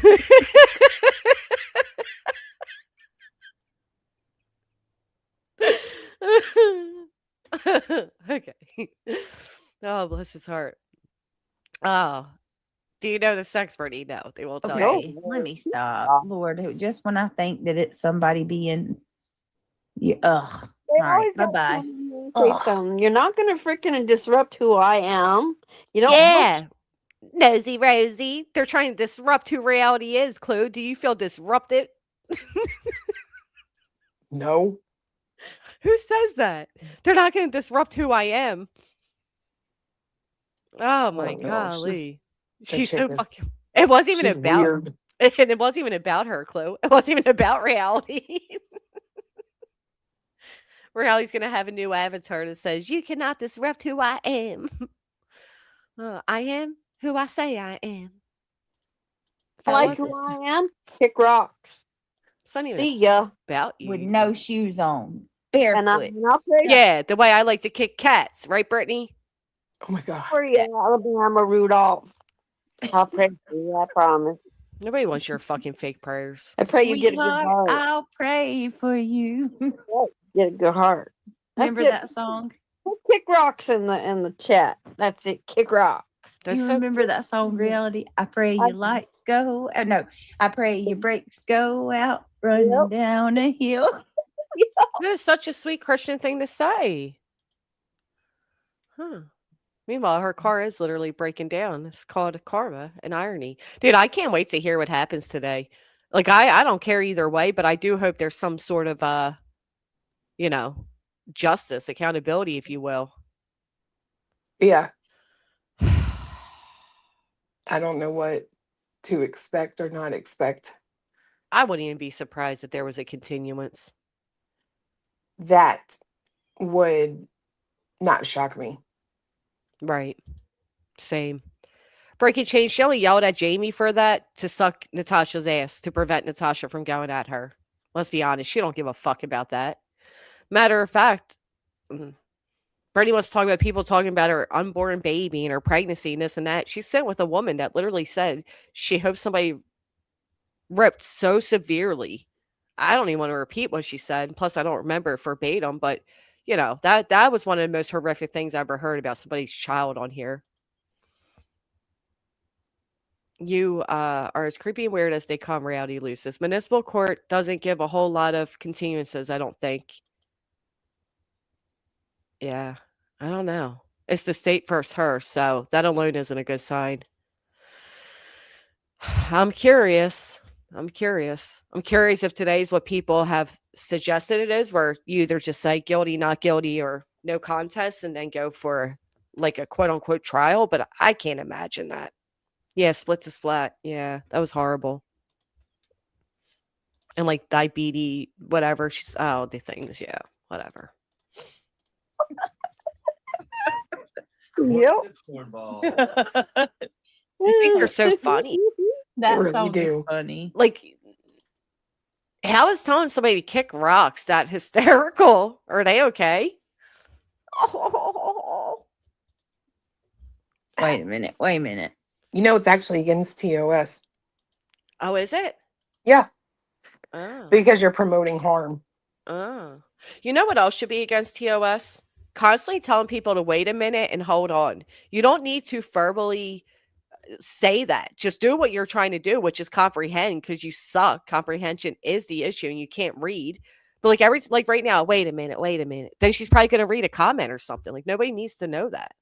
Okay. Oh, bless his heart. Oh, do you know the sex party? No, they won't tell you. Okay, let me stop. Lord, just when I think that it's somebody being, ugh. They All right, always have bye-bye. something to say Ugh. something. You're not gonna freaking disrupt who I am. You don't Yeah. Nosy Rosie. They're trying to disrupt who reality is, Clue. Do you feel disrupted? No. Who says that? They're not going to disrupt who I am. Oh my No, golly. that She's chick so is. fucking. It wasn't even She's about. weird. And it wasn't even about her, Clue. It wasn't even about reality. Reality's going to have a new avatar that says, you cannot disrupt who I am. I am who I say I am. That like was who it. I am. Kick rocks. It's not even See ya. about you. With no shoes on, And barefoot. I'll pray Yeah, the way I like to kick cats, right, Brittany? Oh my god. for you, Alabama Rudolph. I'll pray for you. I promise. Nobody wants your fucking fake prayers. I pray you get a good Sweetheart, heart. I'll pray for you. Get a good heart. Remember that song? Kick rocks in the chat. That's it. Kick rocks. That's You so remember that song, Reality? I pray your lights go. No, I pray your brakes go out, running down a hill. that is such a sweet Christian thing to say. Huh. Meanwhile, her car is literally breaking down. It's called karma and irony. Dude, I can't wait to hear what happens today. Like I don't care either way, but I do hope there's some sort of justice, accountability, if you will. Yeah. I don't know what to expect or not expect. I wouldn't even be surprised if there was a continuance. That would not shock me. Right. Same. Breaking Chain, Shelly yelled at Jamie for that to suck Natasha's ass to prevent Natasha from going at her. Let's be honest, she don't give a fuck about that. Matter of fact, Brittany wants to talk about people talking about her unborn baby and her pregnancy and this and that. She's sitting with a woman that literally said she hopes somebody ripped so severely. I don't even want to repeat what she said. Plus, I don't remember it verbatim, but that was one of the most horrific things I ever heard about somebody's child on here. You are as creepy and weird as they come, Reality Lucis. Municipal court doesn't give a whole lot of continuances, I don't think. Yeah, I don't know. It's the state versus her, so that alone isn't a good sign. I'm curious. I'm curious if today's what people have suggested it is, where you either just say guilty, not guilty, or no contest, and then go for like a quote unquote trial. But I can't imagine that. Yeah, split to splat. Yeah, that was horrible. And like diabetes, whatever. The things. Yeah, whatever. Yep. Cornball. You think they're so funny? That really song is do. funny. Like, how is telling somebody to kick rocks that hysterical? Are they okay? Oh, Wait a minute. You know, it's actually against TOS. oh, is it? Yeah, Oh, because you're promoting harm. oh. You know what else should be against TOS? Constantly telling people to wait a minute and hold on. You don't need to verbally say that. Just do what you're trying to do, which is comprehend, because you suck. Comprehension is the issue and you can't read. But like right now, wait a minute. Then she's probably going to read a comment or something. Like, nobody needs to know that.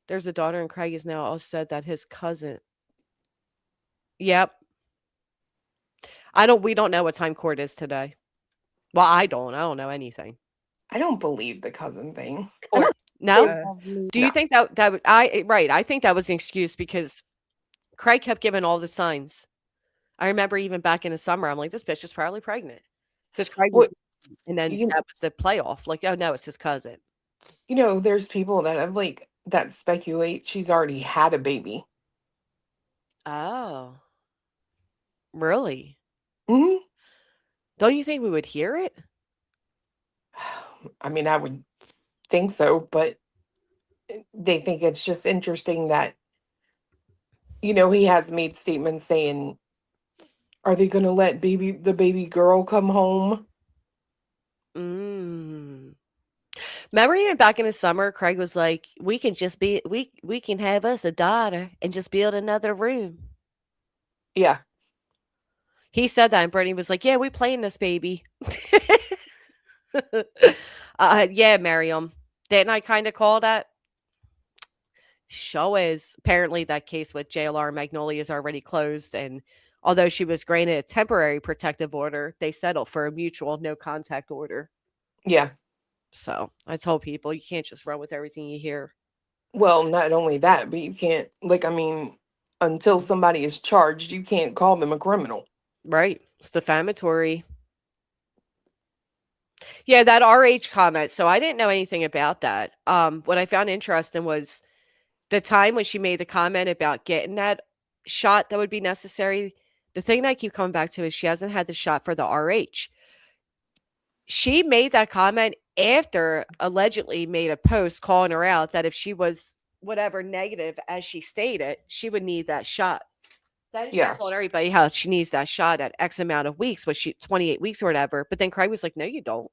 There's a daughter, and Craig is now also said that his cousin. Yep. We don't know what time court is today. Well, I don't know anything. I don't believe the cousin thing. No? Do you No. think that would, I think that was an excuse because Craig kept giving all the signs. I remember even back in the summer, I'm like, this bitch is probably pregnant. Because Craig was, and then that was the playoff. Like, oh no, it's his cousin. You know, there's people that have that speculate she's already had a baby. Oh. Really? Hmm. Don't you think we would hear it? I mean, I would think so, but they think it's just interesting that, he has made statements saying, are they going to let the baby girl come home? Remember even back in the summer, Craig was like, we can have us a daughter and just build another room. Yeah. He said that, and Brittany was like, yeah, we playing this baby. Yeah, Miriam. Didn't I kind of call that? Show is. Apparently that case with JLR Magnolia is already closed, and although she was granted a temporary protective order, they settled for a mutual no contact order. Yeah. So I told people you can't just run with everything you hear. Well, not only that, but you can't, until somebody is charged, you can't call them a criminal. Right. It's defamatory. Yeah, that RH comment. So I didn't know anything about that. What I found interesting was the time when she made the comment about getting that shot that would be necessary. The thing that I keep coming back to is she hasn't had the shot for the RH. She made that comment after allegedly made a post calling her out that if she was whatever negative as she stated, she would need that shot. Then she told everybody how she needs that shot at X amount of weeks, 28 weeks or whatever. But then Craig was like, no, you don't.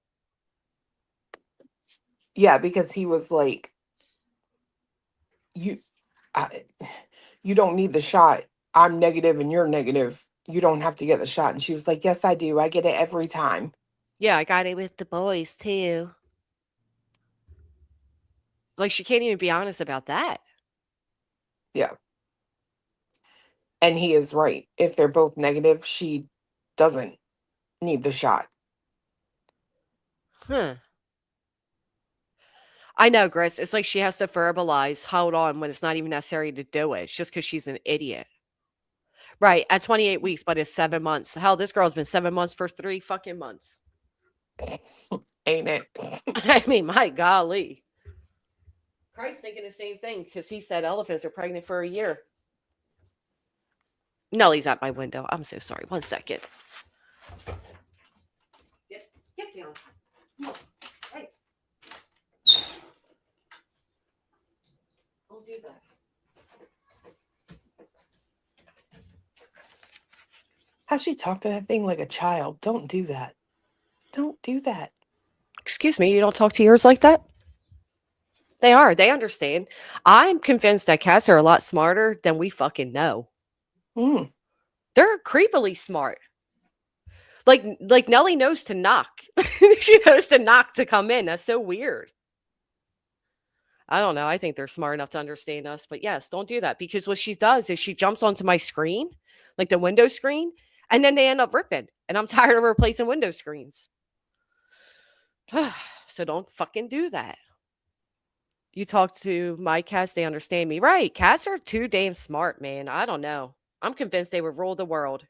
Yeah, because he was like, you don't need the shot. I'm negative and you're negative. You don't have to get the shot. And she was like, yes, I do. I get it every time. Yeah, I got it with the boys too. Like, she can't even be honest about that. Yeah. And he is right. If they're both negative, she doesn't need the shot. Huh. I know, Gris. It's like she has to verbalize, hold on, when it's not even necessary to do it. It's just because she's an idiot. Right. At 28 weeks, but it's 7 months. Hell, this girl's been 7 months for 3 fucking months. Ain't it? I mean, my golly. Craig's thinking the same thing because he said elephants are pregnant for a year. Nellie's at my window. I'm so sorry. 1 second. Get down. Come on. Hey. Don't do that. How she talk to that thing like a child? Don't do that. Don't do that. Excuse me, you don't talk to yours like that? They are. They understand. I'm convinced that cats are a lot smarter than we fucking know. Mm. They're creepily smart. Like Nellie knows to knock. She knows to knock to come in. That's so weird. I don't know. I think they're smart enough to understand us. But yes, don't do that. Because what she does is she jumps onto my screen, like the window screen, and then they end up ripping. And I'm tired of replacing window screens. So don't fucking do that. You talk to my cats, they understand me. Right. Cats are too damn smart, man. I don't know. I'm convinced they would rule the world.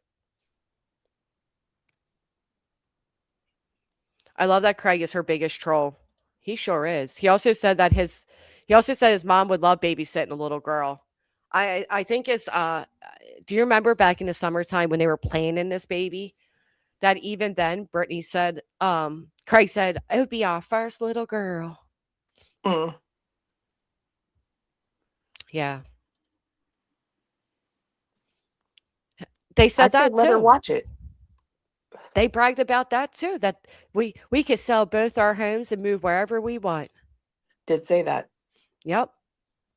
I love that Craig is her biggest troll. He sure is. He also said his mom would love babysitting a little girl. I think it's do you remember back in the summertime when they were planning this baby? That even then Brittany said, Craig said, it would be our first little girl. Mm. Yeah. They said that let her too. watch it. They bragged about that too, that we could sell both our homes and move wherever we want. Did say that. Yep.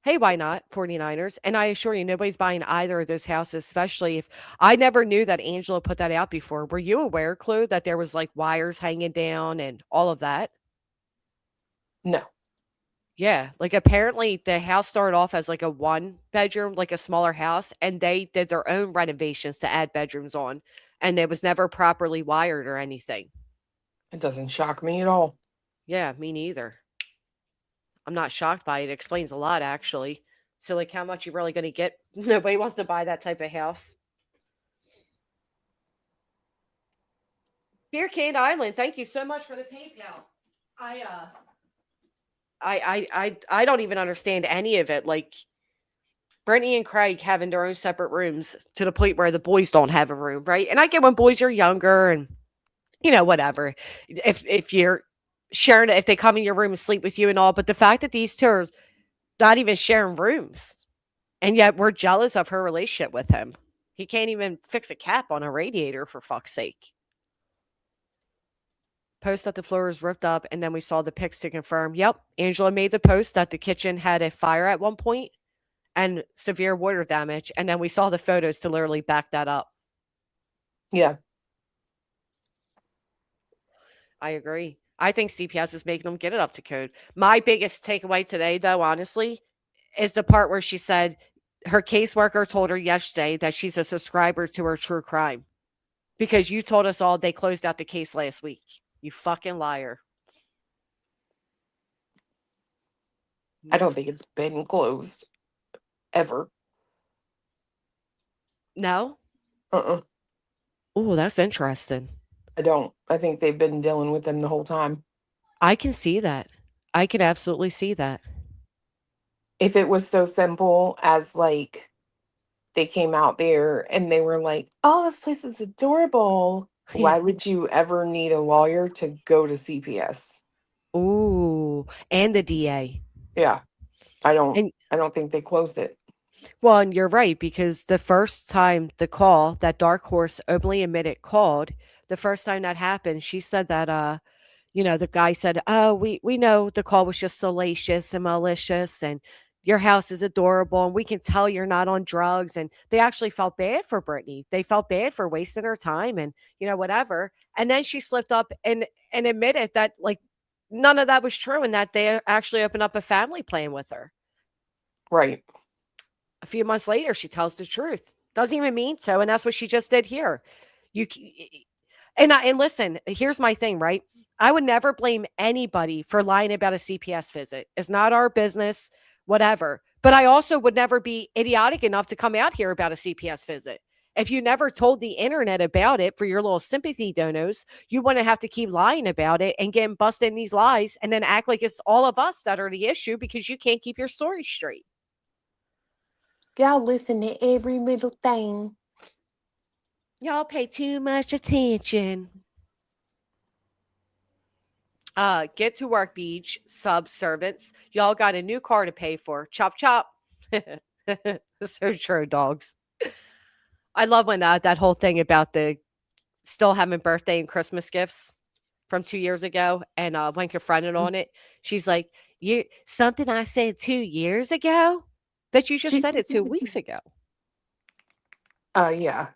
Hey, why not, 49ers? And I assure you, nobody's buying either of those houses, especially if I never knew that Angela put that out before. Were you aware, Chloe, that there was like wires hanging down and all of that? No. Yeah. Like apparently the house started off as like a 1-bedroom, like a smaller house, and they did their own renovations to add bedrooms on. And it was never properly wired or anything. It doesn't shock me at all. Yeah, me neither. I'm not shocked by it. It explains a lot, actually. So, like, how much you really going to get? Nobody wants to buy that type of house. Beer Cane Island, thank you so much for the PayPal. I don't even understand any of it. Like, Brittany and Craig having their own separate rooms to the point where the boys don't have a room, right? And I get when boys are younger and, you know, whatever. If you're sharing, if they come in your room and sleep with you and all, but the fact that these two are not even sharing rooms, and yet we're jealous of her relationship with him. He can't even fix a cap on a radiator, for fuck's sake. Post that the floor was ripped up, and then we saw the pics to confirm. Yep, Angela made the post that the kitchen had a fire at one point and severe water damage, and then we saw the photos to literally back that up. Yeah. I agree. I think CPS is making them get it up to code. My biggest takeaway today, though, honestly, is the part where she said her caseworker told her yesterday that she's a subscriber to her true crime. Because you told us all they closed out the case last week. You fucking liar. I don't think it's been closed. Ever. No? Uh-uh. Oh, that's interesting. I don't. I think they've been dealing with them the whole time. I can see that. I can absolutely see that. If it was so simple as like they came out there and they were like, oh, this place is adorable. Why would you ever need a lawyer to go to CPS? Ooh, and the DA. Yeah. I don't think they closed it. Well, and you're right, because the first time the call that Dark Horse openly admitted called, the first time that happened, she said that you know, the guy said, oh, we know the call was just salacious and malicious and your house is adorable and we can tell you're not on drugs. And they actually felt bad for Brittany. They felt bad for wasting her time and, you know, whatever. And then she slipped up and admitted that like none of that was true and that they actually opened up a family plan with her. Right. A few months later, she tells the truth. Doesn't even mean to. And that's what she just did here. And listen, here's my thing, right? I would never blame anybody for lying about a CPS visit. It's not our business, whatever. But I also would never be idiotic enough to come out here about a CPS visit. If you never told the internet about it for your little sympathy donos, you wouldn't have to keep lying about it and getting busted in these lies and then act like it's all of us that are the issue because you can't keep your story straight. Y'all listen to every little thing. Y'all pay too much attention. Get to work, beach subservients. Y'all got a new car to pay for. Chop chop. So true, dogs. I love when that whole thing about the still having birthday and Christmas gifts from 2 years ago, and when confronted on it, she's like, "You something I said 2 years ago, but you just said it 2 weeks ago." Yeah.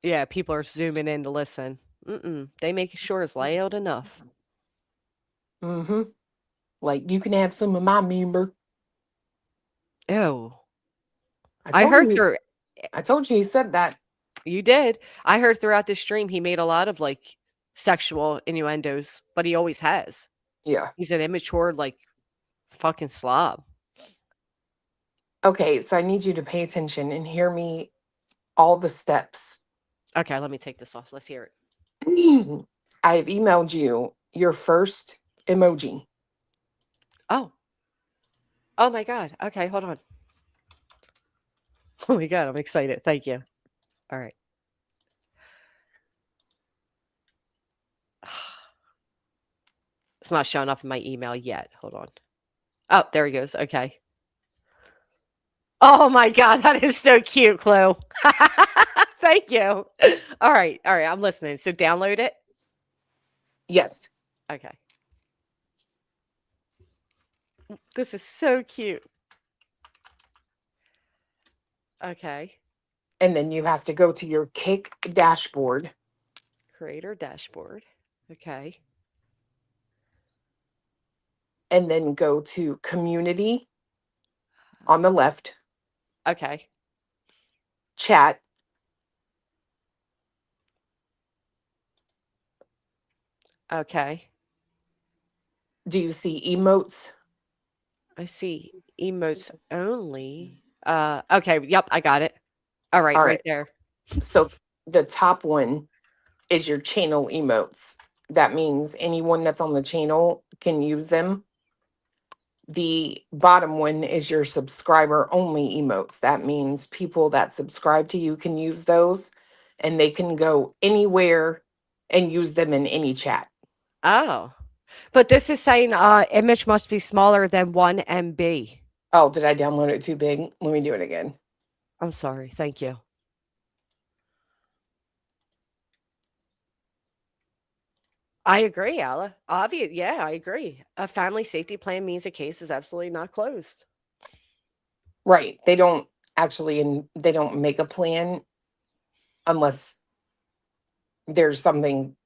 Yeah, people are zooming in to listen. They make sure it's loud enough. Mm-hmm. Like, you can have some of my member. Ew. I I heard you, through I told you he said that. You did. I heard throughout the stream he made a lot of like sexual innuendos, but he always has. Yeah. He's an immature, like fucking slob. Okay, so I need you to pay attention and hear me all the steps. Okay, let me take this off. Let's hear it. I have emailed you your first emoji. Oh. Oh my God. Okay, hold on. Oh my God, I'm excited. Thank you. All right. It's not showing up in my email yet. Hold on. Oh, there he goes. Okay. Oh my God, that is so cute, Chloe. Thank you. All right. I'm listening. So download it. Yes. Okay. This is so cute. Okay. And then you have to go to your Kick dashboard. Creator dashboard. Okay. And then go to community on the left, Okay. chat. Okay. Do you see emotes? I see emotes only. Okay. Yep. I got it. All right. All Right right. there. So the top one is your channel emotes. That means anyone that's on the channel can use them. The bottom one is your subscriber only emotes. That means people that subscribe to you can use those and they can go anywhere and use them in any chat. Oh. But this is saying image must be smaller than 1 MB. Oh, did I download it too big? Let me do it again. I'm sorry. Thank you. I agree, Alla. Yeah, I agree. A family safety plan means a case is absolutely not closed. Right. They don't actually, and they don't make a plan unless there's something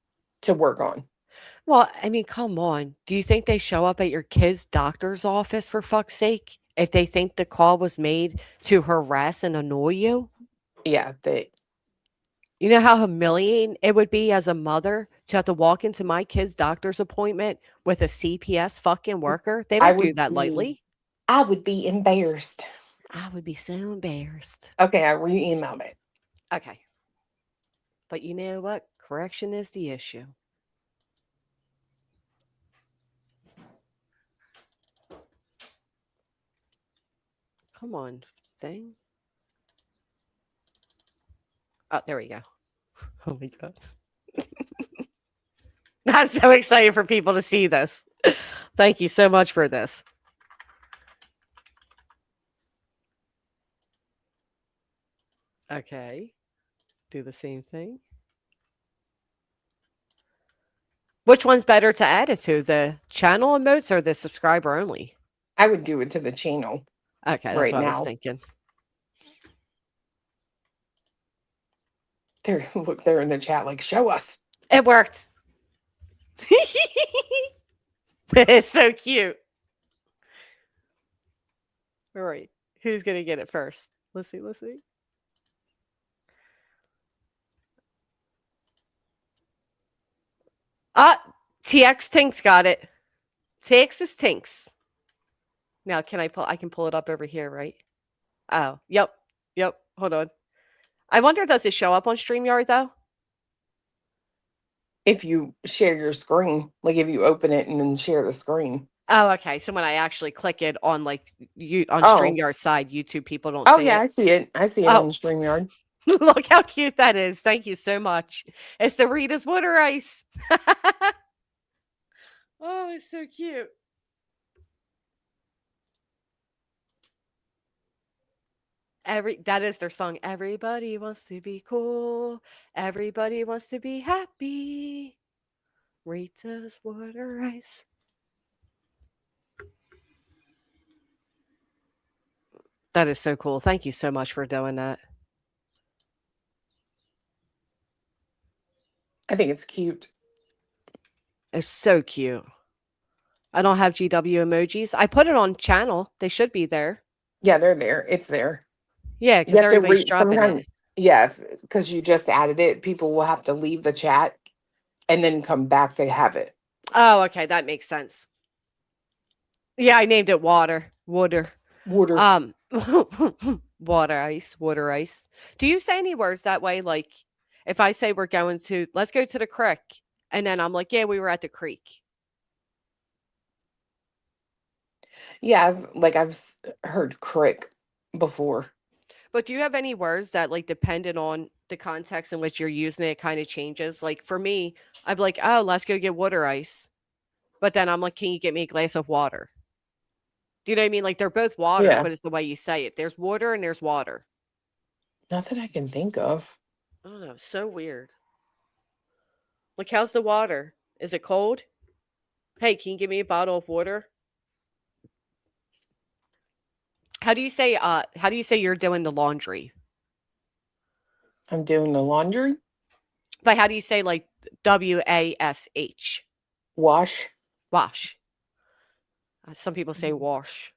to work on. Well, I mean, come on. Do you think they show up at your kid's doctor's office for fuck's sake if they think the call was made to harass and annoy you? Yeah, You know how humiliating it would be as a mother to have to walk into my kid's doctor's appointment with a CPS fucking worker? They I don't do would that be lightly. I would be embarrassed. I would be so embarrassed. Okay, I re-emailed it. Okay. But you know what? Correction is the issue. Come on, thing. Oh, there we go. Oh my God. I'm so excited for people to see this. Thank you so much for this. Okay. Do the same thing. Which one's better to add it to? The channel emotes or the subscriber only? I would do it to the channel. Okay, that's right what I was now. thinking. Look, they're in the chat like, show us. It worked. It's so cute. All right. Who's going to get it first? Let's see. TX Tinks got it. TX is Tinks. Now, I can pull it up over here, right? Oh, yep. Hold on. I wonder, does it show up on StreamYard though? If you share your screen, like if you open it and then share the screen. Oh, okay. So when I actually click it on like on Oh. StreamYard's side, YouTube people don't Oh see yeah, it. I see it. I see it Oh. on StreamYard. Look how cute that is. Thank you so much. It's the Rita's water ice. Oh, it's so cute. That is their song. Everybody wants to be cool. Everybody wants to be happy. Rita's water ice. That is so cool. Thank you so much for doing that. I think it's cute. It's so cute. I don't have GW emojis. I put it on channel. They should be there. Yeah, they're there. It's there. Yeah, because everybody's dropping it. Yeah, because you just added it, people will have to leave the chat and then come back to have it. Oh, okay. That makes sense. Yeah, I named it water. Water. Water ice. Do you say any words that way? Like if I say let's go to the creek, and then I'm like, yeah, we were at the creek. Yeah, I've heard crick before. But do you have any words that, like, depending on the context in which you're using it, kind of changes? Like for me, I'm like, oh, let's go get water ice. But then I'm like, can you get me a glass of water? Do you know what I mean? Like they're both water, Yeah. but it's the way you say it. There's water and there's water. Not that I can think of. I don't know. So weird. Like, how's the water? Is it cold? Hey, can you give me a bottle of water? How do you say you're doing the laundry? I'm doing the laundry. But how do you say, like, WASH? Wash. Wash. Some people say wash.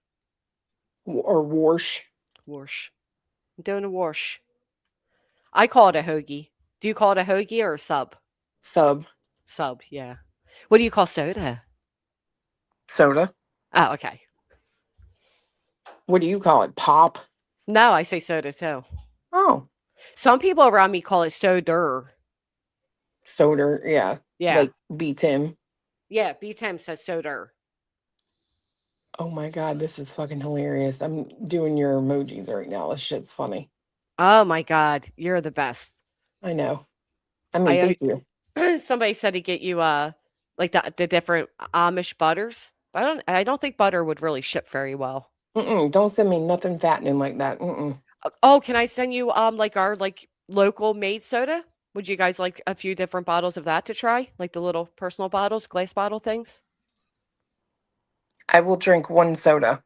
Or wash. Wash. I'm doing a wash. I call it a hoagie. Do you call it a hoagie or a sub? Sub. Sub, yeah. What do you call soda? Soda. Oh, okay. What do you call it? Pop? No, I say soda too. Oh. Some people around me call it soda. Soda, yeah. Yeah. Like B-Tim. Yeah, B-Tim says soda. Oh my God, this is fucking hilarious. I'm doing your emojis right now. This shit's funny. Oh my God, you're the best. I know. I mean, thank you. Somebody said to get you like the different Amish butters. But I don't think butter would really ship very well. Don't send me nothing fattening like that. Oh, can I send you like our like local made soda? Would you guys like a few different bottles of that to try? Like the little personal bottles, glass bottle things? I will drink one soda.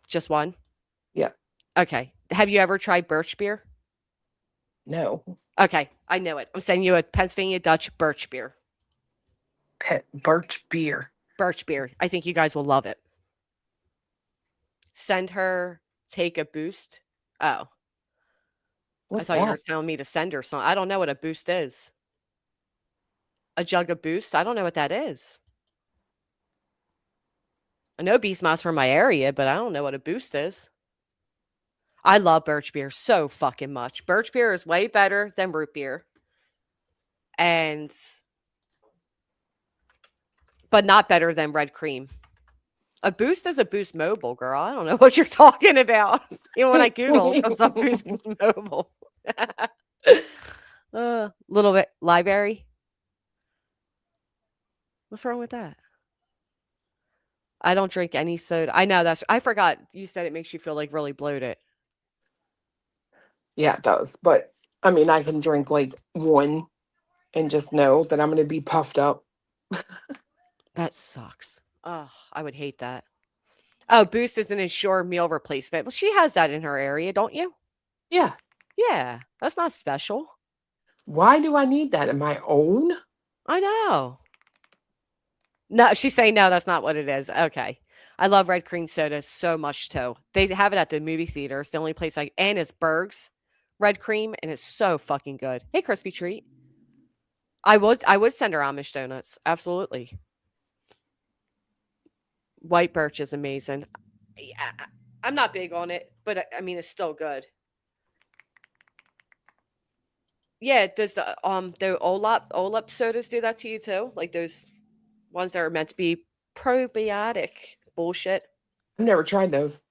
Just one? Yeah. Okay. Have you ever tried birch beer? No. Okay, I know it. I'm sending you a Pennsylvania Dutch birch beer. Birch beer. Birch beer. I think you guys will love it. Send her take a boost. Oh. What's I thought you were that? telling me to send her something. I don't know what a boost is. A jug of boost? I don't know what that is. I know Beastmas from my area, but I don't know what a boost is. I love birch beer so fucking much. Birch beer is way better than root beer. But not better than red cream. A boost is a Boost Mobile, girl. I don't know what you're talking about. Even when I Google, it comes up Boost Mobile. Little bit library. What's wrong with that? I don't drink any soda. I know I forgot you said it makes you feel like really bloated. Yeah, it does. But I mean, I can drink like one and just know that I'm going to be puffed up. That sucks. Oh, I would hate that. Oh, Boost is an Ensure meal replacement. Well, she has that in her area, don't you? Yeah. Yeah, that's not special. Why do I need that? Am I own? I know. No, she's saying no, that's not what it is. Okay. I love red cream soda so much too. They have it at the movie theater. It's the only place and it's Berg's red cream, and it's so fucking good. Hey, Crispy Treat. I would send her Amish donuts. Absolutely. White birch is amazing. Yeah, I'm not big on it, but I mean it's still good. Yeah, does the Olap sodas do that to you too? Like those ones that are meant to be probiotic bullshit. I've never tried those.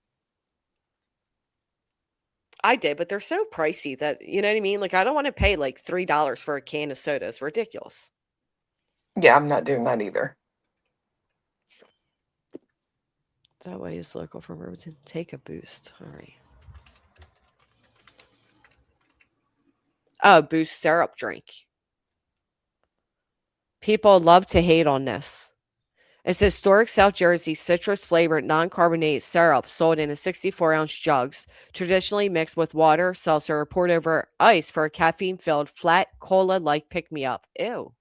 I did, but they're so pricey that you know what I mean? Like I don't want to pay like $3 for a can of soda. It's ridiculous. Yeah, I'm not doing that either. That way is local from Riverton. Take a boost. All right. Oh, boost syrup drink. People love to hate on this. It's historic South Jersey citrus flavored non carbonated syrup sold in a 64-ounce jugs, traditionally mixed with water, seltzer, or poured over ice for a caffeine filled flat cola like pick me up. Ew.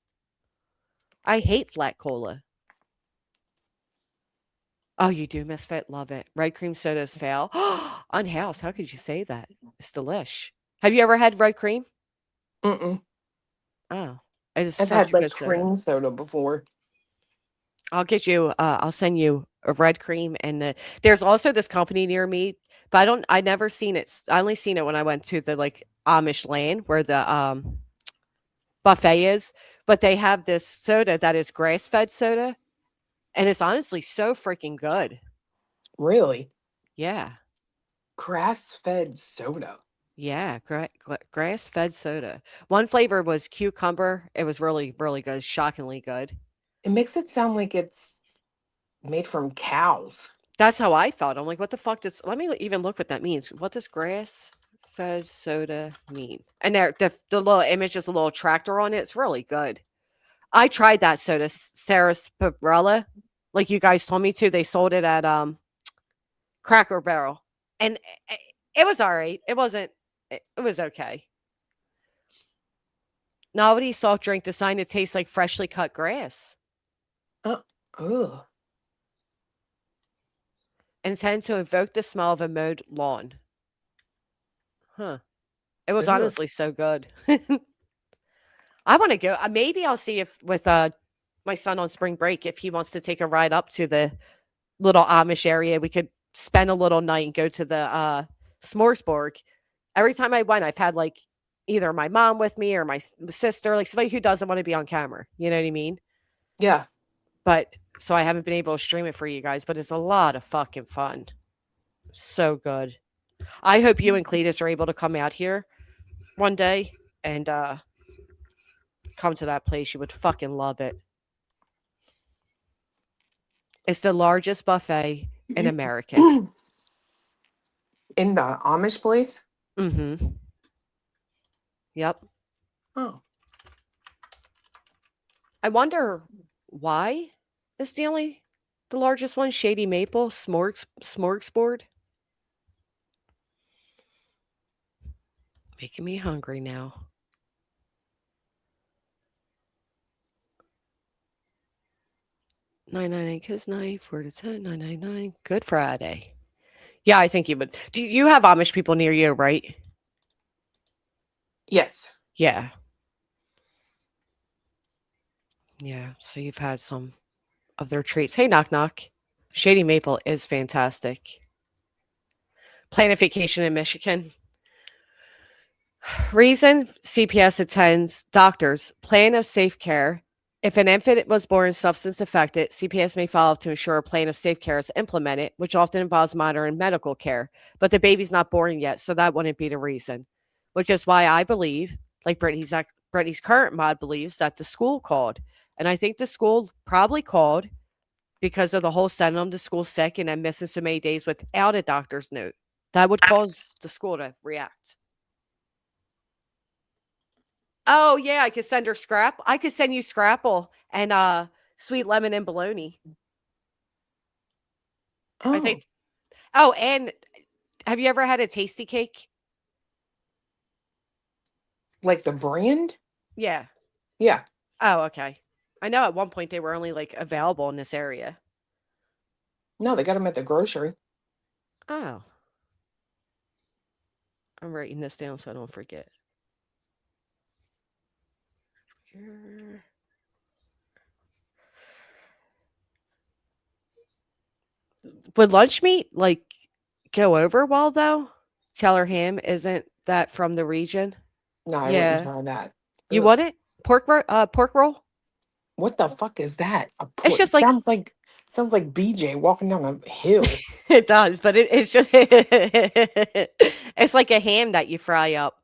I hate flat cola. Oh, you do, Misfit? Love it. Red cream sodas fail. Unhoused. How could you say that? It's delish. Have you ever had red cream? Mm-mm. Oh, it is I've such had a like good soda. cream soda before. I'll send you a red cream and there's also this company near me, but I never seen it. I only seen it when I went to the like Amish land where the buffet is, but they have this soda that is grass-fed soda and it's honestly so freaking good. Really? Yeah. Grass-fed soda. Yeah, grass-fed soda. One flavor was cucumber. It was really, really good, shockingly good. It makes it sound like it's made from cows. That's how I felt. I'm like, what the fuck does? Let me even look what that means. What does grass-fed soda mean? And there, the little image is a little tractor on it. It's really good. I tried that soda, Sarsaparilla, like you guys told me to. They sold it at Cracker Barrel, and it was all right. It wasn't. It was okay. Novelty soft drink designed to taste like freshly cut grass. Ugh. Intended to evoke the smell of a mowed lawn. Huh. It was Ugh. honestly so good. I want to go. Maybe I'll see if with my son on spring break if he wants to take a ride up to the little Amish area. We could spend a little night and go to the Smorgasburg. Every time I went, I've had like either my mom with me or my sister, like somebody who doesn't want to be on camera. You know what I mean? Yeah. But so I haven't been able to stream it for you guys, but it's a lot of fucking fun. So good. I hope you and Cletus are able to come out here one day and come to that place. You would fucking love it. It's the largest buffet in America. In the Amish place? Mm-hmm. Yep. Oh. I wonder why is the largest one Shady Maple Smorgasbord? Making me hungry now. $9.99 kids night, 4 to 10, $9.99. Good Friday. Yeah, I think you would. Do you have Amish people near you, right? Yes. Yeah. Yeah. So you've had some of their treats. Hey, knock knock. Shady Maple is fantastic. Planification in Michigan. Reason CPS attends doctors. Plan of safe care. If an infant was born substance affected, CPS may follow up to ensure a plan of safe care is implemented, which often involves monitoring medical care. But the baby's not born yet, so that wouldn't be the reason. Which is why I believe, like Brittany's current mod believes, that the school called. And I think the school probably called because of the whole sending them to school sick and then missing so many days without a doctor's note. That would cause the school to react. Oh yeah, I could send her scrap. I could send you Scrapple and sweet lemon and bologna. Oh. I think. Oh, and have you ever had a tasty cake? Like the brand? Yeah. Yeah. Oh, okay. I know at one point they were only like available in this area. No, they got them at the grocery. Oh. I'm writing this down so I don't forget. Would lunch meat like go over well though? Taylor ham isn't that from the region? No, I wouldn't Yeah. try that. You Ugh. want it? Pork roll? What the fuck is that? It's just like sounds like BJ walking down a hill. it does, but it's just it's like a ham that you fry up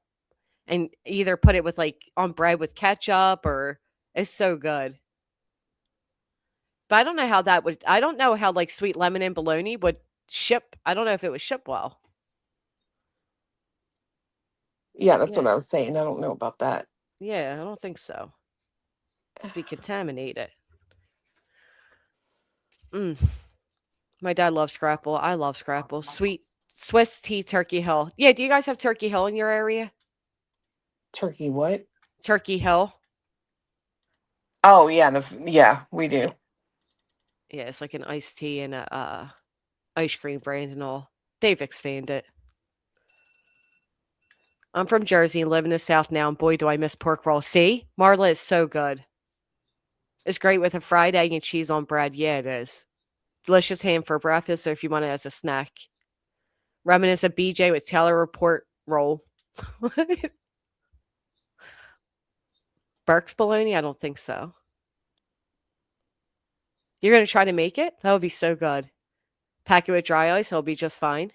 and either put it with like on bread with ketchup or it's so good. But I don't know how I don't know how like sweet lemon and bologna would ship. I don't know if it would ship well. Yeah, that's Yeah. what I was saying. I don't know about that. Yeah, I don't think so. It'd be contaminated. My dad loves scrapple. I love scrapple. Sweet Swiss tea Turkey Hill. Yeah, do you guys have Turkey Hill in your area? Turkey what? Turkey Hill. Oh yeah, yeah, we do. Yeah, it's like an iced tea and a ice cream brand and all. They've expanded it. I'm from Jersey and live in the South now, and boy, do I miss pork roll. See? Marla is so good. It's great with a fried egg and cheese on bread. Yeah, it is. Delicious ham for breakfast or if you want it as a snack. Reminisce of BJ with Taylor Report roll. Burke's bologna? I don't think so. You're going to try to make it? That would be so good. Pack it with dry ice. It'll be just fine.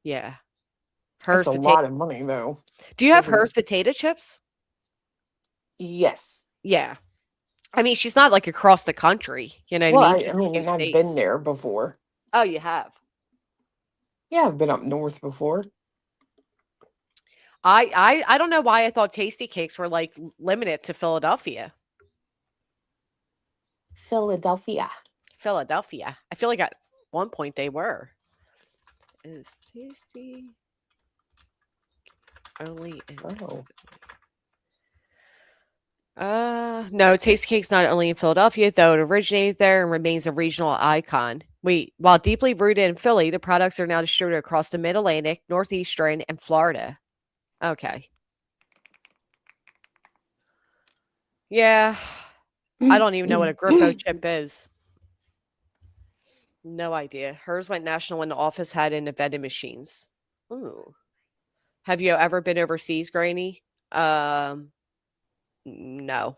Yeah. That's a lot of money though. Do you have Hers potato chips? Yes. Yeah. I mean, she's not like across the country. You know Well, what I mean? I've been there before. Oh, you have? Yeah, I've been up north before. I don't know why I thought Tasty Cakes were like limited to Philadelphia. Philadelphia. I feel like at one point they were. Is Tasty only in no, Tasty Cake's not only in Philadelphia, though it originated there and remains a regional icon. While deeply rooted in Philly, the products are now distributed across the Mid-Atlantic, Northeastern, and Florida. Okay. Yeah. I don't even know what a Grifo chip is. No idea. Hers went national when the office had in the vending machines. Ooh. Have you ever been overseas, Granny? No.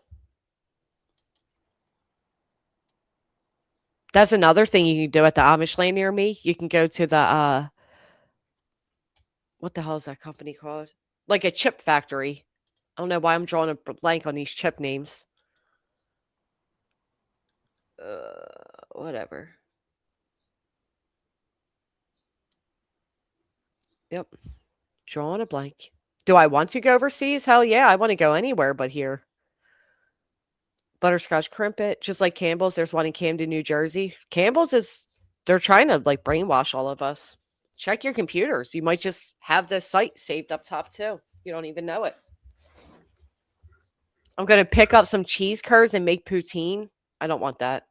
That's another thing you can do at the Amish land near me. You can go to the what the hell is that company called? Like a chip factory. I don't know why I'm drawing a blank on these chip names. Whatever. Yep. Drawing a blank. Do I want to go overseas? Hell yeah, I want to go anywhere but here. Butterscotch crimpet, just like Campbell's. There's one in Camden, New Jersey. Campbell's they're trying to like brainwash all of us. Check your computers. You might just have the site saved up top too. You don't even know it. I'm going to pick up some cheese curds and make poutine. I don't want that.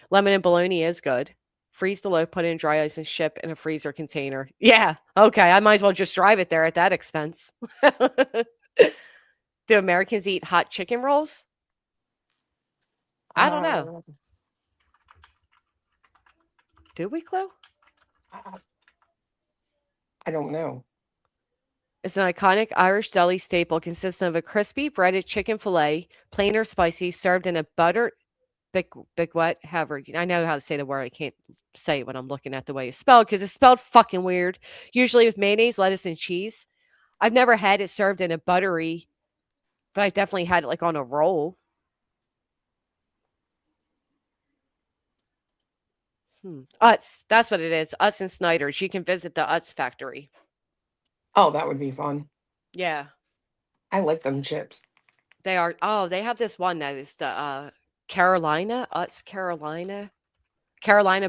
Lemon and bologna is good. Freeze the loaf, put it in dry ice, and ship in a freezer container. Yeah, okay. I might as well just drive it there at that expense. Do Americans eat hot chicken rolls? I don't know. Do we, Chloe? I don't know. It's an iconic Irish deli staple consisting of a crispy breaded chicken fillet, plain or spicy, served in a buttered big wet. However, I know how to say the word. I can't say it when I'm looking at the way it's spelled because it's spelled fucking weird. Usually with mayonnaise, lettuce, and cheese. I've never had it served in a buttery, but I definitely had it like on a roll. Utz. That's what it is. Utz and Snyder's. You can visit the Utz factory. Oh, that would be fun. Yeah. I like them chips. They are. Oh, they have this one that is the Carolina. Utz Carolina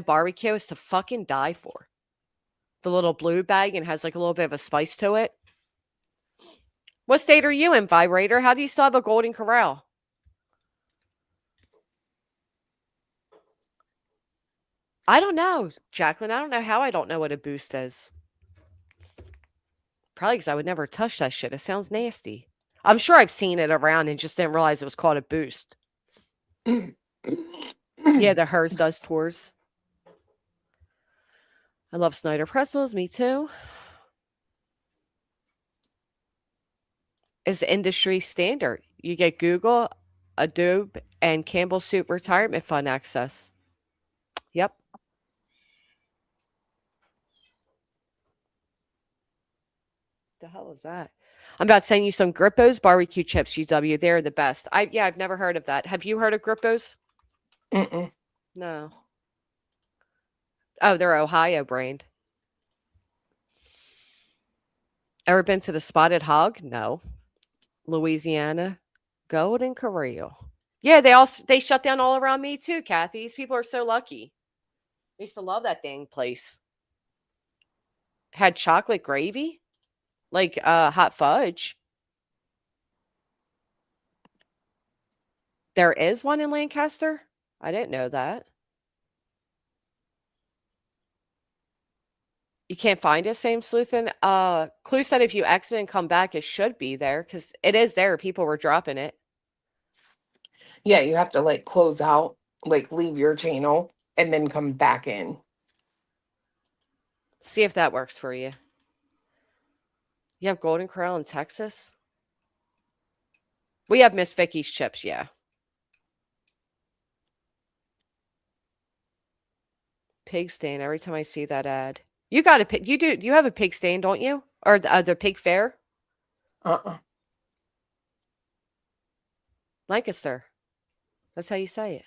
barbecue is to fucking die for. The little blue bag and has like a little bit of a spice to it. What state are you in, Vibrator? How do you still have a Golden Corral? I don't know, Jacqueline. I don't know how I don't know what a boost is. Probably because I would never touch that shit. It sounds nasty. I'm sure I've seen it around and just didn't realize it was called a boost. Yeah, the Hers does tours. I love Snyder pretzels. Me too. It's industry standard. You get Google, Adobe, and Campbell Soup Retirement Fund access. Yep. The hell is that? I'm about to send you some Grippos barbecue chips, UW. They're the best. I've never heard of that. Have you heard of Grippos? Mm-mm. No. Oh, they're Ohio brand. Ever been to the Spotted Hog? No. Louisiana. Golden Corral. Yeah, they shut down all around me too, Kathy. These people are so lucky. I used to love that dang place. Had chocolate gravy? Like hot fudge. There is one in Lancaster? I didn't know that. You can't find it, same Sleuthing. Clue said if you exit and come back, it should be there because it is there. People were dropping it. Yeah, you have to like close out, like leave your channel, and then come back in. See if that works for you. You have Golden Corral in Texas? We have Miss Vicky's chips, yeah. Pig stain. Every time I see that ad. You got a pig. You have a pig stain, don't you? Or the pig fair? Uh-uh. Lancaster. That's how you say it.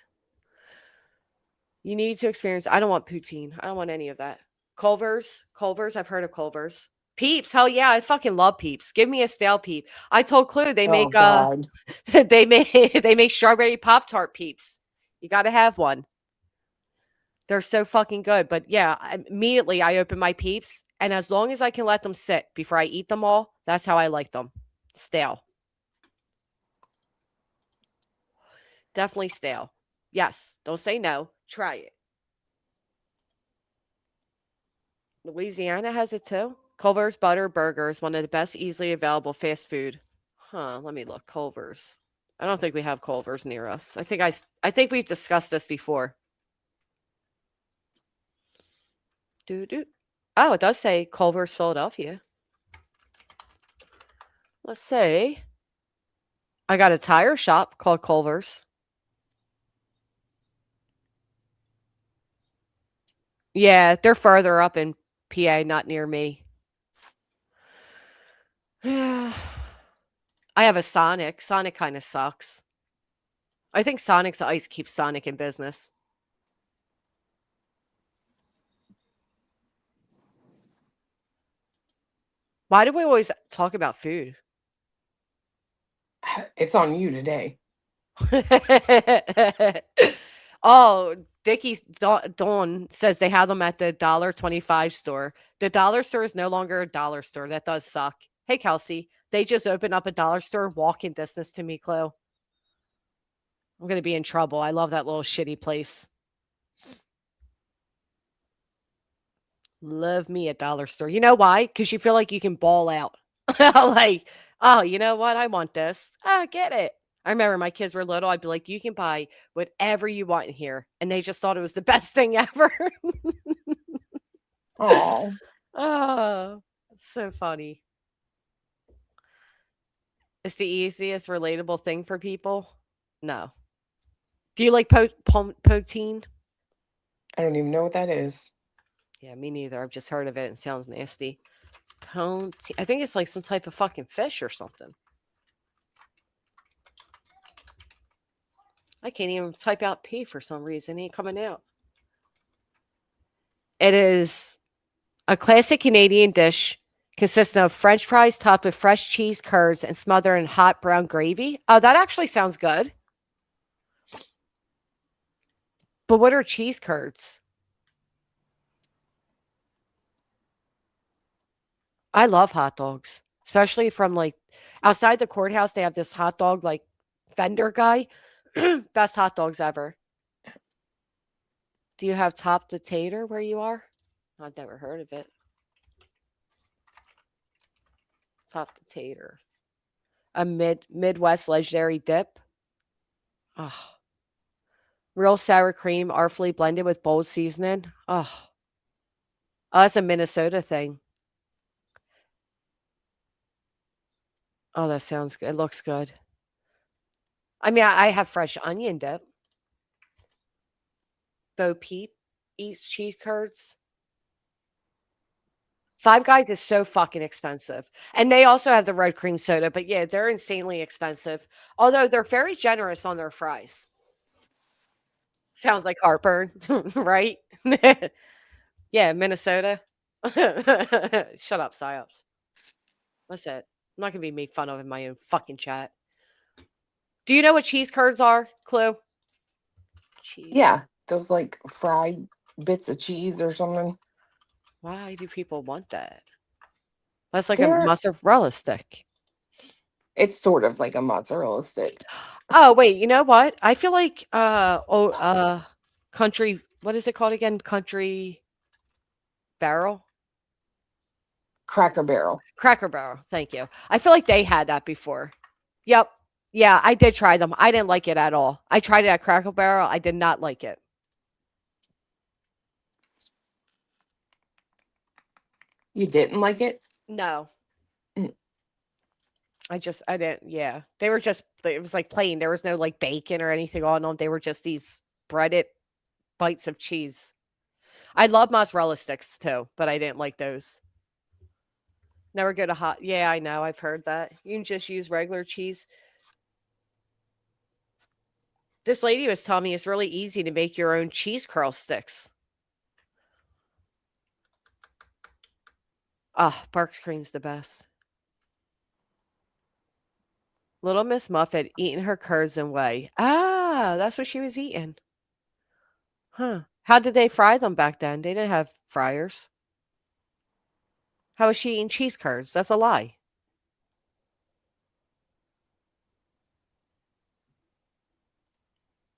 You need to experience. I don't want poutine. I don't want any of that. Culver's. I've heard of Culver's. Peeps. Hell yeah. I fucking love Peeps. Give me a stale Peep. I told Clue they make God. they make strawberry Pop-Tart Peeps. You got to have one. They're so fucking good. But yeah, immediately I open my Peeps, and as long as I can let them sit before I eat them all, that's how I like them. Stale. Definitely stale. Yes. Don't say no. Try it. Louisiana has it too. Culver's Butter Burger is one of the best easily available fast food. Huh, let me look. Culver's. I don't think we have Culver's near us. I think we've discussed this before. Oh, it does say Culver's Philadelphia. Let's say I got a tire shop called Culver's. Yeah, they're further up in PA, not near me. I have a Sonic. Sonic kind of sucks. I think Sonic's ice keeps Sonic in business. Why do we always talk about food? It's on you today. Oh, Dickie's Dawn says they have them at the $1.25 store. The dollar store is no longer a dollar store. That does suck. Hey, Kelsey, they just opened up a dollar store walking distance to me, Chloe. I'm going to be in trouble. I love that little shitty place. Love me a dollar store. You know why? Because you feel like you can ball out. Like, oh, you know what? I want this. Get it. I remember my kids were little. I'd be like, you can buy whatever you want in here. And they just thought it was the best thing ever. Oh. Oh, so funny. It's the easiest relatable thing for people. No. Do you like poutine? I don't even know what that is. Yeah, me neither. I've just heard of it. It sounds nasty. Poutine. I think it's like some type of fucking fish or something. I can't even type out P for some reason. It ain't coming out. It is a classic Canadian dish consisting of French fries topped with fresh cheese curds and smothered in hot brown gravy. Oh, that actually sounds good. But what are cheese curds? I love hot dogs, especially from like outside the courthouse. They have this hot dog like vendor guy. Best hot dogs ever. Do you have top the tater where you are? I've never heard of it. Top the tater. A Midwest legendary dip. Oh. Real sour cream, artfully blended with bold seasoning. Oh, that's a Minnesota thing. Oh, that sounds good. It looks good. I mean, I have fresh onion dip. Bo Peep eats cheese curds. Five Guys is so fucking expensive. And they also have the red cream soda, but yeah, they're insanely expensive. Although they're very generous on their fries. Sounds like heartburn, right? Yeah, Minnesota. Shut up, psyops. That's it. I'm not gonna be made fun of in my own fucking chat. Do you know what cheese curds are, Clue? Cheese. Yeah, those like fried bits of cheese or something. Why do people want that? That's like a They're mozzarella stick. It's sort of like a mozzarella stick. Oh, wait, you know what? I feel like country, what is it called again? Country Barrel? Cracker Barrel. Cracker Barrel. Thank you. I feel like they had that before. Yep. Yeah, I did try them. I didn't like it at all. I tried it at Cracker Barrel. I did not like it. You didn't like it? No. Mm. I didn't, yeah. They were just, it was like plain. There was no like bacon or anything on them. They were just these breaded bites of cheese. I love mozzarella sticks too, but I didn't like those. Never go to hot. Yeah, I know. I've heard that. You can just use regular cheese. This lady was telling me it's really easy to make your own cheese curl sticks. Ah, Barks Cream's the best. Little Miss Muffet eating her curds and whey. Ah, that's what she was eating. Huh. How did they fry them back then? They didn't have fryers. How was she eating cheese curds? That's a lie.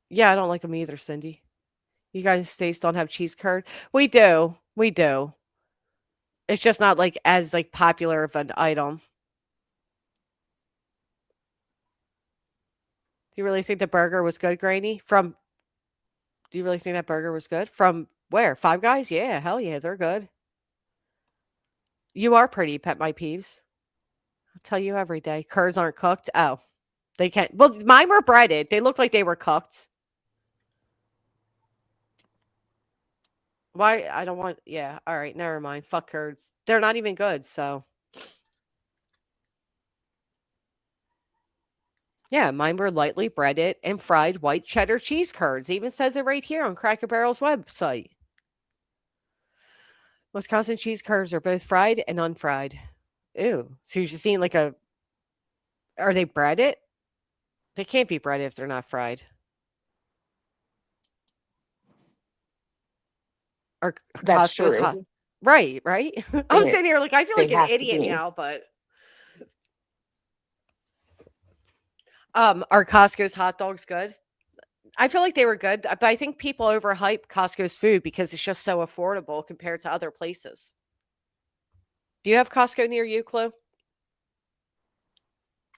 Yeah, I don't like them either, Cindy. You guys states don't have cheese curd? We do. We do. It's just not like as like popular of an item. Do you really think the burger was good, Granny? Do you really think that burger was good? From where? Five Guys? Yeah, hell yeah, they're good. You are pretty, Pet My Peeves. I'll tell you every day. Curds aren't cooked. Oh, they can't. Well, mine were breaded. They looked like they were cooked. Why? I don't want. Yeah. All right. Never mind. Fuck curds. They're not even good. So. Yeah, mine were lightly breaded and fried white cheddar cheese curds. It even says it right here on Cracker Barrel's website. Wisconsin cheese curds are both fried and unfried. Ew. So you're just eating like a. Are they breaded? They can't be breaded if they're not fried. Or That's Costco's true. hot. Right, right. I'm Yeah, sitting here like I feel they like an have to idiot be. now, but are Costco's hot dogs good? I feel like they were good, but I think people overhype Costco's food because it's just so affordable compared to other places. Do you have Costco near you, Chloe?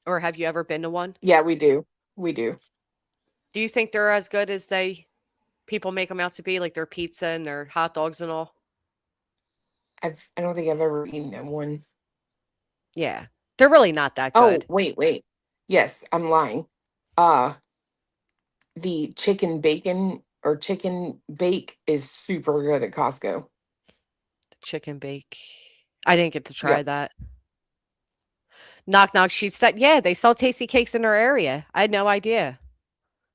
Or have you ever been to one? Yeah, we do. We do. Do you think they're as good as people make them out to be, like their pizza and their hot dogs and all? I don't think I've ever eaten that one. Yeah. They're really not that Oh, good. wait. Yes, I'm lying. The chicken bacon or chicken bake is super good at Costco. Chicken bake. I didn't get to try Yep. that. Knock knock. She said, yeah, they sell tasty cakes in her area. I had no idea.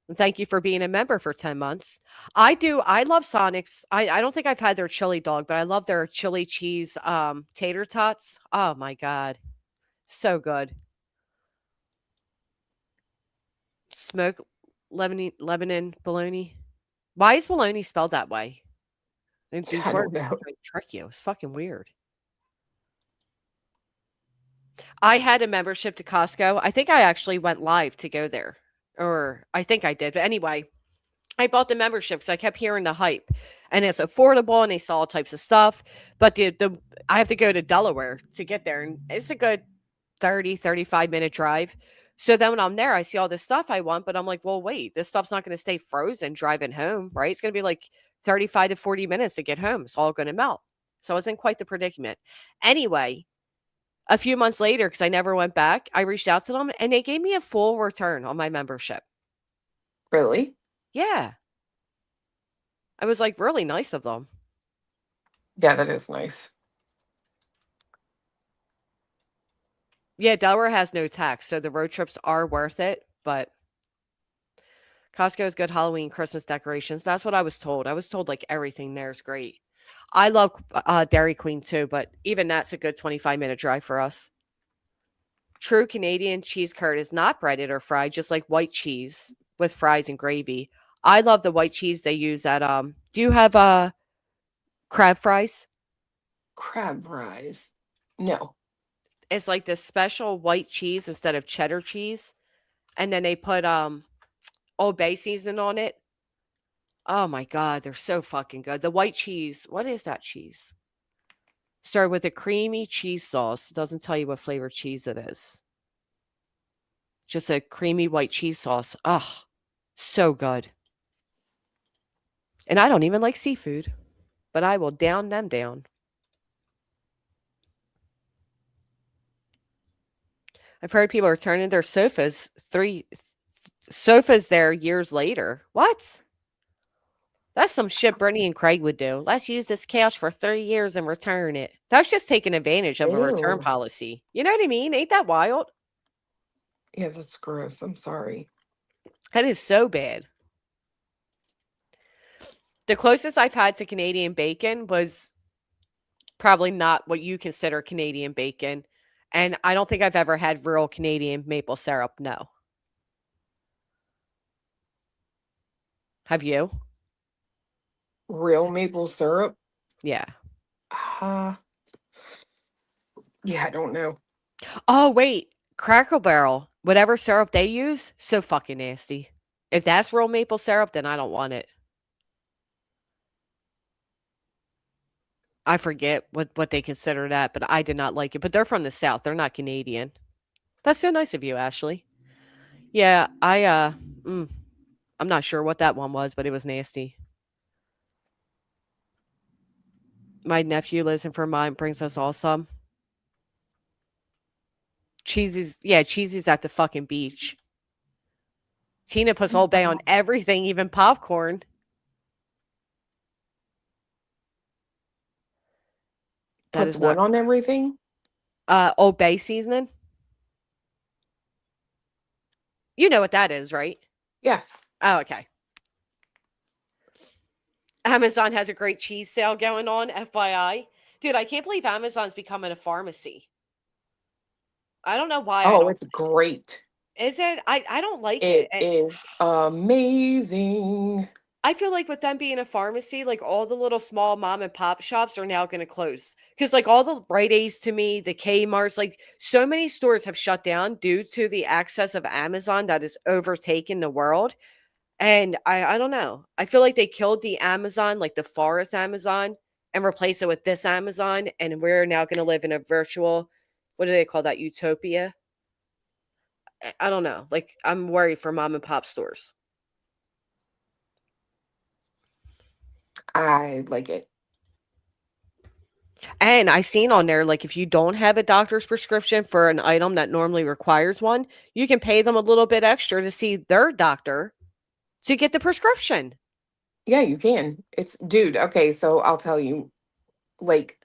And thank you for being a member for 10 months. I do. I love Sonic's. I don't think I've had their chili dog, but I love their chili cheese tater tots. Oh my God. So good. Smoked Lebanon bologna. Why is bologna spelled that way? These I words don't know. trick you. It's fucking weird. I had a membership to Costco. I think I actually went live to go there. Or I think I did. But anyway, I bought the membership because I kept hearing the hype. And it's affordable and they sell all types of stuff. But I have to go to Delaware to get there. And it's a good 35-minute drive. So then when I'm there, I see all this stuff I want, but I'm like, well, wait, this stuff's not going to stay frozen driving home, right? It's going to be like 35 to 40 minutes to get home. It's all going to melt. So I was in quite the predicament. Anyway, a few months later, because I never went back, I reached out to them and they gave me a full return on my membership. Really? Yeah. I was like really nice of them. Yeah, that is nice. Yeah, Delaware has no tax, so the road trips are worth it, but Costco's good Halloween, Christmas decorations. That's what I was told. I was told like everything there is great. I love Dairy Queen too, but even that's a good 25-minute drive for us. True Canadian cheese curd is not breaded or fried, just like white cheese with fries and gravy. I love the white cheese they use at do you have crab fries? Crab fries. No. It's like this special white cheese instead of cheddar cheese, and then they put Old Bay seasoning on it. Oh my god, they're so fucking good. The white cheese, what is that cheese? Started with a creamy cheese sauce. It doesn't tell you what flavor cheese it is. Just a creamy white cheese sauce. Oh, so good. And I don't even like seafood, but I will down them down. I've heard people are turning their sofas there years later. What? That's some shit Brittany and Craig would do. Let's use this couch for 3 years and return it. That's just taking advantage of a return Ew. policy. You know what I mean? Ain't that wild? Yeah, that's gross. I'm sorry. That is so bad. The closest I've had to Canadian bacon was probably not what you consider Canadian bacon. And I don't think I've ever had real Canadian maple syrup. No. Have you? Real maple syrup? Yeah. Yeah, I don't know. Oh, wait. Cracker Barrel. Whatever syrup they use, so fucking nasty. If that's real maple syrup, then I don't want it. I forget what they consider that, but I did not like it. But they're from the South. They're not Canadian. That's so nice of you, Ashley. Yeah, I'm not sure what that one was, but it was nasty. My nephew lives in Vermont, brings us all some. Cheesy's at the fucking beach. Tina puts Old Bay on everything, even popcorn. That Puts is what not on everything? Old Bay seasoning. You know what that is, right? Yeah. Oh, okay. Amazon has a great cheese sale going on, FYI. Dude, I can't believe Amazon's becoming a pharmacy. I don't know why I Oh, don't. it's great. Is it? I don't like It it. is amazing. I feel like with them being a pharmacy, like all the little small mom and pop shops are now going to close. Because like all the Rite Aids to me, the Kmarts, like so many stores have shut down due to the access of Amazon that has overtaken the world. And I don't know. I feel like they killed the Amazon, like the forest Amazon, and replaced it with this Amazon. And we're now going to live in a virtual, what do they call that? Utopia? I don't know. Like I'm worried for mom and pop stores. I like it. And I seen on there, like, if you don't have a doctor's prescription for an item that normally requires one, you can pay them a little bit extra to see their doctor to get the prescription. Yeah, you can. It's, dude, okay, so I'll tell you, like,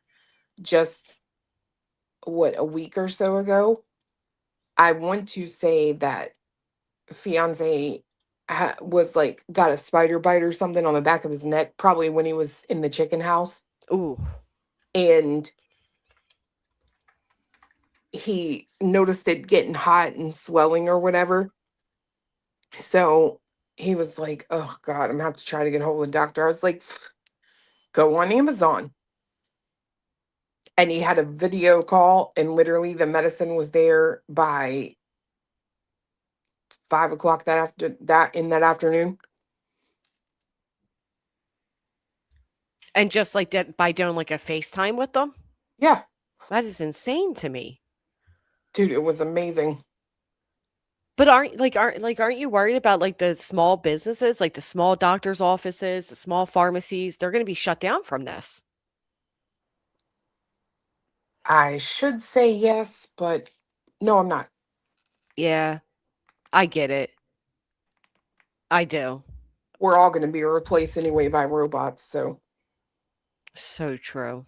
just what, a week or so ago, I want to say that fiance was like, got a spider bite or something on the back of his neck, probably when he was in the chicken house. Ooh. And he noticed it getting hot and swelling or whatever. So he was like, oh God, I'm gonna have to try to get hold of the doctor. I was like, go on Amazon. And he had a video call, and literally the medicine was there by 5 o'clock that afternoon. And just like that by doing like a FaceTime with them? Yeah. That is insane to me. Dude, it was amazing. But aren't you worried about like the small businesses, like the small doctor's offices, the small pharmacies? They're going to be shut down from this. I should say yes, but no, I'm not. Yeah, I get it. I do. We're all going to be replaced anyway by robots. So, So true.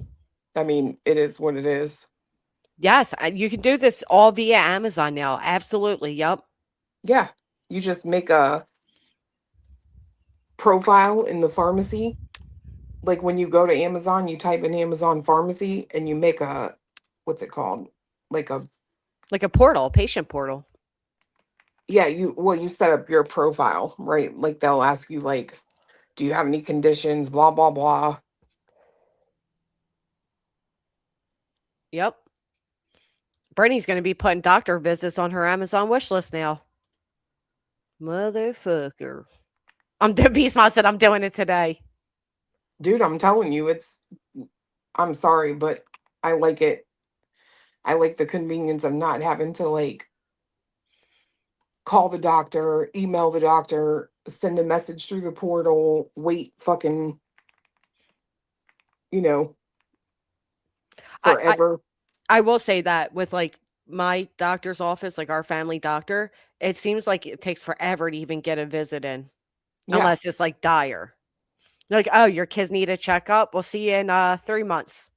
I mean, it is what it is. Yes, you can do this all via Amazon now. Absolutely. Yep. Yeah. You just make a profile in the pharmacy. Like when you go to Amazon, you type in Amazon pharmacy and you make a, what's it called? Like a, Like a portal, patient portal. yeah, you set up your profile, right? Like they'll ask you, like, do you have any conditions? Blah, blah, blah. Yep. Brittany's going to be putting doctor visits on her Amazon wish list now. Motherfucker. Beast Mod said I'm doing it today. Dude, I'm telling you, I'm sorry, but I like it. I like the convenience of not having to like call the doctor, email the doctor, send a message through the portal, wait fucking, you know, I, forever. I will say that with like my doctor's office, like our family doctor, it seems like it takes forever to even get a visit in, Yeah. unless it's like dire. Like, oh, your kids need a checkup. We'll see you in 3 months.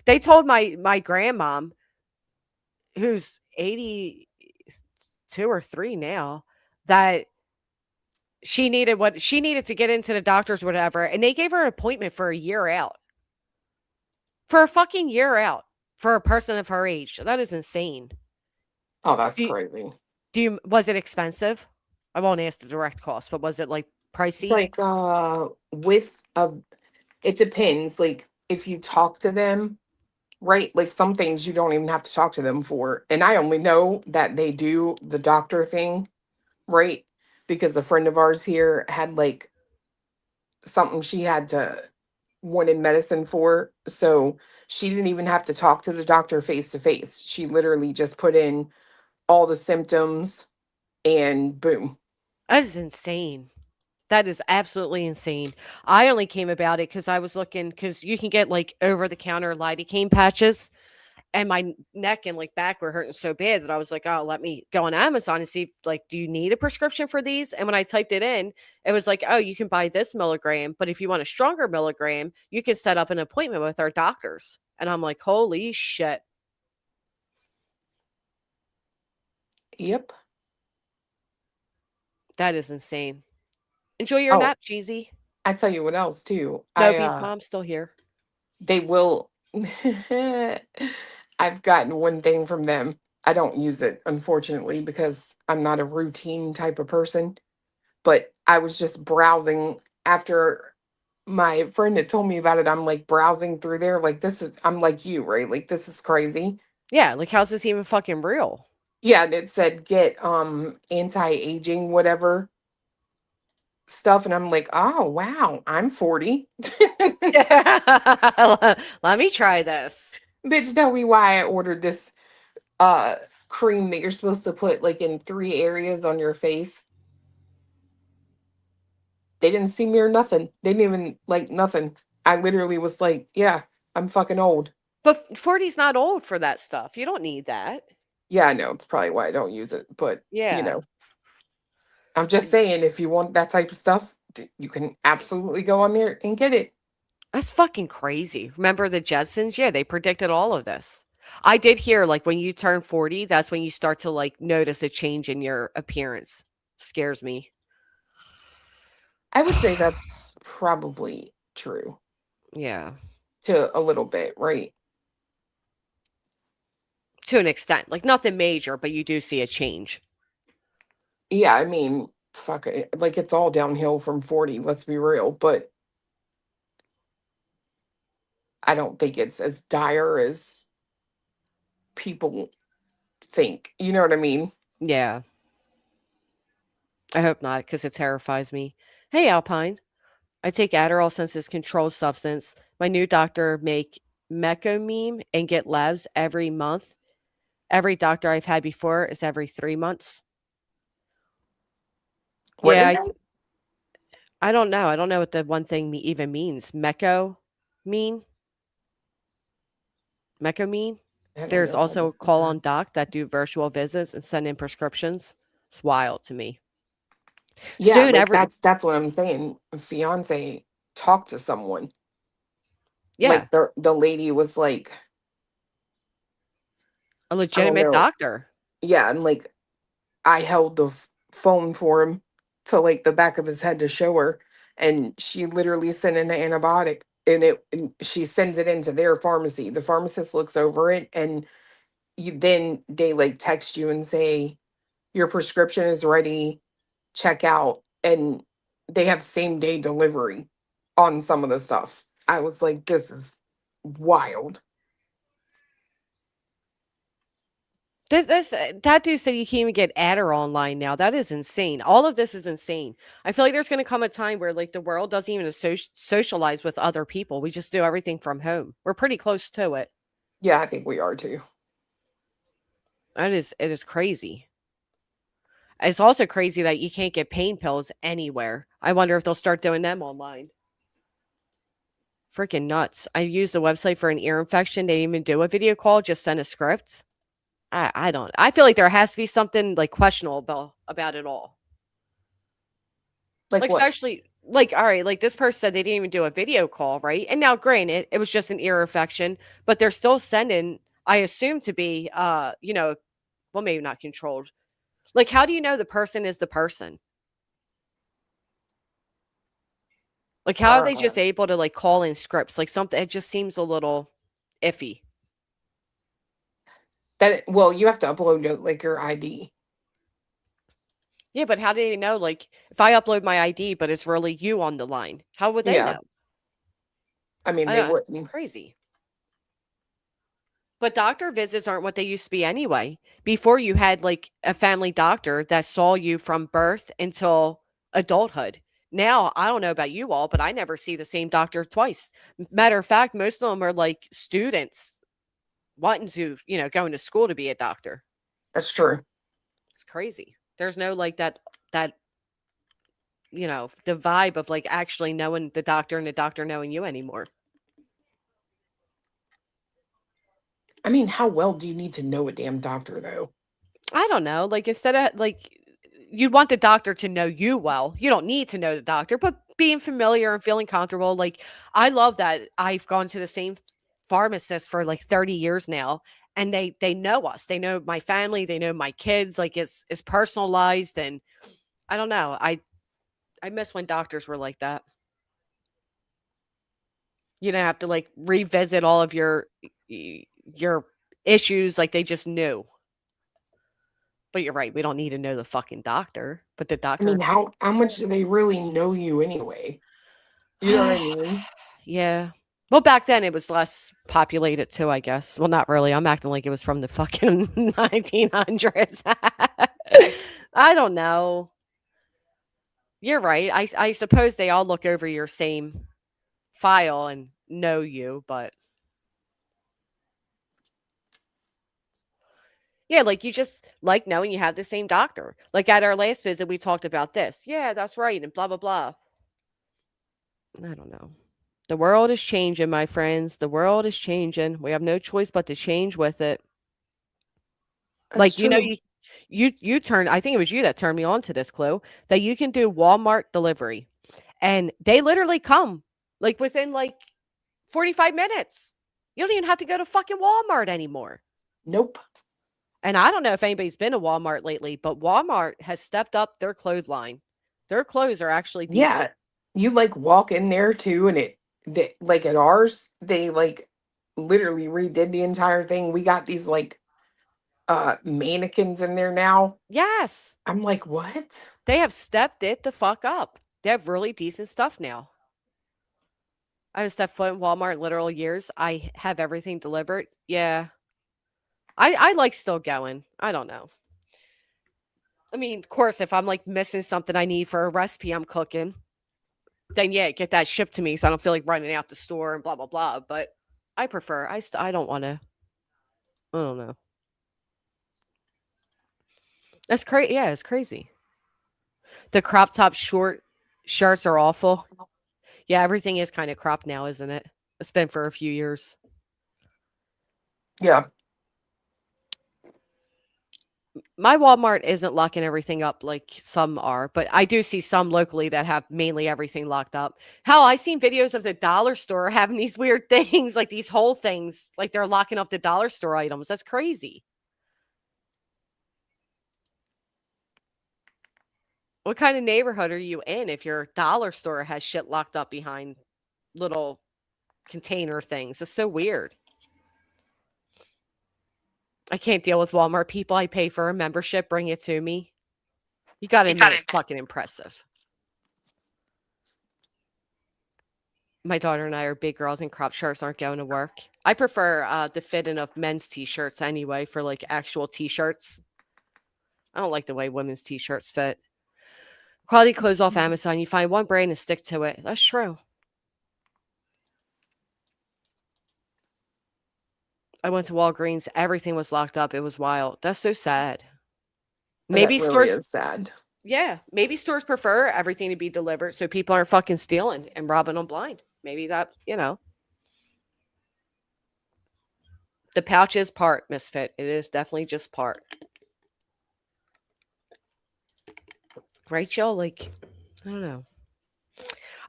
They told my grandmom, who's 82 or 3 now, that she needed to get into the doctor's, whatever, and they gave her an appointment for a year out. For a fucking year out for a person of her age. That is insane. Oh, that's Do you, crazy. was it expensive? I won't ask the direct cost, but was it like It's pricey? like with a it depends. Like if you talk to them, right? Like some things you don't even have to talk to them for. And I only know that they do the doctor thing, right? Because a friend of ours here had like something she had to wanted medicine for. So she didn't even have to talk to the doctor face to face. She literally just put in all the symptoms and boom. That is insane. That is absolutely insane. I only came about it because I was looking, because you can get like over the counter lidocaine patches, and my neck and like back were hurting so bad that I was like, oh, let me go on Amazon and see if, like, do you need a prescription for these? And when I typed it in, it was like, oh, you can buy this milligram, but if you want a stronger milligram, you can set up an appointment with our doctors. And I'm like, holy shit. Yep. That is insane. Enjoy your Oh, nap, Cheesy. I tell you what else too. Noby's mom's still here. They will I've gotten one thing from them. I don't use it, unfortunately, because I'm not a routine type of person. But I was just browsing after my friend had told me about it. I'm like browsing through there, like I'm like you, right? Like this is crazy. Yeah, like how's this even fucking real? Yeah, and it said get anti-aging whatever stuff, and I'm like, oh wow, I'm 40. Let me try this. Bitch, tell me why I ordered this cream that you're supposed to put like in 3 areas on your face. They didn't see me or nothing. They didn't even like nothing. I literally was like, yeah, I'm fucking old. But 40's not old for that stuff. You don't need that. Yeah, I know. It's probably why I don't use it. But, Yeah. I'm just saying, if you want that type of stuff, you can absolutely go on there and get it. That's fucking crazy. Remember the Jetsons? Yeah, they predicted all of this. I did hear, like, when you turn 40, that's when you start to, like, notice a change in your appearance. Scares me. I would say that's probably true Yeah. to a little bit, right? To an extent. Like, nothing major, but you do see a change. Yeah, I mean, fuck it. Like, it's all downhill from 40, let's be real. But I don't think it's as dire as people think. You know what I mean? Yeah. I hope not, because it terrifies me. Hey, Alpine. I take Adderall since it's controlled substance. My new doctor make mecomeme and get labs every month. Every doctor I've had before is every 3 months. What Yeah, is it? I don't know. I don't know what the one thing even means. Mean? Mecco mean? I don't There's know how to also say call that. on doc that do virtual visits and send in prescriptions. It's wild to me. Yeah, Soon like every that's what I'm saying. Fiance talked to someone. yeah, Like the lady was like, a I don't legitimate know. doctor. Yeah, and like I held the phone for him to like the back of his head to show her, and she literally sent in an antibiotic, and she sends it into their pharmacy. The pharmacist looks over it, and then they like text you and say your prescription is ready, check out, and they have same day delivery on some of the stuff. I was like, this is wild. That dude said you can't even get Adder online now. That is insane. All of this is insane. I feel like there's going to come a time where like the world doesn't even socialize with other people. We just do everything from home. We're pretty close to it. Yeah, I think we are too. It is crazy. It's also crazy that you can't get pain pills anywhere. I wonder if they'll start doing them online. Freaking nuts. I used the website for an ear infection. They didn't even do a video call, just send a script. I don't. I feel like there has to be something like questionable about it all. Like Like, what? especially like, all right, like this person said they didn't even do a video call, right? And now, granted, it was just an ear infection, but they're still sending, I assume to be, well, maybe not controlled. Like, how do you know the person is the person? Like, how are they Uh, just able to like call in scripts? Like, something, it just seems a little iffy. well, you have to upload like your ID. Yeah, but how do they know? Like, if I upload my ID, but it's really you on the line, how would they Yeah, know? I mean I they don't, it's wouldn't. crazy. But doctor visits aren't what they used to be anyway. Before you had like a family doctor that saw you from birth until adulthood. Now, I don't know about you all, but I never see the same doctor twice. Matter of fact, most of them are like students wanting to, going to school to be a doctor. That's true. It's crazy. There's no like that the vibe of like actually knowing the doctor and the doctor knowing you anymore. I mean, how well do you need to know a damn doctor though? I don't know. Like instead of like you'd want the doctor to know you well. You don't need to know the doctor, but being familiar and feeling comfortable. Like I love that I've gone to the same pharmacist for like 30 years now and they know us. They know my family, they know my kids. Like it's personalized and I don't know. I miss when doctors were like that. You don't have to like revisit all of your issues like they just knew. But you're right, we don't need to know the fucking doctor, but the I mean, doctor how much do they really know you anyway? You know what I mean? yeah. Well, back then it was less populated too, I guess. Well, not really. I'm acting like it was from the fucking 1900s. I don't know. You're right. I suppose they all look over your same file and know you, but yeah, like you just like knowing you have the same doctor. Like at our last visit, we talked about this. Yeah, that's right, and blah blah blah. I don't know. The world is changing, my friends. The world is changing. We have no choice but to change with it. That's Like, true. you turned, I think it was you that turned me on to this clue that you can do Walmart delivery and they literally come like within like 45 minutes. You don't even have to go to fucking Walmart anymore. Nope. And I don't know if anybody's been to Walmart lately, but Walmart has stepped up their clothesline. Their clothes are actually Yeah, decent. you like walk in there too, and like at ours, they like literally redid the entire thing. We got these like mannequins in there now. Yes. I'm like, what? They have stepped it the fuck up. They have really decent stuff now. I have stepped foot in Walmart literal years. I have everything delivered. Yeah. I like still going. I don't know. I mean, of course, if I'm like missing something I need for a recipe I'm cooking, then yeah, get that shipped to me so I don't feel like running out the store and blah blah blah. But I prefer I don't want to. I don't know. That's crazy. Yeah, it's crazy. The crop top short shirts are awful. Yeah, everything is kind of cropped now, isn't it? It's been for a few years. Yeah. My Walmart isn't locking everything up like some are, but I do see some locally that have mainly everything locked up. Hell, I seen videos of the dollar store having these weird things, like these whole things, like they're locking up the dollar store items. That's crazy. What kind of neighborhood are you in if your dollar store has shit locked up behind little container things? It's so weird. I can't deal with Walmart people. I pay for a membership, bring it to me. You got to admit, it's fucking impressive. My daughter and I are big girls, and crop shirts aren't going to work. I prefer the fitting of men's t-shirts anyway for like actual t-shirts. I don't like the way women's t-shirts fit. Quality clothes off Amazon. You find one brand and stick to it. That's true. I went to Walgreens. Everything was locked up. It was wild. That's so sad. Maybe that really stores, is sad. yeah, maybe stores prefer everything to be delivered so people aren't fucking stealing and robbing them blind. Maybe that, the pouch is part misfit. It is definitely just part. Right, y'all? Like, I don't know.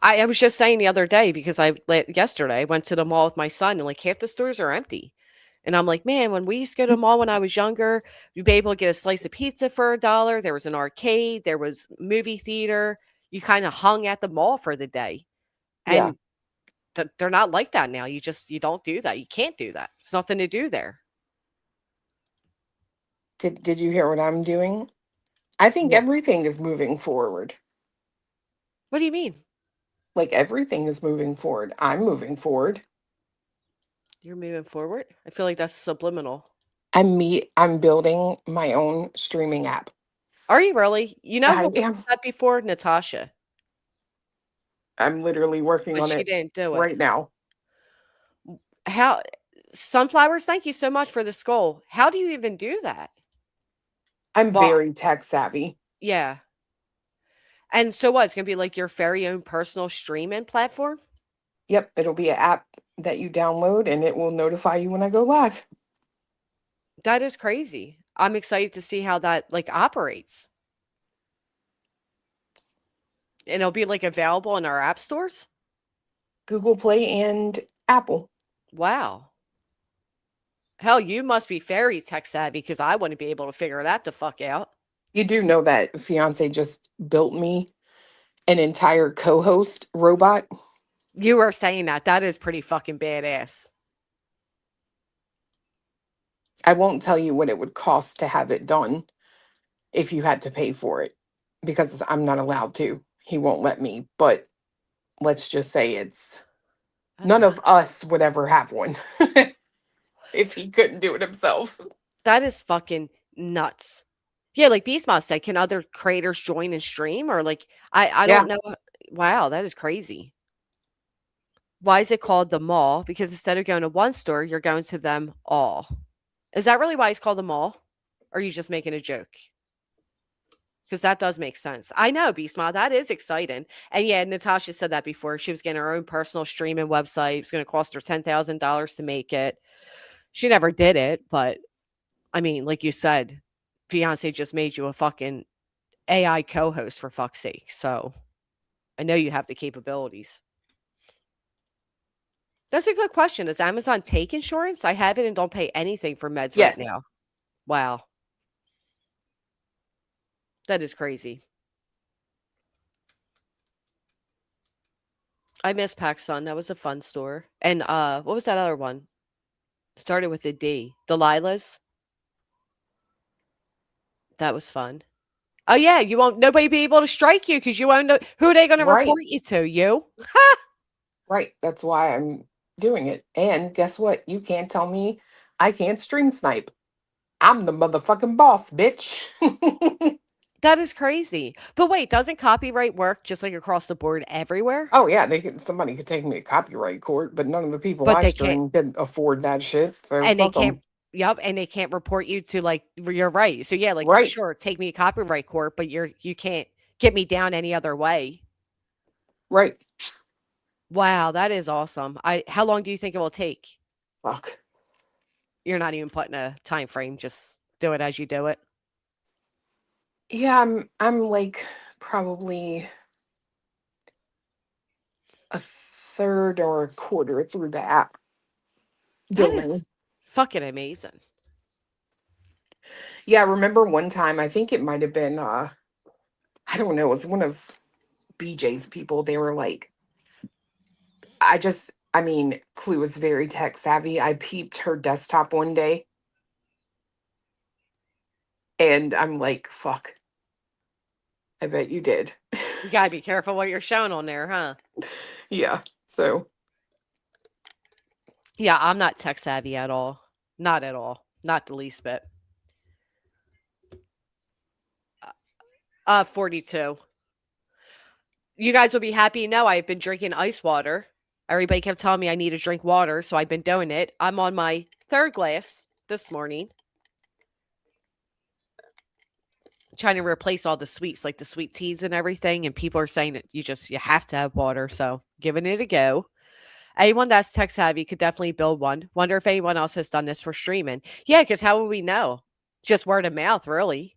I was just saying the other day because yesterday I went to the mall with my son and like half the stores are empty. And I'm like, man, when we used to go to the mall when I was younger, you'd be able to get a slice of pizza for $1. There was an arcade, there was movie theater. You kind of hung at the mall for the day. Yeah. And they're not like that now. You don't do that. You can't do that. There's nothing to do there. Did you hear what I'm doing? I think What? everything is moving forward. What do you mean? Like everything is moving forward. I'm moving forward. You're moving forward? I feel like that's subliminal. I'm building my own streaming app. Are you really? You know I who am. did that before? Natasha. I'm literally working But on she it didn't do it. right now. How Sunflowers, thank you so much for the skull. How do you even do that? I'm Well, very tech savvy. yeah. And so what? It's gonna be like your very own personal streaming platform? Yep, it'll be an app that you download and it will notify you when I go live. That is crazy. I'm excited to see how that like operates. And it'll be like available in our app stores? Google Play and Apple. Wow. Hell, you must be very tech savvy because I wouldn't be able to figure that the fuck out. You do know that fiance just built me an entire co-host robot. You were saying that. That is pretty fucking badass. I won't tell you what it would cost to have it done if you had to pay for it because I'm not allowed to. He won't let me, but let's just say it's none of us would ever have one if he couldn't do it himself. That is fucking nuts. Yeah, like Beastmouse said, can other creators join and stream? Or like, I don't know. Wow, that is crazy. Why is it called the mall? Because instead of going to one store, you're going to them all. Is that really why it's called the mall? Or are you just making a joke? Because that does make sense. I know, Beastmod, that is exciting. And yeah, Natasha said that before. She was getting her own personal streaming website. It was going to cost her $10,000 to make it. She never did it, but I mean, like you said, fiance just made you a fucking AI co-host for fuck's sake. So I know you have the capabilities. That's a good question. Does Amazon take insurance? I have it and don't pay anything for meds right now. Wow. That is crazy. I miss PacSun. That was a fun store. And what was that other one? Started with a D. Delilah's. That was fun. Oh yeah, you won't nobody be able to strike you because you won't know who are they gonna report you to? You? Right. That's why I'm doing it. And guess what? You can't tell me I can't stream snipe. I'm the motherfucking boss, bitch. That is crazy. But wait, doesn't copyright work just like across the board everywhere? Oh yeah, somebody could take me to copyright court, but none of the people But I they can't. stream can afford that shit. So And they fuck 'em. Yep, and they can't report you to like you're right. So yeah, like Right. sure, take me to copyright court, but you can't get me down any other way. Right. Wow, that is awesome. How long do you think it will take? Fuck. You're not even putting a time frame, just do it as you do it. Yeah, I'm like probably a third or a quarter through the app That building. is fucking amazing. Yeah, I remember one time, I think it might have been I don't know, it was one of BJ's people. They were like, I mean, Clue is very tech savvy. I peeped her desktop one day and I'm like, fuck. I bet you did. You gotta be careful what you're showing on there, huh? Yeah. So Yeah, I'm not tech savvy at all. Not at all. Not the least bit. 42. You guys will be happy to know I've been drinking ice water. Everybody kept telling me I need to drink water, so I've been doing it. I'm on my third glass this morning. Trying to replace all the sweets, like the sweet teas and everything. And people are saying that you have to have water. So giving it a go. Anyone that's tech savvy could definitely build one. Wonder if anyone else has done this for streaming. Yeah, because how would we know? Just word of mouth, really.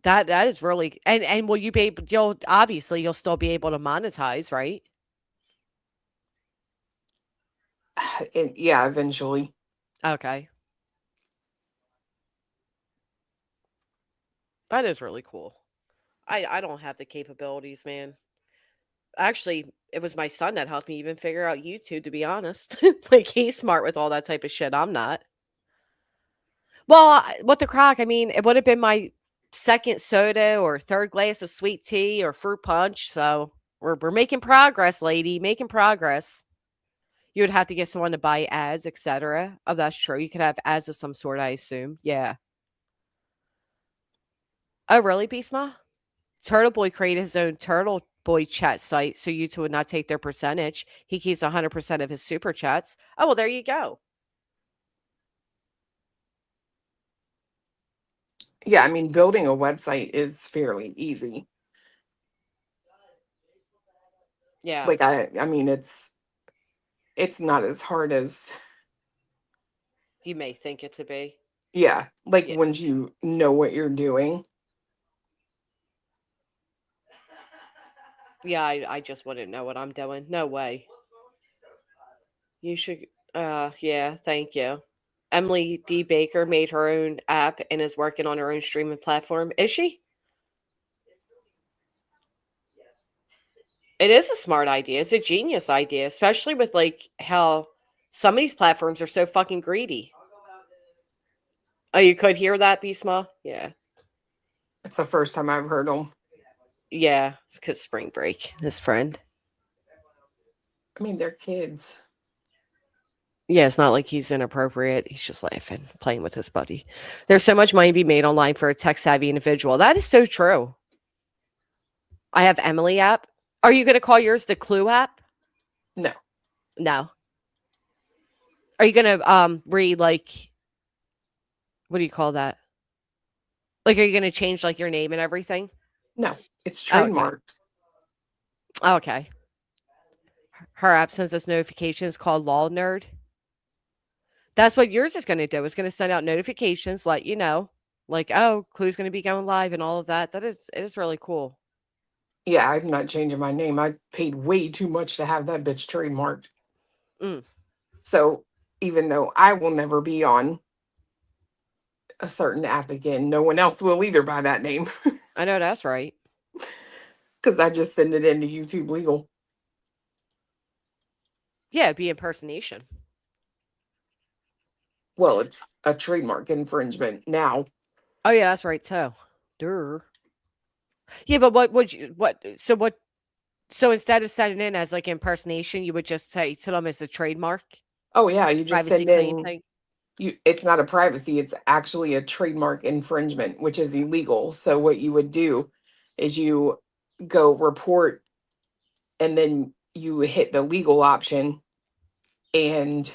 That is really and will you be able you'll still be able to monetize, right? yeah, eventually. Okay. That is really cool. I don't have the capabilities, man. Actually, it was my son that helped me even figure out YouTube, to be honest. Like he's smart with all that type of shit. I'm not. Well, what the crock? I mean, it would have been my second soda or third glass of sweet tea or fruit punch. So we're making progress, lady. Making progress. You would have to get someone to buy ads, etc. Oh, that's true. You could have ads of some sort, I assume. Yeah. Oh, really, Beastma? Turtle Boy created his own Turtle Boy chat site so YouTube would not take their percentage. He keeps 100% of his super chats. Oh, well, there you go. Yeah, I mean, building a website is fairly easy. Yeah. Like I mean, it's not as hard as You may think it to be. yeah, like Yeah. once you know what you're doing. Yeah, I just wouldn't know what I'm doing. No way. You should yeah, thank you. Emily D. Baker made her own app and is working on her own streaming platform. Is she? It is a smart idea. It's a genius idea, especially with like how some of these platforms are so fucking greedy. Oh, you could hear that, Beastma? Yeah. It's the first time I've heard them. Yeah, it's because spring break, his friend. I mean, they're kids. Yeah, it's not like he's inappropriate. He's just laughing, playing with his buddy. There's so much money to be made online for a tech savvy individual. That is so true. I have Emily app. Are you going to call yours the Clue app? No. No. Are you going to read like what do you call that? Like are you going to change like your name and everything? No. It's Oh, okay. trademarked. Okay. Her app sends us notifications called Law Nerd. That's what yours is going to do. It's going to send out notifications, let you know, like, oh, Clue's going to be going live and all of that. It is really cool. Yeah, I'm not changing my name. I paid way too much to have that bitch trademarked. Mm. So even though I will never be on a certain app again, no one else will either by that name. I know that's right. Because I just send it into YouTube legal. Yeah, it'd be impersonation. Well, it's a trademark infringement now. Oh yeah, that's right too. Durr. Yeah, but what would you so instead of sending in as like impersonation, you would just say to them as a trademark Oh yeah, you just privacy send claim in thing. it's not a privacy, it's actually a trademark infringement, which is illegal. So what you would do is you go report and then you hit the legal option and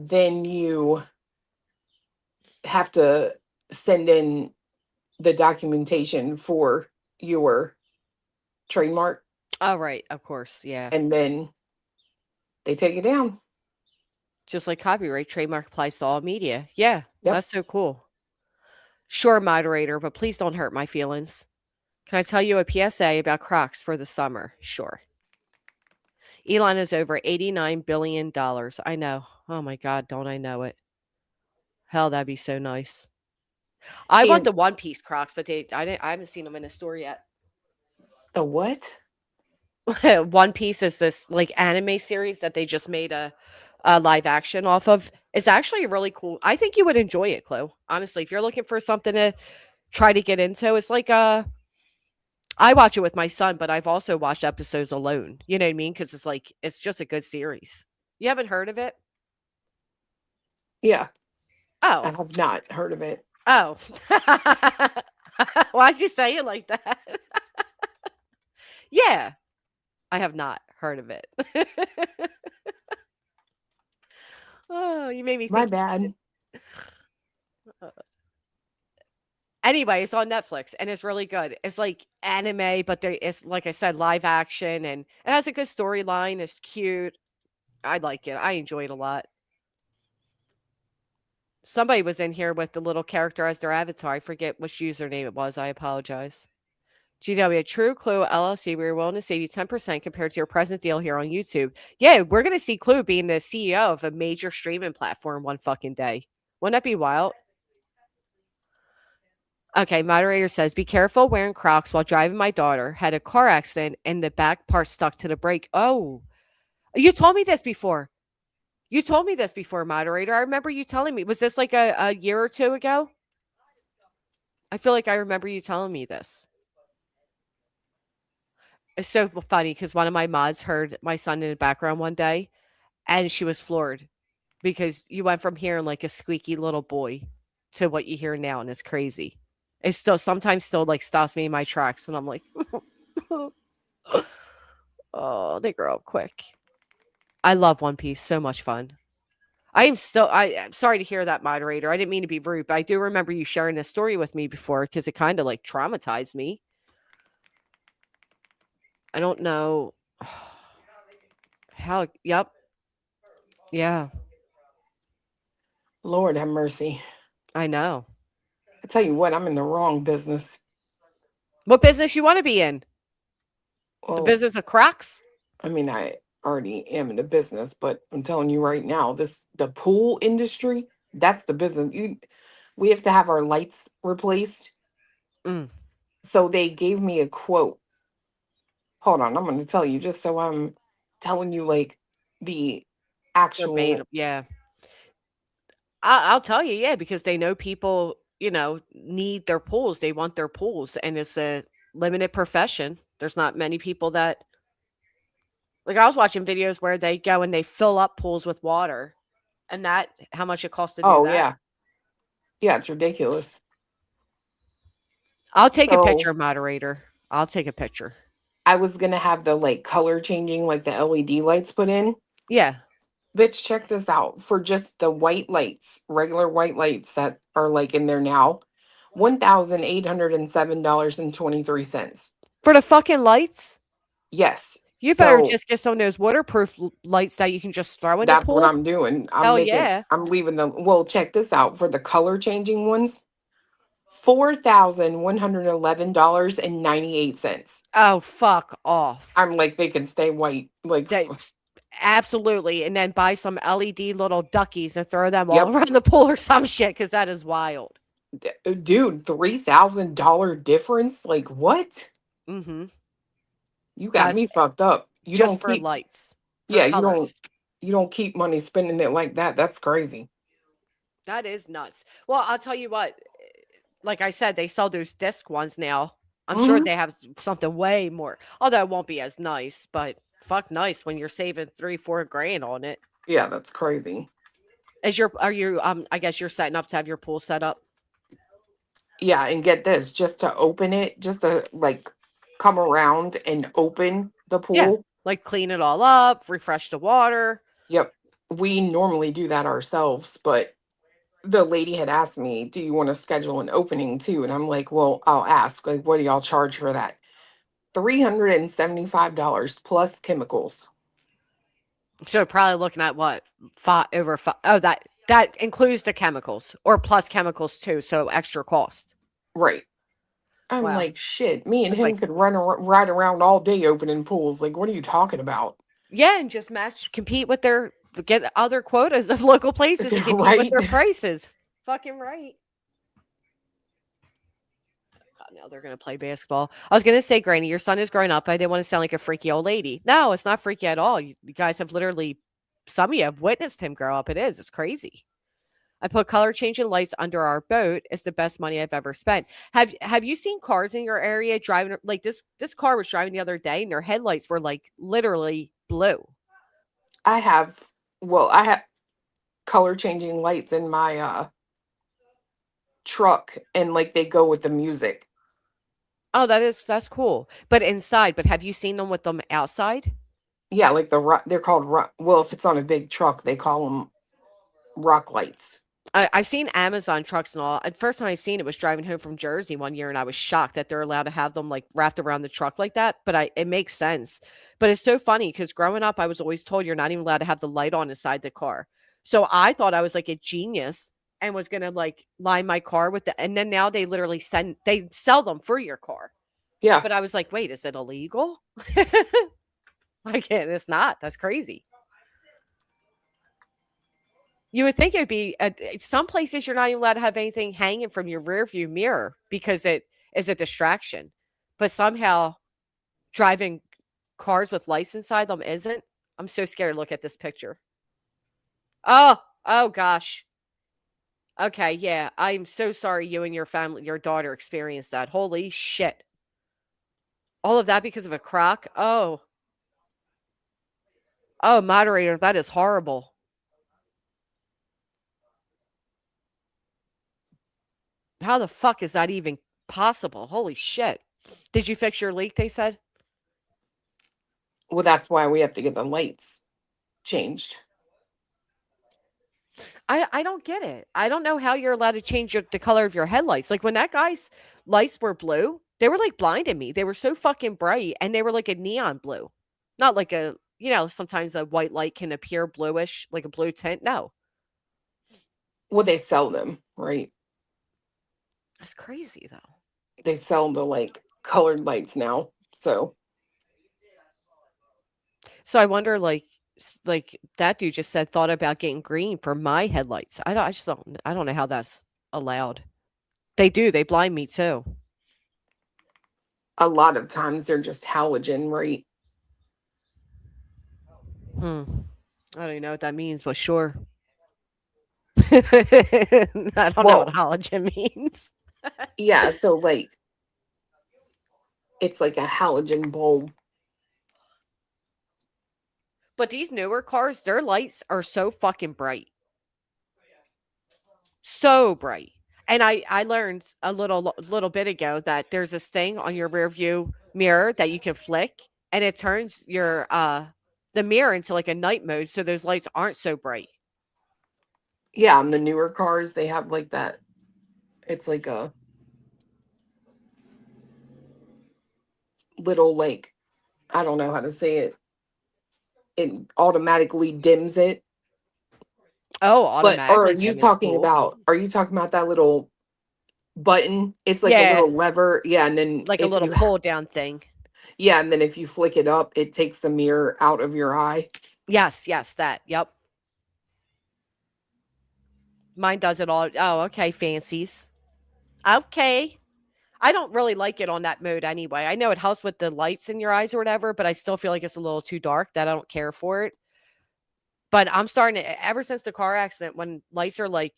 then you have to send in the documentation for your trademark, Oh, right. Of course. Yeah. and then they take it down. Just like copyright, trademark applies to all media. Yeah. Yep. That's so cool. Sure, moderator, but please don't hurt my feelings. Can I tell you a PSA about Crocs for the summer? Sure. Elon is over $89 billion. I know. Oh my God, don't I know it? Hell, that'd be so nice. I want And the One Piece Crocs, but I haven't seen them in a store yet. the what? One Piece is this like anime series that they just made a live action off of. It's actually really cool. I think you would enjoy it, Chloe. Honestly, if you're looking for something to try to get into, it's like I watch it with my son, but I've also watched episodes alone. You know what I mean? Because it's like it's just a good series. You haven't heard of it? Yeah, I Oh, have not heard of it. oh. Why'd you say it like that? Yeah, I have not heard of it. Oh, you made me My think. bad. Anyway, it's on Netflix and it's really good. It's like anime, but it's like I said, live action, and it has a good storyline. It's cute. I like it. I enjoy it a lot. Somebody was in here with the little character as their avatar. I forget which username it was. I apologize. GW, True Clue LLC, we were willing to save you 10% compared to your present deal here on YouTube. Yeah, we're going to see Clue being the CEO of a major streaming platform one fucking day. Wouldn't that be wild? Okay, moderator says, be careful wearing Crocs while driving my daughter. Had a car accident and the back part stuck to the brake. Oh, you told me this before. You told me this before, moderator. I remember you telling me. Was this like a year or two ago? I feel like I remember you telling me this. It's so funny because one of my mods heard my son in the background one day and she was floored because you went from hearing like a squeaky little boy to what you hear now, and it's crazy. It still sometimes still like stops me in my tracks, and I'm like, oh, they grow up quick. I love One Piece. So much fun. I'm sorry to hear that, moderator. I didn't mean to be rude, but I do remember you sharing this story with me before because it kind of like traumatized me. I don't know how. Yep. Yeah, Lord have mercy. I know. I tell you what, I'm in the wrong business. What business you want to be in? The Well, business of Crocs? I mean, I already am in the business, but I'm telling you right now, the pool industry, that's the business. We have to have our lights replaced. Mm. So they gave me a quote. Hold on, I'm going to tell you just so I'm telling you like the actual. Verbatim. Yeah. I'll tell you, yeah, because they know people, need their pools. They want their pools, and it's a limited profession. There's not many people that, like, I was watching videos where they go and they fill up pools with water, and how much it costs to do Oh that. yeah. Yeah, it's ridiculous. I'll take a So picture, moderator. I'll take a picture. I was going to have the like color changing, like the LED lights put in. Yeah. Bitch, check this out. For just the white lights, regular white lights that are like in there now, $1,807.23. For the fucking lights? Yes. You better So just get some of those waterproof lights that you can just throw in the that's what pool. I'm doing. Hell yeah. I'm leaving them. Well, check this out. For the color changing ones, $4,111.98. Oh, fuck off. I'm like, they can stay white. Like, Absolutely. And then buy some LED little duckies and throw them Yep. all around the pool or some shit, because that is wild. dude, $3,000 difference? Like, what? Mm-hmm. You got me fucked up. You Just don't for keep, lights. For yeah, colors. you don't keep money spending it like that. That's crazy. That is nuts. Well, I'll tell you what. Like I said, they sell those disc ones now. I'm sure they have something way more. Although it won't be as nice, but fuck nice when you're saving $3-4 grand on it. Yeah, that's crazy. I guess you're setting up to have your pool set up. Yeah, and get this, just to open it, just to like come around and open the pool. Yeah. Like clean it all up, refresh the water. Yep. we normally do that ourselves, but the lady had asked me, do you want to schedule an opening too? And I'm like, well, I'll ask. Like, what do y'all charge for that? $375 plus chemicals. So probably looking at what? Over five. Oh, that includes the chemicals or plus chemicals too. So extra cost. Right. I'm Wow. like, shit, me and It's him like, could ride around all day opening pools. Like, what are you talking about? yeah, and just compete with get other quotas of local places and compete with Right? their prices. Fucking right. God, now they're gonna play basketball. I was gonna say, Granny, your son is growing up. I didn't want to sound like a freaky old lady. No, it's not freaky at all. You guys have literally, some of you have witnessed him grow up. It is. It's crazy. I put color changing lights under our boat. It's the best money I've ever spent. Have you seen cars in your area driving like this car was driving the other day and their headlights were like literally blue. I have color changing lights in my truck, and like they go with the music. Oh, that's cool. But inside, but have you seen them with them outside? Yeah, like they're called well, if it's on a big truck, they call them rock lights. I've seen Amazon trucks and all. The first time I seen it was driving home from Jersey one year, and I was shocked that they're allowed to have them like wrapped around the truck like that. But it makes sense. But it's so funny because growing up, I was always told you're not even allowed to have the light on inside the car. So I thought I was like a genius and was gonna like line my car with and then now they literally they sell them for your car. Yeah. But I was like, wait, is it illegal? I can't. It's not. That's crazy. You would think it'd be some places you're not even allowed to have anything hanging from your rear view mirror because it is a distraction. But somehow driving cars with lights inside them isn't. I'm so scared to look at this picture. Oh gosh. Okay, yeah. I'm so sorry you and your daughter experienced that. Holy shit. All of that because of a crock? Oh. Oh, moderator, that is horrible. How the fuck is that even possible? Holy shit. Did you fix your leak, they said? Well, that's why we have to get the lights changed. I don't get it. I don't know how you're allowed to change the color of your headlights. Like when that guy's lights were blue, they were like blinding me. They were so fucking bright and they were like a neon blue. Not like sometimes a white light can appear bluish, like a blue tint. No. Well, they sell them, right? That's crazy though. They sell the like colored lights now. So I wonder like that dude just said thought about getting green for my headlights. I don't know how that's allowed. They do. They blind me too. a lot of times they're just halogen, right? I don't even know what that means, but sure. I don't know what halogen means. Yeah, so like it's like a halogen bulb. But these newer cars, their lights are so fucking bright. So bright. And I learned a little bit ago that there's this thing on your rear view mirror that you can flick and it turns your the mirror into like a night mode so those lights aren't so bright. Yeah, on the newer cars they have like that. It's like a little like, I don't know how to say it. It automatically dims it. Oh, But automatically. are you talking about that little button? It's like a little lever. Yeah, and then like a little pull down thing. Yeah, and then if you flick it up, it takes the mirror out of your eye. Yes, that. Yep. Mine does it all. Oh, okay, fancies. Okay. I don't really like it on that mode anyway. I know it helps with the lights in your eyes or whatever, but I still feel like it's a little too dark that I don't care for it. But I'm starting to, ever since the car accident, when lights are like,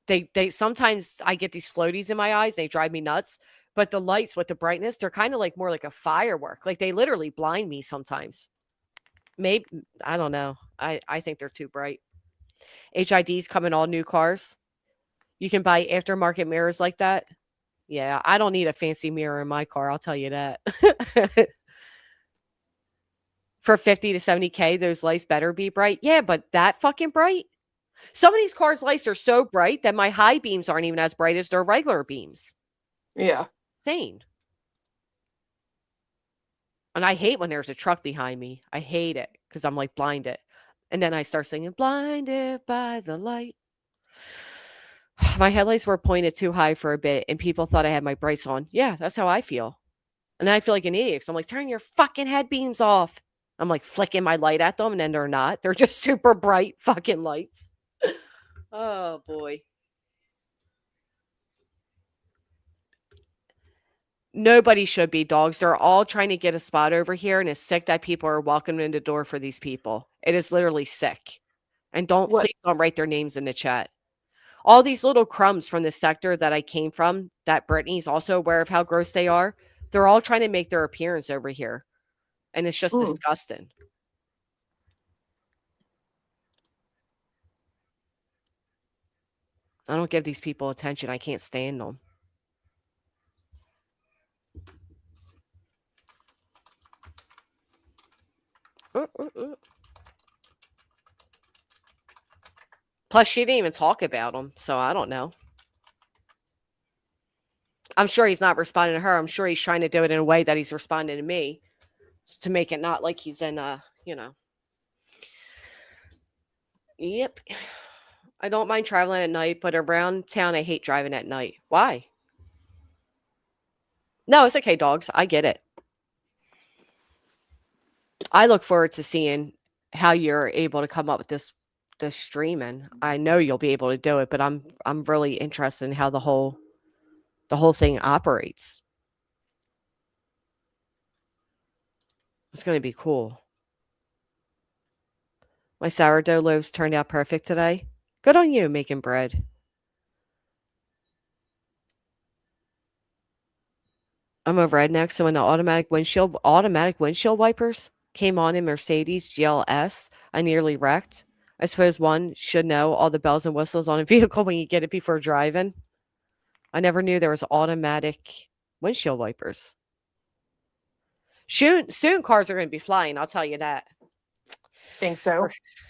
they sometimes I get these floaties in my eyes, they drive me nuts. But the lights with the brightness, they're kind of like more like a firework. Like they literally blind me sometimes. Maybe, I don't know. I think they're too bright. HIDs come in all new cars. You can buy aftermarket mirrors like that. Yeah, I don't need a fancy mirror in my car. I'll tell you that. for 50 to 70K, those lights better be bright. Yeah, but that fucking bright? Some of these cars' lights are so bright that my high beams aren't even as bright as their regular beams. Yeah. Insane. And I hate when there's a truck behind me. I hate it because I'm like blinded. And then I start singing, blinded by the light. My headlights were pointed too high for a bit and people thought I had my brights on. Yeah, that's how I feel. And then I feel like an idiot. So I'm like, turn your fucking head beams off. I'm like flicking my light at them and then they're not. They're just super bright fucking lights. Oh boy. Nobody should be dogs. They're all trying to get a spot over here, and it's sick that people are welcoming in the door for these people. It is literally sick. And What? please don't write their names in the chat. All these little crumbs from the sector that I came from, that Brittany's also aware of how gross they are, they're all trying to make their appearance over here. And it's just disgusting. I don't give these people attention. I can't stand them. Plus, she didn't even talk about him, so I don't know. I'm sure he's not responding to her. I'm sure he's trying to do it in a way that he's responding to me to make it not like he's in, you know. Yep. I don't mind traveling at night, but around town, I hate driving at night. Why? No, it's okay, dogs. I get it. I look forward to seeing how you're able to come up with this streaming. I know you'll be able to do it, but I'm really interested in how the whole thing operates. It's going to be cool. My sourdough loaves turned out perfect today. Good on you making bread. I'm a redneck, so when the automatic windshield wipers came on in Mercedes GLS, I nearly wrecked. I suppose one should know all the bells and whistles on a vehicle when you get it before driving. I never knew there was automatic windshield wipers. Soon cars are going to be flying, I'll tell you that. Think so?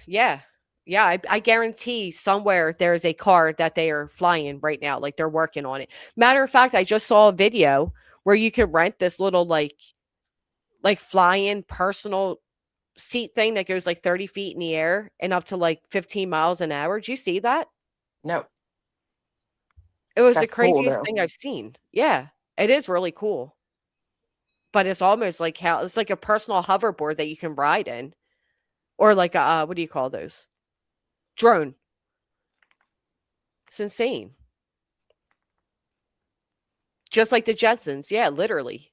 Yeah. Yeah, I guarantee somewhere there is a car that they are flying right now. Like they're working on it. Matter of fact, I just saw a video where you could rent this little like flying personal seat thing that goes like 30 feet in the air and up to like 15 miles an hour. Did you see that? No. It was the That's cool, craziest though. thing I've seen. Yeah, it is really cool. But it's almost like how it's like a personal hoverboard that you can ride in. Or like a, what do you call those? Drone. It's insane. Just like the Jetsons. Yeah, literally.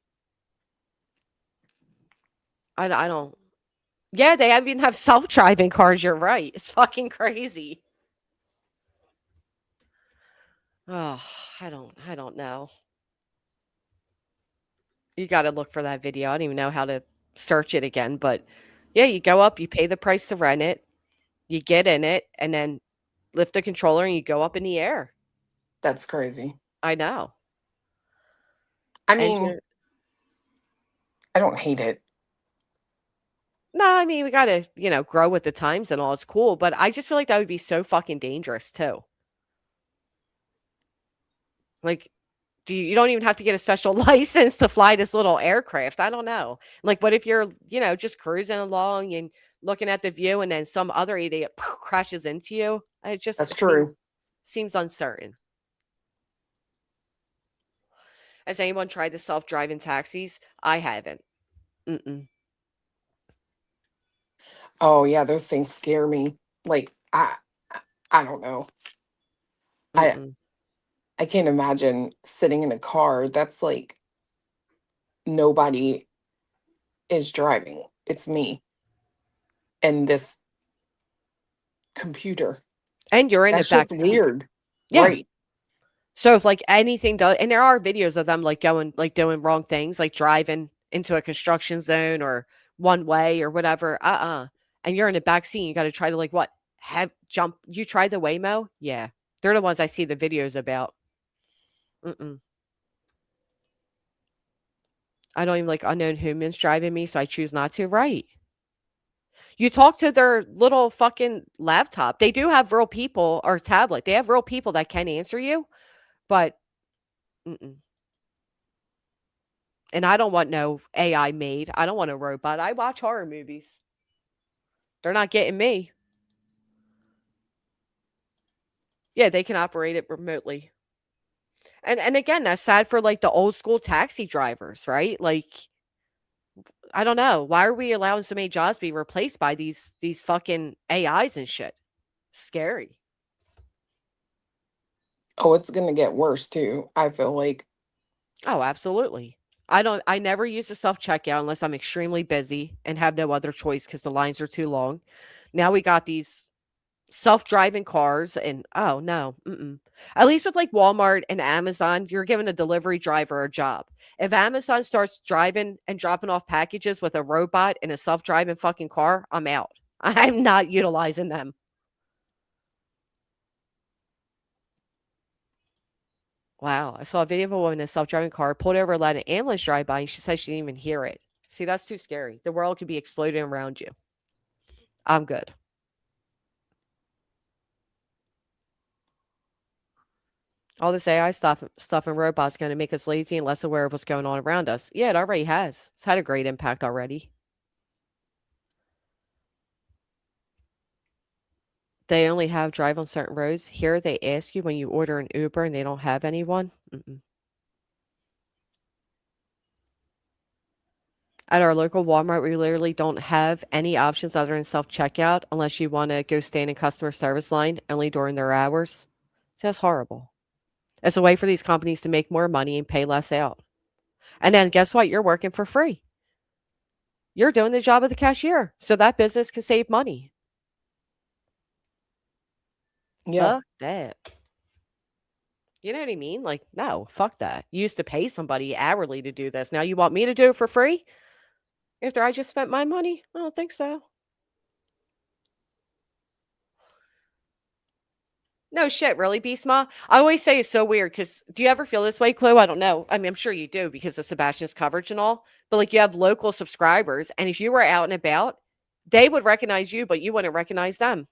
I don't. Yeah, they even have self-driving cars. You're right. It's fucking crazy. Oh, I don't know. You got to look for that video. I don't even know how to search it again, but yeah, you go up, you pay the price to rent it, you get in it, and then lift the controller and you go up in the air. That's crazy. I know. I And mean, I don't hate it. no, I mean, we got to, grow with the times and all. It's cool, but I just feel like that would be so fucking dangerous too. Like, you don't even have to get a special license to fly this little aircraft. I don't know. Like, what if you're, just cruising along and looking at the view and then some other idiot crashes into you? It just That's true. seems uncertain. Has anyone tried the self-driving taxis? I haven't. Oh yeah, those things scare me. Like I don't know. I can't imagine sitting in a car that's like nobody is driving. It's me and this computer. And you're in That the back shit's seat. weird. Yeah. Right. So if like anything does, and there are videos of them like going, like doing wrong things, like driving into a construction zone or one way or whatever. And you're in the back seat. You got to try to like what? Jump. You tried the Waymo? Yeah. They're the ones I see the videos about. I don't even like unknown humans driving me, so I choose not to. Right. You talk to their little fucking laptop. They do have real people or tablet. They have real people that can answer you, but mm-mm. And I don't want no AI made. I don't want a robot. I watch horror movies. They're not getting me. Yeah, they can operate it remotely. And again, that's sad for like the old school taxi drivers, right? Like I don't know. Why are we allowing so many jobs to be replaced by these fucking AIs and shit? Scary. Oh, it's gonna get worse too. I feel like. Oh, absolutely. I never use the self-checkout unless I'm extremely busy and have no other choice because the lines are too long. Now we got these self-driving cars and oh no. Mm-mm. At least with like Walmart and Amazon, you're giving a delivery driver a job. If Amazon starts driving and dropping off packages with a robot in a self-driving fucking car, I'm out. I'm not utilizing them. Wow. I saw a video of a woman in a self-driving car pulled over, let an ambulance drive by, and she said she didn't even hear it. See, that's too scary. The world could be exploding around you. I'm good. All this AI stuff and robots going to make us lazy and less aware of what's going on around us. Yeah, it already has. It's had a great impact already. They only have drive on certain roads. Here, they ask you when you order an Uber and they don't have anyone. Mm-mm. At our local Walmart, we literally don't have any options other than self-checkout unless you want to go stand in customer service line only during their hours. So that's horrible. It's a way for these companies to make more money and pay less out. And then guess what? You're working for free. You're doing the job of the cashier so that business can save money. Yeah. Fuck that. You know what I mean? Like, no, fuck that. You used to pay somebody hourly to do this. Now you want me to do it for free? After I just spent my money? I don't think so. No shit, really, Beastma? I always say it's so weird because do you ever feel this way, Chloe? I don't know. I mean, I'm sure you do because of Sebastian's coverage and all. But like, you have local subscribers, and if you were out and about, they would recognize you, but you wouldn't recognize them.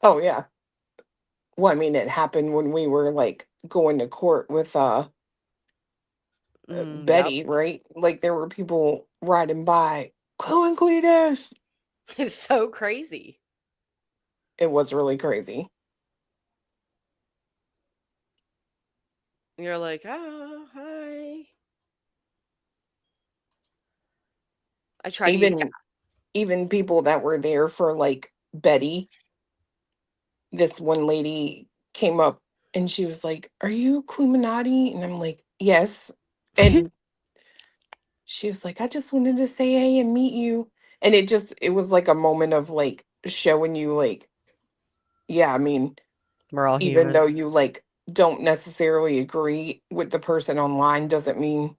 Oh yeah. Well, I mean, it happened when we were like going to court with Yep. Betty, right? Like there were people riding by, Chloe and Cletus. It's so crazy. It was really crazy. You're like, oh, hi. I try to use. Even people that were there for like Betty, this one lady came up and she was like, "Are you Cluminati?" And I'm like, "Yes." And she was like, "I just wanted to say hey and meet you." And it was like a moment of like showing you like, yeah, I mean, We're all even human. though you like don't necessarily agree with the person online doesn't mean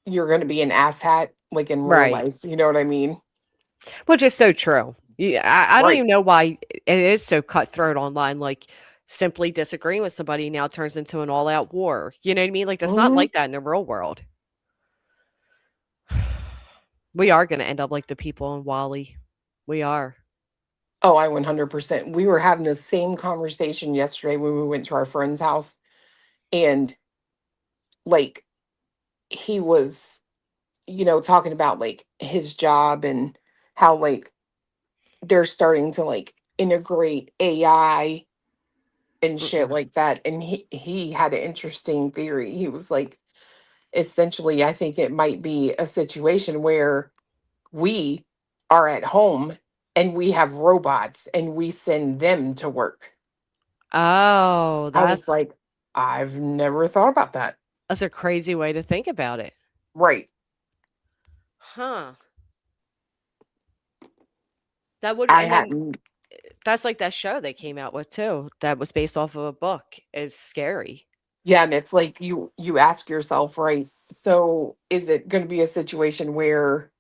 you're going to be an asshat like in real Right. life. You know what I mean? Which is so true. Yeah, I don't Right. even know why it is so cutthroat online. Like, simply disagreeing with somebody now turns into an all out war. You know what I mean? Like, that's not Mhm. like that in the real world. We are going to end up like the people in Wally. We are. Oh, I 100%. We were having the same conversation yesterday when we went to our friend's house, and like he was, talking about like his job and how like they're starting to like integrate AI and shit Mm-mm. like that. And he had an interesting theory. He was like, essentially, I think it might be a situation where we are at home and we have robots and we send them to work. Oh, I was like, I've never thought about that. that's a crazy way to think about it. Right. Huh. That would, I and then hadn't. that's like that show they came out with too. That was based off of a book. It's scary. Yeah, and it's like you ask yourself, right? So is it going to be a situation where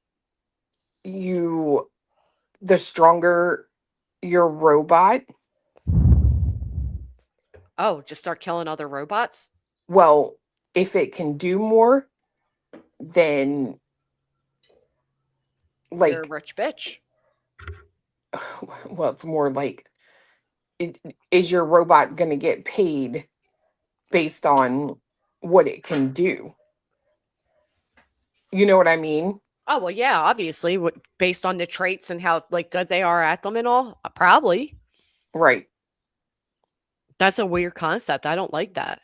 you the stronger your robot, Oh, just start killing other robots? well, if it can do more, then You're a Like, rich bitch. well, it's more like, is your robot going to get paid based on what it can do? You know what I mean? Oh, well, yeah, obviously, based on the traits and how like good they are at them and all. Probably. Right. That's a weird concept. I don't like that.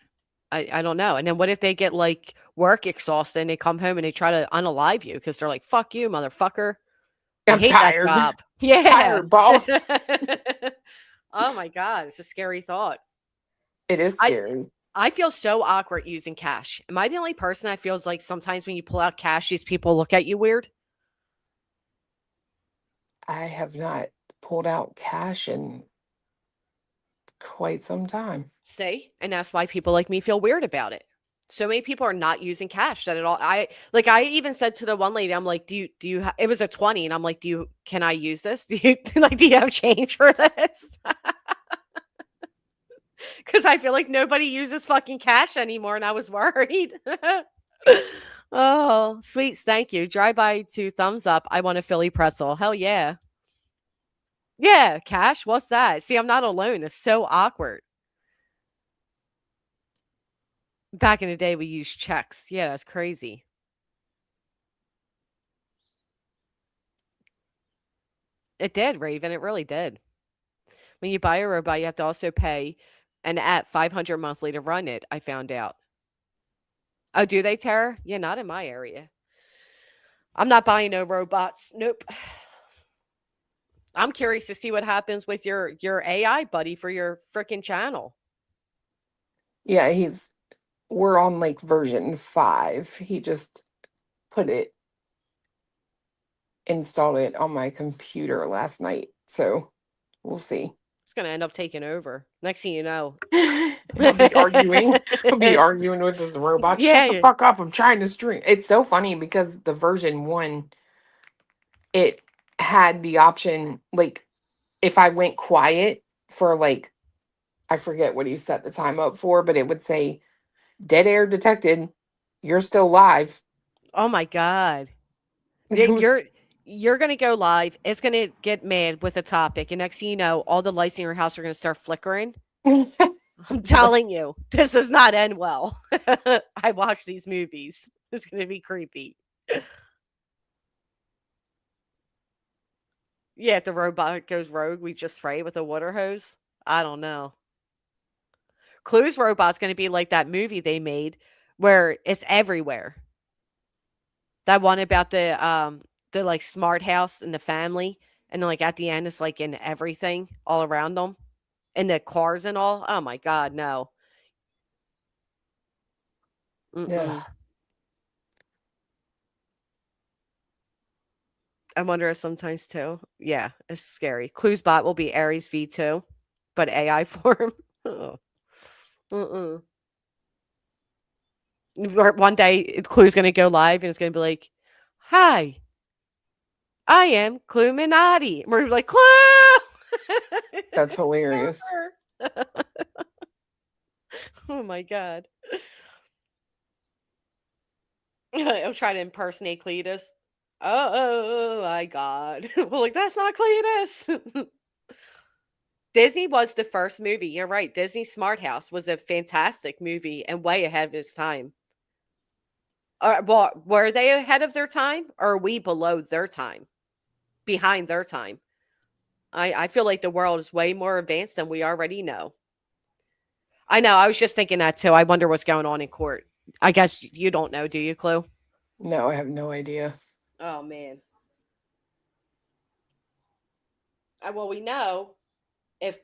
I don't know. And then what if they get like work exhausted and they come home and they try to unalive you because they're like, fuck you, motherfucker. I I'm hate that tired. job. Yeah. Tired, boss. Oh my God. It's a scary thought. It is I scary. I feel so awkward using cash. Am I the only person that feels like sometimes when you pull out cash, these people look at you weird? I have not pulled out cash in quite some time. See? And that's why people like me feel weird about it. So many people are not using cash that at all. I even said to the one lady, I'm like, do you it was a 20 and I'm like, can I use this? Do you have change for this? Cuz I feel like nobody uses fucking cash anymore and I was worried. Oh, sweet. Thank you. Drive by to thumbs up. I want a Philly pretzel. Hell yeah. Yeah, cash. What's that? See, I'm not alone. It's so awkward. Back in the day, we used checks. Yeah, that's crazy. It did, Raven. It really did. When you buy a robot, you have to also pay an at $500 monthly to run it. I found out. Oh, do they, Tara? Yeah, not in my area. I'm not buying no robots. Nope. I'm curious to see what happens with your AI buddy for your freaking channel. Yeah, we're on like version 5. He just installed it on my computer last night. So we'll see. It's gonna end up taking over. Next thing you know. I'll be arguing with this robot. Yeah. Shut the fuck up. I'm trying to stream. It's so funny because the version 1, it had the option, like, if I went quiet for like, I forget what he set the time up for, but it would say dead air detected. You're still live. Oh my God. It was- You're gonna go live. It's gonna get mad with a topic, and next thing you know, all the lights in your house are gonna start flickering. I'm telling you, this does not end well. I watch these movies. It's gonna be creepy. Yeah, if the robot goes rogue, we just spray it with a water hose. I don't know. Clue's robot's gonna be like that movie they made where it's everywhere. That one about the like smart house and the family, and then like at the end it's like in everything all around them, and the cars and all. Oh my God, no. Yeah. I wonder if sometimes too. Yeah, it's scary. Clue's bot will be Aries V2, but AI form. Oh. One day Clue's gonna go live and it's gonna be like, "Hi, I am Cluminati." We're like, "Clue." That's hilarious. Oh my God. I'm trying to impersonate Cletus. Oh my God. Well, like, that's not Cletus. Disney was the first movie. You're right. Disney Smart House was a fantastic movie and way ahead of its time. Well, were they ahead of their time or are we below their time? Behind their time? I feel like the world is way more advanced than we already know. I know. I was just thinking that too. I wonder what's going on in court. I guess you don't know, do you, Clue? No, I have no idea. Oh, man. Well, we know if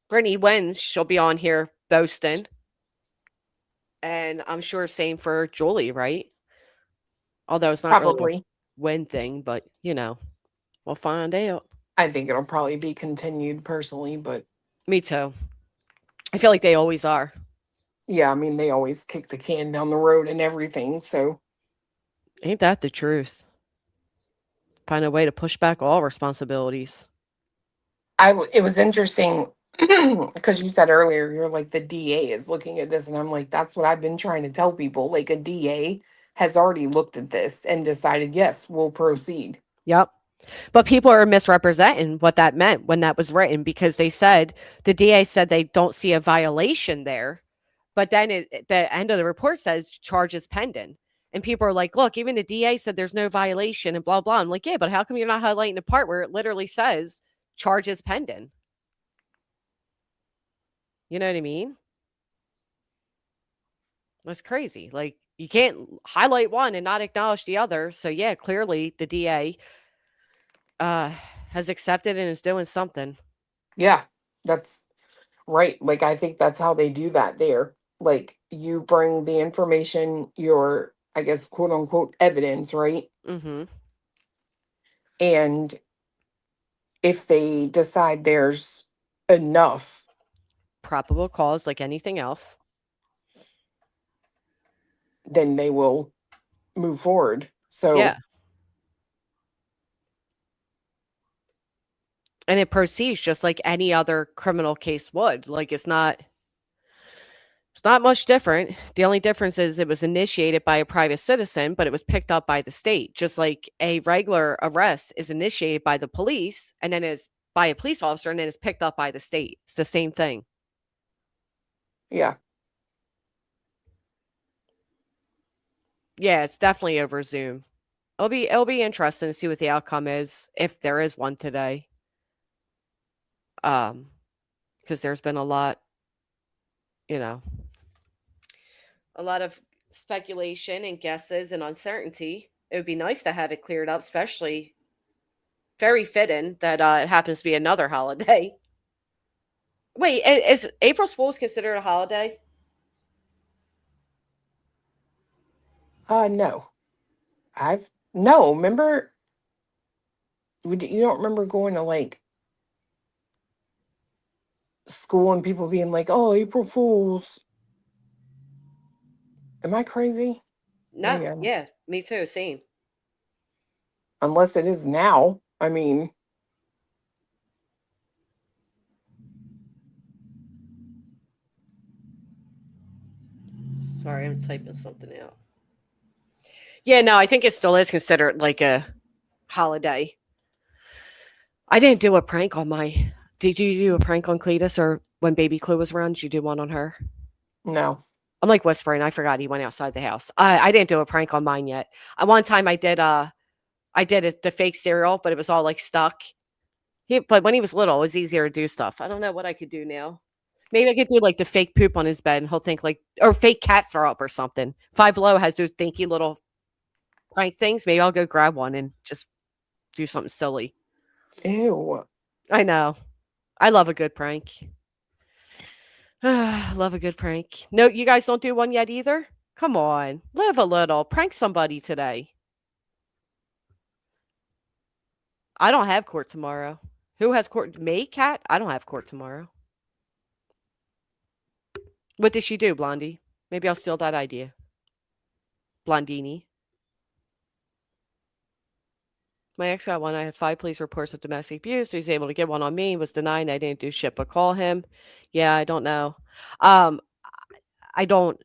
Brittany wins, she'll be on here boasting. And I'm sure same for Julie, right? Although it's not really Probably. a win thing, but you know, we'll find out. I think it'll probably be continued personally, but Me too. I feel like they always are. yeah, I mean, they always kick the can down the road and everything, so. Ain't that the truth? Find a way to push back all responsibilities. It was interesting because you said earlier, you're like, the DA is looking at this, and I'm like, that's what I've been trying to tell people. Like, a DA has already looked at this and decided, yes, we'll proceed. Yep. But people are misrepresenting what that meant when that was written, because they said, the DA said they don't see a violation there. But then the end of the report says charges pending. And people are like, look, even the DA said there's no violation and blah, blah. I'm like, yeah, but how come you're not highlighting the part where it literally says charges pending? You know what I mean? That's crazy. Like, you can't highlight one and not acknowledge the other. So, yeah, clearly the DA has accepted and is doing something. Yeah, that's right. Like, I think that's how they do that there. Like, you bring the information, your, I guess, quote unquote, evidence, right? Mm-hmm. And if they decide there's enough, Probable cause, like anything else. then they will move forward. So, Yeah. And it proceeds just like any other criminal case would. Like, it's not much different. The only difference is it was initiated by a private citizen, but it was picked up by the state. Just like a regular arrest is initiated by the police and then is by a police officer and then is picked up by the state. It's the same thing. yeah. Yeah, it's definitely over Zoom. It'll be interesting to see what the outcome is, if there is one today. Because there's been a lot, a lot of speculation and guesses and uncertainty. It would be nice to have it cleared up, especially very fitting that it happens to be another holiday. Wait, is April Fool's considered a holiday? No. No, remember, you don't remember going to like school and people being like, oh, April Fools. Am I crazy? No, Maybe I'm- yeah, me too, same. Unless it is now. I mean, Sorry, I'm typing something out. Yeah, no, I think it still is considered like a holiday. I didn't do a prank on my. Did you do a prank on Cletus, or when Baby Clue was around? Did you do one on her? no. I'm like whispering. I forgot he went outside the house. I didn't do a prank on mine yet. One time I did the fake cereal, but it was all like stuck. But when he was little, it was easier to do stuff. I don't know what I could do now. Maybe I could do like the fake poop on his bed, and he'll think like, or fake cat throw up or something. Five Below has those dinky little prank things. Maybe I'll go grab one and just do something silly. Ew. I know. I love a good prank. Love a good prank. No, you guys don't do one yet either? Come on. Live a little. Prank somebody today. I don't have court tomorrow. Who has court? Me, Kat? I don't have court tomorrow. What did she do, Blondie? Maybe I'll steal that idea. Blondini. My ex got one. I had 5 police reports of domestic abuse. So he's able to get one on me. Was denied. I didn't do shit but call him. Yeah, I don't know. I don't.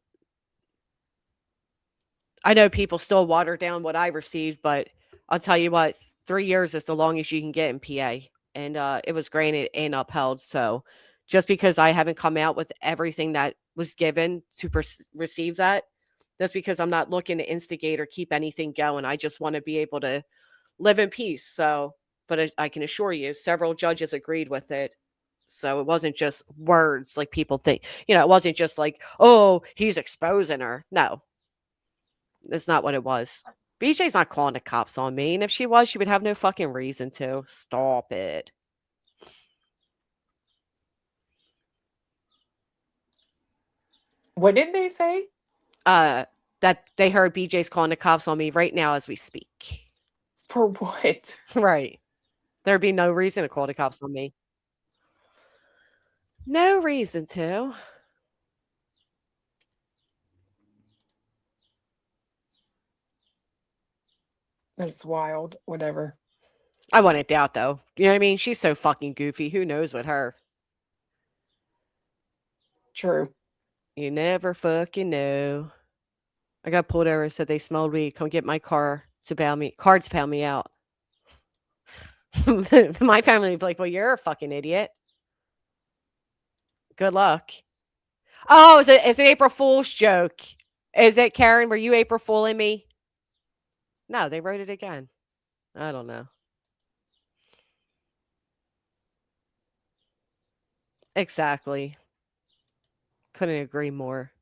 I know people still water down what I received, but I'll tell you what, 3 years is the longest you can get in PA. And it was granted and upheld. So just because I haven't come out with everything that was given to receive that's because I'm not looking to instigate or keep anything going. I just want to be able to live in peace. So, but I can assure you, several judges agreed with it. So it wasn't just words like people think. It wasn't just like, oh, he's exposing her. No, that's not what it was. BJ's not calling the cops on me. And if she was, she would have no fucking reason to. Stop it. What did they say? That they heard BJ's calling the cops on me right now as we speak. For what? Right. There'd be no reason to call the cops on me. No reason to. That's wild. Whatever. I wouldn't doubt, though. You know what I mean? She's so fucking goofy. Who knows with her? True. You never fucking know. I got pulled over, said they smelled weed. Come get my car to bail me out. My family would be like, well, you're a fucking idiot. Good luck. Oh, is it April Fool's joke? Is it, Karen? Were you April Fooling me? No, they wrote it again. I don't know. Exactly. Couldn't agree more.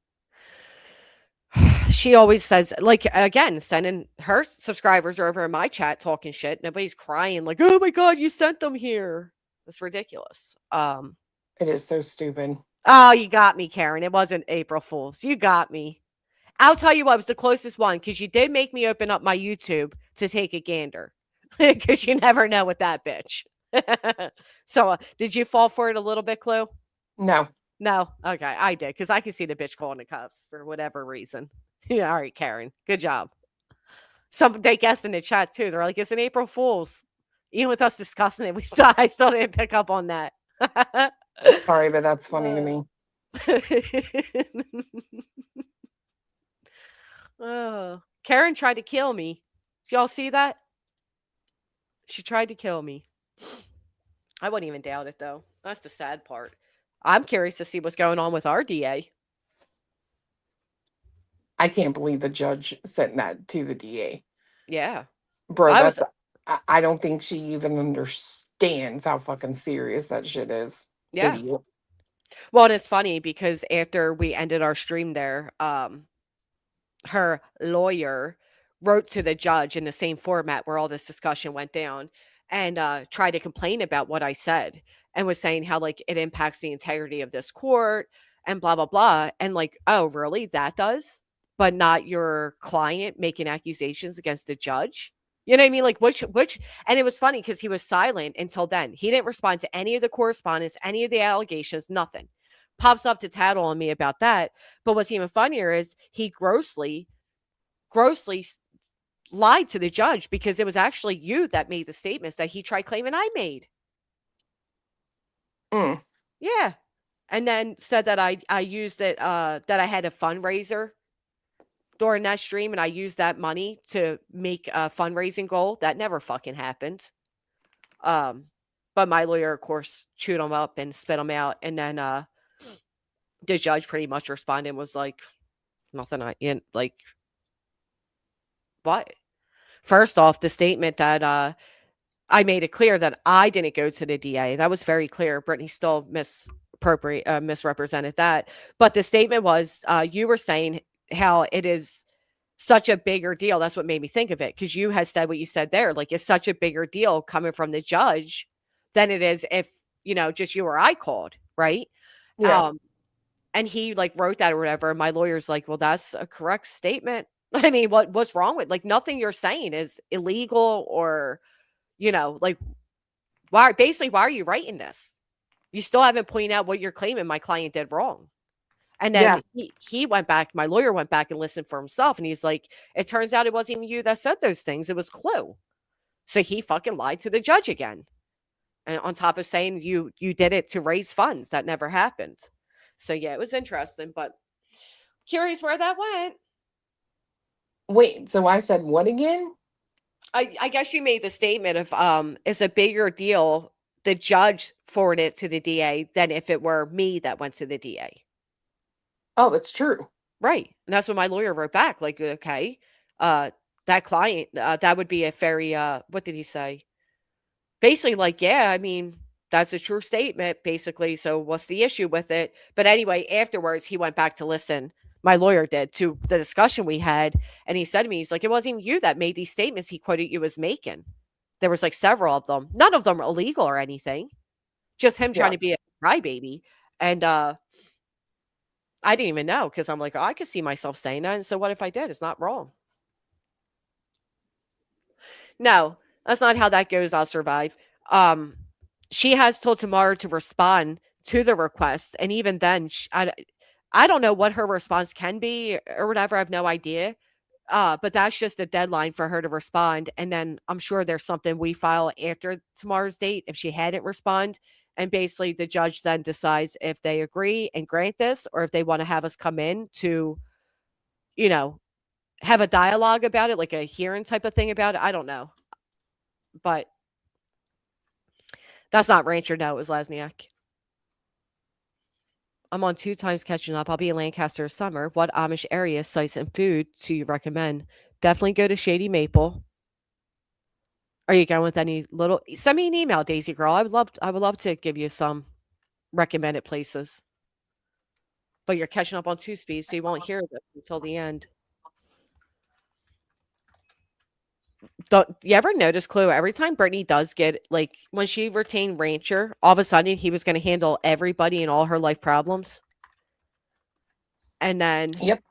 She always says, like, again, sending her subscribers are over in my chat talking shit. Nobody's crying like, oh my God, you sent them here. It's ridiculous. It is so stupid. Oh, you got me, Karen. It wasn't April Fool's. You got me. I'll tell you what, it was the closest one because you did make me open up my YouTube to take a gander because you never know with that bitch. So, did you fall for it a little bit, Clue? No. No? Okay, I did because I could see the bitch calling the cops for whatever reason. Yeah, all right, Karen. Good job. They guessed in the chat too. They're like, it's an April Fool's. Even with us discussing it, I still didn't pick up on that. Sorry, but that's funny to me. Oh, Karen tried to kill me. Did y'all see that? She tried to kill me. I wouldn't even doubt it, though. That's the sad part. I'm curious to see what's going on with our DA. I can't believe the judge sent that to the DA. Yeah. Bro, I that's I don't think she even understands how fucking serious that shit is. Yeah. Idiot. Well, and it's funny because after we ended our stream there, her lawyer wrote to the judge in the same format where all this discussion went down and tried to complain about what I said and was saying how like it impacts the integrity of this court and blah blah blah. And like, oh, really? That does, but not your client making accusations against the judge. You know what I mean? Like which and it was funny because he was silent until then. He didn't respond to any of the correspondence, any of the allegations, nothing. Pops up to tattle on me about that. But what's even funnier is he grossly lied to the judge because it was actually you that made the statements that he tried claiming I made. Mm. Yeah. And then said that I used it, that I had a fundraiser during that stream and I used that money to make a fundraising goal. That never fucking happened. But my lawyer, of course, chewed him up and spit him out. And then the judge pretty much responded and was like, nothing like, what? First off, the statement that I made it clear that I didn't go to the DA. That was very clear. Brittany still misrepresented that. But the statement was you were saying how it is such a bigger deal. That's what made me think of it. Because you had said what you said there. Like, it's such a bigger deal coming from the judge than it is if, just you or I called, right? Yeah. And he like wrote that or whatever. My lawyer's like, well, that's a correct statement. I mean, what's wrong with, like, nothing you're saying is illegal or, like, why are you writing this? You still haven't pointed out what you're claiming my client did wrong. And then he went back, my lawyer went back and listened for himself. And he's like, it turns out it wasn't even you that said those things. It was Clue. So he fucking lied to the judge again. And on top of saying you did it to raise funds, that never happened. So yeah, it was interesting, but curious where that went. Wait, so I said what again? I guess you made the statement of it's a bigger deal the judge forwarded it to the DA than if it were me that went to the DA. Oh, that's true. Right. And that's what my lawyer wrote back. Like, okay, that client, that would be a very what did he say? Basically, like, yeah, I mean, that's a true statement, basically. So what's the issue with it? But anyway, afterwards, he went back to listen. My lawyer did to the discussion we had. And he said to me, he's like, it wasn't even you that made these statements he quoted you as making. There was like several of them. None of them were illegal or anything. Just him trying to be a crybaby. And I didn't even know because I'm like, oh, I could see myself saying that. And so what if I did? It's not wrong. No, that's not how that goes. I'll survive. She has till tomorrow to respond to the request. And even then, I don't know what her response can be or whatever. I have no idea. But that's just a deadline for her to respond. And then I'm sure there's something we file after tomorrow's date if she hadn't respond. And basically the judge then decides if they agree and grant this or if they want to have us come in to, have a dialogue about it, like a hearing type of thing about it. I don't know. But that's not Rancher. No, it was Lasniak. I'm on 2 times catching up. I'll be in Lancaster this summer. What Amish areas, sites, and food do you recommend? Definitely go to Shady Maple. Are you going with any little? Send me an email, Daisy Girl. I would love to give you some recommended places. But you're catching up on 2 speeds, so you won't hear this until the end. Don't you ever notice, Clue? Every time Brittany does get like when she retained Rancher, all of a sudden he was going to handle everybody and all her life problems. And then Yep.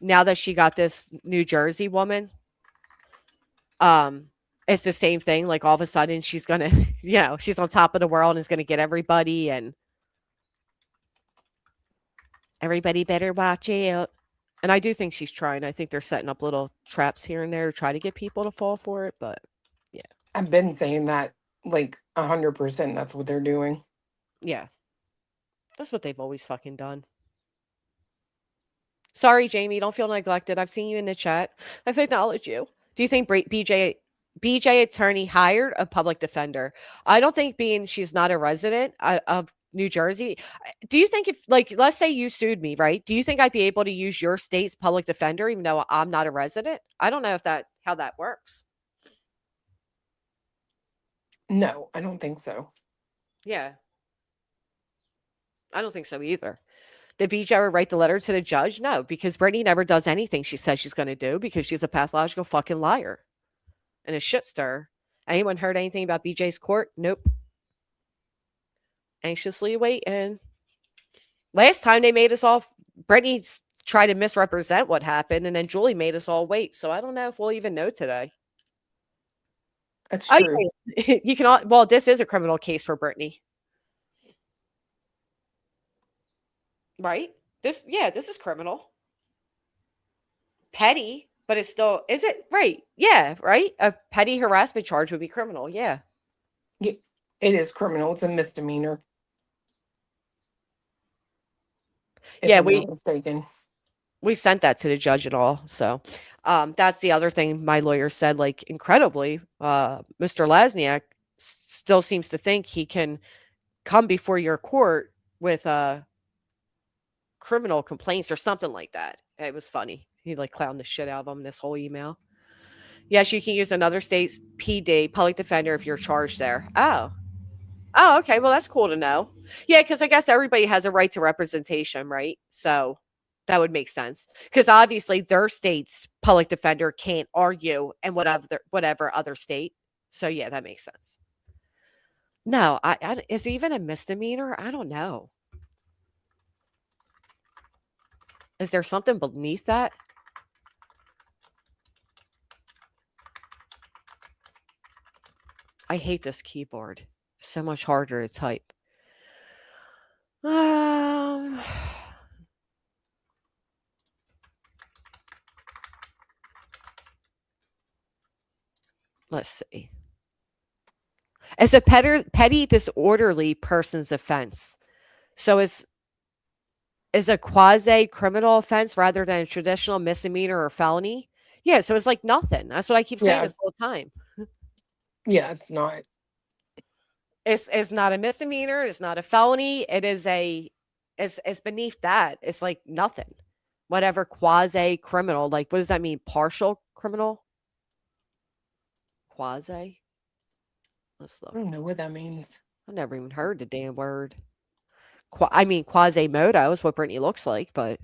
now that she got this New Jersey woman, it's the same thing. Like all of a sudden she's gonna, she's on top of the world and is gonna get everybody, and everybody better watch out. And I do think she's trying. I think they're setting up little traps here and there to try to get people to fall for it. But I've been saying that like 100%. That's what they're doing. yeah, that's what they've always fucking done. Sorry, Jamie. Don't feel neglected. I've seen you in the chat. I've acknowledged you. Do you think BJ attorney hired a public defender? I don't think, being she's not a resident of New Jersey. Do you think if, like, let's say you sued me, right? Do you think I'd be able to use your state's public defender even though I'm not a resident? I don't know how that works. No, I don't think so. Yeah. I don't think so either. Did BJ ever write the letter to the judge? No, because Brittany never does anything she says she's going to do because she's a pathological fucking liar and a shit stirrer. Anyone heard anything about BJ's court? Nope. Anxiously waiting. Last time they made us all, Brittany tried to misrepresent what happened, and then Julie made us all wait. So I don't know if we'll even know today. That's true. You can all, well, this is a criminal case for Brittany. Right? This is criminal. Petty, but it's still, is it? Right. Yeah, right? A petty harassment charge would be criminal. Yeah. It is criminal. It's a misdemeanor. If Yeah, I'm not mistaken. We sent that to the judge and all. So that's the other thing my lawyer said. Like, incredibly, Mr. Lasniak still seems to think he can come before your court with criminal complaints or something like that. It was funny. He like clowned the shit out of him this whole email. Yes, you can use another state's PD, public defender, if you're charged there. Oh, okay. Well, that's cool to know. Yeah, because I guess everybody has a right to representation, right? So that would make sense. Because obviously their state's public defender can't argue in whatever other state. So yeah, that makes sense. No, is it even a misdemeanor? I don't know. Is there something beneath that? I hate this keyboard. So much harder to type. Let's see. As a petty disorderly person's offense. So is a quasi criminal offense rather than a traditional misdemeanor or felony? Yeah, so it's like nothing. That's what I keep saying this whole time. Yeah, it's not. It's not a misdemeanor. It's not a felony. It is it's beneath that. It's like nothing. Whatever quasi criminal. Like, what does that mean? Partial criminal? Quasi? Let's look. I don't know what that means. I've never even heard the damn word. Quasimodo is what Brittany looks like, but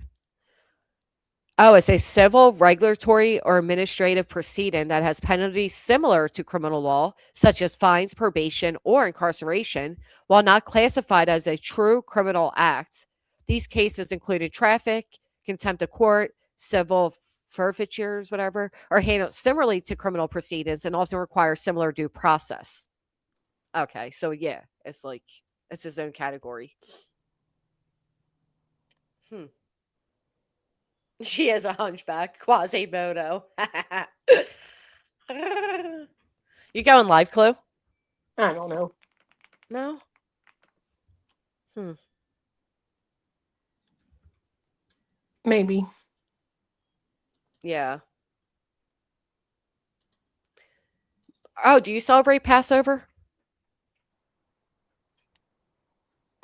it's a civil, regulatory, or administrative proceeding that has penalties similar to criminal law, such as fines, probation, or incarceration, while not classified as a true criminal act. These cases included traffic, contempt of court, civil forfeitures, whatever, are handled similarly to criminal proceedings and often require similar due process. Okay, so yeah, it's its own category. She is a hunchback. Quasimodo. You going live, Clue? I don't know. No? Maybe. Yeah. Oh, do you celebrate Passover?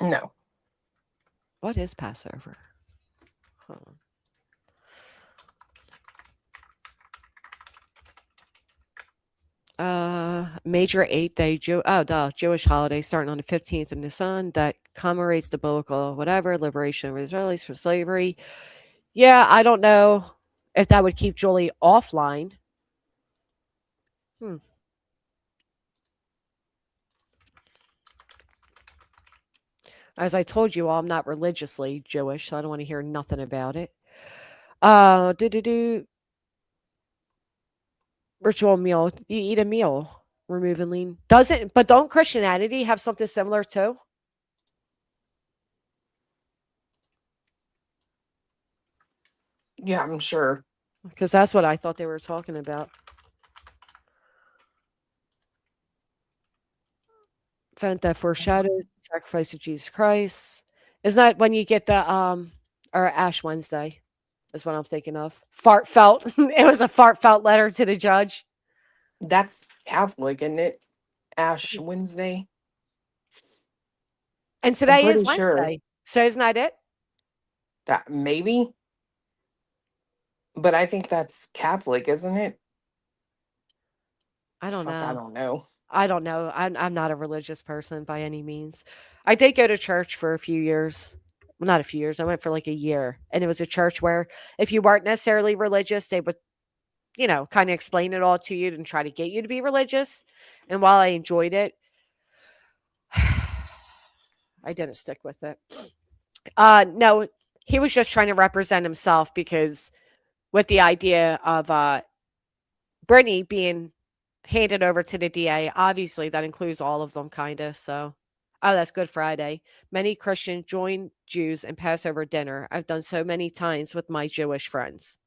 No. What is Passover? Hold on. Major 8-day Jewish holiday starting on the 15th of Nisan that commemorates the biblical whatever liberation of Israelis from slavery. Yeah, I don't know if that would keep Julie offline. Hmm. As I told you all, I'm not religiously Jewish, so I don't want to hear nothing about it. Do ritual meal. You eat a meal, removing lean. Doesn't but don't Christianity have something similar too? Yeah, I'm sure. Because that's what I thought they were talking about. Event that foreshadows the sacrifice of Jesus Christ. Isn't that when you get the or Ash Wednesday? Is what I'm thinking of. Fart felt. It was a fart felt letter to the judge. That's Catholic, isn't it? Ash Wednesday. And I'm today is pretty sure Wednesday. So isn't that it? that maybe, but I think that's Catholic, isn't it? I don't Fuck, I know. don't know. I don't know. I'm not a religious person by any means. I did go to church for a few years. Well, not a few years. I went for like a year. And it was a church where if you weren't necessarily religious, they would, kind of explain it all to you and try to get you to be religious. And while I enjoyed it, I didn't stick with it. No, he was just trying to represent himself because with the idea of Brittany being handed over to the DA, obviously that includes all of them, kind of. So, that's Good Friday. Many Christians join Jews in Passover dinner. I've done so many times with my Jewish friends.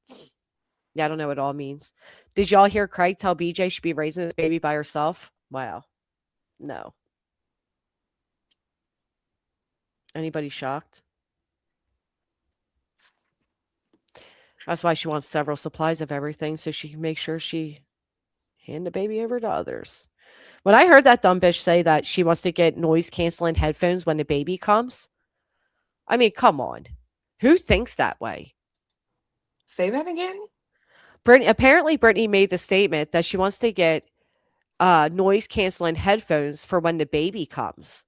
Yeah, I don't know what it all means. Did y'all hear Craig tell BJ she'd be raising this baby by herself? Wow. No. Anybody shocked? That's why she wants several supplies of everything so she can make sure she hand the baby over to others. When I heard that dumb bitch say that she wants to get noise canceling headphones when the baby comes, I mean, come on. Who thinks that way? Say that again? Apparently Brittany made the statement that she wants to get noise canceling headphones for when the baby comes.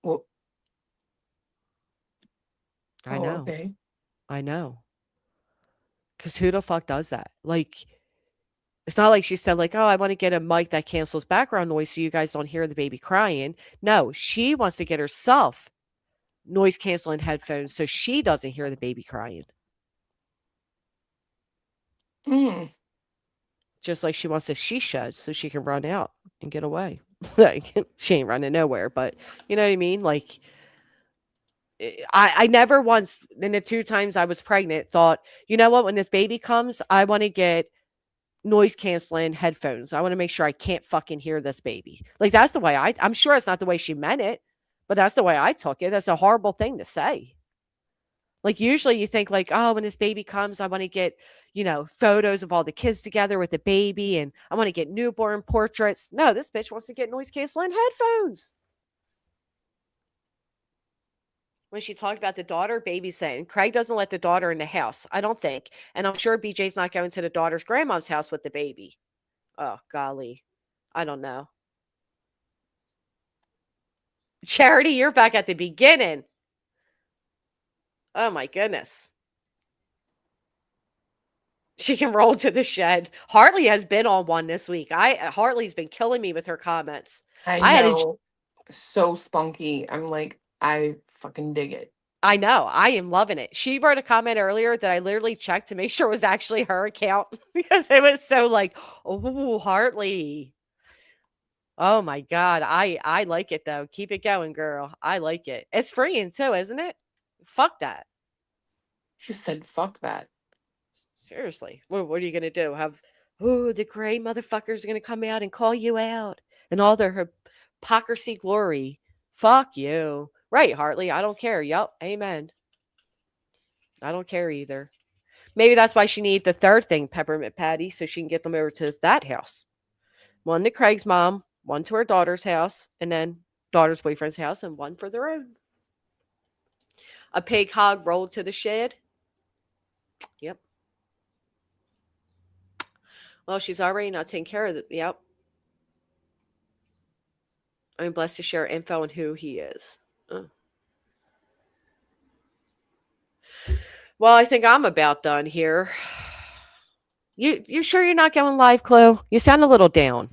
Well, I oh, know. okay. I know. Because who the fuck does that? Like, it's not like she said, like, oh, I want to get a mic that cancels background noise so you guys don't hear the baby crying. No, she wants to get herself noise canceling headphones so she doesn't hear the baby crying. Mm. Just like she wants a she shed so she can run out and get away. Like, she ain't running nowhere, but you know what I mean? Like, I never once in the 2 times I was pregnant thought, you know what, when this baby comes, I want to get noise canceling headphones. I want to make sure I can't fucking hear this baby. Like, that's the way I'm sure it's not the way she meant it, but that's the way I took it. That's a horrible thing to say. Like, usually you think like, oh, when this baby comes, I want to get, photos of all the kids together with the baby and I want to get newborn portraits. No, this bitch wants to get noise canceling headphones. When she talked about the daughter babysitting, Craig doesn't let the daughter in the house, I don't think. And I'm sure BJ's not going to the daughter's grandmom's house with the baby. Oh, golly. I don't know. Charity, you're back at the beginning. Oh, my goodness. She can roll to the shed. Hartley has been on one this week. Hartley's been killing me with her comments. I know. So spunky. I'm like, I fucking dig it. I know. I am loving it. She wrote a comment earlier that I literally checked to make sure it was actually her account because it was so like, oh, Hartley. Oh my God. I like it though. Keep it going, girl. I like it. It's freeing too, isn't it? Fuck that. She said, fuck that. Seriously. What are you going to do? The gray motherfuckers are going to come out and call you out and all their hypocrisy glory. Fuck you. Right, Hartley. I don't care. Yup. Amen. I don't care either. Maybe that's why she needed the third thing, peppermint patty, so she can get them over to that house. One to Craig's mom, one to her daughter's house, and then daughter's boyfriend's house, and one for their own. A pig hog rolled to the shed. Yep. Well, she's already not taking care of it. Yep. I'm blessed to share info on who he is. Well, I think I'm about done here. You sure you're not going live, Chloe? You sound a little down.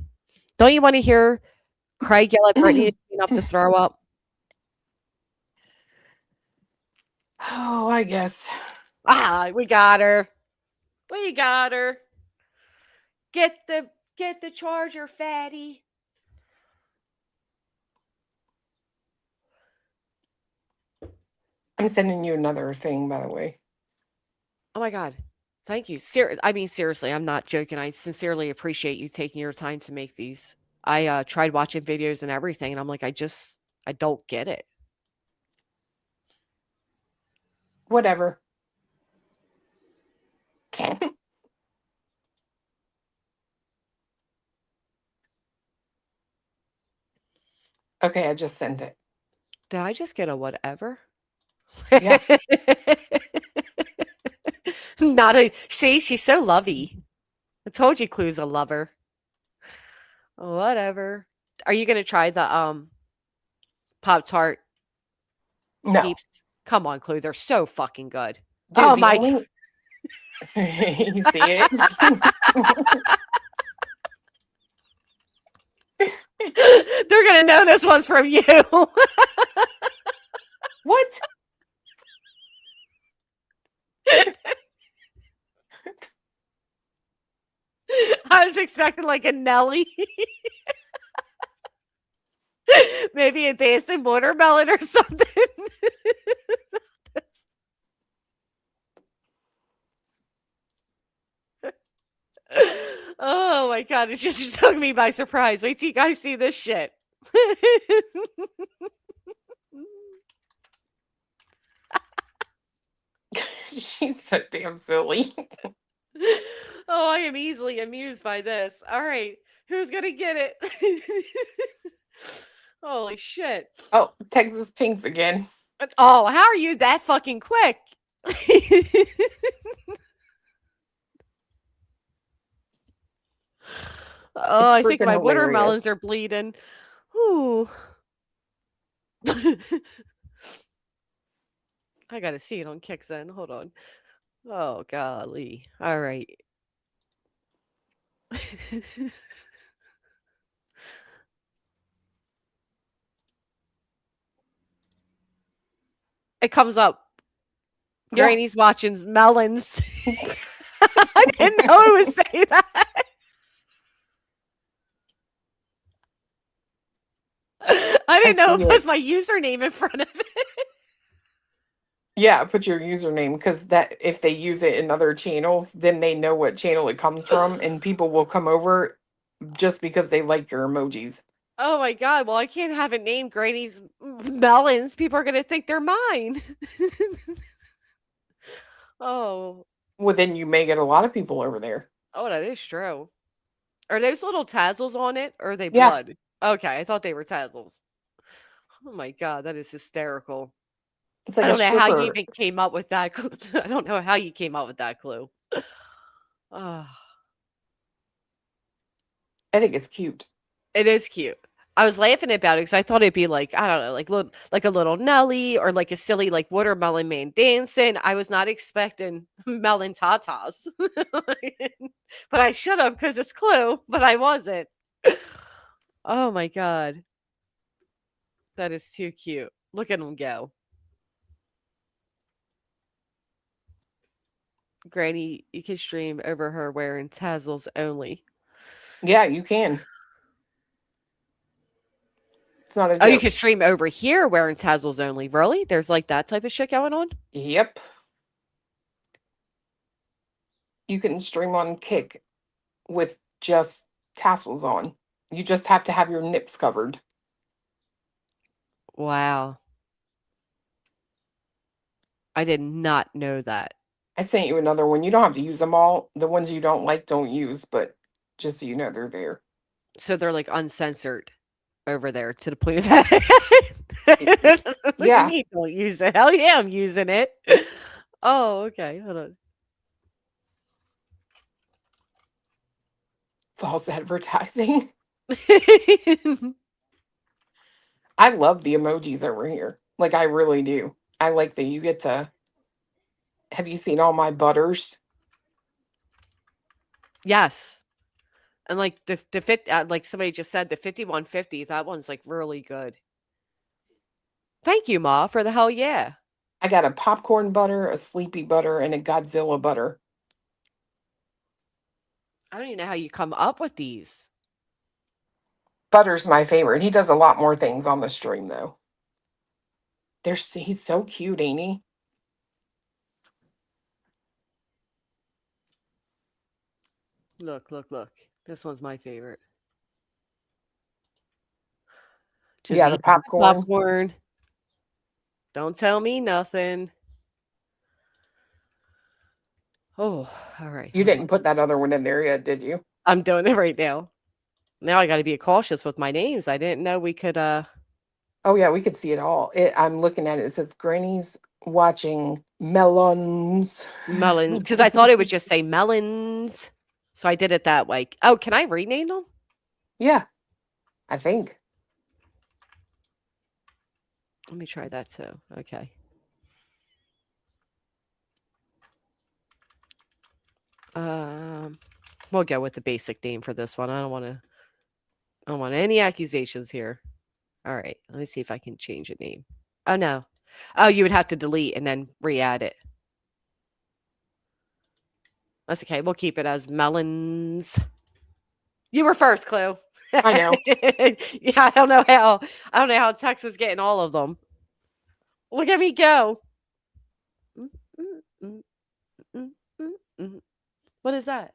Don't you want to hear Craig yell at Brittany enough to throw up? Oh, I guess. Ah, we got her. We got her. Get the charger, fatty. I'm sending you another thing, by the way. Oh my God. Thank you. I mean, seriously, I'm not joking. I sincerely appreciate you taking your time to make these. I tried watching videos and everything, and I'm like, I don't get it. Whatever. Okay, I just sent it. Did I just get a whatever? Yeah. Not a see, she's so lovey. I told you Clue's a lover. Whatever. Are you gonna try the Pop-Tart No. peeps? Come on, Clue. They're so fucking good. Dude, oh the my only- You see it? They're gonna know this one's from you. What? I was expecting like a Nelly. Maybe a dancing watermelon or something. Oh my God, it just took me by surprise. Wait till you guys see this shit. She's so damn silly. Oh, I am easily amused by this. All right, who's gonna get it? Holy shit. Oh, Texas Pinks again. Oh, how are you that fucking quick? Oh, I think freaking my watermelons hilarious. are bleeding. Ooh. I gotta see it on Kicks-In. Hold on. Oh, golly. All right. It comes up. Yeah. Granny's watching melons. I didn't know it would say that. I didn't know see it it. was my username in front of it. Yeah, put your username because that if they use it in other channels, then they know what channel it comes from, and people will come over just because they like your emojis. Oh my God. Well, I can't have it named Granny's melons. People are going to think they're mine. Oh. Well, then you may get a lot of people over there. Oh, that is true. Are those little tassels on it or are they Yeah. blood? Okay. I thought they were tassels. Oh my God. That is hysterical. It's like I a don't know how you stripper. even came up with that clue. I don't know how you came up with that clue. Oh, I think it's cute. it is cute. I was laughing about it because I thought it'd be like, I don't know, like a little Nelly or like a silly like watermelon man dancing. I was not expecting melon tatas. But I should have because it's Clue, but I wasn't. Oh my God. That is too cute. Look at him go. Granny, you can stream over her wearing tassels only. Yeah, you can. It's not a joke. Oh, you can stream over here wearing tassels only. Really? There's like that type of shit going on? Yep. You can stream on Kick with just tassels on. You just have to have your nips covered. Wow. I did not know that. I sent you another one. You don't have to use them all. The ones you don't like, don't use, but just so you know they're there. So they're like uncensored over there to the point of what do you Yeah. mean don't use it? Hell yeah, I'm using it. Oh, okay. Hold False advertising. on. I love the emojis over here. Like, I really do. I like that you get to. Have you seen all my butters? Yes. And like the fit like somebody just said, the 5150, that one's like really good. Thank you, Ma, for the hell yeah. I got a popcorn butter, a sleepy butter, and a Godzilla butter. I don't even know how you come up with these. Butter's my favorite. He does a lot more things on the stream, though. He's so cute, ain't he? Look. This one's my favorite. Yeah, the eat popcorn. popcorn. Don't tell me nothing. Oh, all right. You hold didn't on. put that other one in there yet, did you? I'm doing it right now. Now I got to be cautious with my names. I didn't know we could Oh yeah, we could see it all. I'm looking at it. It says Granny's watching melons. melons because I thought it would just say melons. So I did it that way. Oh, can I rename them? Yeah, I think. Let me try that too. Okay. We'll go with the basic name for this one. I don't want any accusations here. All right. Let me see if I can change a name. Oh no. Oh, you would have to delete and then re-add it. That's okay. We'll keep it as melons. You were first, Clue. I know. Yeah, I don't know how Tex was getting all of them. Look at me go. What is that?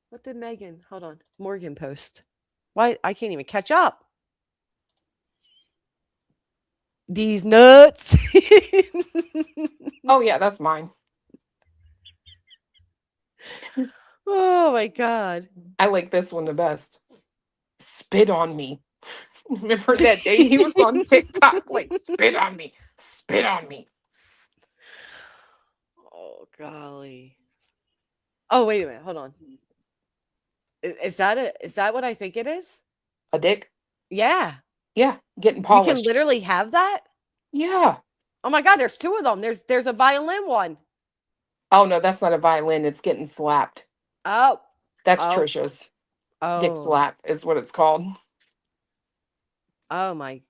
What did Megan? Hold on. Morgan post. Why? I can't even catch up. These nuts. Oh yeah, that's mine. Oh my god. I like this one the best. Spit on me. Remember that day he was on TikTok like spit on me. Spit on me. Oh golly. Oh wait a minute. Hold on. Is that what I think it is? A dick? Yeah. Yeah, getting You polished. can literally have that? Yeah. Oh my god, there's two of them. There's a violin one. Oh no, that's not a violin. It's getting slapped. Oh. That's Oh. Trisha's. Dick Oh. slap is what it's called. Oh my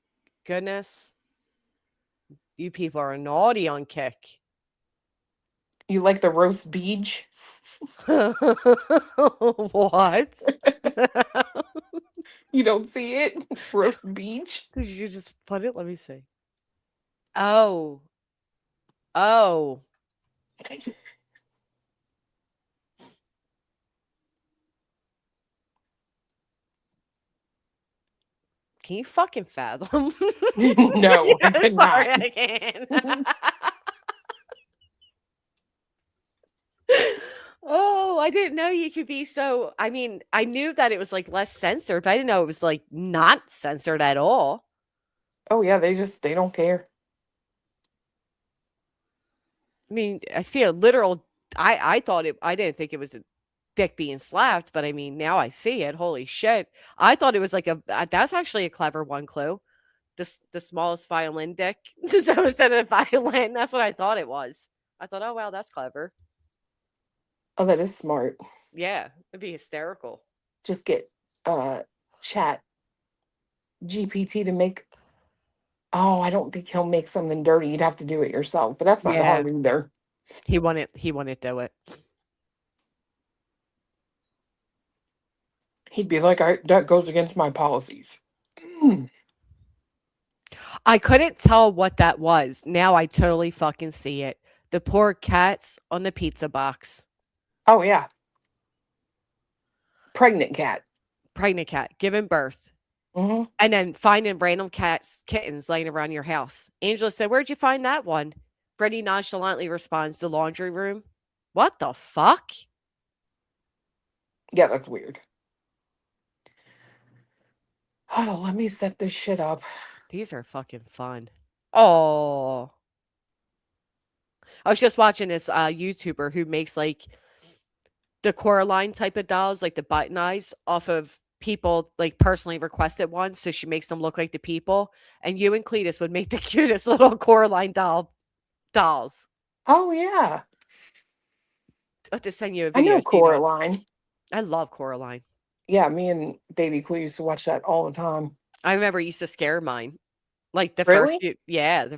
goodness. You people are naughty on Kick. You like the roast beach? What? You don't see it? Roast beach? Did you just put it? Let me see. Oh. Oh. Can you fucking fathom? No, I Yeah, sorry, cannot. I can. Oh, I didn't know you could be so. I mean, I knew that it was like less censored, but I didn't know it was like not censored at all. Oh yeah, they don't care. I mean, I see a literal. I thought it. I didn't think it was a dick being slapped, but I mean, now I see it. Holy shit! I thought it was like a. That's actually a clever one, Clue. The smallest violin dick. So instead of violin, that's what I thought it was. I thought, oh wow, that's clever. Oh, that is smart. Yeah, it'd be hysterical. Just get chat GPT to make. Oh, I don't think he'll make something dirty. You'd have to do it yourself, but that's not Yeah. hard either. He wouldn't do it. He'd be like, that goes against my policies. I couldn't tell what that was. Now I totally fucking see it. The poor cats on the pizza box. Oh yeah. Pregnant cat. Pregnant cat, giving birth. Mm-hmm. And then finding random kittens laying around your house. Angela said, where'd you find that one? Brittany nonchalantly responds, the laundry room. What the fuck? Yeah, that's weird. Oh, let me set this shit up. These are fucking fun. Oh. I was just watching this YouTuber who makes like the Coraline type of dolls, like the button eyes, off of people like personally requested ones. So she makes them look like the people. And you and Cletus would make the cutest little Coraline dolls. Oh yeah, I have to send you a I video. know So you know. Coraline. I love Coraline. Yeah, me and Baby Clue used to watch that all the time. I remember it used to scare mine. Like the Really?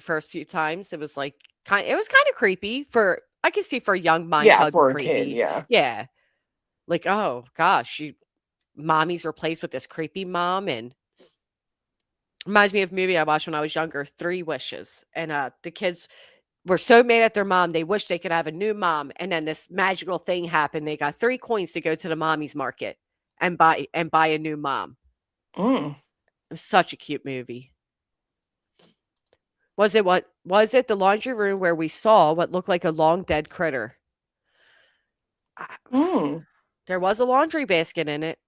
first few times it was like it was kind of creepy for I can see for a young mind Yeah, how for a kid. creepy. Yeah. Yeah. Like, oh gosh, mommy's replaced with this creepy mom, and reminds me of a movie I watched when I was younger, 3 Wishes. And the kids were so mad at their mom, they wish they could have a new mom. And then this magical thing happened. They got 3 coins to go to the mommy's market and buy a new mom. Mm. It was such a cute movie. Was it the laundry room where we saw what looked like a long dead critter? Mm. There was a laundry basket in it.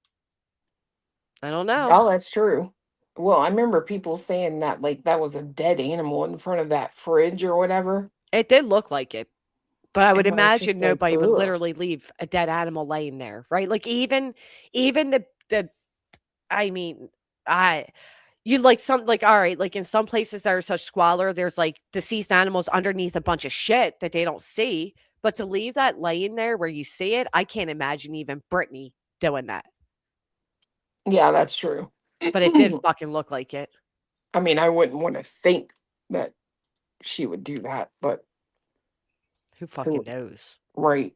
I don't know. Oh, that's true. Well, I remember people saying that like that was a dead animal in front of that fridge or whatever. It did look like it. But I would And I was imagine just like, nobody would ugh. literally leave a dead animal laying there, right? Like even the I mean, you like some like all right, like in some places that are such squalor, there's like deceased animals underneath a bunch of shit that they don't see. But to leave that laying there where you see it, I can't imagine even Brittany doing that. Yeah, that's true. But it did fucking look like it. I mean, I wouldn't want to think that she would do that, but Who fucking knows? right.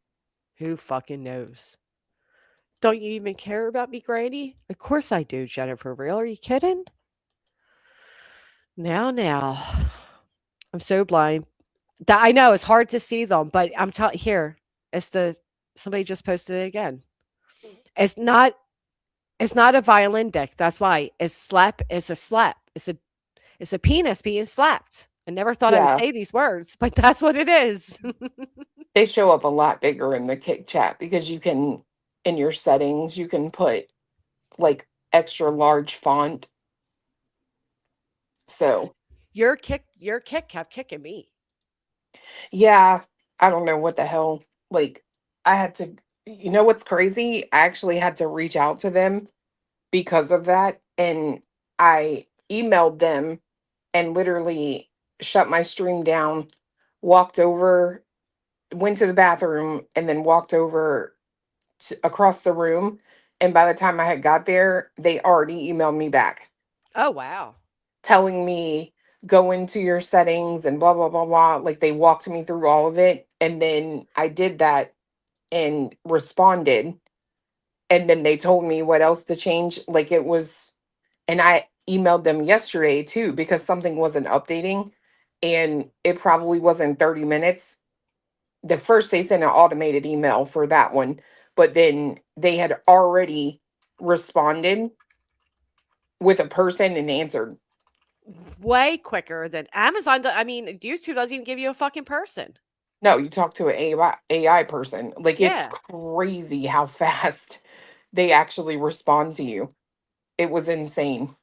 Who fucking knows? Don't you even care about me, Granny? Of course I do, Jennifer. Real? Are you kidding? Now. I'm so blind. I know it's hard to see them, but I'm telling here. Somebody just posted it again. It's not a violin dick. That's why. It's a slap. It's a penis being slapped. I never thought I would Yeah. say these words, but that's what it is. They show up a lot bigger in the kick chat because you can, in your settings, you can put like extra large font. So Your kick kept kicking me. yeah, I don't know what the hell. Like, I had to, you know what's crazy? I actually had to reach out to them because of that. And I emailed them and literally shut my stream down, walked over, went to the bathroom, and then walked over across the room. And by the time I had got there, they already emailed me back Oh wow. telling me go into your settings and blah blah blah blah. Like they walked me through all of it, and then I did that and responded, and then they told me what else to change. Like it was, and I emailed them yesterday too because something wasn't updating, and it probably wasn't 30 minutes. The first they sent an automated email for that one, but then they had already responded with a person and answered. Way quicker than Amazon. I mean, YouTube doesn't even give you a fucking person. No, you talk to an AI person. Like Yeah. it's crazy how fast they actually respond to you. It was insane.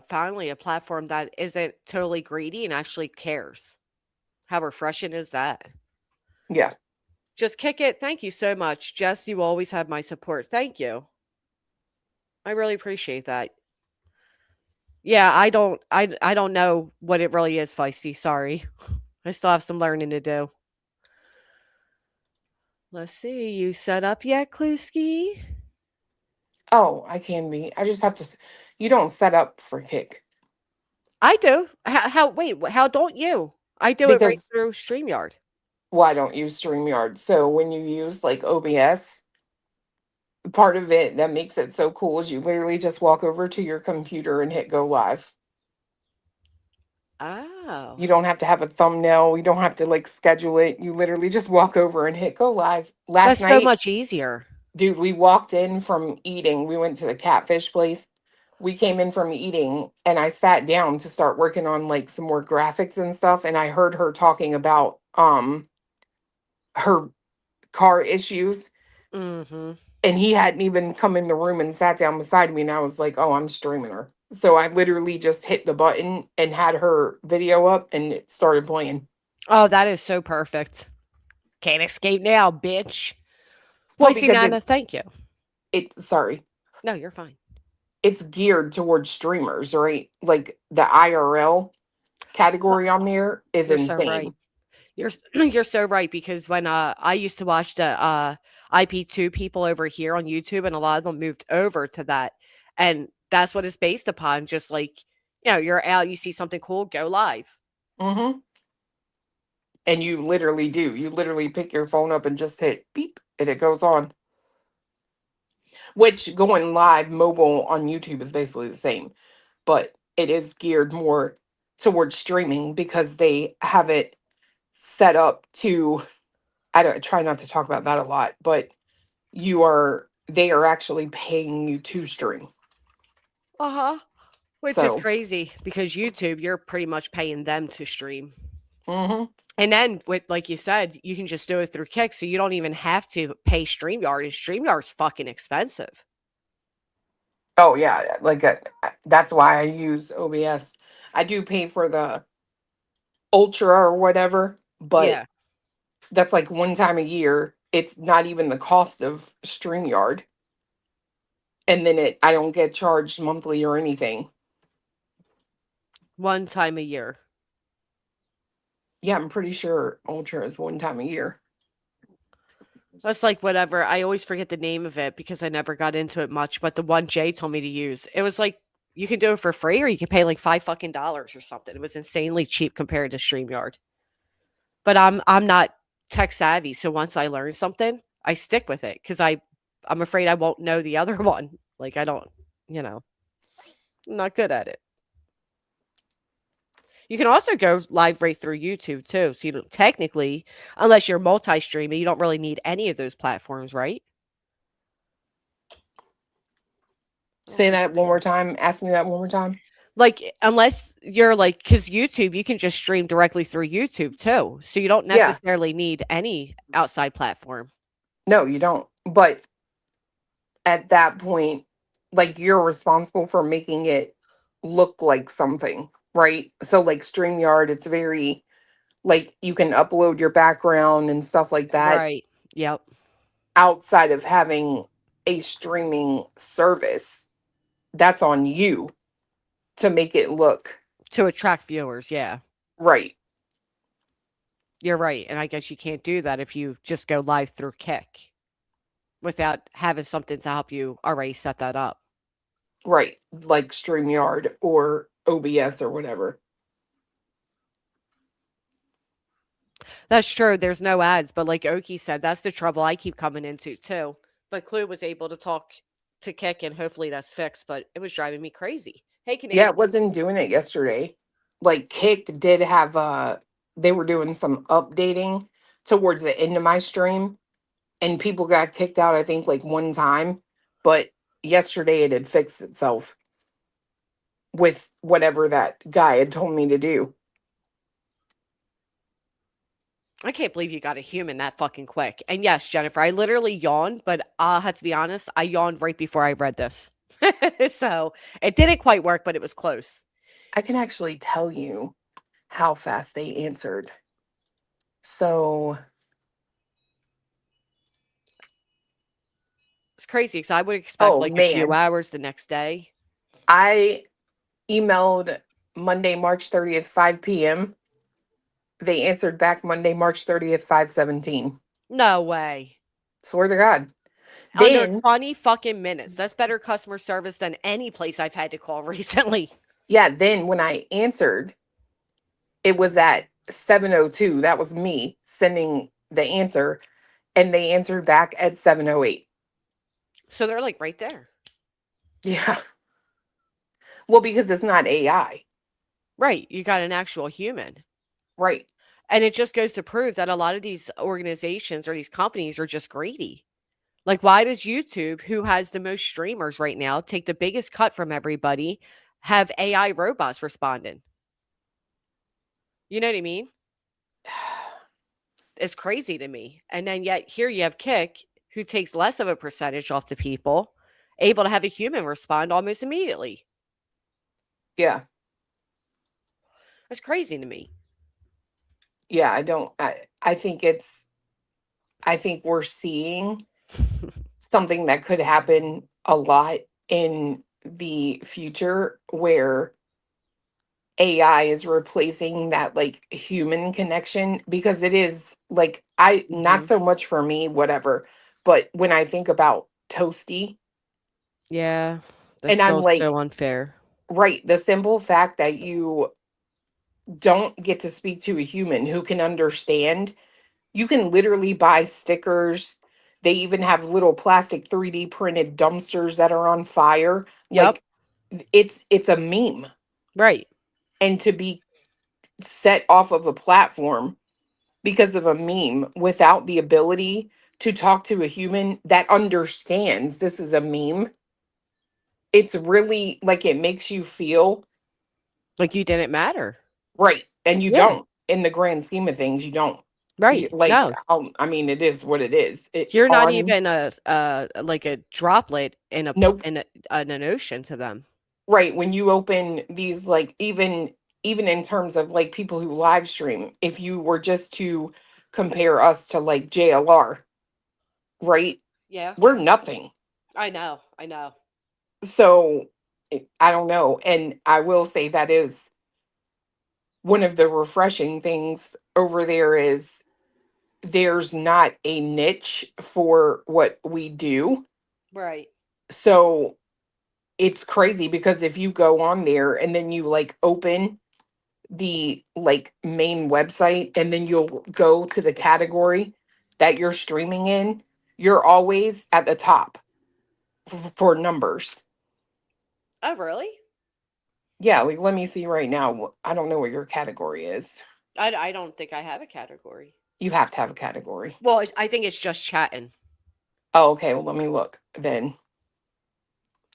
Finally, a platform that isn't totally greedy and actually cares. How refreshing is that? Yeah. Just kick it. Thank you so much, Jess. You always have my support. Thank you. I really appreciate that. Yeah, I don't know what it really is, Feisty. Sorry. I still have some learning to do. Let's see. You set up yet, Kluski? Oh, I can be. I just have to. You don't set up for Kick I do. Wait, how don't you? I do it right because through StreamYard. well, I don't use StreamYard. So when you use like OBS, part of it that makes it so cool is you literally just walk over to your computer and hit go live. Oh. You don't have to have a thumbnail. You don't have to like schedule it. You literally just walk over and hit go live. Last That's so night, much easier. dude, we walked in from eating. We went to the catfish place. we came in from eating and I sat down to start working on like some more graphics and stuff, and I heard her talking about her car issues, Mm-hmm. and he hadn't even come in the room and sat down beside me, and I was like, oh, I'm streaming her. So I literally just hit the button and had her video up and it started playing. Oh, that is so perfect. Can't escape now, bitch. Well, Feisty because Nana, thank you. sorry, No, you're fine. it's geared towards streamers, right? Like the IRL category on there is You're so right. insane. You're so right, because when I used to watch the IP2 people over here on YouTube, and a lot of them moved over to that, and that's what it's based upon. Just like, you're out, you see something cool, go live. Mm-hmm. And you literally do. You literally pick your phone up and just hit beep and it goes on. Which going live mobile on YouTube is basically the same, but it is geared more towards streaming because they have it set up to, I don't try not to talk about that a lot, but they are actually paying you to stream. Uh-huh. Which is So, crazy, because YouTube, you're pretty much paying them to stream. mhm. And then with, like you said, you can just do it through Kick, so you don't even have to pay StreamYard, and StreamYard's fucking expensive. Oh yeah, like that's why I use OBS. I do pay for the Ultra or whatever, but Yeah. that's like one time a year. It's not even the cost of StreamYard. And then I don't get charged monthly or anything. One time a year. Yeah, I'm pretty sure Ultra is one time a year. That's like whatever. I always forget the name of it because I never got into it much, but the one Jay told me to use, it was like you can do it for free or you can pay like $5 or something. It was insanely cheap compared to StreamYard. But I'm not tech savvy, so once I learn something, I stick with it because I'm afraid I won't know the other one. Like I don't, I'm not good at it. You can also go live right through YouTube too. So you don't technically, unless you're multi-streaming, you don't really need any of those platforms, right? Say that one more time. Ask me that one more time. Like, unless you're like, because YouTube, you can just stream directly through YouTube too. So you don't Yeah. necessarily need any outside platform. No, you don't. But at that point, like you're responsible for making it look like something, right? So like StreamYard, it's very like you can upload your background and stuff like that Right. Yep. outside of having a streaming service. That's on you to make it look To attract viewers. Yeah. right. You're right. And I guess you can't do that if you just go live through Kick without having something to help you already set that up. Right. Like StreamYard or OBS or whatever. That's true. There's no ads, but like Oki said, that's the trouble I keep coming into too. But Clue was able to talk to Kick, and hopefully that's fixed, but it was driving me crazy. Hey, Yeah, Canadian. it wasn't doing it yesterday. Like Kick did have they were doing some updating towards the end of my stream and people got kicked out I think like one time, but yesterday it had fixed itself with whatever that guy had told me to do. I can't believe you got a human that fucking quick. And yes, Jennifer, I literally yawned, but I had to be honest, I yawned right before I read this. So it didn't quite work, but it was close. I can actually tell you how fast they answered. So It's crazy because I would expect like a few man, hours the next day. I emailed Monday, March 30th, 5 p.m. They answered back Monday, March 30th, 5:17. No way. Swear to God. Under Then, 20 fucking minutes. That's better customer service than any place I've had to call recently. yeah, then when I answered, it was at 7:02. That was me sending the answer, and they answered back at 7:08. So they're like right there. Yeah. Well, because it's not AI. Right. You got an actual human. Right. And it just goes to prove that a lot of these organizations or these companies are just greedy. Like, why does YouTube, who has the most streamers right now, take the biggest cut from everybody, have AI robots responding? You know what I mean? It's crazy to me. And then yet here you have Kick, who takes less of a percentage off the people, able to have a human respond almost immediately. Yeah. That's crazy to me. Yeah, I think I think we're seeing something that could happen a lot in the future where AI is replacing that like human connection, because it is like not Mhm. so much for me, whatever, but when I think about Toasty, Yeah, that's and I'm still like, so unfair. right, the simple fact that you don't get to speak to a human who can understand. You can literally buy stickers. They even have little plastic 3D printed dumpsters that are on fire. Yep. Like it's a meme. Right. And to be set off of a platform because of a meme without the ability to talk to a human that understands this is a meme, it's really like it makes you feel Like you didn't matter. right. And you Yeah. don't, in the grand scheme of things, you don't. Right. Like, No. I mean, it is what it is. It You're not on even a like a droplet in a Nope. in an ocean to them. Right, when you open these, like, even in terms of like people who live stream, if you were just to compare us to like JLR, right, Yeah. we're nothing. I know. I know. So I don't know, and I will say that is one of the refreshing things over there is there's not a niche for what we do. Right. So it's crazy because if you go on there and then you like open the like main website and then you'll go to the category that you're streaming in, you're always at the top for numbers. Oh, really? Yeah, like let me see right now. I don't know what your category is. I don't think I have a category. You have to have a category. Well, I think it's just chatting Oh, okay. Well, let me look then.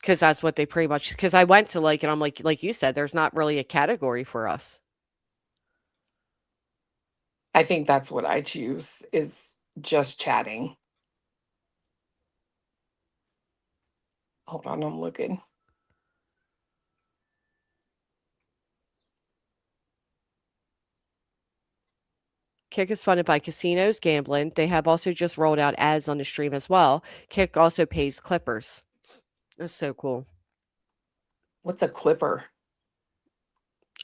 because that's what they pretty much. Because I went to like, and I'm like you said, there's not really a category for us. I think that's what I choose is just chatting. Hold on, I'm looking. Kick is funded by casinos, gambling. They have also just rolled out ads on the stream as well. Kick also pays clippers. That's so cool. What's a clipper?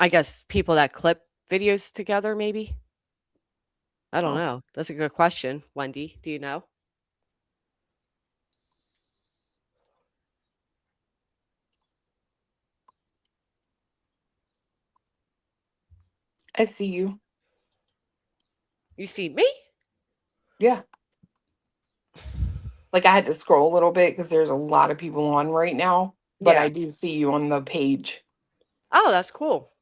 I guess people that clip videos together, maybe. I don't Oh, know. That's a good question, Wendy. Do you know? I see you. You see me? Yeah. Like I had to scroll a little bit because there's a lot of people on right now, but I Yeah. do see you on the page. Oh, that's cool.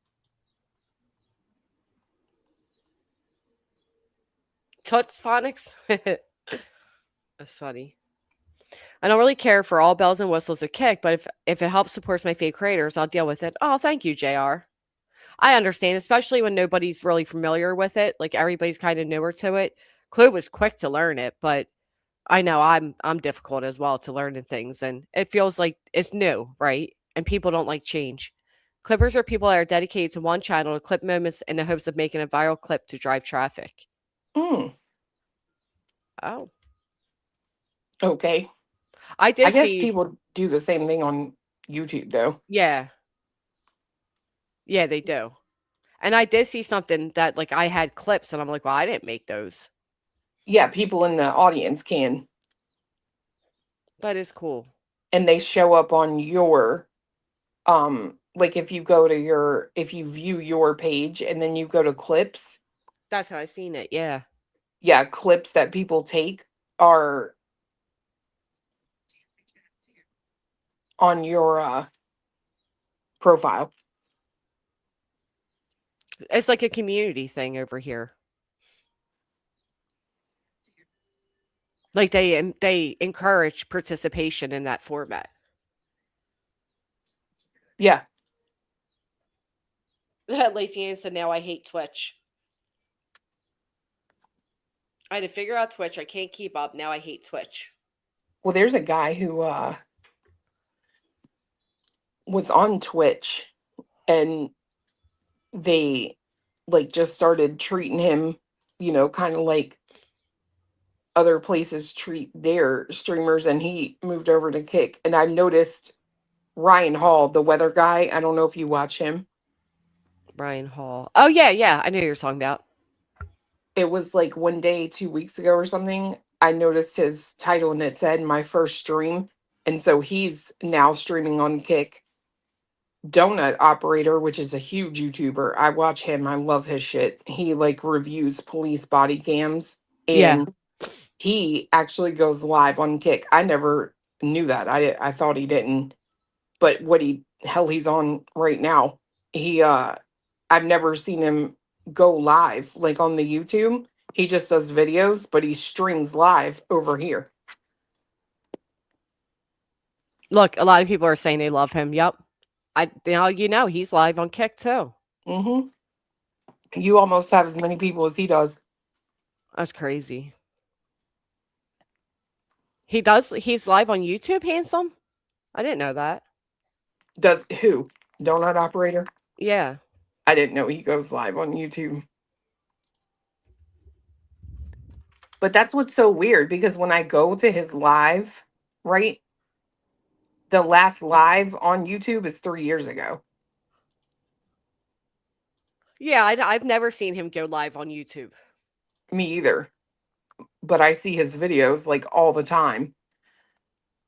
Toots phonics. That's funny. I don't really care for all bells and whistles of Kick, but if it helps support my favorite creators, I'll deal with it. Oh, thank you, JR. I understand, especially when nobody's really familiar with it. Like everybody's kind of newer to it. Clue was quick to learn it, but I know I'm difficult as well to learning things, and it feels like it's new, right? And people don't like change. Clippers are people that are dedicated to one channel to clip moments in the hopes of making a viral clip to drive traffic. Mm, Oh, okay. I I did guess see. people do the same thing on YouTube though. Yeah, yeah, they do. And I did see something that like I had clips, and I'm like, well, I didn't make those. Yeah, people in the audience can, That is cool. and they show up on your like if you go to your if you view your page and then you go to clips, That's how I seen it. Yeah. yeah, clips that people take are on your profile. It's like a community thing over here. Like they encourage participation in that format. Yeah. Lacey Ann said, now I hate Twitch. I had to figure out Twitch. I can't keep up. Now I hate Twitch. Well, there's a guy who was on Twitch and they like just started treating him, kind of like other places treat their streamers, and he moved over to Kick. And I've noticed Ryan Hall, the weather guy, I don't know if you watch him. Brian Hall. Oh, yeah. I knew you were talking about. It was like one day 2 weeks ago or something, I noticed his title and it said my first stream. And so he's now streaming on Kick. Donut Operator, which is a huge YouTuber, I watch him. I love his shit. He like reviews police body cams, Yeah. and he actually goes live on Kick. I never knew that. I thought he didn't, but he's on right now. I've never seen him go live like on the YouTube. He just does videos, but he streams live over here. Look, a lot of people are saying they love him. Yep. Now he's live on Kick too. Mm-hmm. You almost have as many people as he does. That's crazy. He's live on YouTube, Handsome? I didn't know that. Does who? Donut Operator? Yeah. I didn't know he goes live on YouTube. But that's what's so weird, because when I go to his live, right? The last live on YouTube is 3 years ago. Yeah, I've never seen him go live on YouTube. Me either. But I see his videos like all the time.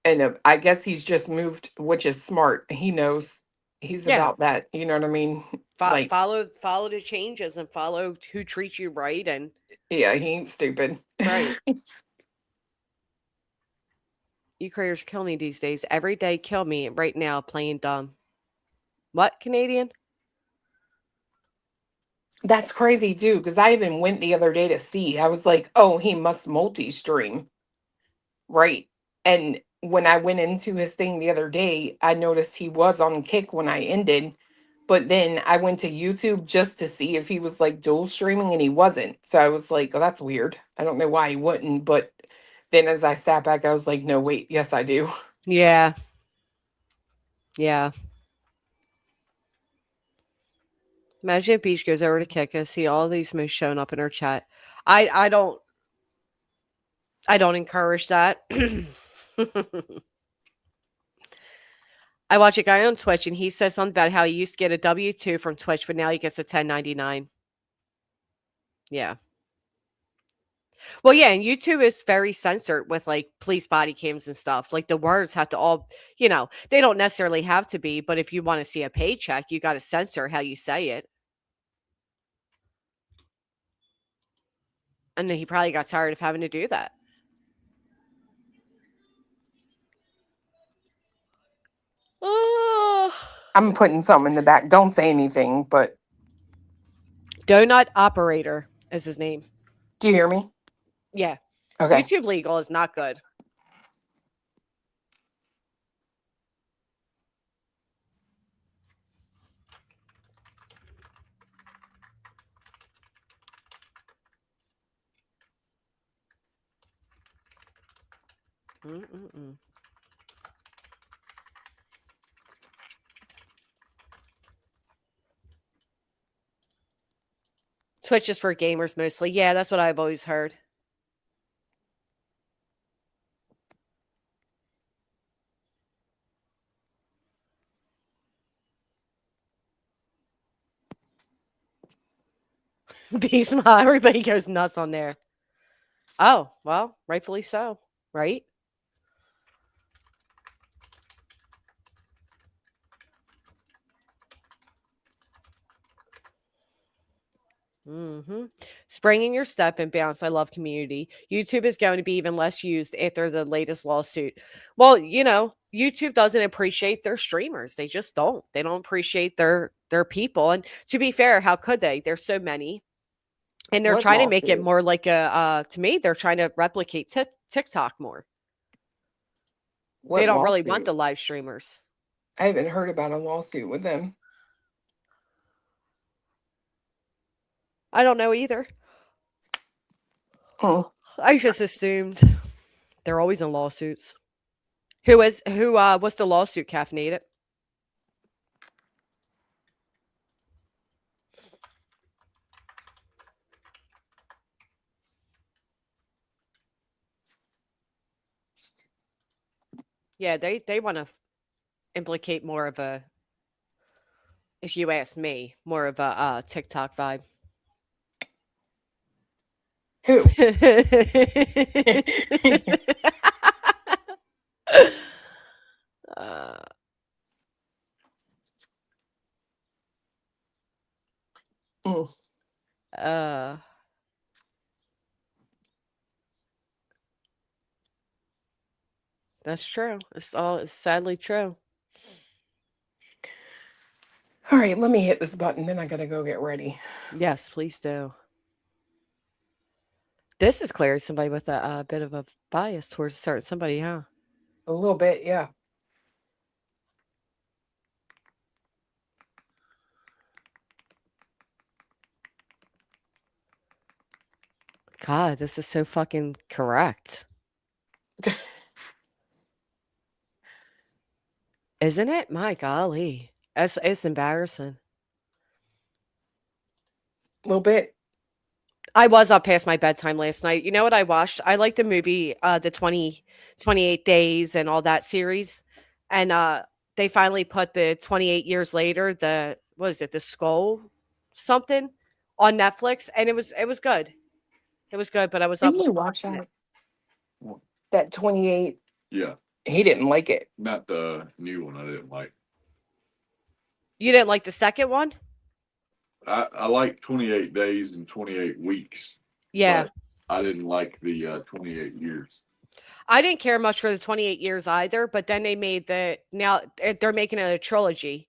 And I guess he's just moved, which is smart. He knows he's Yeah. about that. You know what I mean? Like, Follow the changes and follow who treats you right. And yeah, he ain't stupid. right. You creators kill me these days. Every day kill me right now playing dumb. What, Canadian? That's crazy too, because I even went the other day to see. I was like, oh, he must multi-stream. Right. And when I went into his thing the other day, I noticed he was on Kick when I ended. But then I went to YouTube just to see if he was like dual streaming, and he wasn't. So I was like, oh, that's weird. I don't know why he wouldn't. But then as I sat back, I was like, no, wait, yes, I do. Yeah. Yeah. Imagine if Beach goes over to Kick and see all these moves showing up in her chat. I don't encourage that. I watch a guy on Twitch and he says something about how he used to get a W-2 from Twitch, but now he gets a 1099. Yeah. Well, yeah, and YouTube is very censored with like police body cams and stuff. Like the words have to all, they don't necessarily have to be, but if you want to see a paycheck, you got to censor how you say it. And then he probably got tired of having to do that. Oh. I'm putting something in the back. Don't say anything, but. Donut Operator is his name. Do you hear me? Yeah. Okay. YouTube legal is not good. Mm-mm-mm. Twitch is for gamers mostly. Yeah, that's what I've always heard. Beast Mom, everybody goes nuts on there. Oh, well, rightfully so, right? Springing your step and bounce. I love community. YouTube is going to be even less used after the latest lawsuit. Well, YouTube doesn't appreciate their streamers. They just don't. They don't appreciate their people. And to be fair, how could they? There's so many. And they're What trying to make it lawsuit? more like a, to me, they're trying to replicate TikTok more. They What don't really want lawsuit? the live streamers. I haven't heard about a lawsuit with them. I don't know either. Oh, I just assumed they're always in lawsuits. What's the lawsuit, caffeinated? Yeah, they want to implicate more of a, if you ask me, more of a TikTok vibe. who? uh, Mm. uh, that's true. It's sadly true. All right, let me hit this button. Then I gotta go get ready. Yes, please do. This is clearly somebody with a bit of a bias towards certain somebody, huh? A little bit, yeah. God, this is so fucking correct. Isn't it? My golly. It's embarrassing. A little bit. I was up past my bedtime last night. You know what I watched? I like the movie, the 28 Days and all that series. And they finally put the 28 years later, what is it, the skull something on Netflix. And it was good. It was good, but I was up. Didn't you watch that? That 28. Yeah, He didn't like it. not the new one. I didn't like. You didn't like the second one? I like 28 days and 28 weeks. Yeah. But I didn't like the 28 years. I didn't care much for the 28 years either, but then they made they're making it a trilogy.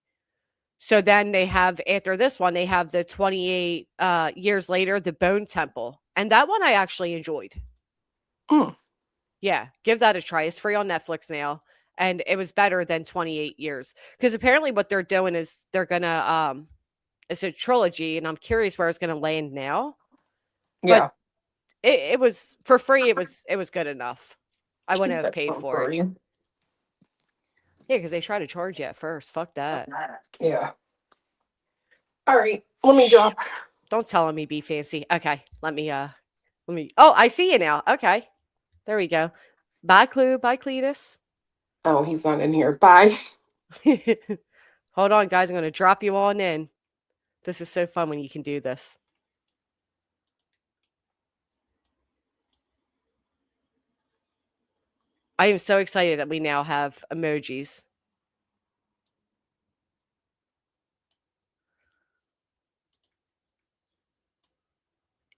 So then they have, after this one, they have the 28 years later, the Bone Temple. And that one I actually enjoyed. Mm. Yeah, give that a try. It's free on Netflix now. And it was better than 28 years. Because apparently what they're doing is they're gonna it's a trilogy, and I'm curious where it's gonna land now. Yeah. It was for free, it was good enough. I wouldn't Jeez, have that's paid so for it. free. Yeah, because they try to charge you at first. Fuck that. Yeah. All right, let me drop. Don't tell me be fancy. Okay, let me. Oh, I see you now. Okay, there we go. Bye, Clue. Bye, Cletus. Oh, he's not in here. Bye. Hold on, guys. I'm gonna drop you on in. This is so fun when you can do this. I am so excited that we now have emojis.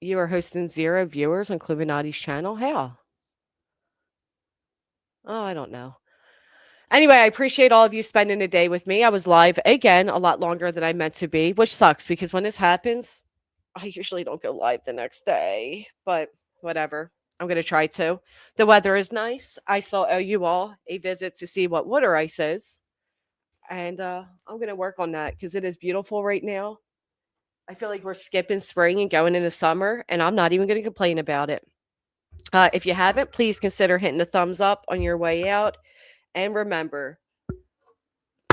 You are hosting 0 viewers on Clubinati's channel? How? Oh, I don't know. Anyway, I appreciate all of you spending a day with me. I was live again a lot longer than I meant to be, which sucks because when this happens, I usually don't go live the next day, but whatever. I'm going to try to. The weather is nice. I owe you all a visit to see what water ice is. And I'm going to work on that because it is beautiful right now. I feel like we're skipping spring and going into summer, and I'm not even going to complain about it. If you haven't, please consider hitting the thumbs up on your way out. And remember,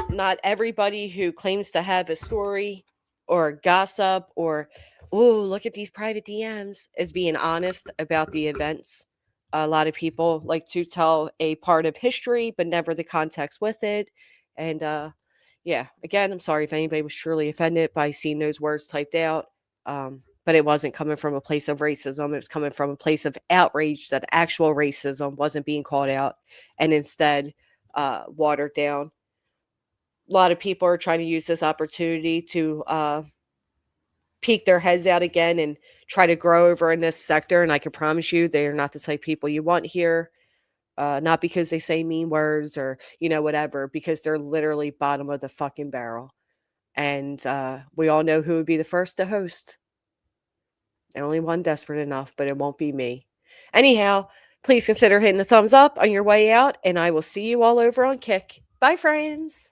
not everybody who claims to have a story or gossip or, oh, look at these private DMs is being honest about the events. A lot of people like to tell a part of history, but never the context with it. And yeah, again, I'm sorry if anybody was truly offended by seeing those words typed out. But it wasn't coming from a place of racism. It was coming from a place of outrage that actual racism wasn't being called out and instead watered down. A lot of people are trying to use this opportunity to peek their heads out again and try to grow over in this sector. And I can promise you, they are not the type of people you want here. Not because they say mean words or, whatever, because they're literally bottom of the fucking barrel. And we all know who would be the first to host. Only one desperate enough, but it won't be me. Anyhow, please consider hitting the thumbs up on your way out, and I will see you all over on Kick. Bye, friends.